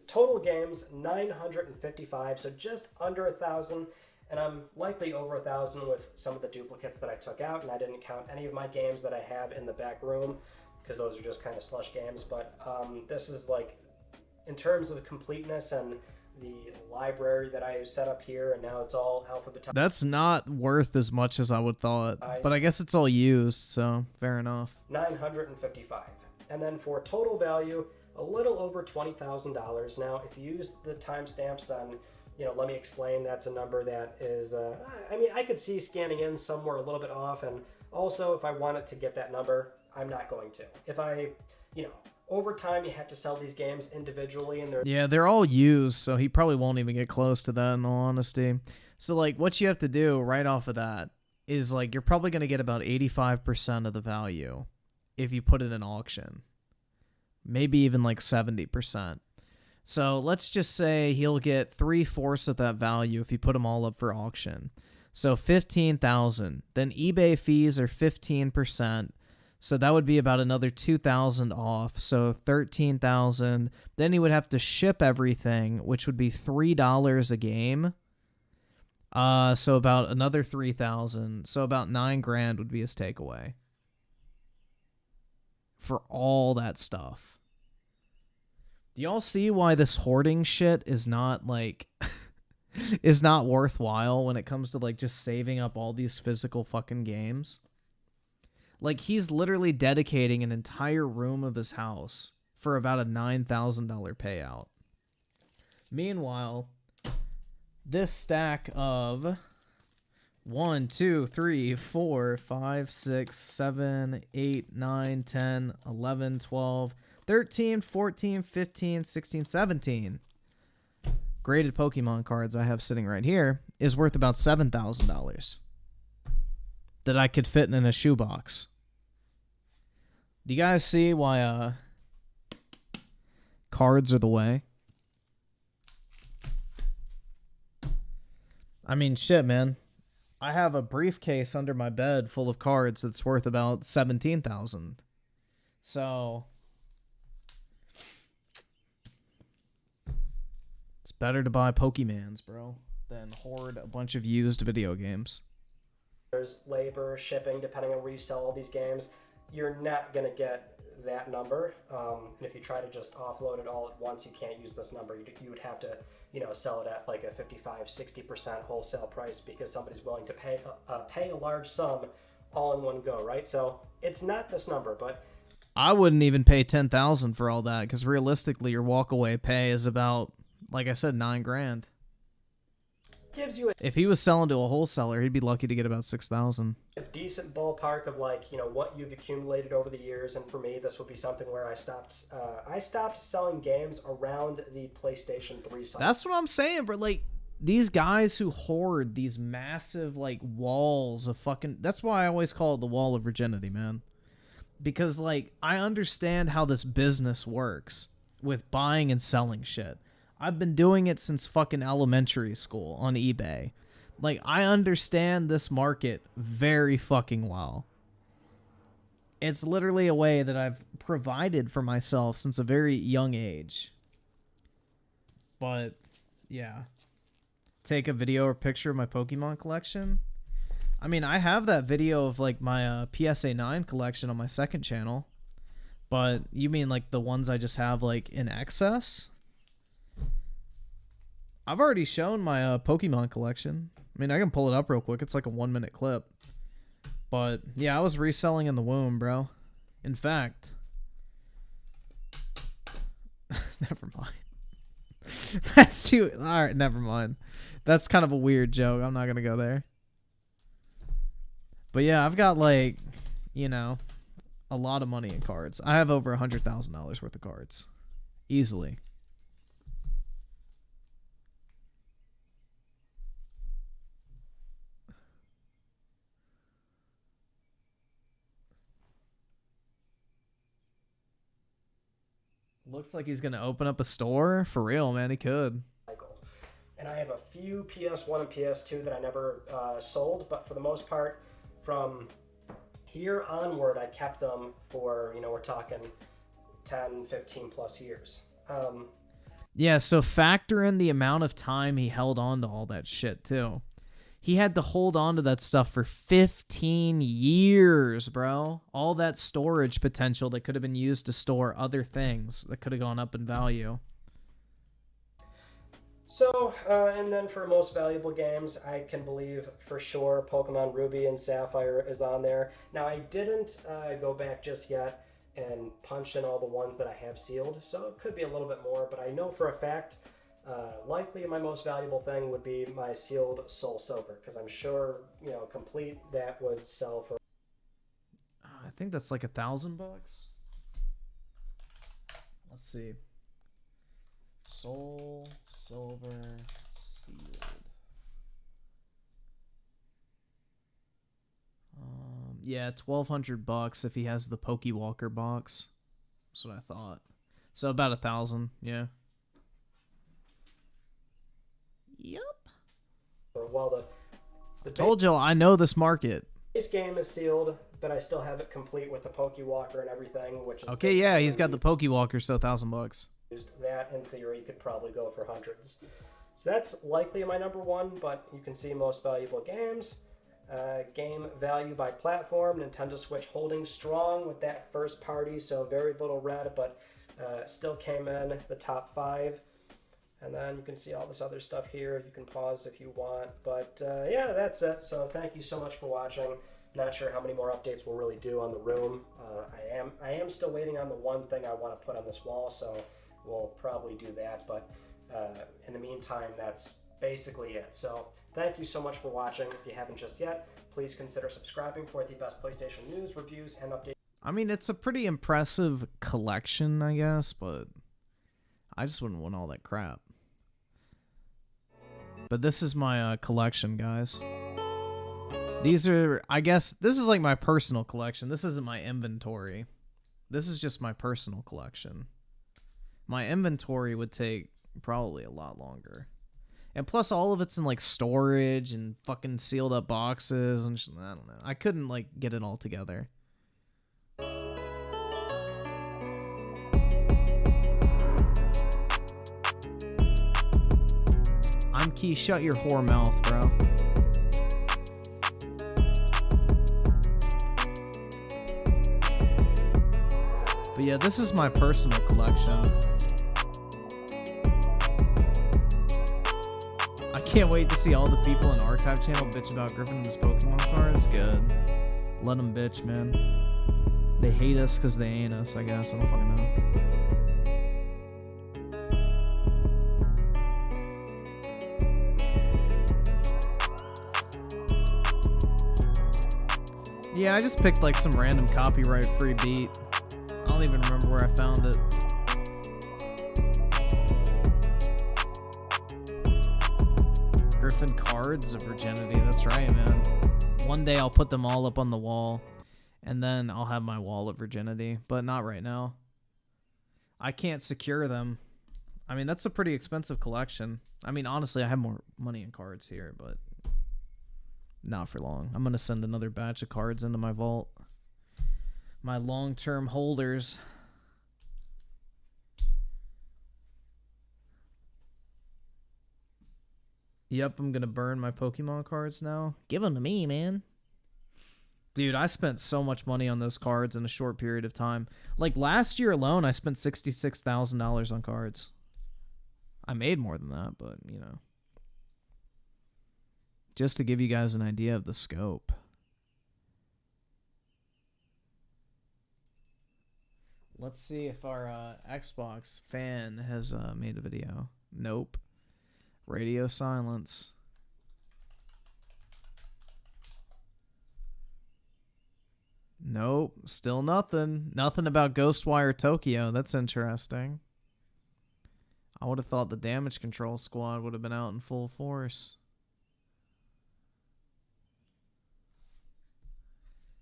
total games, 955, so just under 1,000. And I'm likely over 1,000 with some of the duplicates that I took out, and I didn't count any of my games that I have in the back room, because those are just kind of slush games. But this is like, in terms of completeness and the library that I set up here, and now it's all alphabetized. That's not worth as much as I would thought, but I guess it's all used, so fair enough. 955. And then for total value, a little over $20,000. Now, if you used the timestamps, then you know, let me explain, that's a number that is, I mean, I could see scanning in somewhere a little bit off, and also if I wanted to get that number, I'm not going to. If I, you know, over time you have to sell these games individually, and they're all used, so he probably won't even get close to that in all honesty. So like what you have to do right off of that is like you're probably going to get about 85% of the value if you put it in auction. Maybe even like 70%. So let's just say he'll get 3/4 of that value if you put them all up for auction. So 15,000. Then eBay fees are 15%. So that would be about another 2,000 off. So 13,000. Then he would have to ship everything, which would be $3 a game. So about another 3,000. So about $9,000 would be his takeaway for all that stuff. Do y'all see why this hoarding shit is not like is not worthwhile when it comes to like just saving up all these physical fucking games? Like he's literally dedicating an entire room of his house for about a $9,000 payout. Meanwhile, this stack of 1, 2, 3, 4, 5, 6, 7, 8, 9, 10, 11, 12, 13, 14, 15, 16, 17 graded Pokemon cards I have sitting right here is worth about $7,000 that I could fit in a shoebox. Do you guys see why cards are the way? I mean, shit, man. I have a briefcase under my bed full of cards that's worth about $17,000. So it's better to buy Pokemans, bro, than hoard a bunch of used video games. There's labor, shipping, depending on where you sell all these games. You're not going to get that number. And if you try to just offload it all at once, you can't use this number. You would have to, you know, sell it at like a 55-60% wholesale price because somebody's willing to pay a large sum all in one go, right? So it's not this number, but I wouldn't even pay $10,000 for all that because realistically, your walkaway pay is about, like I said, $9,000. gives you If he was selling to a wholesaler, he'd be lucky to get about $6,000. a decent ballpark of like, you know, what you've accumulated over the years. And for me, this would be something where I stopped selling games around the PlayStation 3 cycle. That's what I'm saying, bro. Like, these guys who hoard these massive, like, walls of fucking... That's why I always call it the wall of virginity, man. Because, like, I understand how this business works with buying and selling shit. I've been doing it since fucking elementary school on eBay. Like, I understand this market very fucking well. It's literally a way that I've provided for myself since a very young age. But, yeah. Take a video or picture of my Pokemon collection. I mean, I have that video of, like, my PSA 9 collection on my second channel. But you mean, like, the ones I just have, like, in excess? I've already shown my Pokemon collection. I mean, I can pull it up real quick. It's like a 1-minute clip. But, yeah, I was reselling in the womb, bro. In fact... never mind. That's too... Alright, never mind. That's kind of a weird joke. I'm not going to go there. But, yeah, I've got, like, you know, a lot of money in cards. I have over $100,000 worth of cards. Easily. Looks like he's going to open up a store. For real, man. He could. And I have a few PS1 and PS2 that I never sold, but for the most part, from here onward, I kept them for, you know, we're talking 10, 15 plus years. Yeah, so factor in the amount of time he held on to all that shit, too. He had to hold on to that stuff for 15 years, bro. All that storage potential that could have been used to store other things that could have gone up in value. So, and then for most valuable games, I can believe for sure Pokemon Ruby and Sapphire is on there. Now, I didn't go back just yet and punch in all the ones that I have sealed, so it could be a little bit more, but I know for a fact Likely my most valuable thing would be my sealed Soul Silver, because I'm sure, you know, complete that would sell for... I think that's like $1,000 bucks. Let's see. Soul Silver sealed. Yeah, $1,200 if he has the Pokewalker box. That's what I thought. So about 1,000, yeah. Yep. Well, I told you I know this market. Base game is sealed, but I still have it complete with the Pokewalker and everything, which is... Okay, yeah, he's got the Pokewalker, so $1,000 bucks. That, in theory, could probably go for hundreds. So that's likely my number one, but you can see most valuable games. Game value by platform, Nintendo Switch holding strong with that first party, so very little red, but still came in the top 5. And then you can see all this other stuff here. You can pause if you want, but yeah, that's it. So thank you so much for watching. Not sure how many more updates we'll really do on the room. I am still waiting on the one thing I want to put on this wall, so we'll probably do that, but in the meantime, that's basically it. So thank you so much for watching. If you haven't just yet, please consider subscribing for the best PlayStation news, reviews, and updates. I mean, it's a pretty impressive collection, I guess, but I just wouldn't want all that crap. But this is my collection, guys. These are, I guess, this is like my personal collection. This isn't my inventory. This is just my personal collection. My inventory would take probably a lot longer. And plus all of it's in like storage and fucking sealed up boxes and I don't know. I couldn't like get it all together. I'm Key, shut your whore mouth, bro. But yeah, this is my personal collection. I can't wait to see all the people in Archive channel bitch about Griffin and his Pokemon cards. Good. Let them bitch, man. They hate us because they ain't us, I guess. I don't fucking know. Yeah, I just picked like some random copyright-free beat. I don't even remember where I found it. Griffin cards of virginity. That's right, man. One day I'll put them all up on the wall, and then I'll have my wall of virginity, but not right now. I can't secure them. I mean, that's a pretty expensive collection. I mean, honestly, I have more money in cards here, but not for long. I'm going to send another batch of cards into my vault. My long-term holders. Yep, I'm going to burn my Pokemon cards now. Give them to me, man. Dude, I spent so much money on those cards in a short period of time. Like, last year alone, I spent $66,000 on cards. I made more than that, but, you know. Just to give you guys an idea of the scope. Let's see if our Xbox fan has made a video. Nope. Radio silence. Nope. Still nothing. Nothing about Ghostwire Tokyo. That's interesting. I would have thought the Damage Control Squad would have been out in full force.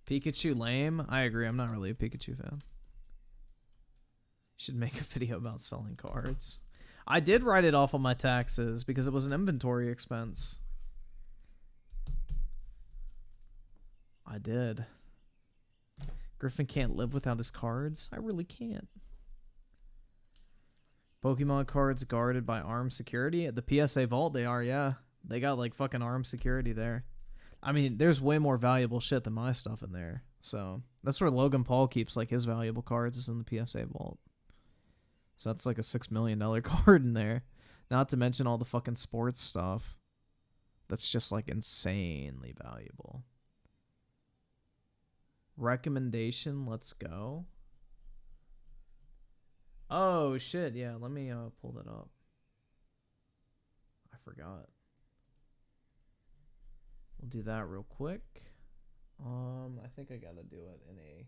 Pikachu lame? I agree. I'm not really a Pikachu fan. Should make a video about selling cards. I did write it off on my taxes because it was an inventory expense. I did. Griffin can't live without his cards? I really can't. Pokemon cards guarded by armed security? At the PSA vault they are, yeah. They got like fucking armed security there. I mean, there's way more valuable shit than my stuff in there. So that's where Logan Paul keeps like his valuable cards, is in the PSA vault. So that's like a $6 million card in there. Not to mention all the fucking sports stuff. That's just like insanely valuable. Recommendation, let's go. Oh shit, yeah, let me pull that up. forgot. We'll do that real quick. I think I gotta do it in a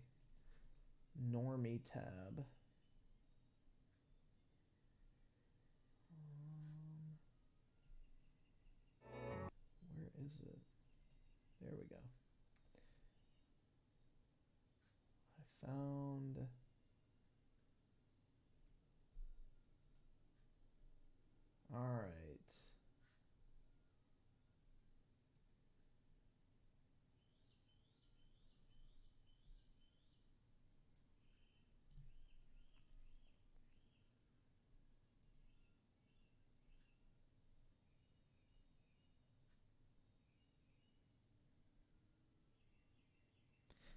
normie tab. Where is it? There we go. I found... Alright.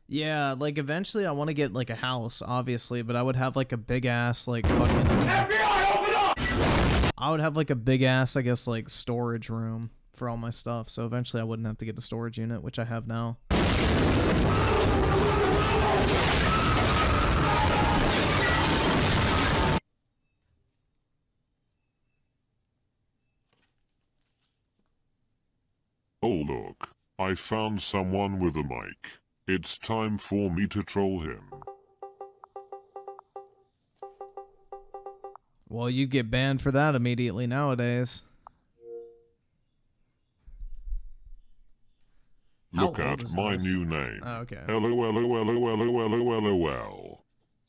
Yeah, like eventually I want to get like a house, obviously, but I would have like a big ass like fucking FBI, open up! I would have like a big ass, I guess, like storage room for all my stuff. So eventually I wouldn't have to get a storage unit, which I have now. Oh look, I found someone with a mic. It's time for me to troll him. Well, you'd get banned for that immediately nowadays. Look at my new name. Oh, okay. LOL.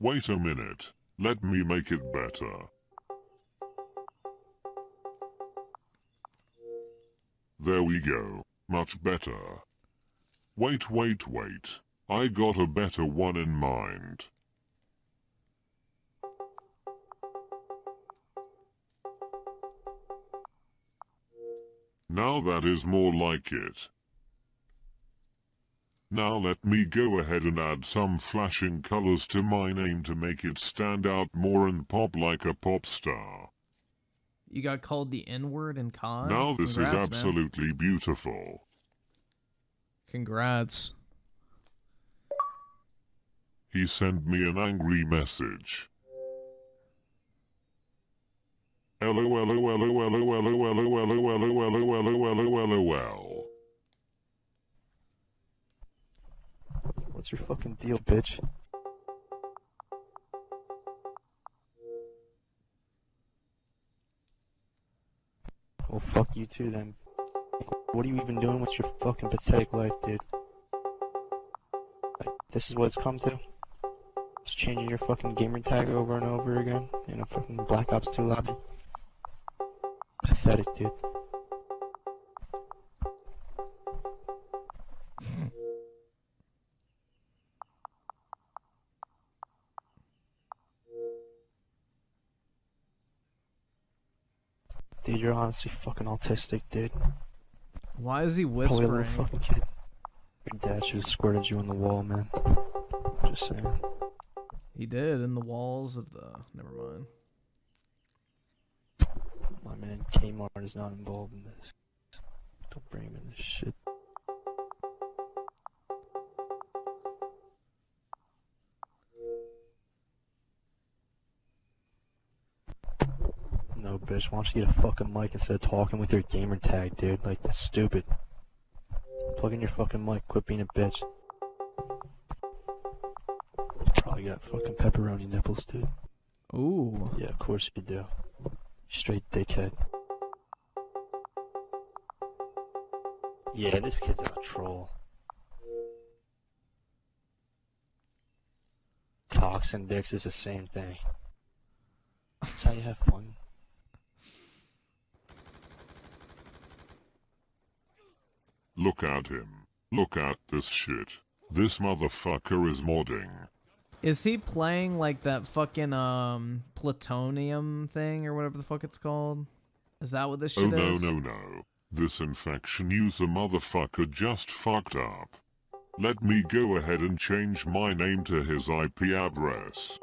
Wait a minute. Let me make it better. There we go. Much better. Wait. I got a better one in mind. Now that is more like it. Now let me go ahead and add some flashing colors to my name to make it stand out more and pop like a pop star. You got called the N-word in COD? Now this Congrats, is absolutely man. Beautiful. Congrats. He sent me an angry message. LOL. What's your fucking deal, bitch? Well, fuck you too then. What are you even doing? What's your fucking pathetic life, dude? Like, this is what it's come to? Just changing your fucking gamer tag over and over again in a fucking Black Ops 2 lobby? Pathetic, dude. Dude, you're honestly fucking autistic, dude. Why is he Probably a whispering? little fucking kid. Your dad should have squirted you on the wall, man. Just saying. He did, in the walls of the... Never mind. My man Kmart is not involved in this. Don't bring him in this shit. No, bitch, why don't you get a fucking mic instead of talking with your gamer tag, dude? Like, that's stupid. Plug in your fucking mic, quit being a bitch. Probably got fucking pepperoni nipples, dude. Ooh. Yeah, of course you do. Straight dickhead. Yeah, this kid's a troll. Cocks and dicks is the same thing. That's how you have fun. Look at him. Look at this shit. This motherfucker is modding. Is he playing like that fucking plutonium thing or whatever the fuck it's called? Is that what this shit is? Oh no. This infection user motherfucker just fucked up. Let me go ahead and change my name to his IP address.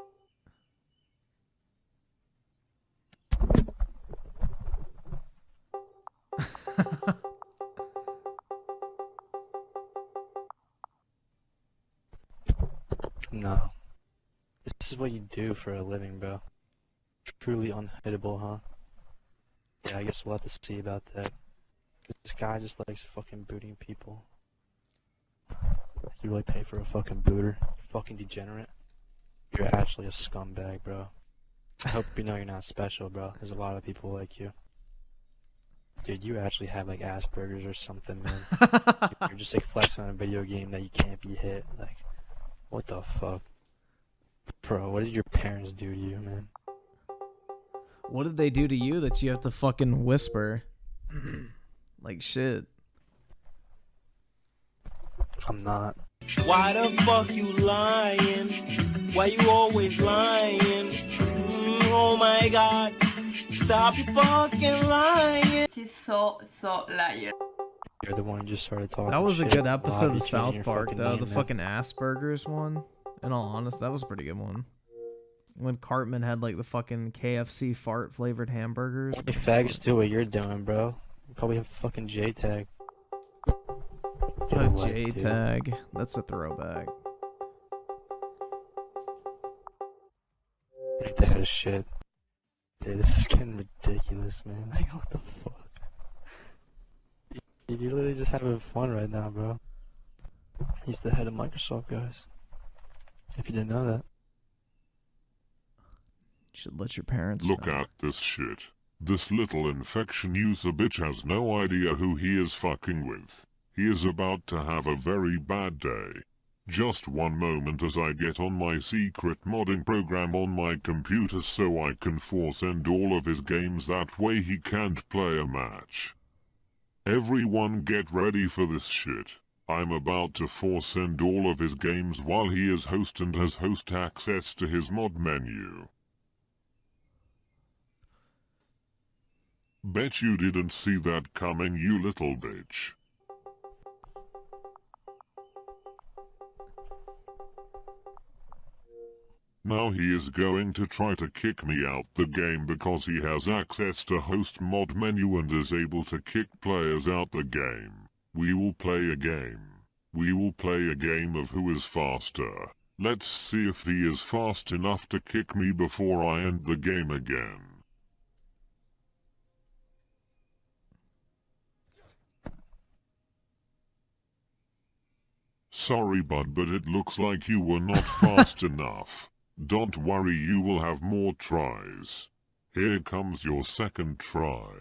No. This is what you do for a living, bro. Truly unhittable, huh? Yeah, I guess we'll have to see about that. This guy just likes fucking booting people. You really pay for a fucking booter? You fucking degenerate. You're actually a scumbag, bro. I hope you know you're not special, bro. There's a lot of people like you. Dude, you actually have like Asperger's or something, man. You're just like flexing on a video game that you can't be hit. Like, what the fuck? Bro, what did your parents do to you, man? What did they do to you that you have to fucking whisper? Like shit. I'm not. Why the fuck you lying? Why you always lying? Oh my god. Stop fucking lying. She's so liar. You're the one who just started talking. That was a shit. good episode Bobby of South changing your Park, fucking though. name, The man. fucking Asperger's one. In all honesty, that was a pretty good one. When Cartman had like the fucking KFC fart flavored hamburgers. Hey, faggots do what you're doing, bro. You probably have a fucking J tag. Get A a life, J dude. tag. That's a throwback. Ain't that a shit? Dude, this is getting ridiculous, man. Like, what the fuck? You're literally just having fun right now, bro. He's the head of Microsoft, guys. If you didn't know that. You should let your parents Look know. at this shit. This little infection user bitch has no idea who he is fucking with. He is about to have a very bad day. Just one moment as I get on my secret modding program on my computer so I can force end all of his games, that way he can't play a match. Everyone get ready for this shit. I'm about to force end all of his games while he is host and has host access to his mod menu. Bet you didn't see that coming, you little bitch. Now he is going to try to kick me out the game because he has access to host mod menu and is able to kick players out the game. We will play a game. We will play a game of who is faster. Let's see if he is fast enough to kick me before I end the game again. Sorry bud, but it looks like you were not fast enough. Don't worry, you will have more tries. Here comes your second try.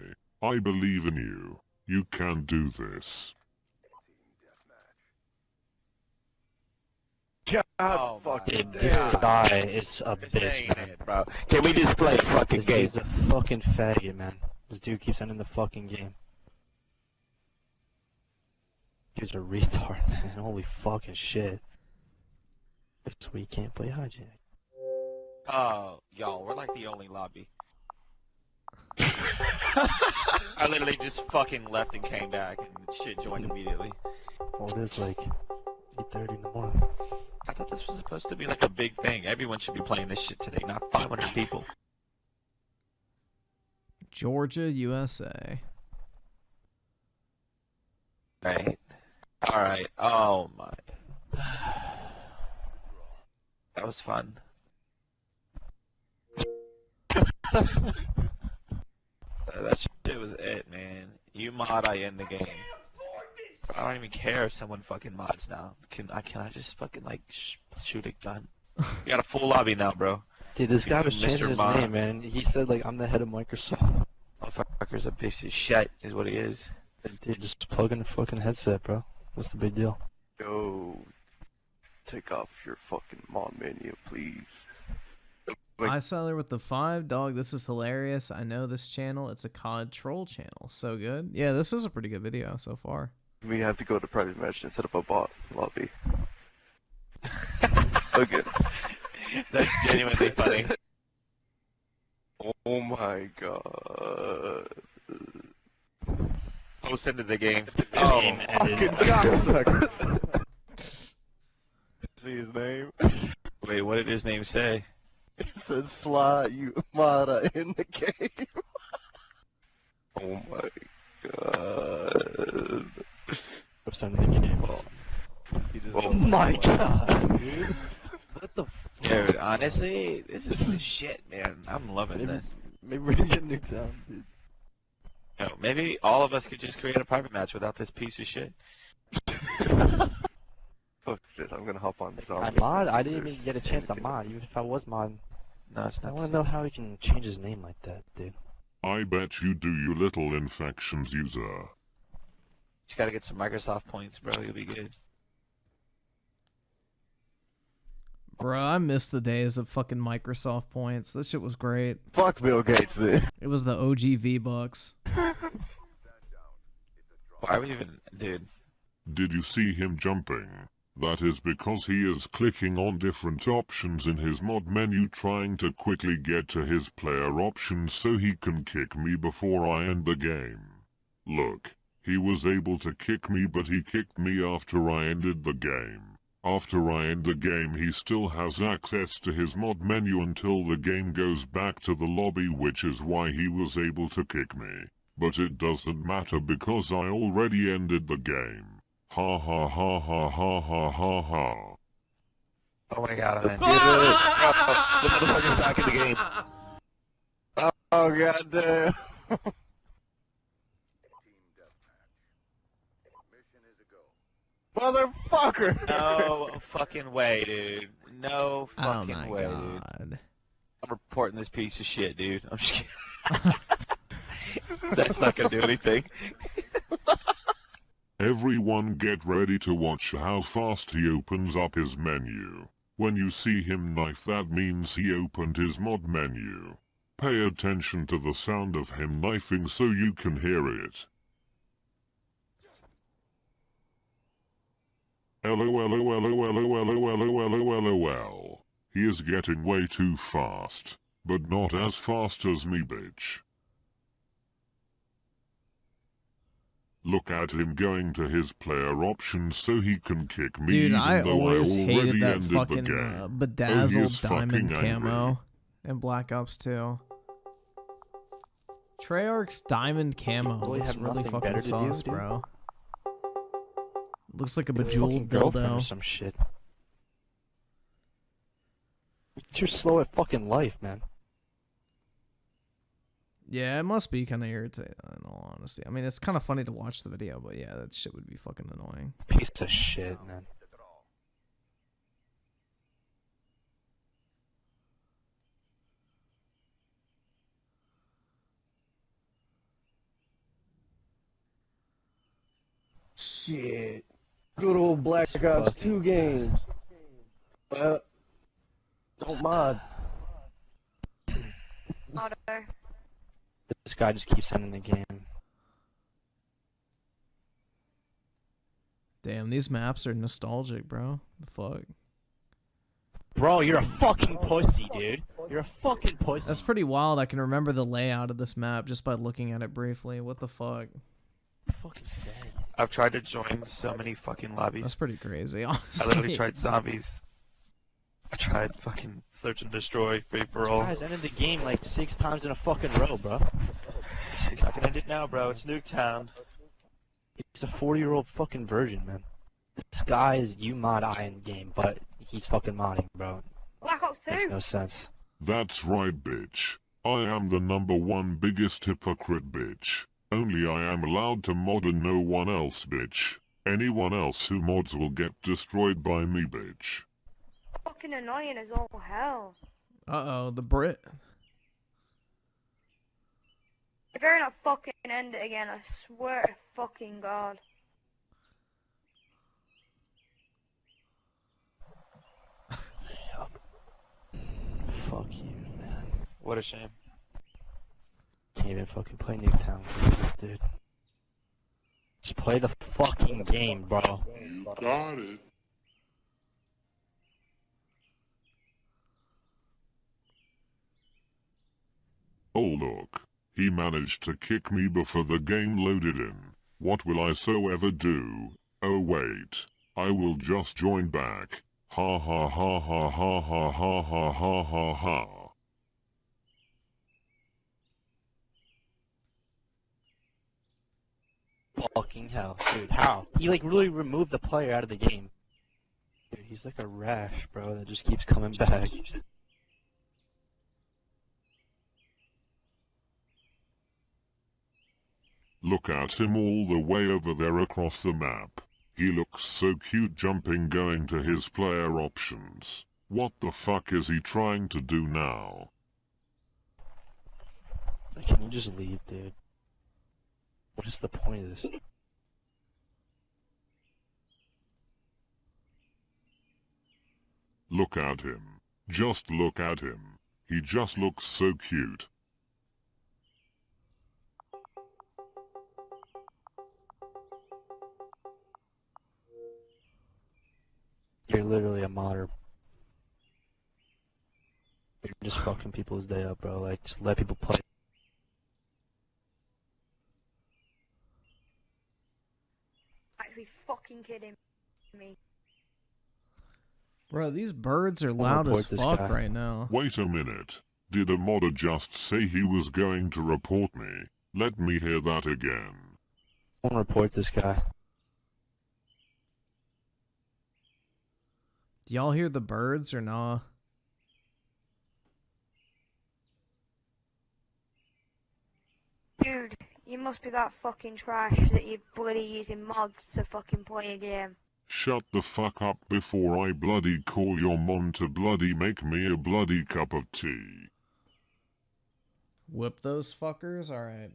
I believe in you. You can do this. God fucking this guy is a bitch, man. Bro, can we just play a fucking This game? dude's a fucking faggot, man. This dude keeps ending the fucking game. Dude's a retard, man. Holy fucking shit. This week can't play hijack. Oh, y'all, we're like the only lobby. I literally just fucking left and came back and shit joined immediately. Well, it is like 8:30 in the morning. I thought this was supposed to be like a big thing. Everyone should be playing this shit today, not 500 people. Georgia, USA. Right. Alright. Oh my. That was fun. That shit was it, man. You mod, I end the game. I don't even care if someone fucking mods now. Can I just fucking like shoot a gun? You got a full lobby now, bro. Dude, this guy was Mr. changing his Mod. name, man. He said like I'm the head of Microsoft. Motherfucker's a piece of shit, is what he is. Dude, just plug in the fucking headset, bro. What's the big deal? Yo, take off your fucking mod menu, please. Hi, Siler with the 5. Dog, this is hilarious. I know this channel. It's a Cod Troll channel. So good. Yeah, this is a pretty good video so far. We have to go to private match and set up a bot lobby. Okay. That's genuinely funny. Oh my god. Post into the game. Oh, Game fucking ended. cocksucker. See his name? Wait, what did his name say? It said Sly Mara in the game. Oh my god. I'm starting the game. Oh my god, dude. What the fuck? Dude, honestly, this is shit, man. I'm loving this. Maybe we're gonna get nuked down, dude. No, maybe all of us could just create a private match without this piece of shit. Fuck this, I'm gonna hop on I zombies. mod? I didn't even get a chance to mod, even if I was mod. No, it's I not. want to know how he can change his name like that, dude. I bet you do, you little infections user. Just gotta get some Microsoft points, bro. You'll be good. Bro, I miss the days of fucking Microsoft points. This shit was great. Fuck Bill Gates, dude. It was the OG V-Bucks. Why would even, dude? Did you see him jumping? That is because he is clicking on different options in his mod menu trying to quickly get to his player options so he can kick me before I end the game. Look, he was able to kick me, but he kicked me after I ended the game. After I end the game, he still has access to his mod menu until the game goes back to the lobby, which is why he was able to kick me. But it doesn't matter because I already ended the game. Ha ha ha ha ha ha ha ha. Oh my god, I'm in. The motherfucker's back in the game. Oh god damn. Motherfucker! No fucking way, dude. No fucking my way, God. dude. I'm reporting this piece of shit, dude. I'm just kidding. That's not gonna do anything. Everyone get ready to watch how fast he opens up his menu. When you see him knife, that means he opened his mod menu. Pay attention to the sound of him knifing so you can hear it. LOL. He is getting way too fast. But not as fast as me, bitch. Look at him going to his player options so he can kick me. Dude, even I though always I hated already that ended fucking the game. Oh, he bedazzled is diamond fucking camo angry. in Black Ops 2. Treyarch's diamond camo Really looks have really nothing fucking better to do, sauce, dude? bro. Looks like a Fucking bejeweled girlfriend or dildo. some shit. You're slow at fucking life, man. Yeah, it must be kind of irritating, in all honesty. I mean, it's kind of funny to watch the video, but yeah, that shit would be fucking annoying. Piece of shit, man. Shit. Good old Black Ops 2 games. Don't mod. This guy just keeps ending the game. Damn, these maps are nostalgic, bro. The fuck? Bro, you're a fucking pussy, dude. You're a fucking pussy. That's pretty wild. I can remember the layout of this map just by looking at it briefly. What the fuck? Fucking dead. I've tried to join so many fucking lobbies. That's pretty crazy, honestly. I literally tried zombies. I tried fucking search and destroy, free for all. This guy's ended the game like 6 times in a fucking row, bro. He's not gonna end it now, bro. It's Nuketown. He's a 40-year-old fucking virgin, man. This guy is mod in game, but he's fucking modding, bro. Black Ops 2. Makes no sense. That's right, bitch. I am the #1 biggest hypocrite, bitch. Only I am allowed to mod and no one else, bitch. Anyone else who mods will get destroyed by me, bitch. Fucking annoying as all hell. Uh-oh, the Brit. You better not fucking end it again, I swear to fucking God. Fuck you, man. What a shame. Can't even fucking play Nuketown with this dude. Just play the fucking game, bro. You got it. Oh look, he managed to kick me before the game loaded in. What will I so ever do? Oh wait, I will just join back. Ha ha ha ha ha ha ha ha ha ha ha. Fucking hell, dude. How? He like really removed the player out of the game. Dude, he's like a rash, bro, that just keeps coming back. Look at him all the way over there across the map. He looks so cute jumping going to his player options. What the fuck is he trying to do now? Can you just leave, dude? What is the point of this? Look at him. Just look at him. He just looks so cute. You're literally a modder. You're just fucking people's day up, bro. Like, just let people play. Actually fucking kidding me. Bro, these birds are I'll loud as report this fuck guy. right now. Wait a minute. Did a modder just say he was going to report me? Let me hear that again. I want to report this guy. Do y'all hear the birds or nah? Dude, you must be that fucking trash that you're bloody using mods to fucking play a game. Shut the fuck up before I bloody call your mom to bloody make me a bloody cup of tea. Whip those fuckers? Alright.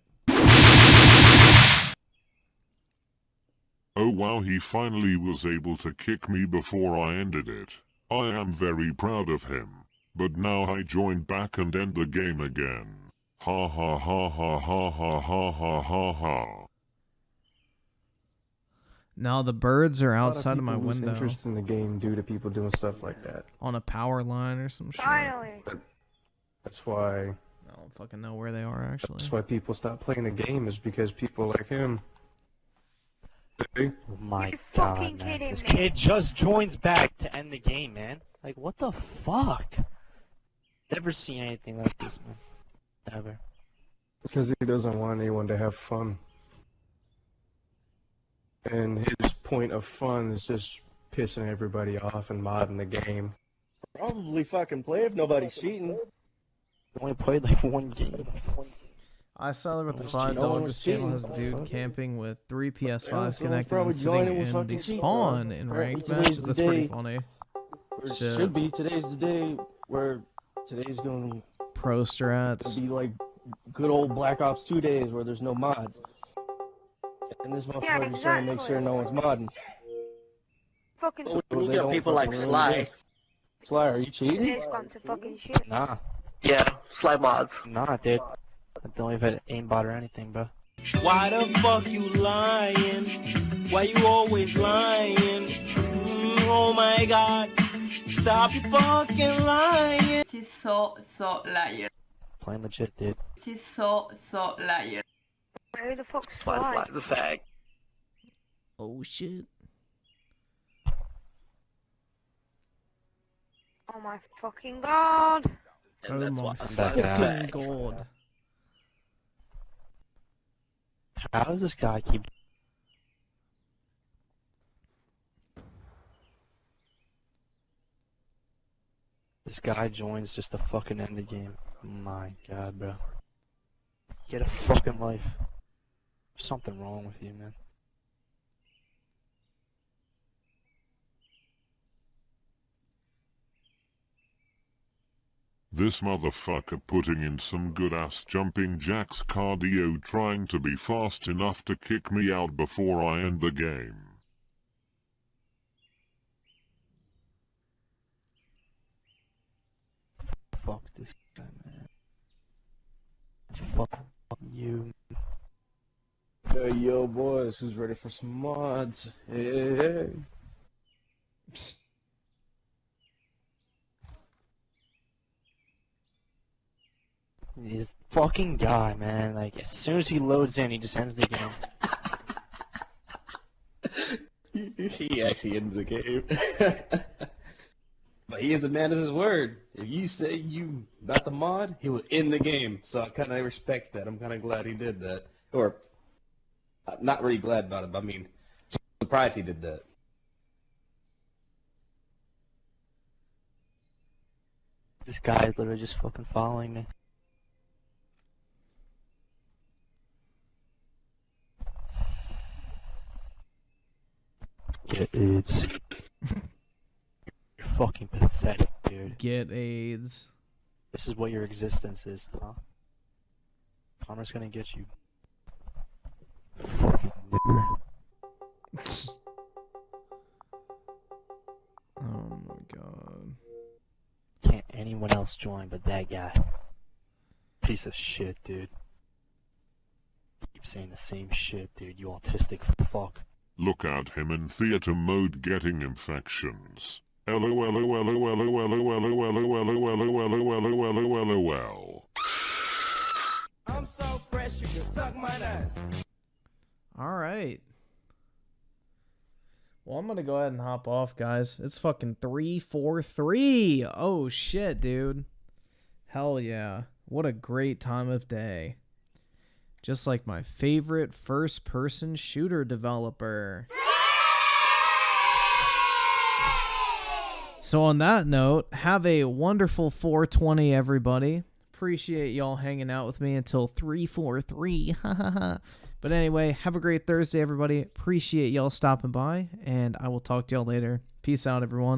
Oh wow, he finally was able to kick me before I ended it. I am very proud of him. But now I joined back and end the game again. Ha ha ha ha ha ha ha ha ha ha. Now the birds are A lot outside of my people lose window. interest in the game due to people doing stuff like that. On a power line or some shit. Finally. That's why. I don't fucking know where they are actually. That's why people stop playing the game, is because people like him. See? Oh my You're god, fucking man. kidding This me. kid just joins back to end the game, man. Like, what the fuck? Never seen anything like this, man. Never. Because he doesn't want anyone to have fun. And his point of fun is just pissing everybody off and modding the game. Probably fucking play if nobody's cheating. We only played like one game. I saw with the No five one dog. was This channel cheating. has a dude camping with 3 Yeah, PS5s someone's connected probably and sitting joining with in fucking the cheats, spawn bro. in Apparently ranked today's matches. the That's pretty day. funny. Or it Shit. should be. Today's the day where today's going Pro to strats. be like good old Black Ops 2 days where there's no mods. And this motherfucker's trying to make sure no one's modding. Fucking So You they got don't people like fucking Sly. ruin the game. Sly, are you cheating? it's gone to fucking shit. Nah. Yeah, Sly mods. Nah, dude. I don't even have aimbot or anything, bro. Why the fuck you lying? Why you always lying? Oh my god. Stop you fucking lying. She's so liar. Playing legit, dude. She's so liar. Who the fuck's Sly's Sly? the fag. Oh shit. Oh my fucking god. Oh And that's my why fucking god. How does this guy keep... This guy joins just to fucking end the game. My god, bro. Get a fucking life. There's something wrong with you, man. This motherfucker putting in some good ass jumping jacks cardio trying to be fast enough to kick me out before I end the game. Fuck this guy, man. Fuck you. Hey, yo, boys, who's ready for some mods? Hey. This fucking guy, man. Like, as soon as he loads in, he just ends the game. He actually ended the game. But he is a man of his word. If you say you got the mod, he will end the game. So I kind of respect that. I'm kind of glad he did that. Or, not really glad about it, but I mean, surprised he did that. This guy is literally just fucking following me. Get AIDS. You're fucking pathetic, dude. Get AIDS. This is what your existence is, huh? Connor's gonna get you. Fucking nigger. Oh my god. Can't anyone else join but that guy. Piece of shit, dude. Keep saying the same shit, dude. You autistic fuck. Look at him in theater mode getting infections. LOL. I'm so fresh you can suck my nuts. Alright. Well, I'm gonna go ahead and hop off, guys. It's fucking 3:43. Oh shit, dude. Hell yeah. What a great time of day. Just like my favorite first-person shooter developer. So on that note, have a wonderful 420, everybody. Appreciate y'all hanging out with me until 3:43. But anyway, have a great Thursday, everybody. Appreciate y'all stopping by, and I will talk to y'all later. Peace out, everyone.